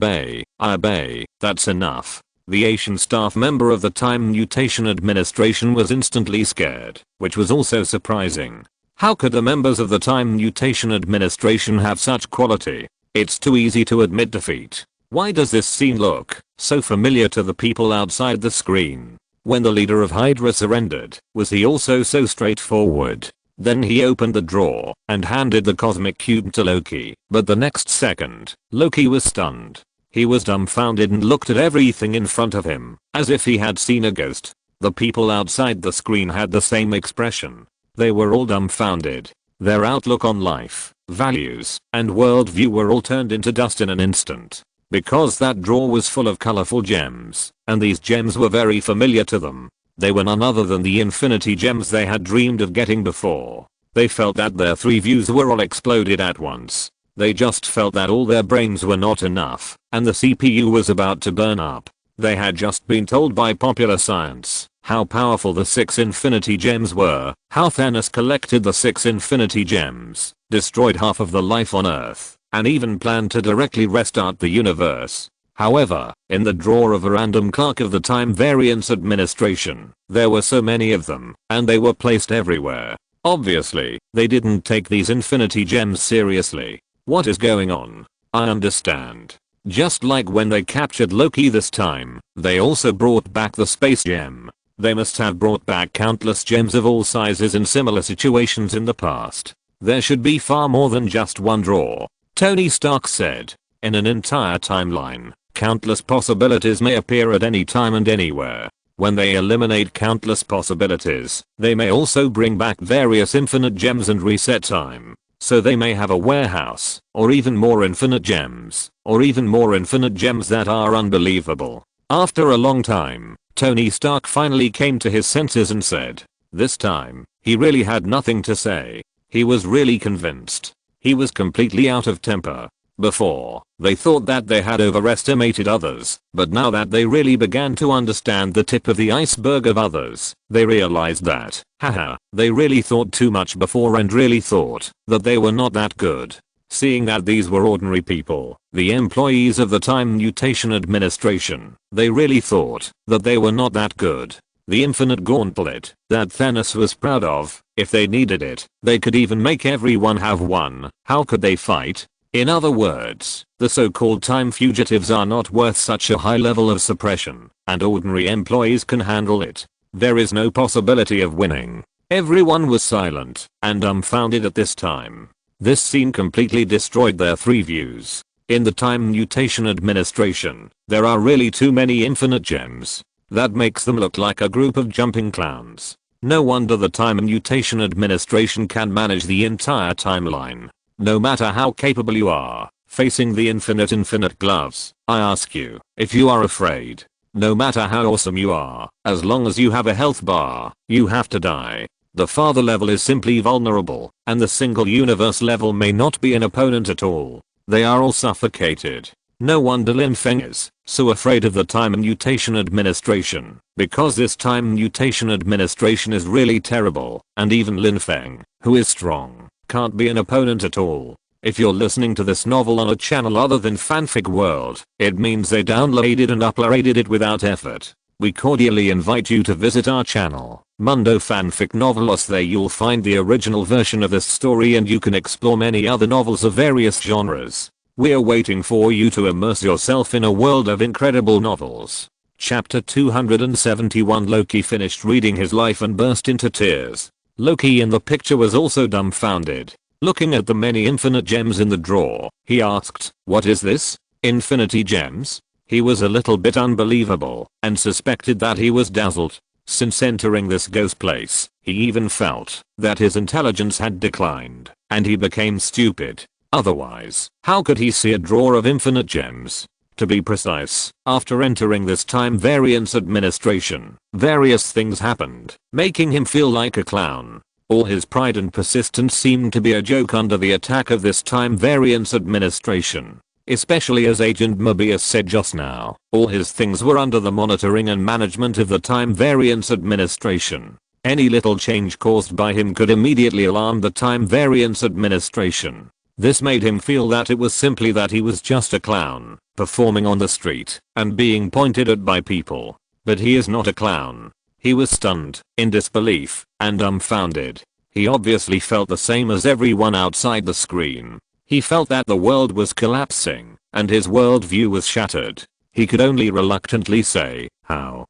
obey, that's enough. The Asian staff member of the Time Mutation Administration was instantly scared, which was also surprising. How could the members of the Time Mutation Administration have such quality? It's too easy to admit defeat. Why does this scene look so familiar to the people outside the screen? When the leader of Hydra surrendered, was he also so straightforward? Then he opened the drawer and handed the cosmic cube to Loki, but the next second, Loki was stunned. He was dumbfounded and looked at everything in front of him, as if he had seen a ghost. The people outside the screen had the same expression. They were all dumbfounded. Their outlook on life, values, and worldview were all turned into dust in an instant. Because that drawer was full of colorful gems, and these gems were very familiar to them. They were none other than the infinity gems they had dreamed of getting before. They felt that their three views were all exploded at once. They just felt that all their brains were not enough, and the CPU was about to burn up. They had just been told by popular science how powerful the 6 infinity gems were, how Thanos collected the 6 infinity gems, destroyed half of the life on Earth, and even planned to directly restart the universe. However, in the drawer of a random clerk of the Time Variance Administration, there were so many of them, and they were placed everywhere. Obviously, they didn't take these infinity gems seriously. What is going on? I understand. Just like when they captured Loki this time, they also brought back the space gem. They must have brought back countless gems of all sizes in similar situations in the past. There should be far more than just one drawer, Tony Stark said. In an entire timeline, countless possibilities may appear at any time and anywhere. When they eliminate countless possibilities, they may also bring back various infinite gems and reset time. So they may have a warehouse, or even more infinite gems, or even more infinite gems that are unbelievable. After a long time, Tony Stark finally came to his senses and said, this time, he really had nothing to say. He was really convinced. He was completely out of temper. Before, they thought that they had overestimated others, but now that they really began to understand the tip of the iceberg of others, they realized that, haha, they really thought too much before and really thought that they were not that good. Seeing that these were ordinary people, the employees of the Time Mutation Administration, they really thought that they were not that good. The infinite gauntlet that Thanos was proud of, if they needed it, they could even make everyone have one. How could they fight? In other words, the so-called time fugitives are not worth such a high level of suppression, and ordinary employees can handle it. There is no possibility of winning. Everyone was silent and dumbfounded at this time. This scene completely destroyed their three views. In the Time Mutation Administration, there are really too many infinite gems. That makes them look like a group of jumping clowns. No wonder the Time Mutation Administration can manage the entire timeline. No matter how capable you are, facing the infinite gloves, I ask you, if you are afraid. No matter how awesome you are, as long as you have a health bar, you have to die. The father level is simply vulnerable, and the single universe level may not be an opponent at all. They are all suffocated. No wonder Lin Feng is so afraid of the Time Mutation Administration, because this Time Mutation Administration is really terrible, and even Lin Feng, who is strong, can't be an opponent at all. If you're listening to this novel on a channel other than Fanfic World, it means they downloaded and uploaded it without effort. We cordially invite you to visit our channel, Mundo Fanfic Novelos. There you'll find the original version of this story and you can explore many other novels of various genres. We're waiting for you to immerse yourself in a world of incredible novels. Chapter 271. Loki finished reading his life and burst into tears. Loki in the picture was also dumbfounded. Looking at the many infinite gems in the drawer, he asked, what is this? Infinity gems? He was a little bit unbelievable and suspected that he was dazzled. Since entering this ghost place, he even felt that his intelligence had declined and he became stupid. Otherwise, how could he see a drawer of infinite gems? To be precise, after entering this Time Variance Administration, various things happened, making him feel like a clown. All his pride and persistence seemed to be a joke under the attack of this Time Variance Administration. Especially as Agent Mobius said just now, all his things were under the monitoring and management of the Time Variance Administration. Any little change caused by him could immediately alarm the Time Variance Administration. This made him feel that it was simply that he was just a clown, performing on the street, and being pointed at by people. But he is not a clown. He was stunned, in disbelief, and dumbfounded. He obviously felt the same as everyone outside the screen. He felt that the world was collapsing, and his worldview was shattered. He could only reluctantly say, how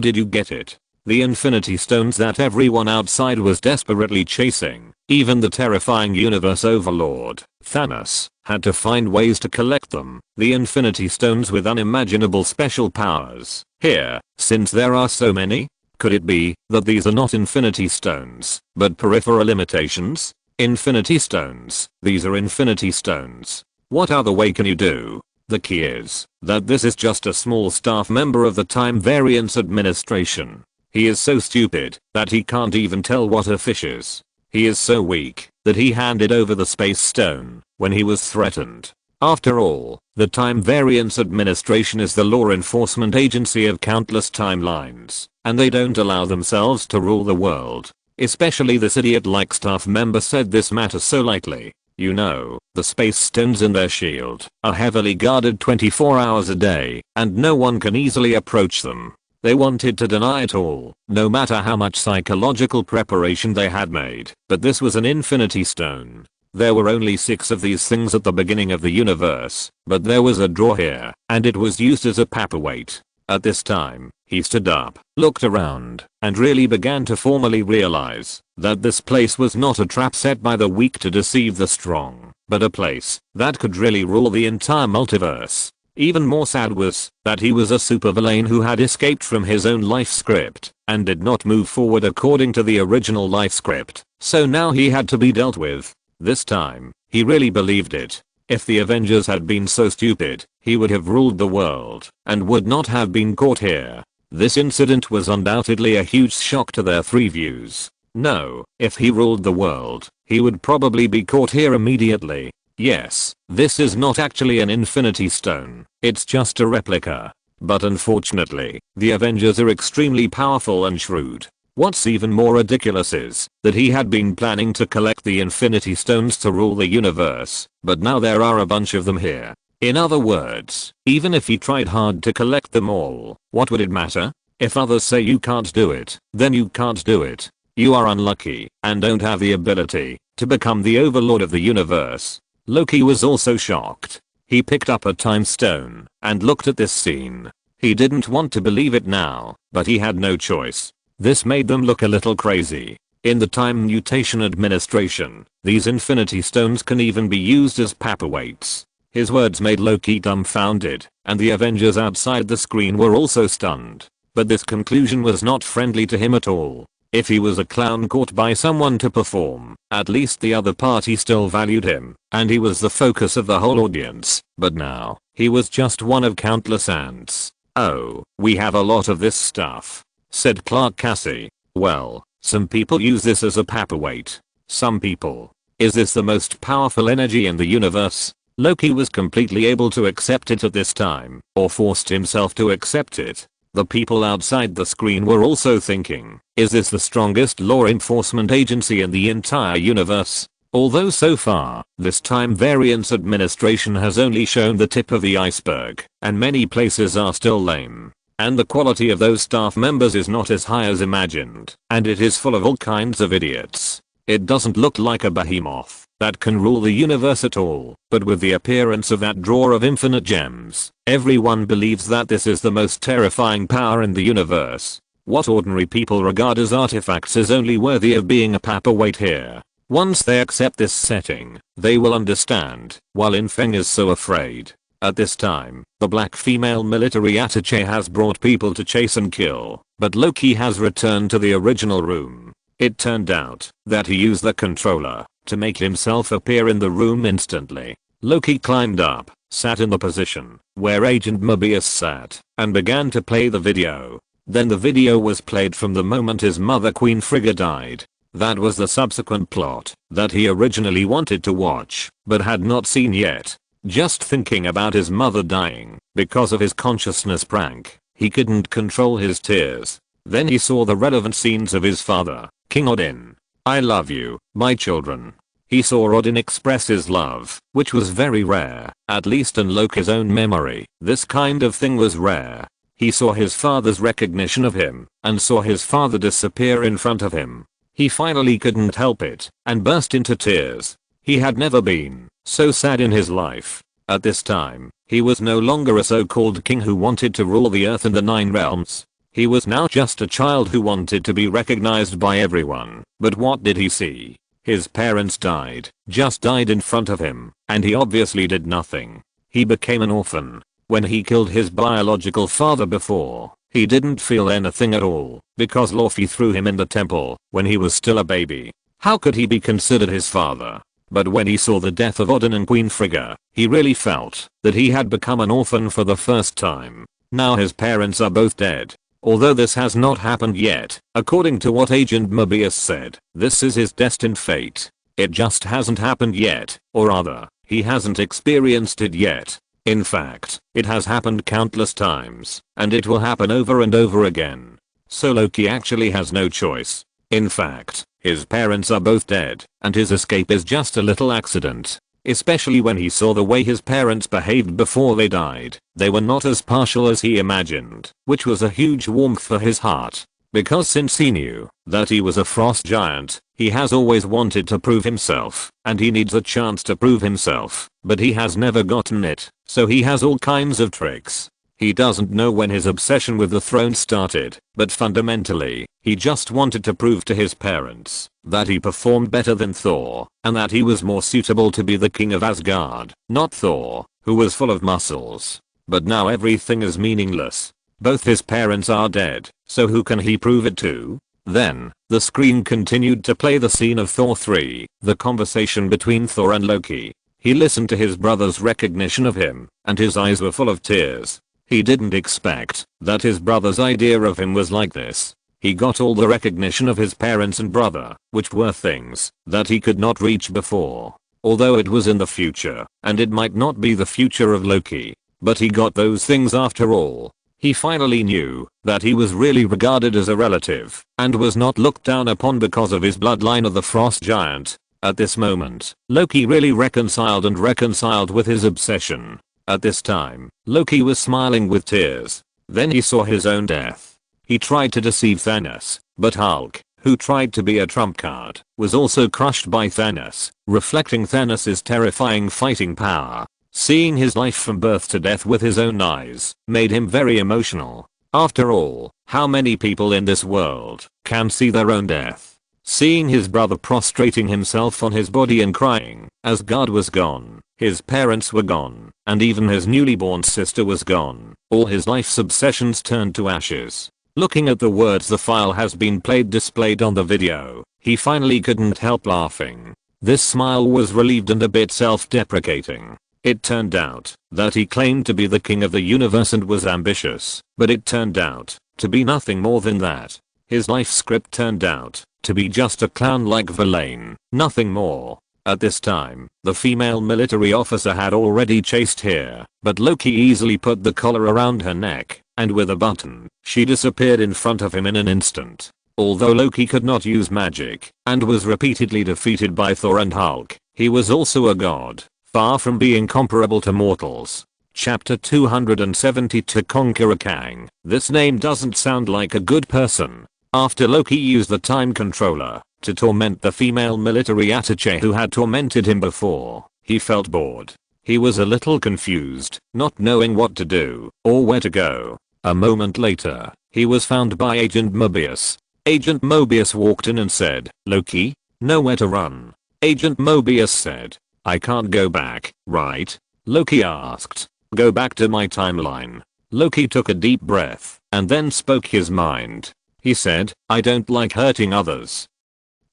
did you get it? The infinity stones that everyone outside was desperately chasing, even the terrifying universe overlord, Thanos, had to find ways to collect them, the infinity stones with unimaginable special powers. Here, since there are so many, could it be that these are not infinity stones, but peripheral limitations? Infinity stones, these are infinity stones. What other way can you do? The key is that this is just a small staff member of the Time Variance Administration. He is so stupid that he can't even tell what a fish is. He is so weak that he handed over the space stone when he was threatened. After all, the Time Variance Administration is the law enforcement agency of countless timelines, and they don't allow themselves to rule the world. Especially this idiot-like staff member said this matter so lightly. You know, the space stones in their shield are heavily guarded 24 hours a day, and no one can easily approach them. They wanted to deny it all, no matter how much psychological preparation they had made, but this was an infinity stone. There were only 6 of these things at the beginning of the universe, but there was a drawer here, and it was used as a paperweight. At this time, he stood up, looked around, and really began to formally realize that this place was not a trap set by the weak to deceive the strong, but a place that could really rule the entire multiverse. Even more sad was that he was a supervillain who had escaped from his own life script and did not move forward according to the original life script, so now he had to be dealt with. This time, he really believed it. If the Avengers had been so stupid, he would have ruled the world and would not have been caught here. This incident was undoubtedly a huge shock to their 3 views. No, if he ruled the world, he would probably be caught here immediately. Yes, this is not actually an infinity stone, it's just a replica. But unfortunately, the Avengers are extremely powerful and shrewd. What's even more ridiculous is that he had been planning to collect the infinity stones to rule the universe, but now there are a bunch of them here. In other words, even if he tried hard to collect them all, what would it matter? If others say you can't do it, then you can't do it. You are unlucky and don't have the ability to become the overlord of the universe. Loki was also shocked. He picked up a time stone and looked at this scene. He didn't want to believe it now, but he had no choice. This made them look a little crazy. In the Time Mutation Administration, these infinity stones can even be used as paperweights. His words made Loki dumbfounded, and the Avengers outside the screen were also stunned. But this conclusion was not friendly to him at all. If he was a clown caught by someone to perform, at least the other party still valued him, and he was the focus of the whole audience. But now, he was just one of countless ants. Oh, we have a lot of this stuff, said Clark Cassie. Well, some people use this as a paperweight. Some people. Is this the most powerful energy in the universe? Loki was completely able to accept it at this time, or forced himself to accept it. The people outside the screen were also thinking, is this the strongest law enforcement agency in the entire universe? Although so far, this Time Variance Administration has only shown the tip of the iceberg, and many places are still lame. And the quality of those staff members is not as high as imagined, and it is full of all kinds of idiots. It doesn't look like a behemoth that can rule the universe at all, but with the appearance of that drawer of infinite gems, everyone believes that this is the most terrifying power in the universe. What ordinary people regard as artifacts is only worthy of being a paperweight here. Once they accept this setting, they will understand why Lin Feng is so afraid. At this time, the black female military attaché has brought people to chase and kill, but Loki has returned to the original room. It turned out that he used the controller to make himself appear in the room instantly. Loki climbed up, sat in the position where Agent Mobius sat, and began to play the video. Then the video was played from the moment his mother Queen Frigga died. That was the subsequent plot that he originally wanted to watch, but had not seen yet. Just thinking about his mother dying because of his consciousness prank, he couldn't control his tears. Then he saw the relevant scenes of his father, King Odin. I love you, my children. He saw Odin express his love, which was very rare, at least in Loki's own memory. This kind of thing was rare. He saw his father's recognition of him, and saw his father disappear in front of him. He finally couldn't help it, and burst into tears. He had never been so sad in his life. At this time, he was no longer a so-called king who wanted to rule the earth and the 9 realms. He was now just a child who wanted to be recognized by everyone. But what did he see? His parents died, just died in front of him, and he obviously did nothing. He became an orphan. When he killed his biological father before, he didn't feel anything at all, because Loki threw him in the temple when he was still a baby. How could he be considered his father? But when he saw the death of Odin and Queen Frigga, he really felt that he had become an orphan for the first time. Now his parents are both dead. Although this has not happened yet, according to what Agent Mobius said, this is his destined fate. It just hasn't happened yet, or rather, he hasn't experienced it yet. In fact, it has happened countless times, and it will happen over and over again. So Loki actually has no choice. In fact, his parents are both dead, and his escape is just a little accident. Especially when he saw the way his parents behaved before they died. They were not as partial as he imagined, which was a huge warmth for his heart. Because since he knew that he was a frost giant, he has always wanted to prove himself, and he needs a chance to prove himself, but he has never gotten it, so he has all kinds of tricks. He doesn't know when his obsession with the throne started, but fundamentally, he just wanted to prove to his parents that he performed better than Thor, and that he was more suitable to be the king of Asgard, not Thor, who was full of muscles. But now everything is meaningless. Both his parents are dead, so who can he prove it to? Then, the screen continued to play the scene of Thor 3, the conversation between Thor and Loki. He listened to his brother's recognition of him, and his eyes were full of tears. He didn't expect that his brother's idea of him was like this. He got all the recognition of his parents and brother, which were things that he could not reach before. Although it was in the future, and it might not be the future of Loki. But he got those things after all. He finally knew that he was really regarded as a relative, and was not looked down upon because of his bloodline of the frost giant. At this moment, Loki really reconciled with his obsession. At this time, Loki was smiling with tears. Then he saw his own death. He tried to deceive Thanos, but Hulk, who tried to be a trump card, was also crushed by Thanos, reflecting Thanos' terrifying fighting power. Seeing his life from birth to death with his own eyes made him very emotional. After all, how many people in this world can see their own death? Seeing his brother prostrating himself on his body and crying, Asgard was gone, his parents were gone, and even his newly born sister was gone. All his life's obsessions turned to ashes. Looking at the words the file has been displayed on the video, he finally couldn't help laughing. This smile was relieved and a bit self-deprecating. It turned out that he claimed to be the king of the universe and was ambitious, but it turned out to be nothing more than that. His life script turned out to be just a clown like Verlaine, nothing more. At this time, the female military officer had already chased here, but Loki easily put the collar around her neck, and with a button, she disappeared in front of him in an instant. Although Loki could not use magic, and was repeatedly defeated by Thor and Hulk, he was also a god, far from being comparable to mortals. Chapter 270 To Conquer a Kang. This name doesn't sound like a good person. After Loki used the time controller to torment the female military attaché who had tormented him before, he felt bored. He was a little confused, not knowing what to do or where to go. A moment later, he was found by Agent Mobius. Agent Mobius walked in and said, "Loki? Nowhere to run." Agent Mobius said, "I can't go back, right?" Loki asked. "Go back to my timeline." Loki took a deep breath and then spoke his mind. He said, "I don't like hurting others.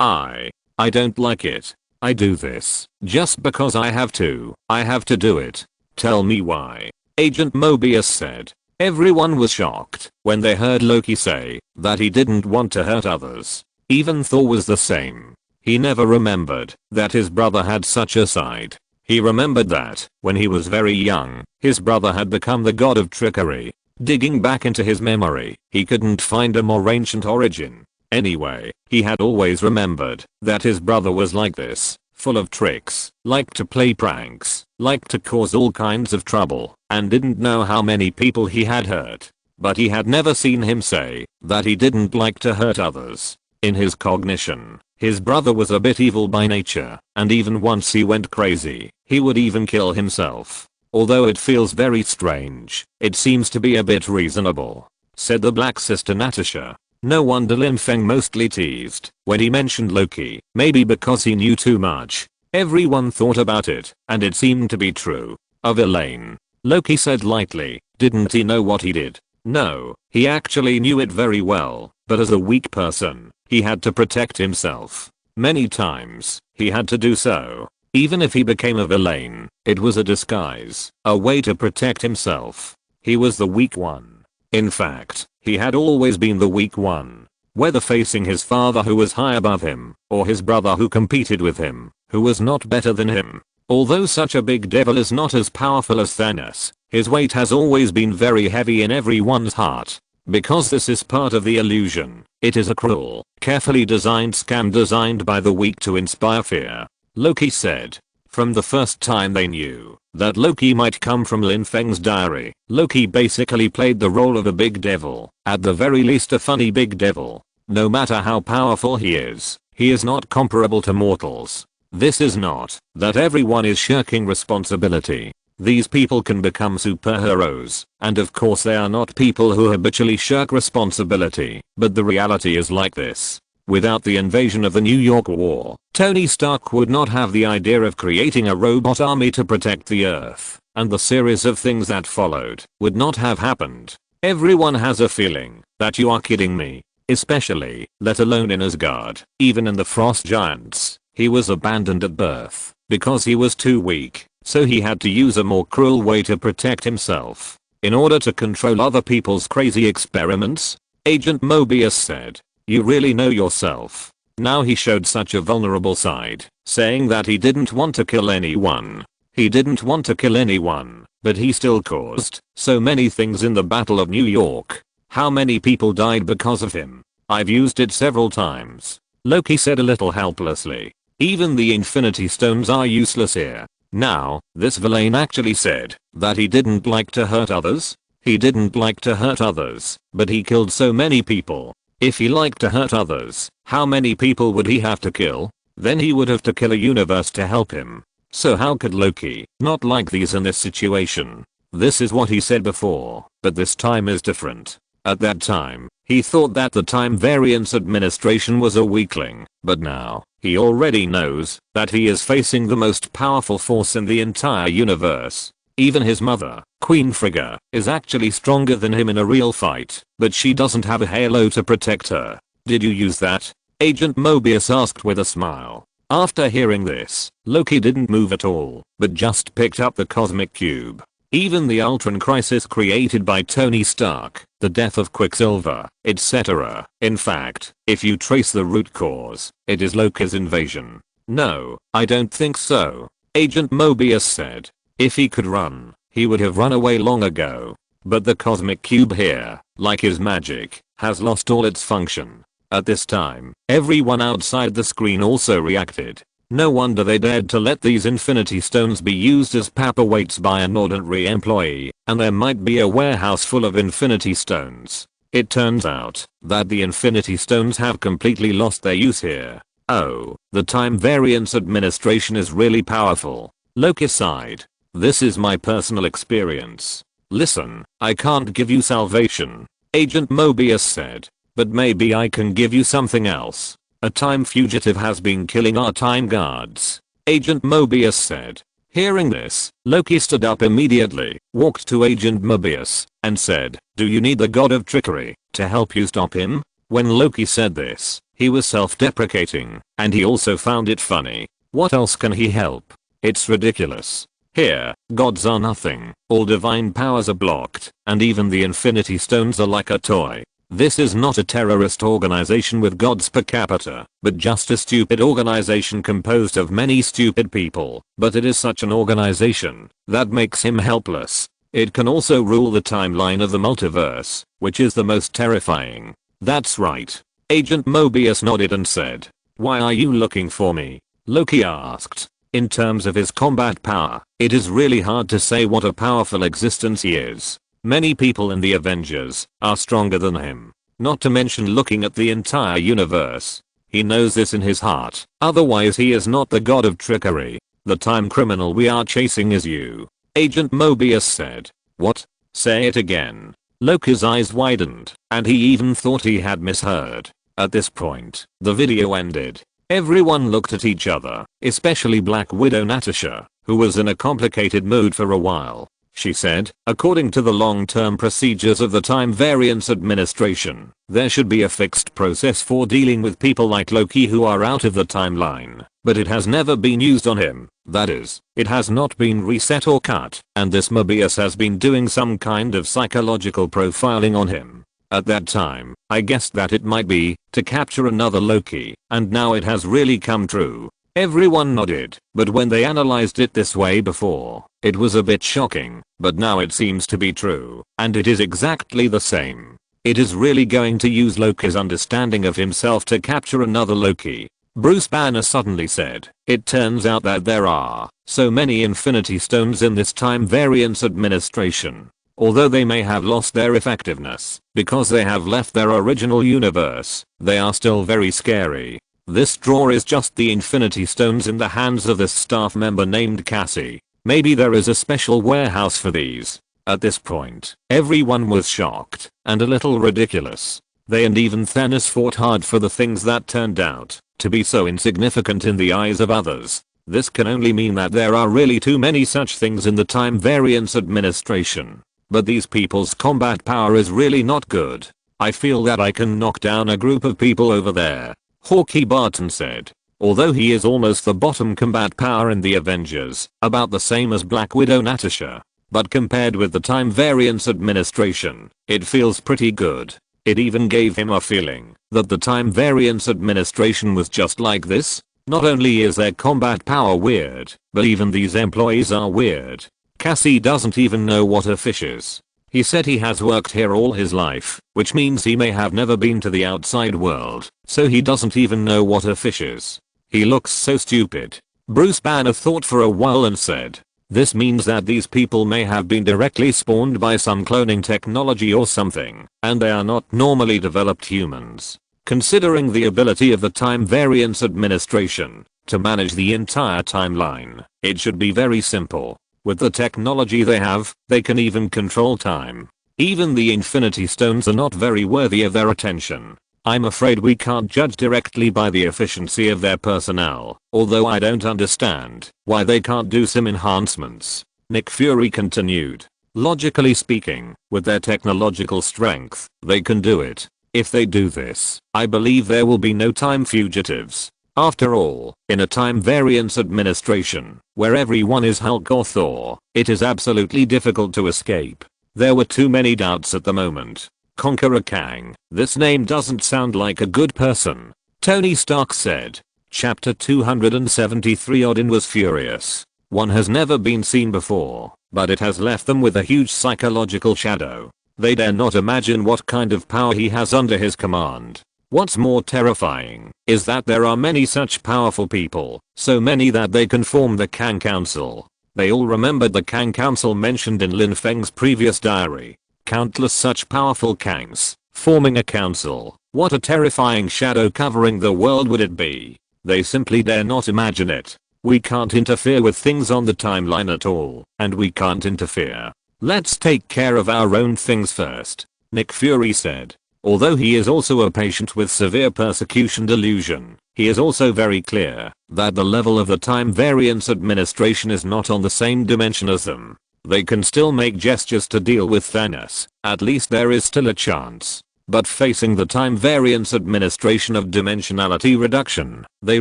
I don't like it. I do this just because I have to. I have to do it. Tell me why." Agent Mobius said. Everyone was shocked when they heard Loki say that he didn't want to hurt others. Even Thor was the same. He never remembered that his brother had such a side. He remembered that, when he was very young, his brother had become the god of trickery. Digging back into his memory, he couldn't find a more ancient origin. Anyway, he had always remembered that his brother was like this. full of tricks, liked to play pranks, liked to cause all kinds of trouble, and didn't know how many people he had hurt. But he had never seen him say that he didn't like to hurt others. In his cognition, his brother was a bit evil by nature, and even once he went crazy, he would even kill himself. Although it feels very strange, it seems to be a bit reasonable, said the black sister Natasha. No wonder Lin Feng mostly teased when he mentioned Loki, maybe because he knew too much. Everyone thought about it, and it seemed to be true. A villain. Loki said lightly, didn't he know what he did? No, he actually knew it very well, but as a weak person, he had to protect himself. Many times, he had to do so. Even if he became a villain, it was a disguise, a way to protect himself. He was the weak one. In fact, he had always been the weak one. Whether facing his father who was high above him, or his brother who competed with him, who was not better than him. Although such a big devil is not as powerful as Thanos, his weight has always been very heavy in everyone's heart. Because this is part of the illusion, it is a cruel, carefully designed scam designed by the weak to inspire fear. Loki said. From the first time they knew that Loki might come from Lin Feng's diary, Loki basically played the role of a big devil, at the very least a funny big devil. No matter how powerful he is not comparable to mortals. This is not that everyone is shirking responsibility. These people can become superheroes, and of course they are not people who habitually shirk responsibility, but the reality is like this. Without the invasion of the New York War, Tony Stark would not have the idea of creating a robot army to protect the Earth, and the series of things that followed would not have happened. Everyone has a feeling that you are kidding me. Especially, let alone in Asgard, even in the Frost Giants, he was abandoned at birth because he was too weak, so he had to use a more cruel way to protect himself. In order to control other people's crazy experiments, Agent Mobius said. You really know yourself. Now he showed such a vulnerable side, saying that he didn't want to kill anyone. He didn't want to kill anyone, but he still caused so many things in the Battle of New York. How many people died because of him? I've used it several times. Loki said a little helplessly. Even the Infinity Stones are useless here. Now, this villain actually said that he didn't like to hurt others. He didn't like to hurt others, but he killed so many people. If he liked to hurt others, how many people would he have to kill? Then he would have to kill a universe to help him. So how could Loki not like these in this situation? This is what he said before, but this time is different. At that time, he thought that the Time Variance Administration was a weakling, but now, he already knows that he is facing the most powerful force in the entire universe. Even his mother, Queen Frigga, is actually stronger than him in a real fight, but she doesn't have a halo to protect her. Did you use that? Agent Mobius asked with a smile. After hearing this, Loki didn't move at all, but just picked up the cosmic cube. Even the Ultron crisis created by Tony Stark, the death of Quicksilver, etc. In fact, if you trace the root cause, it is Loki's invasion. No, I don't think so. Agent Mobius said. If he could run, he would have run away long ago. But the cosmic cube here, like his magic, has lost all its function. At this time, everyone outside the screen also reacted. No wonder they dared to let these Infinity Stones be used as paperweights by an ordinary employee, and there might be a warehouse full of Infinity Stones. It turns out that the Infinity Stones have completely lost their use here. Oh, the Time Variance Administration is really powerful. Loki sighed. This is my personal experience. Listen, I can't give you salvation, Agent Mobius said, but maybe I can give you something else. A time fugitive has been killing our time guards, Agent Mobius said. Hearing this, Loki stood up immediately, walked to Agent Mobius, and said, do you need the god of trickery to help you stop him? When Loki said this, he was self-deprecating, and he also found it funny. What else can he help? It's ridiculous. Here, gods are nothing, all divine powers are blocked, and even the Infinity Stones are like a toy. This is not a terrorist organization with gods per capita, but just a stupid organization composed of many stupid people, but it is such an organization that makes him helpless. It can also rule the timeline of the multiverse, which is the most terrifying. That's right. Agent Mobius nodded and said, why are you looking for me? Loki asked. In terms of his combat power, it is really hard to say what a powerful existence he is. Many people in the Avengers are stronger than him. Not to mention looking at the entire universe. He knows this in his heart, otherwise he is not the god of trickery. The time criminal we are chasing is you. Agent Mobius said. What? Say it again. Loki's eyes widened, and he even thought he had misheard. At this point, the video ended. Everyone looked at each other, especially Black Widow Natasha, who was in a complicated mood for a while. She said, according to the long-term procedures of the Time Variance Administration, there should be a fixed process for dealing with people like Loki who are out of the timeline, but it has never been used on him. That is, it has not been reset or cut, and this Mobius has been doing some kind of psychological profiling on him. At that time, I guessed that it might be to capture another Loki, and now it has really come true. Everyone nodded, but when they analyzed it this way before, it was a bit shocking, but now it seems to be true, and it is exactly the same. It is really going to use Loki's understanding of himself to capture another Loki. Bruce Banner suddenly said, it turns out that there are so many Infinity Stones in this Time Variance Administration. Although they may have lost their effectiveness because they have left their original universe, they are still very scary. This straw is just the Infinity Stones in the hands of this staff member named Cassie. Maybe there is a special warehouse for these. At this point, everyone was shocked and a little ridiculous. They and even Thanos fought hard for the things that turned out to be so insignificant in the eyes of others. This can only mean that there are really too many such things in the Time Variance Administration. But these people's combat power is really not good. I feel that I can knock down a group of people over there, Hawkeye Barton said. Although he is almost the bottom combat power in the Avengers, about the same as Black Widow Natasha. But compared with the Time Variance Administration, it feels pretty good. It even gave him a feeling that the Time Variance Administration was just like this. Not only is their combat power weird, but even these employees are weird. Cassie doesn't even know what a fish is. He said he has worked here all his life, which means he may have never been to the outside world, so he doesn't even know what a fish is. He looks so stupid. Bruce Banner thought for a while and said, this means that these people may have been directly spawned by some cloning technology or something, and they are not normally developed humans. Considering the ability of the Time Variance Administration to manage the entire timeline, it should be very simple. With the technology they have, they can even control time. Even the Infinity Stones are not very worthy of their attention. I'm afraid we can't judge directly by the efficiency of their personnel, although I don't understand why they can't do some enhancements. Nick Fury continued. Logically speaking, with their technological strength, they can do it. If they do this, I believe there will be no time fugitives. After all, in a Time Variance Administration, where everyone is Hulk or Thor, it is absolutely difficult to escape. There were too many doubts at the moment. Conqueror Kang, this name doesn't sound like a good person. Tony Stark said. Chapter 273. Odin was furious. One has never been seen before, but it has left them with a huge psychological shadow. They dare not imagine what kind of power he has under his command. What's more terrifying is that there are many such powerful people, so many that they can form the Kang Council. They all remembered the Kang Council mentioned in Lin Feng's previous diary. Countless such powerful Kangs, forming a council. What a terrifying shadow covering the world would it be? They simply dare not imagine it. We can't interfere with things on the timeline at all, and we can't interfere. Let's take care of our own things first, Nick Fury said. Although he is also a patient with severe persecution delusion, he is also very clear that the level of the Time Variance Administration is not on the same dimension as them. They can still make gestures to deal with Thanos, at least there is still a chance. But facing the Time Variance Administration of dimensionality reduction, they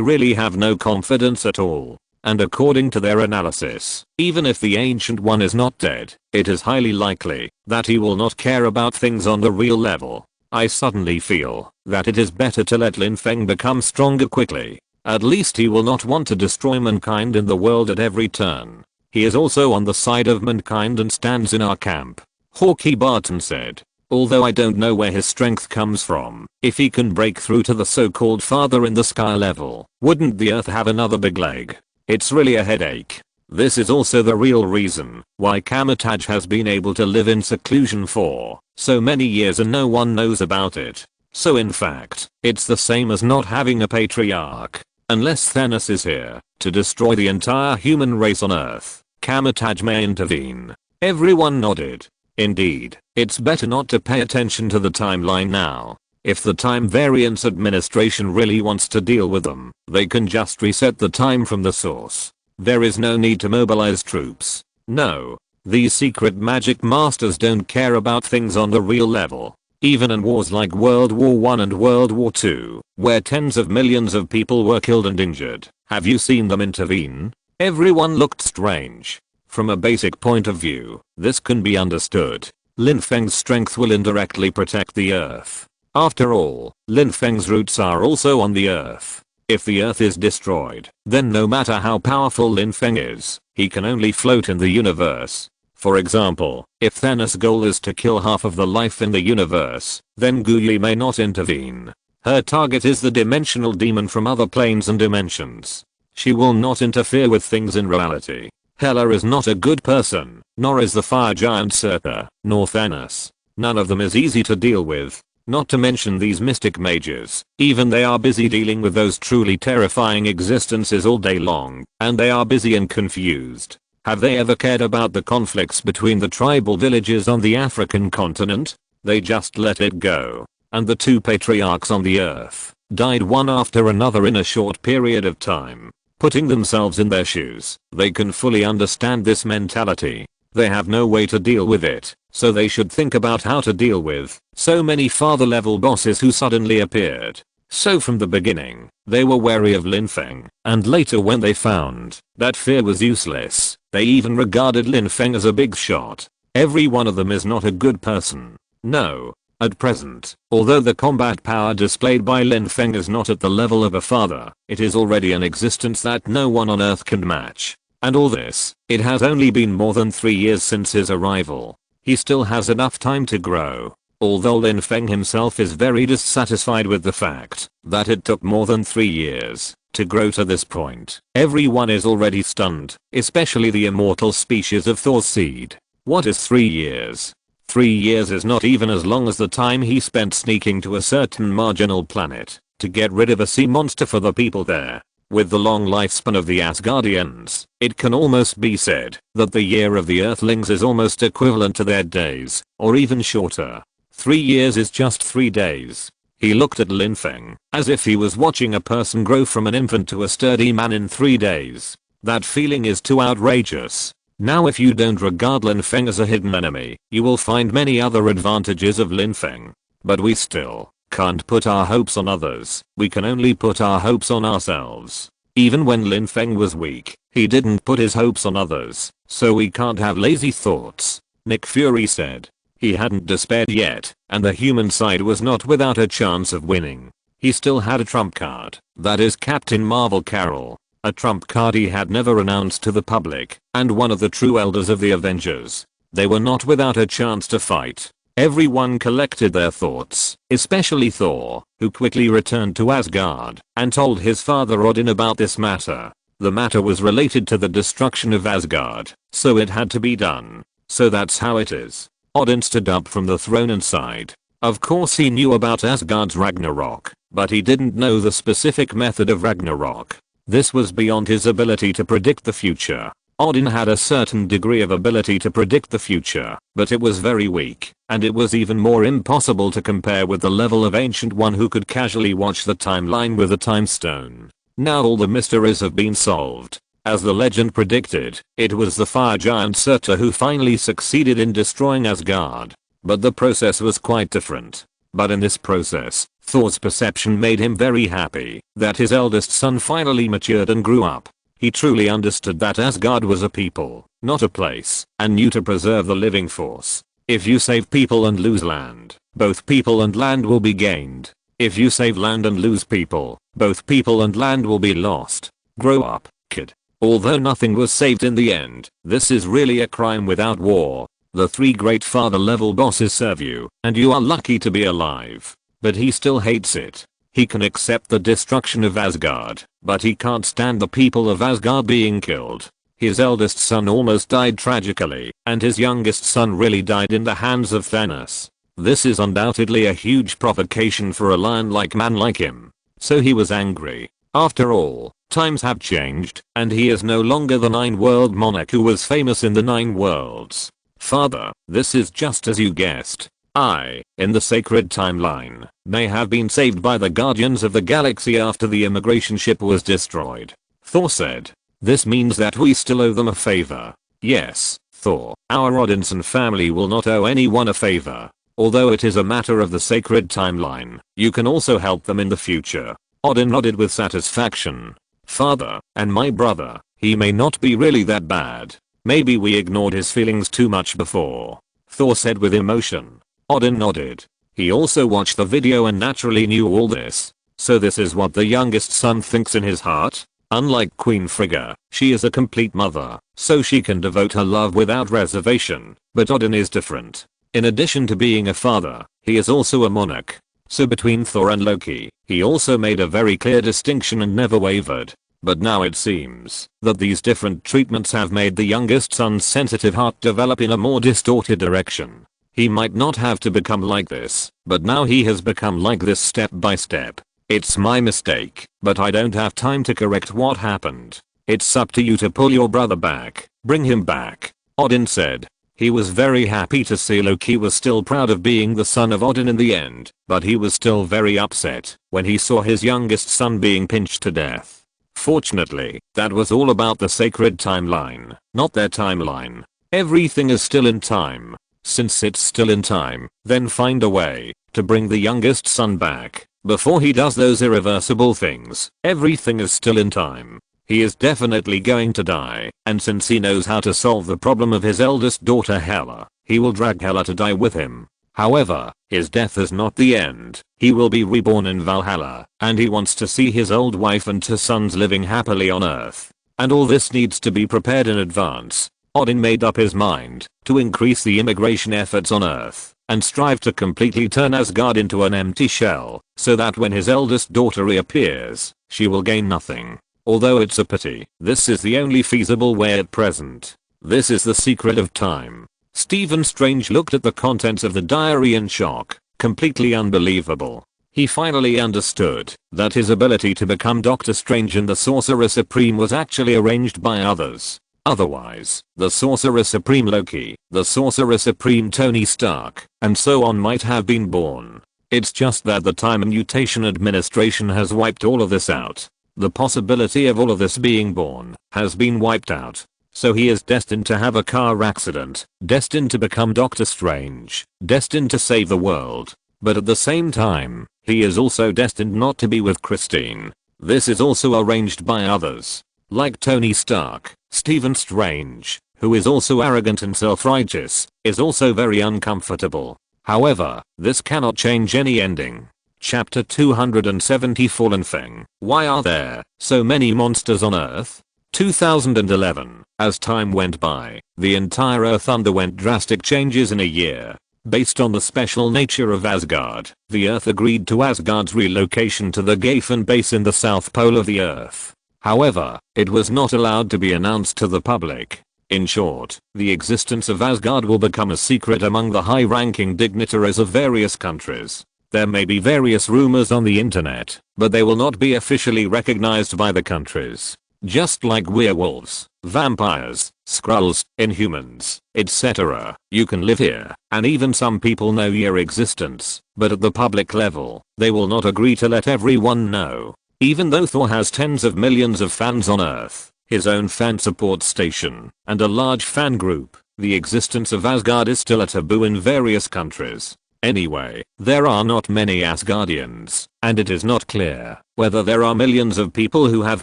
really have no confidence at all. And according to their analysis, even if the Ancient One is not dead, it is highly likely that he will not care about things on the real level. I suddenly feel that it is better to let Lin Feng become stronger quickly. At least he will not want to destroy mankind in the world at every turn. He is also on the side of mankind and stands in our camp, Hawkeye Barton said. Although I don't know where his strength comes from, if he can break through to the so-called father in the sky level, wouldn't the earth have another big leg? It's really a headache. This is also the real reason why Kamataj has been able to live in seclusion for so many years and no one knows about it. So in fact, it's the same as not having a patriarch. Unless Thanos is here to destroy the entire human race on Earth, Kamataj may intervene. Everyone nodded. Indeed, it's better not to pay attention to the timeline now. If the Time Variance Administration really wants to deal with them, they can just reset the time from the source. There is no need to mobilize troops. No. These secret magic masters don't care about things on the real level. Even in wars like World War I and World War II, where tens of millions of people were killed and injured, have you seen them intervene? Everyone looked strange. From a basic point of view, this can be understood. Lin Feng's strength will indirectly protect the earth. After all, Lin Feng's roots are also on the earth. If the earth is destroyed, then no matter how powerful Lin Feng is, he can only float in the universe. For example, if Thanos' goal is to kill half of the life in the universe, then Guyi may not intervene. Her target is the dimensional demon from other planes and dimensions. She will not interfere with things in reality. Hela is not a good person, nor is the fire giant Surtur, nor Thanos. None of them is easy to deal with. Not to mention these mystic mages, even they are busy dealing with those truly terrifying existences all day long, and they are busy and confused. Have they ever cared about the conflicts between the tribal villages on the African continent? They just let it go. And the two patriarchs on the earth died one after another in a short period of time. Putting themselves in their shoes, they can fully understand this mentality. They have no way to deal with it, so they should think about how to deal with so many father level bosses who suddenly appeared. So from the beginning, they were wary of Lin Feng, and later when they found that fear was useless, they even regarded Lin Feng as a big shot. Every one of them is not a good person. No. At present, although the combat power displayed by Lin Feng is not at the level of a father, it is already an existence that no one on Earth can match. And all this, it has only been more than 3 years since his arrival. He still has enough time to grow. Although Lin Feng himself is very dissatisfied with the fact that it took more than 3 years to grow to this point, everyone is already stunned, especially the immortal species of Thor's seed. What is 3 years? 3 years is not even as long as the time he spent sneaking to a certain marginal planet to get rid of a sea monster for the people there. With the long lifespan of the Asgardians, it can almost be said that the year of the Earthlings is almost equivalent to their days, or even shorter. 3 years is just 3 days. He looked at Lin Feng as if he was watching a person grow from an infant to a sturdy man in 3 days. That feeling is too outrageous. Now if you don't regard Lin Feng as a hidden enemy, you will find many other advantages of Lin Feng. But we still can't put our hopes on others, we can only put our hopes on ourselves. Even when Lin Feng was weak, he didn't put his hopes on others, so we can't have lazy thoughts. Nick Fury said. He hadn't despaired yet, and the human side was not without a chance of winning. He still had a trump card, that is Captain Marvel Carol. A trump card he had never announced to the public, and one of the true elders of the Avengers. They were not without a chance to fight. Everyone collected their thoughts, especially Thor, who quickly returned to Asgard and told his father Odin about this matter. The matter was related to the destruction of Asgard, so it had to be done. So that's how it is. Odin stood up from the throne and sighed. Of course he knew about Asgard's Ragnarok, but he didn't know the specific method of Ragnarok. This was beyond his ability to predict the future. Odin had a certain degree of ability to predict the future, but it was very weak, and it was even more impossible to compare with the level of Ancient One who could casually watch the timeline with a time stone. Now all the mysteries have been solved. As the legend predicted, it was the fire giant Surtur who finally succeeded in destroying Asgard. But the process was quite different. But in this process, Thor's perception made him very happy that his eldest son finally matured and grew up. He truly understood that Asgard was a people, not a place, and knew to preserve the living force. If you save people and lose land, both people and land will be gained. If you save land and lose people, both people and land will be lost. Grow up, kid. Although nothing was saved in the end, this is really a crime without war. The 3 great father level bosses serve you, and you are lucky to be alive. But he still hates it. He can accept the destruction of Asgard, but he can't stand the people of Asgard being killed. His eldest son almost died tragically, and his youngest son really died in the hands of Thanos. This is undoubtedly a huge provocation for a lion-like man like him. So he was angry. After all, times have changed, and he is no longer the 9-world monarch who was famous in the 9 worlds. Father, this is just as you guessed. I, in the sacred timeline, may have been saved by the Guardians of the Galaxy after the immigration ship was destroyed. Thor said. This means that we still owe them a favor. Yes, Thor, our Odinson family will not owe anyone a favor. Although it is a matter of the sacred timeline, you can also help them in the future. Odin nodded with satisfaction. Father, and my brother, he may not be really that bad. Maybe we ignored his feelings too much before. Thor said with emotion. Odin nodded. He also watched the video and naturally knew all this. So this is what the youngest son thinks in his heart? Unlike Queen Frigga, she is a complete mother, so she can devote her love without reservation, but Odin is different. In addition to being a father, he is also a monarch. So between Thor and Loki, he also made a very clear distinction and never wavered. But now it seems that these different treatments have made the youngest son's sensitive heart develop in a more distorted direction. He might not have to become like this, but now he has become like this step by step. It's my mistake, but I don't have time to correct what happened. It's up to you to pull your brother back, bring him back, Odin said. He was very happy to see Loki was still proud of being the son of Odin in the end, but he was still very upset when he saw his youngest son being pinched to death. Fortunately, that was all about the sacred timeline, not their timeline. Everything is still in time. Since it's still in time, then find a way to bring the youngest son back before he does those irreversible things. Everything is still in time. He is definitely going to die, and since he knows how to solve the problem of his eldest daughter Hela, he will drag Hela to die with him. However, his death is not the end. He will be reborn in Valhalla, and he wants to see his old wife and 2 sons living happily on Earth. And all this needs to be prepared in advance. Odin made up his mind to increase the immigration efforts on Earth and strive to completely turn Asgard into an empty shell, so that when his eldest daughter reappears, she will gain nothing. Although it's a pity, this is the only feasible way at present. This is the secret of time. Stephen Strange looked at the contents of the diary in shock. Completely unbelievable. He finally understood that his ability to become Doctor Strange and the Sorcerer Supreme was actually arranged by others. Otherwise, the Sorcerer Supreme Loki, the Sorcerer Supreme Tony Stark, and so on might have been born. It's just that the Time and Mutation Administration has wiped all of this out. The possibility of all of this being born has been wiped out. So he is destined to have a car accident, destined to become Doctor Strange, destined to save the world. But at the same time, he is also destined not to be with Christine. This is also arranged by others. Like Tony Stark, Stephen Strange, who is also arrogant and self-righteous, is also very uncomfortable. However, this cannot change any ending. Chapter 274 Lin Feng. Why are there so many monsters on Earth? 2011. As time went by, the entire Earth underwent drastic changes in a year. Based on the special nature of Asgard, the Earth agreed to Asgard's relocation to the Geffen base in the South Pole of the Earth. However, it was not allowed to be announced to the public. In short, the existence of Asgard will become a secret among the high-ranking dignitaries of various countries. There may be various rumors on the internet, but they will not be officially recognized by the countries. Just like werewolves, vampires, Skrulls, Inhumans, etc. You can live here, and even some people know your existence, but at the public level, they will not agree to let everyone know. Even though Thor has tens of millions of fans on Earth, his own fan support station, and a large fan group, the existence of Asgard is still a taboo in various countries. Anyway, there are not many Asgardians, and it is not clear whether there are millions of people who have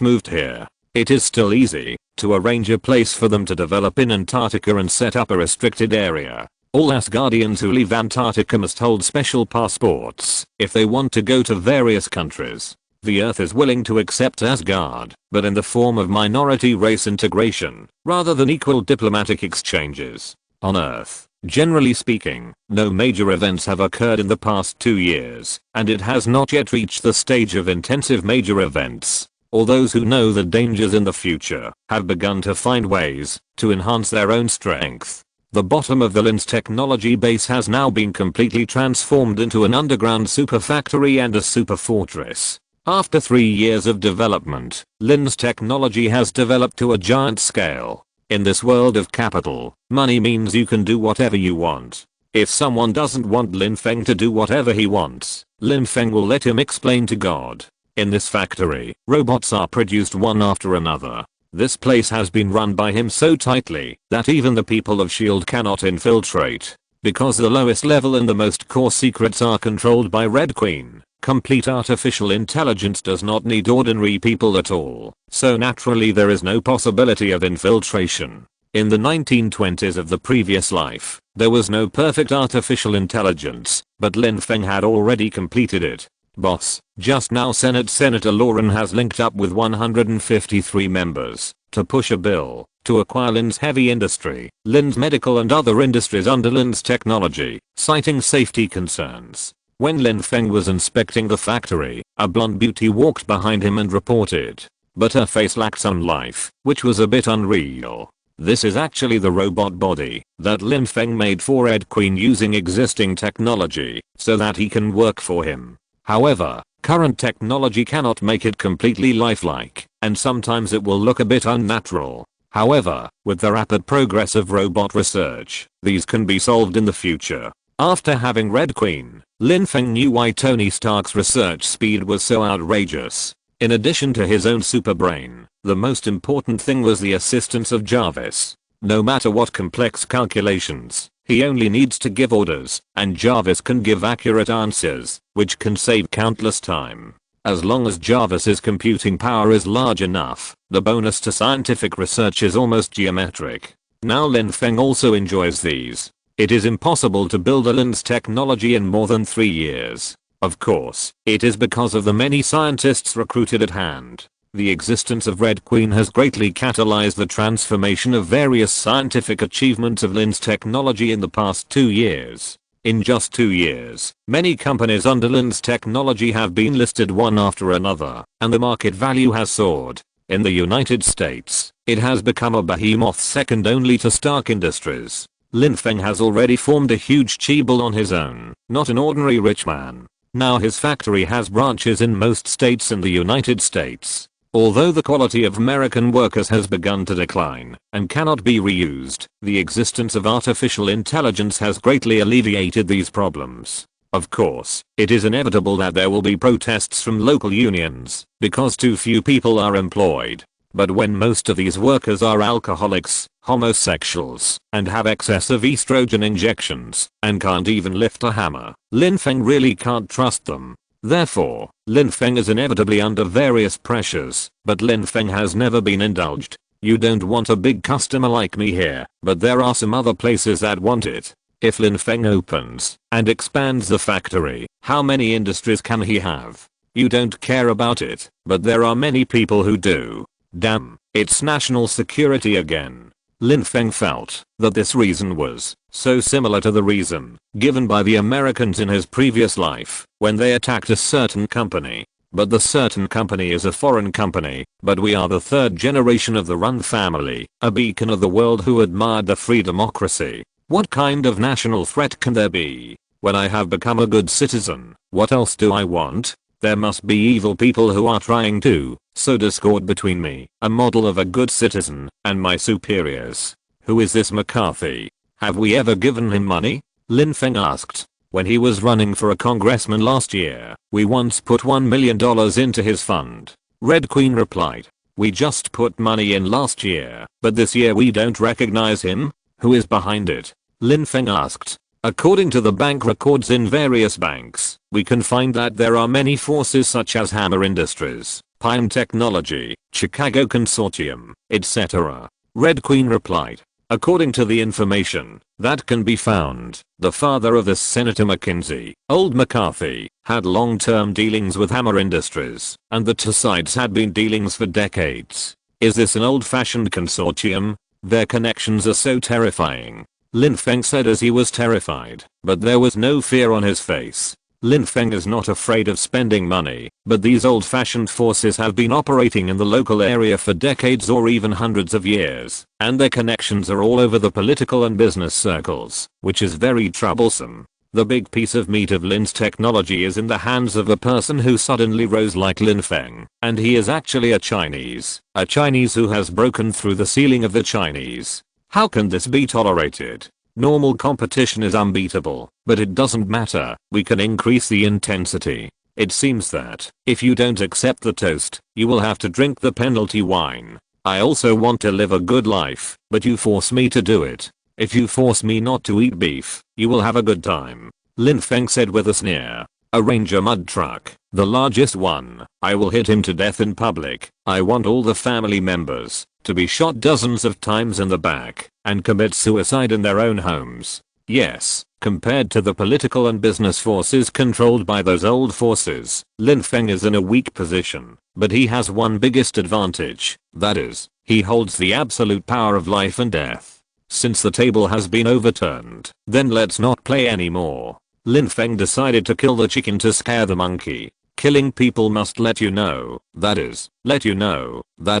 moved here. It is still easy to arrange a place for them to develop in Antarctica and set up a restricted area. All Asgardians who leave Antarctica must hold special passports if they want to go to various countries. The Earth is willing to accept Asgard, but in the form of minority race integration, rather than equal diplomatic exchanges. On Earth, Generally speaking, no major events have occurred in the past 2 years, and it has not yet reached the stage of intensive major events. All those who know the dangers in the future have begun to find ways to enhance their own strength. The bottom of the Lin's technology base has now been completely transformed into an underground super factory and a super fortress. After 3 years of development, Lin's technology has developed to a giant scale. In this world of capital, money means you can do whatever you want. If someone doesn't want Lin Feng to do whatever he wants, Lin Feng will let him explain to God. In this factory, robots are produced one after another. This place has been run by him so tightly that even the people of S.H.I.E.L.D. cannot infiltrate. Because the lowest level and the most core secrets are controlled by Red Queen, complete artificial intelligence does not need ordinary people at all, so naturally there is no possibility of infiltration. In the 1920s of the previous life, there was no perfect artificial intelligence, but Lin Feng had already completed it. Boss, just now Senator Lauren has linked up with 153 members to push a bill to acquire Lin's heavy industry, Lin's medical and other industries under Lin's technology, citing safety concerns. When Lin Feng was inspecting the factory, a blonde beauty walked behind him and reported. But her face lacked some life, which was a bit unreal. This is actually the robot body that Lin Feng made for Red Queen using existing technology so that he can work for him. However, current technology cannot make it completely lifelike, and sometimes it will look a bit unnatural. However, with the rapid progress of robot research, these can be solved in the future. After having Red Queen, Lin Feng knew why Tony Stark's research speed was so outrageous. In addition to his own super brain, the most important thing was the assistance of Jarvis. No matter what complex calculations, he only needs to give orders, and Jarvis can give accurate answers, which can save countless time. As long as Jarvis's computing power is large enough, the bonus to scientific research is almost geometric. Now Lin Feng also enjoys these. It is impossible to build a Lin's technology in more than 3 years. Of course, it is because of the many scientists recruited at hand. The existence of Red Queen has greatly catalyzed the transformation of various scientific achievements of Lin's technology in the past 2 years. In just 2 years, many companies under Lin's technology have been listed one after another, and the market value has soared. In the United States, it has become a behemoth second only to Stark Industries. Lin Feng has already formed a huge chaebol on his own, not an ordinary rich man. Now his factory has branches in most states in the United States. Although the quality of American workers has begun to decline and cannot be reused, the existence of artificial intelligence has greatly alleviated these problems. Of course, it is inevitable that there will be protests from local unions because too few people are employed. But when most of these workers are alcoholics, homosexuals, and have excessive estrogen injections and can't even lift a hammer, Lin Feng really can't trust them. Therefore, Lin Feng is inevitably under various pressures, but Lin Feng has never been indulged. You don't want a big customer like me here, but there are some other places that want it. If Lin Feng opens and expands the factory, how many industries can he have? You don't care about it, but there are many people who do. Damn, it's national security again. Lin Feng felt that this reason was so similar to the reason given by the Americans in his previous life when they attacked a certain company. But the certain company is a foreign company, but we are the third generation of the Run family, a beacon of the world who admired the free democracy. What kind of national threat can there be? When I have become a good citizen, what else do I want? There must be evil people who are trying to sow discord between me, a model of a good citizen, and my superiors. Who is this McCarthy? Have we ever given him money? Lin Feng asked. When he was running for a congressman last year, we once put $1 million into his fund. Red Queen replied. We just put money in last year, but this year we don't recognize him? Who is behind it? Lin Feng asked. According to the bank records in various banks, we can find that there are many forces such as Hammer Industries, Pine Technology, Chicago Consortium, etc. Red Queen replied. According to the information that can be found, the father of this Senator McKinsey, Old McCarthy, had long-term dealings with Hammer Industries, and the two sides had been dealings for decades. Is this an old-fashioned consortium? Their connections are so terrifying. Lin Feng said as he was terrified, but there was no fear on his face. Lin Feng is not afraid of spending money, but these old-fashioned forces have been operating in the local area for decades or even hundreds of years, and their connections are all over the political and business circles, which is very troublesome. The big piece of meat of Lin's technology is in the hands of a person who suddenly rose like Lin Feng, and he is actually a Chinese who has broken through the ceiling of the Chinese. How can this be tolerated? Normal competition is unbeatable, but it doesn't matter, we can increase the intensity. It seems that, if you don't accept the toast, you will have to drink the penalty wine. I also want to live a good life, but you force me to do it. If you force me not to eat beef, you will have a good time. Lin Feng said with a sneer. A Ranger mud truck, the largest one. I will hit him to death in public. I want all the family members to be shot dozens of times in the back and commit suicide in their own homes. Yes, compared to the political and business forces controlled by those old forces, Lin Feng is in a weak position, but he has one biggest advantage, that is, he holds the absolute power of life and death. Since the table has been overturned, then let's not play anymore. Lin Feng decided to kill the chicken to scare the monkey. Killing people must let you know that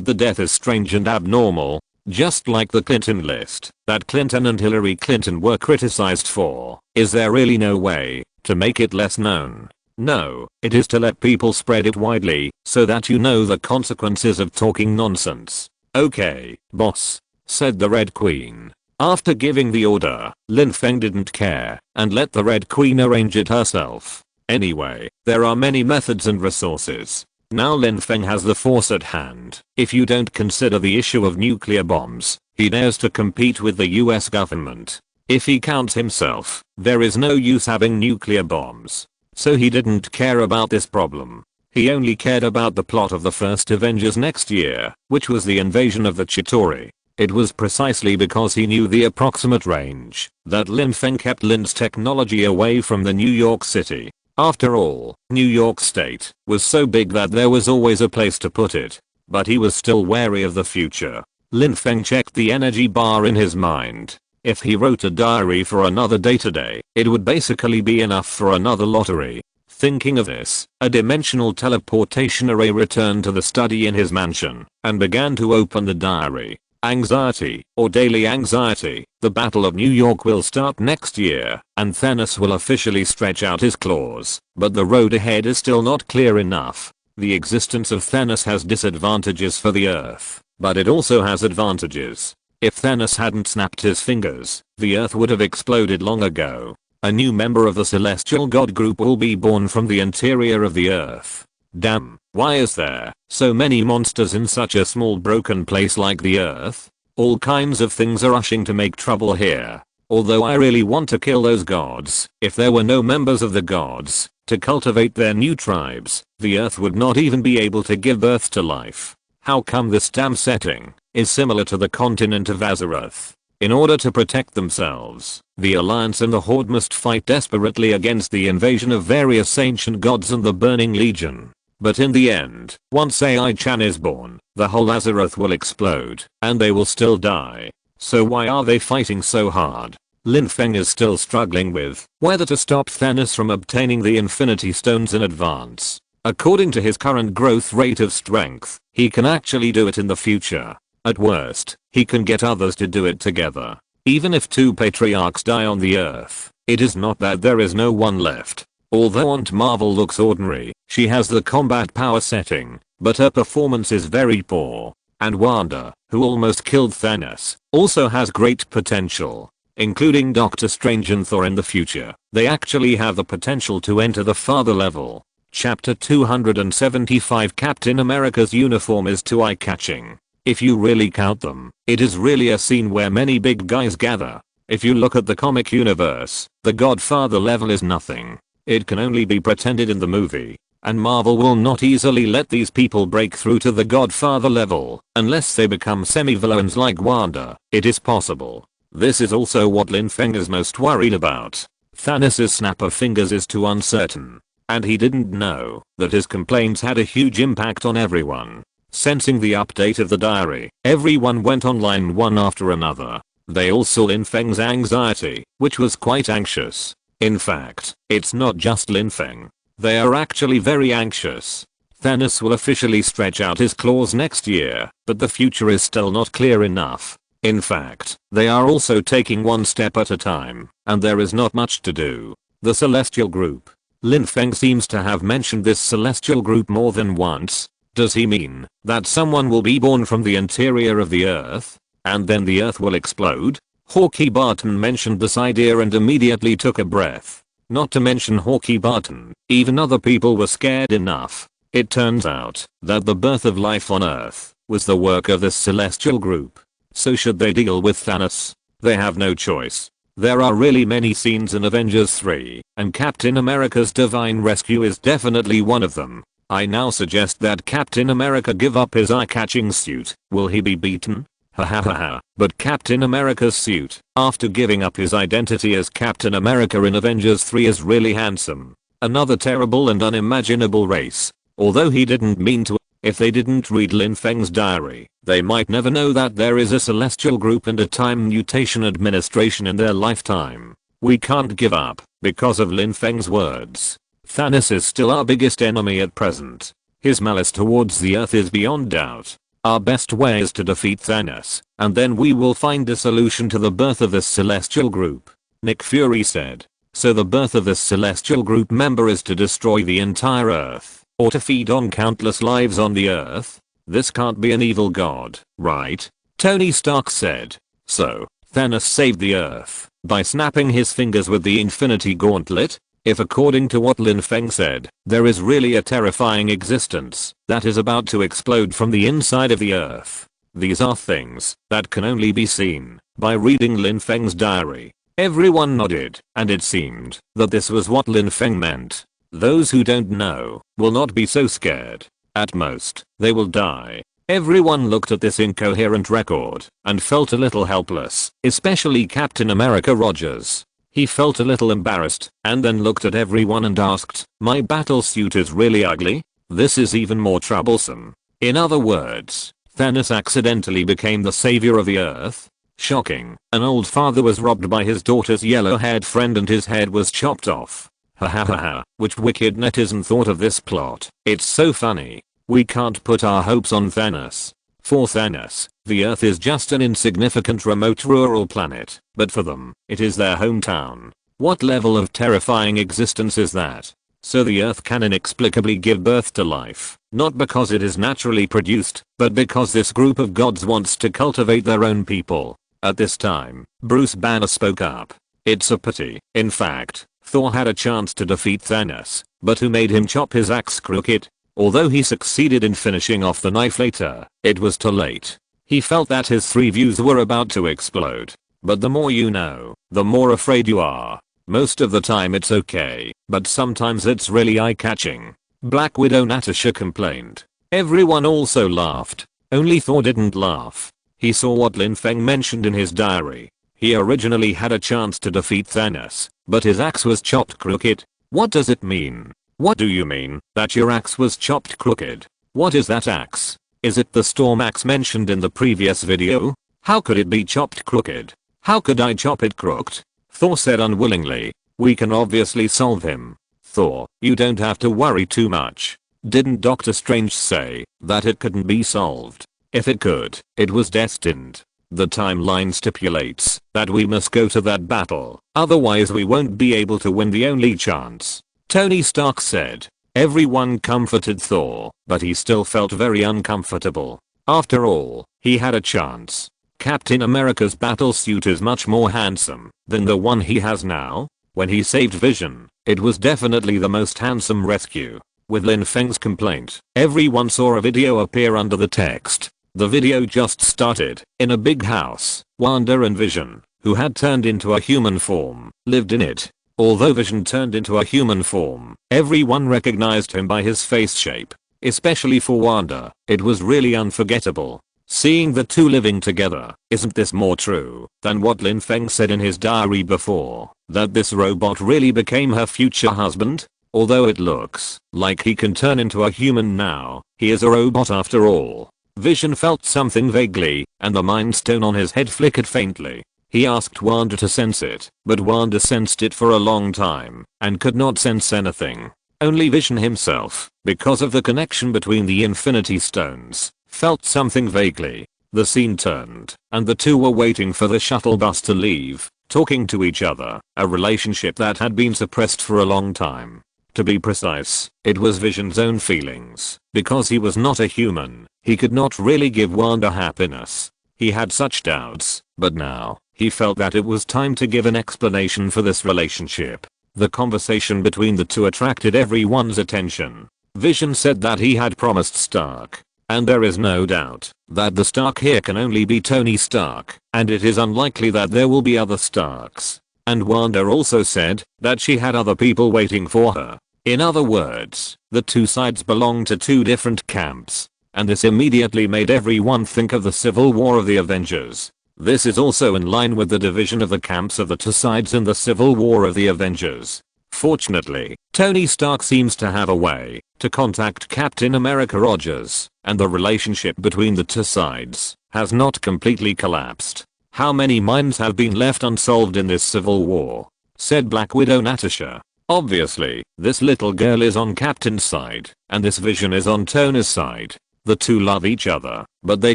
the death is strange and abnormal, just like the Clinton list that Clinton and Hillary Clinton were criticized for. Is there really no way to make it less known? No, it is to let people spread it widely so that you know the consequences of talking nonsense. Okay, boss, said the Red Queen. After giving the order, Lin Feng didn't care and let the Red Queen arrange it herself. Anyway, there are many methods and resources. Now Lin Feng has the force at hand. If you don't consider the issue of nuclear bombs, he dares to compete with the US government. If he counts himself, there is no use having nuclear bombs. So he didn't care about this problem. He only cared about the plot of the first Avengers next year, which was the invasion of the Chitauri. It was precisely because he knew the approximate range that Lin Feng kept Lin's technology away from the New York City. After all, New York State was so big that there was always a place to put it. But he was still wary of the future. Lin Feng checked the energy bar in his mind. If he wrote a diary for another day today, it would basically be enough for another lottery. Thinking of this, a dimensional teleportation array returned to the study in his mansion and began to open the diary. Anxiety, or daily anxiety, the Battle of New York will start next year, and Thanos will officially stretch out his claws, but the road ahead is still not clear enough. The existence of Thanos has disadvantages for the Earth, but it also has advantages. If Thanos hadn't snapped his fingers, the Earth would have exploded long ago. A new member of the Celestial God group will be born from the interior of the Earth. Damn, why is there so many monsters in such a small broken place like the Earth? All kinds of things are rushing to make trouble here. Although I really want to kill those gods, if there were no members of the gods to cultivate their new tribes, the Earth would not even be able to give birth to life. How come this damn setting is similar to the continent of Azeroth? In order to protect themselves, the Alliance and the Horde must fight desperately against the invasion of various ancient gods and the Burning Legion. But in the end, once AI-chan is born, the whole Azeroth will explode, and they will still die. So why are they fighting so hard? Lin Feng is still struggling with whether to stop Thanos from obtaining the Infinity Stones in advance. According to his current growth rate of strength, he can actually do it in the future. At worst, he can get others to do it together. Even if two patriarchs die on the Earth, it is not that there is no one left. Although Aunt Marvel looks ordinary, she has the combat power setting, but her performance is very poor. And Wanda, who almost killed Thanos, also has great potential. Including Doctor Strange and Thor in the future, they actually have the potential to enter the Father level. Chapter 275 Captain America's uniform is too eye-catching. If you really count them, it is really a scene where many big guys gather. If you look at the comic universe, the Godfather level is nothing. It can only be pretended in the movie. And Marvel will not easily let these people break through to the Godfather level, unless they become semi-villains like Wanda. It is possible. This is also what Lin Feng is most worried about. Thanos' snap of fingers is too uncertain. And he didn't know that his complaints had a huge impact on everyone. Sensing the update of the diary, everyone went online one after another. They all saw Lin Feng's anxiety, which was quite anxious. In fact, it's not just Lin Feng. They are actually very anxious. Thanos will officially stretch out his claws next year, but the future is still not clear enough. In fact, they are also taking one step at a time, and there is not much to do. The Celestial Group. Lin Feng seems to have mentioned this Celestial Group more than once. Does he mean that someone will be born from the interior of the Earth, and then the Earth will explode? Hawkeye Barton mentioned this idea and immediately took a breath. Not to mention Hawkeye Barton, even other people were scared enough. It turns out that the birth of life on Earth was the work of this Celestial Group. So should they deal with Thanos? They have no choice. There are really many scenes in Avengers 3, and Captain America's Divine Rescue is definitely one of them. I now suggest that Captain America give up his eye-catching suit. Will he be beaten? Hahaha. But Captain America's suit, after giving up his identity as Captain America in Avengers 3, is really handsome. Another terrible and unimaginable race. Although he didn't mean to. If they didn't read Lin Feng's diary, they might never know that there is a Celestial Group and a Time Mutation Administration in their lifetime. We can't give up, because of Lin Feng's words. Thanos is still our biggest enemy at present. His malice towards the Earth is beyond doubt. Our best way is to defeat Thanos, and then we will find a solution to the birth of this Celestial Group. Nick Fury said. So the birth of this Celestial Group member is to destroy the entire Earth, or to feed on countless lives on the Earth? This can't be an evil god, right? Tony Stark said. So, Thanos saved the Earth by snapping his fingers with the Infinity Gauntlet? If according to what Lin Feng said, there is really a terrifying existence that is about to explode from the inside of the Earth. These are things that can only be seen by reading Lin Feng's diary. Everyone nodded, and it seemed that this was what Lin Feng meant. Those who don't know will not be so scared. At most, they will die. Everyone looked at this incoherent record and felt a little helpless, especially Captain America Rogers. He felt a little embarrassed and then looked at everyone and asked, "My battle suit is really ugly? This is even more troublesome." In other words, Thanos accidentally became the savior of the Earth? Shocking. An old father was robbed by his daughter's yellow-haired friend and his head was chopped off. Hahaha, which wicked netizen thought of this plot? It's so funny. We can't put our hopes on Thanos. For Thanos, the Earth is just an insignificant remote rural planet, but for them, it is their hometown. What level of terrifying existence is that? So the Earth can inexplicably give birth to life, not because it is naturally produced, but because this group of gods wants to cultivate their own people. At this time, Bruce Banner spoke up. It's a pity. In fact, Thor had a chance to defeat Thanos, but who made him chop his axe crooked? Although he succeeded in finishing off the knife later, it was too late. He felt that his 3 views were about to explode. But the more you know, the more afraid you are. Most of the time it's okay, but sometimes it's really eye-catching. Black Widow Natasha complained. Everyone also laughed. Only Thor didn't laugh. He saw what Lin Feng mentioned in his diary. He originally had a chance to defeat Thanos, but his axe was chopped crooked. What does it mean? What do you mean, that your axe was chopped crooked? What is that axe? Is it the storm axe mentioned in the previous video? How could it be chopped crooked? How could I chop it crooked? Thor said unwillingly. We can obviously solve him. Thor, you don't have to worry too much. Didn't Doctor Strange say that it couldn't be solved? If it could, it was destined. The timeline stipulates that we must go to that battle, otherwise we won't be able to win. The only chance. Tony Stark said. Everyone comforted Thor, but he still felt very uncomfortable. After all, he had a chance. Captain America's battle suit is much more handsome than the one he has now. When he saved Vision, it was definitely the most handsome rescue. With Lin Feng's complaint, everyone saw a video appear under the text. The video just started. In a big house, Wanda and Vision, who had turned into a human form, lived in it. Although Vision turned into a human form, everyone recognized him by his face shape. Especially for Wanda, it was really unforgettable. Seeing the two living together, isn't this more true than what Lin Feng said in his diary before, that this robot really became her future husband? Although it looks like he can turn into a human now, he is a robot after all. Vision felt something vaguely, and the mind stone on his head flickered faintly. He asked Wanda to sense it, but Wanda sensed it for a long time and could not sense anything. Only Vision himself, because of the connection between the Infinity Stones, felt something vaguely. The scene turned, and the two were waiting for the shuttle bus to leave, talking to each other, a relationship that had been suppressed for a long time. To be precise, it was Vision's own feelings. Because he was not a human, he could not really give Wanda happiness. He had such doubts, but now, he felt that it was time to give an explanation for this relationship. The conversation between the two attracted everyone's attention. Vision said that he had promised Stark. And there is no doubt that the Stark here can only be Tony Stark, and it is unlikely that there will be other Starks. And Wanda also said that she had other people waiting for her. In other words, the two sides belong to two different camps. And this immediately made everyone think of the Civil War of the Avengers. This is also in line with the division of the camps of the two sides in the Civil War of the Avengers. Fortunately, Tony Stark seems to have a way to contact Captain America Rogers, and the relationship between the two sides has not completely collapsed. How many minds have been left unsolved in this civil war? Said Black Widow Natasha. Obviously, this little girl is on Captain's side, and this Vision is on Tony's side. The two love each other, but they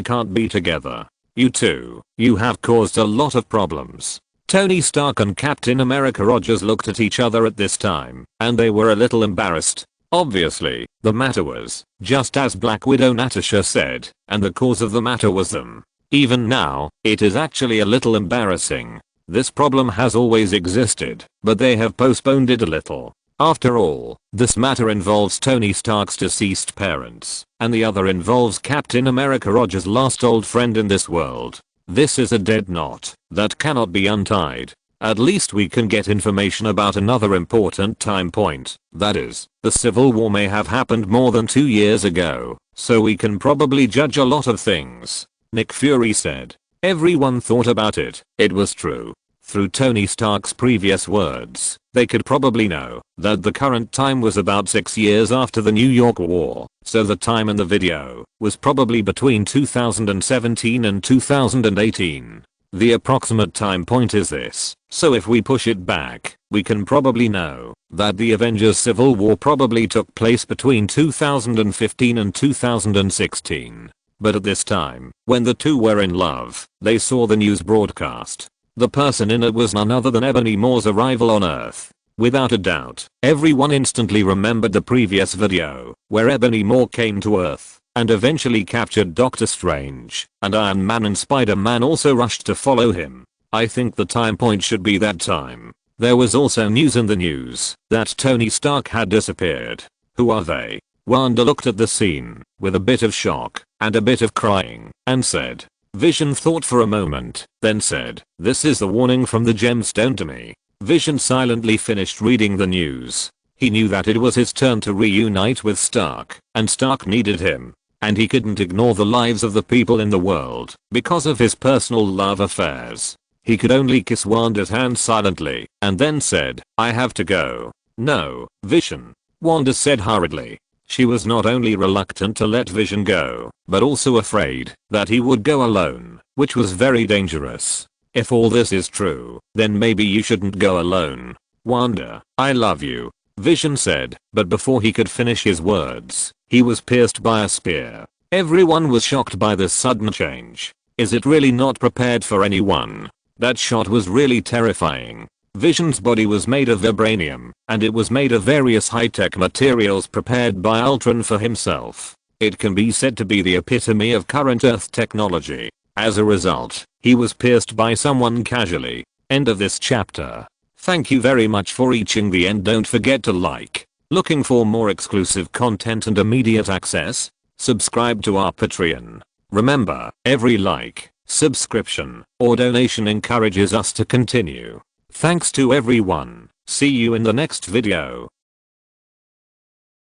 can't be together. You have caused a lot of problems. Tony Stark and Captain America Rogers looked at each other at this time, and they were a little embarrassed. Obviously, the matter was, just as Black Widow Natasha said, and the cause of the matter was them. Even now, it is actually a little embarrassing. This problem has always existed, but they have postponed it a little. After all, this matter involves Tony Stark's deceased parents, and the other involves Captain America Rogers' last old friend in this world. This is a dead knot that cannot be untied. At least we can get information about another important time point. That is, the Civil War may have happened more than 2 years ago, so we can probably judge a lot of things. Nick Fury said. Everyone thought about it. It was true. Through Tony Stark's previous words, they could probably know that the current time was about 6 years after the New York War, so the time in the video was probably between 2017 and 2018. The approximate time point is this, so if we push it back, we can probably know that the Avengers Civil War probably took place between 2015 and 2016. But at this time, when the two were in love, they saw the news broadcast. The person in it was none other than Ebony Mawr's arrival on Earth. Without a doubt, everyone instantly remembered the previous video, where Ebony Mawr came to Earth, and eventually captured Doctor Strange, and Iron Man and Spider-Man also rushed to follow him. I think the time point should be that time. There was also news in the news that Tony Stark had disappeared. Who are they? Wanda looked at the scene, with a bit of shock, and a bit of crying, and said, Vision thought for a moment, then said, this is the warning from the gemstone to me. Vision silently finished reading the news. He knew that it was his turn to reunite with Stark, and Stark needed him. And he couldn't ignore the lives of the people in the world, because of his personal love affairs. He could only kiss Wanda's hand silently, and then said, I have to go. No, Vision. Wanda said hurriedly. She was not only reluctant to let Vision go, but also afraid that he would go alone, which was very dangerous. If all this is true, then maybe you shouldn't go alone. Wanda, I love you, Vision said, but before he could finish his words, he was pierced by a spear. Everyone was shocked by this sudden change. Is it really not prepared for anyone? That shot was really terrifying. Vision's body was made of vibranium, and it was made of various high-tech materials prepared by Ultron for himself. It can be said to be the epitome of current Earth technology. As a result, he was pierced by someone casually. End of this chapter. Thank you very much for reaching the end. Don't forget to like. Looking for more exclusive content and immediate access? Subscribe to our Patreon. Remember, every like, subscription, or donation encourages us to continue. Thanks to everyone. See you in the next video.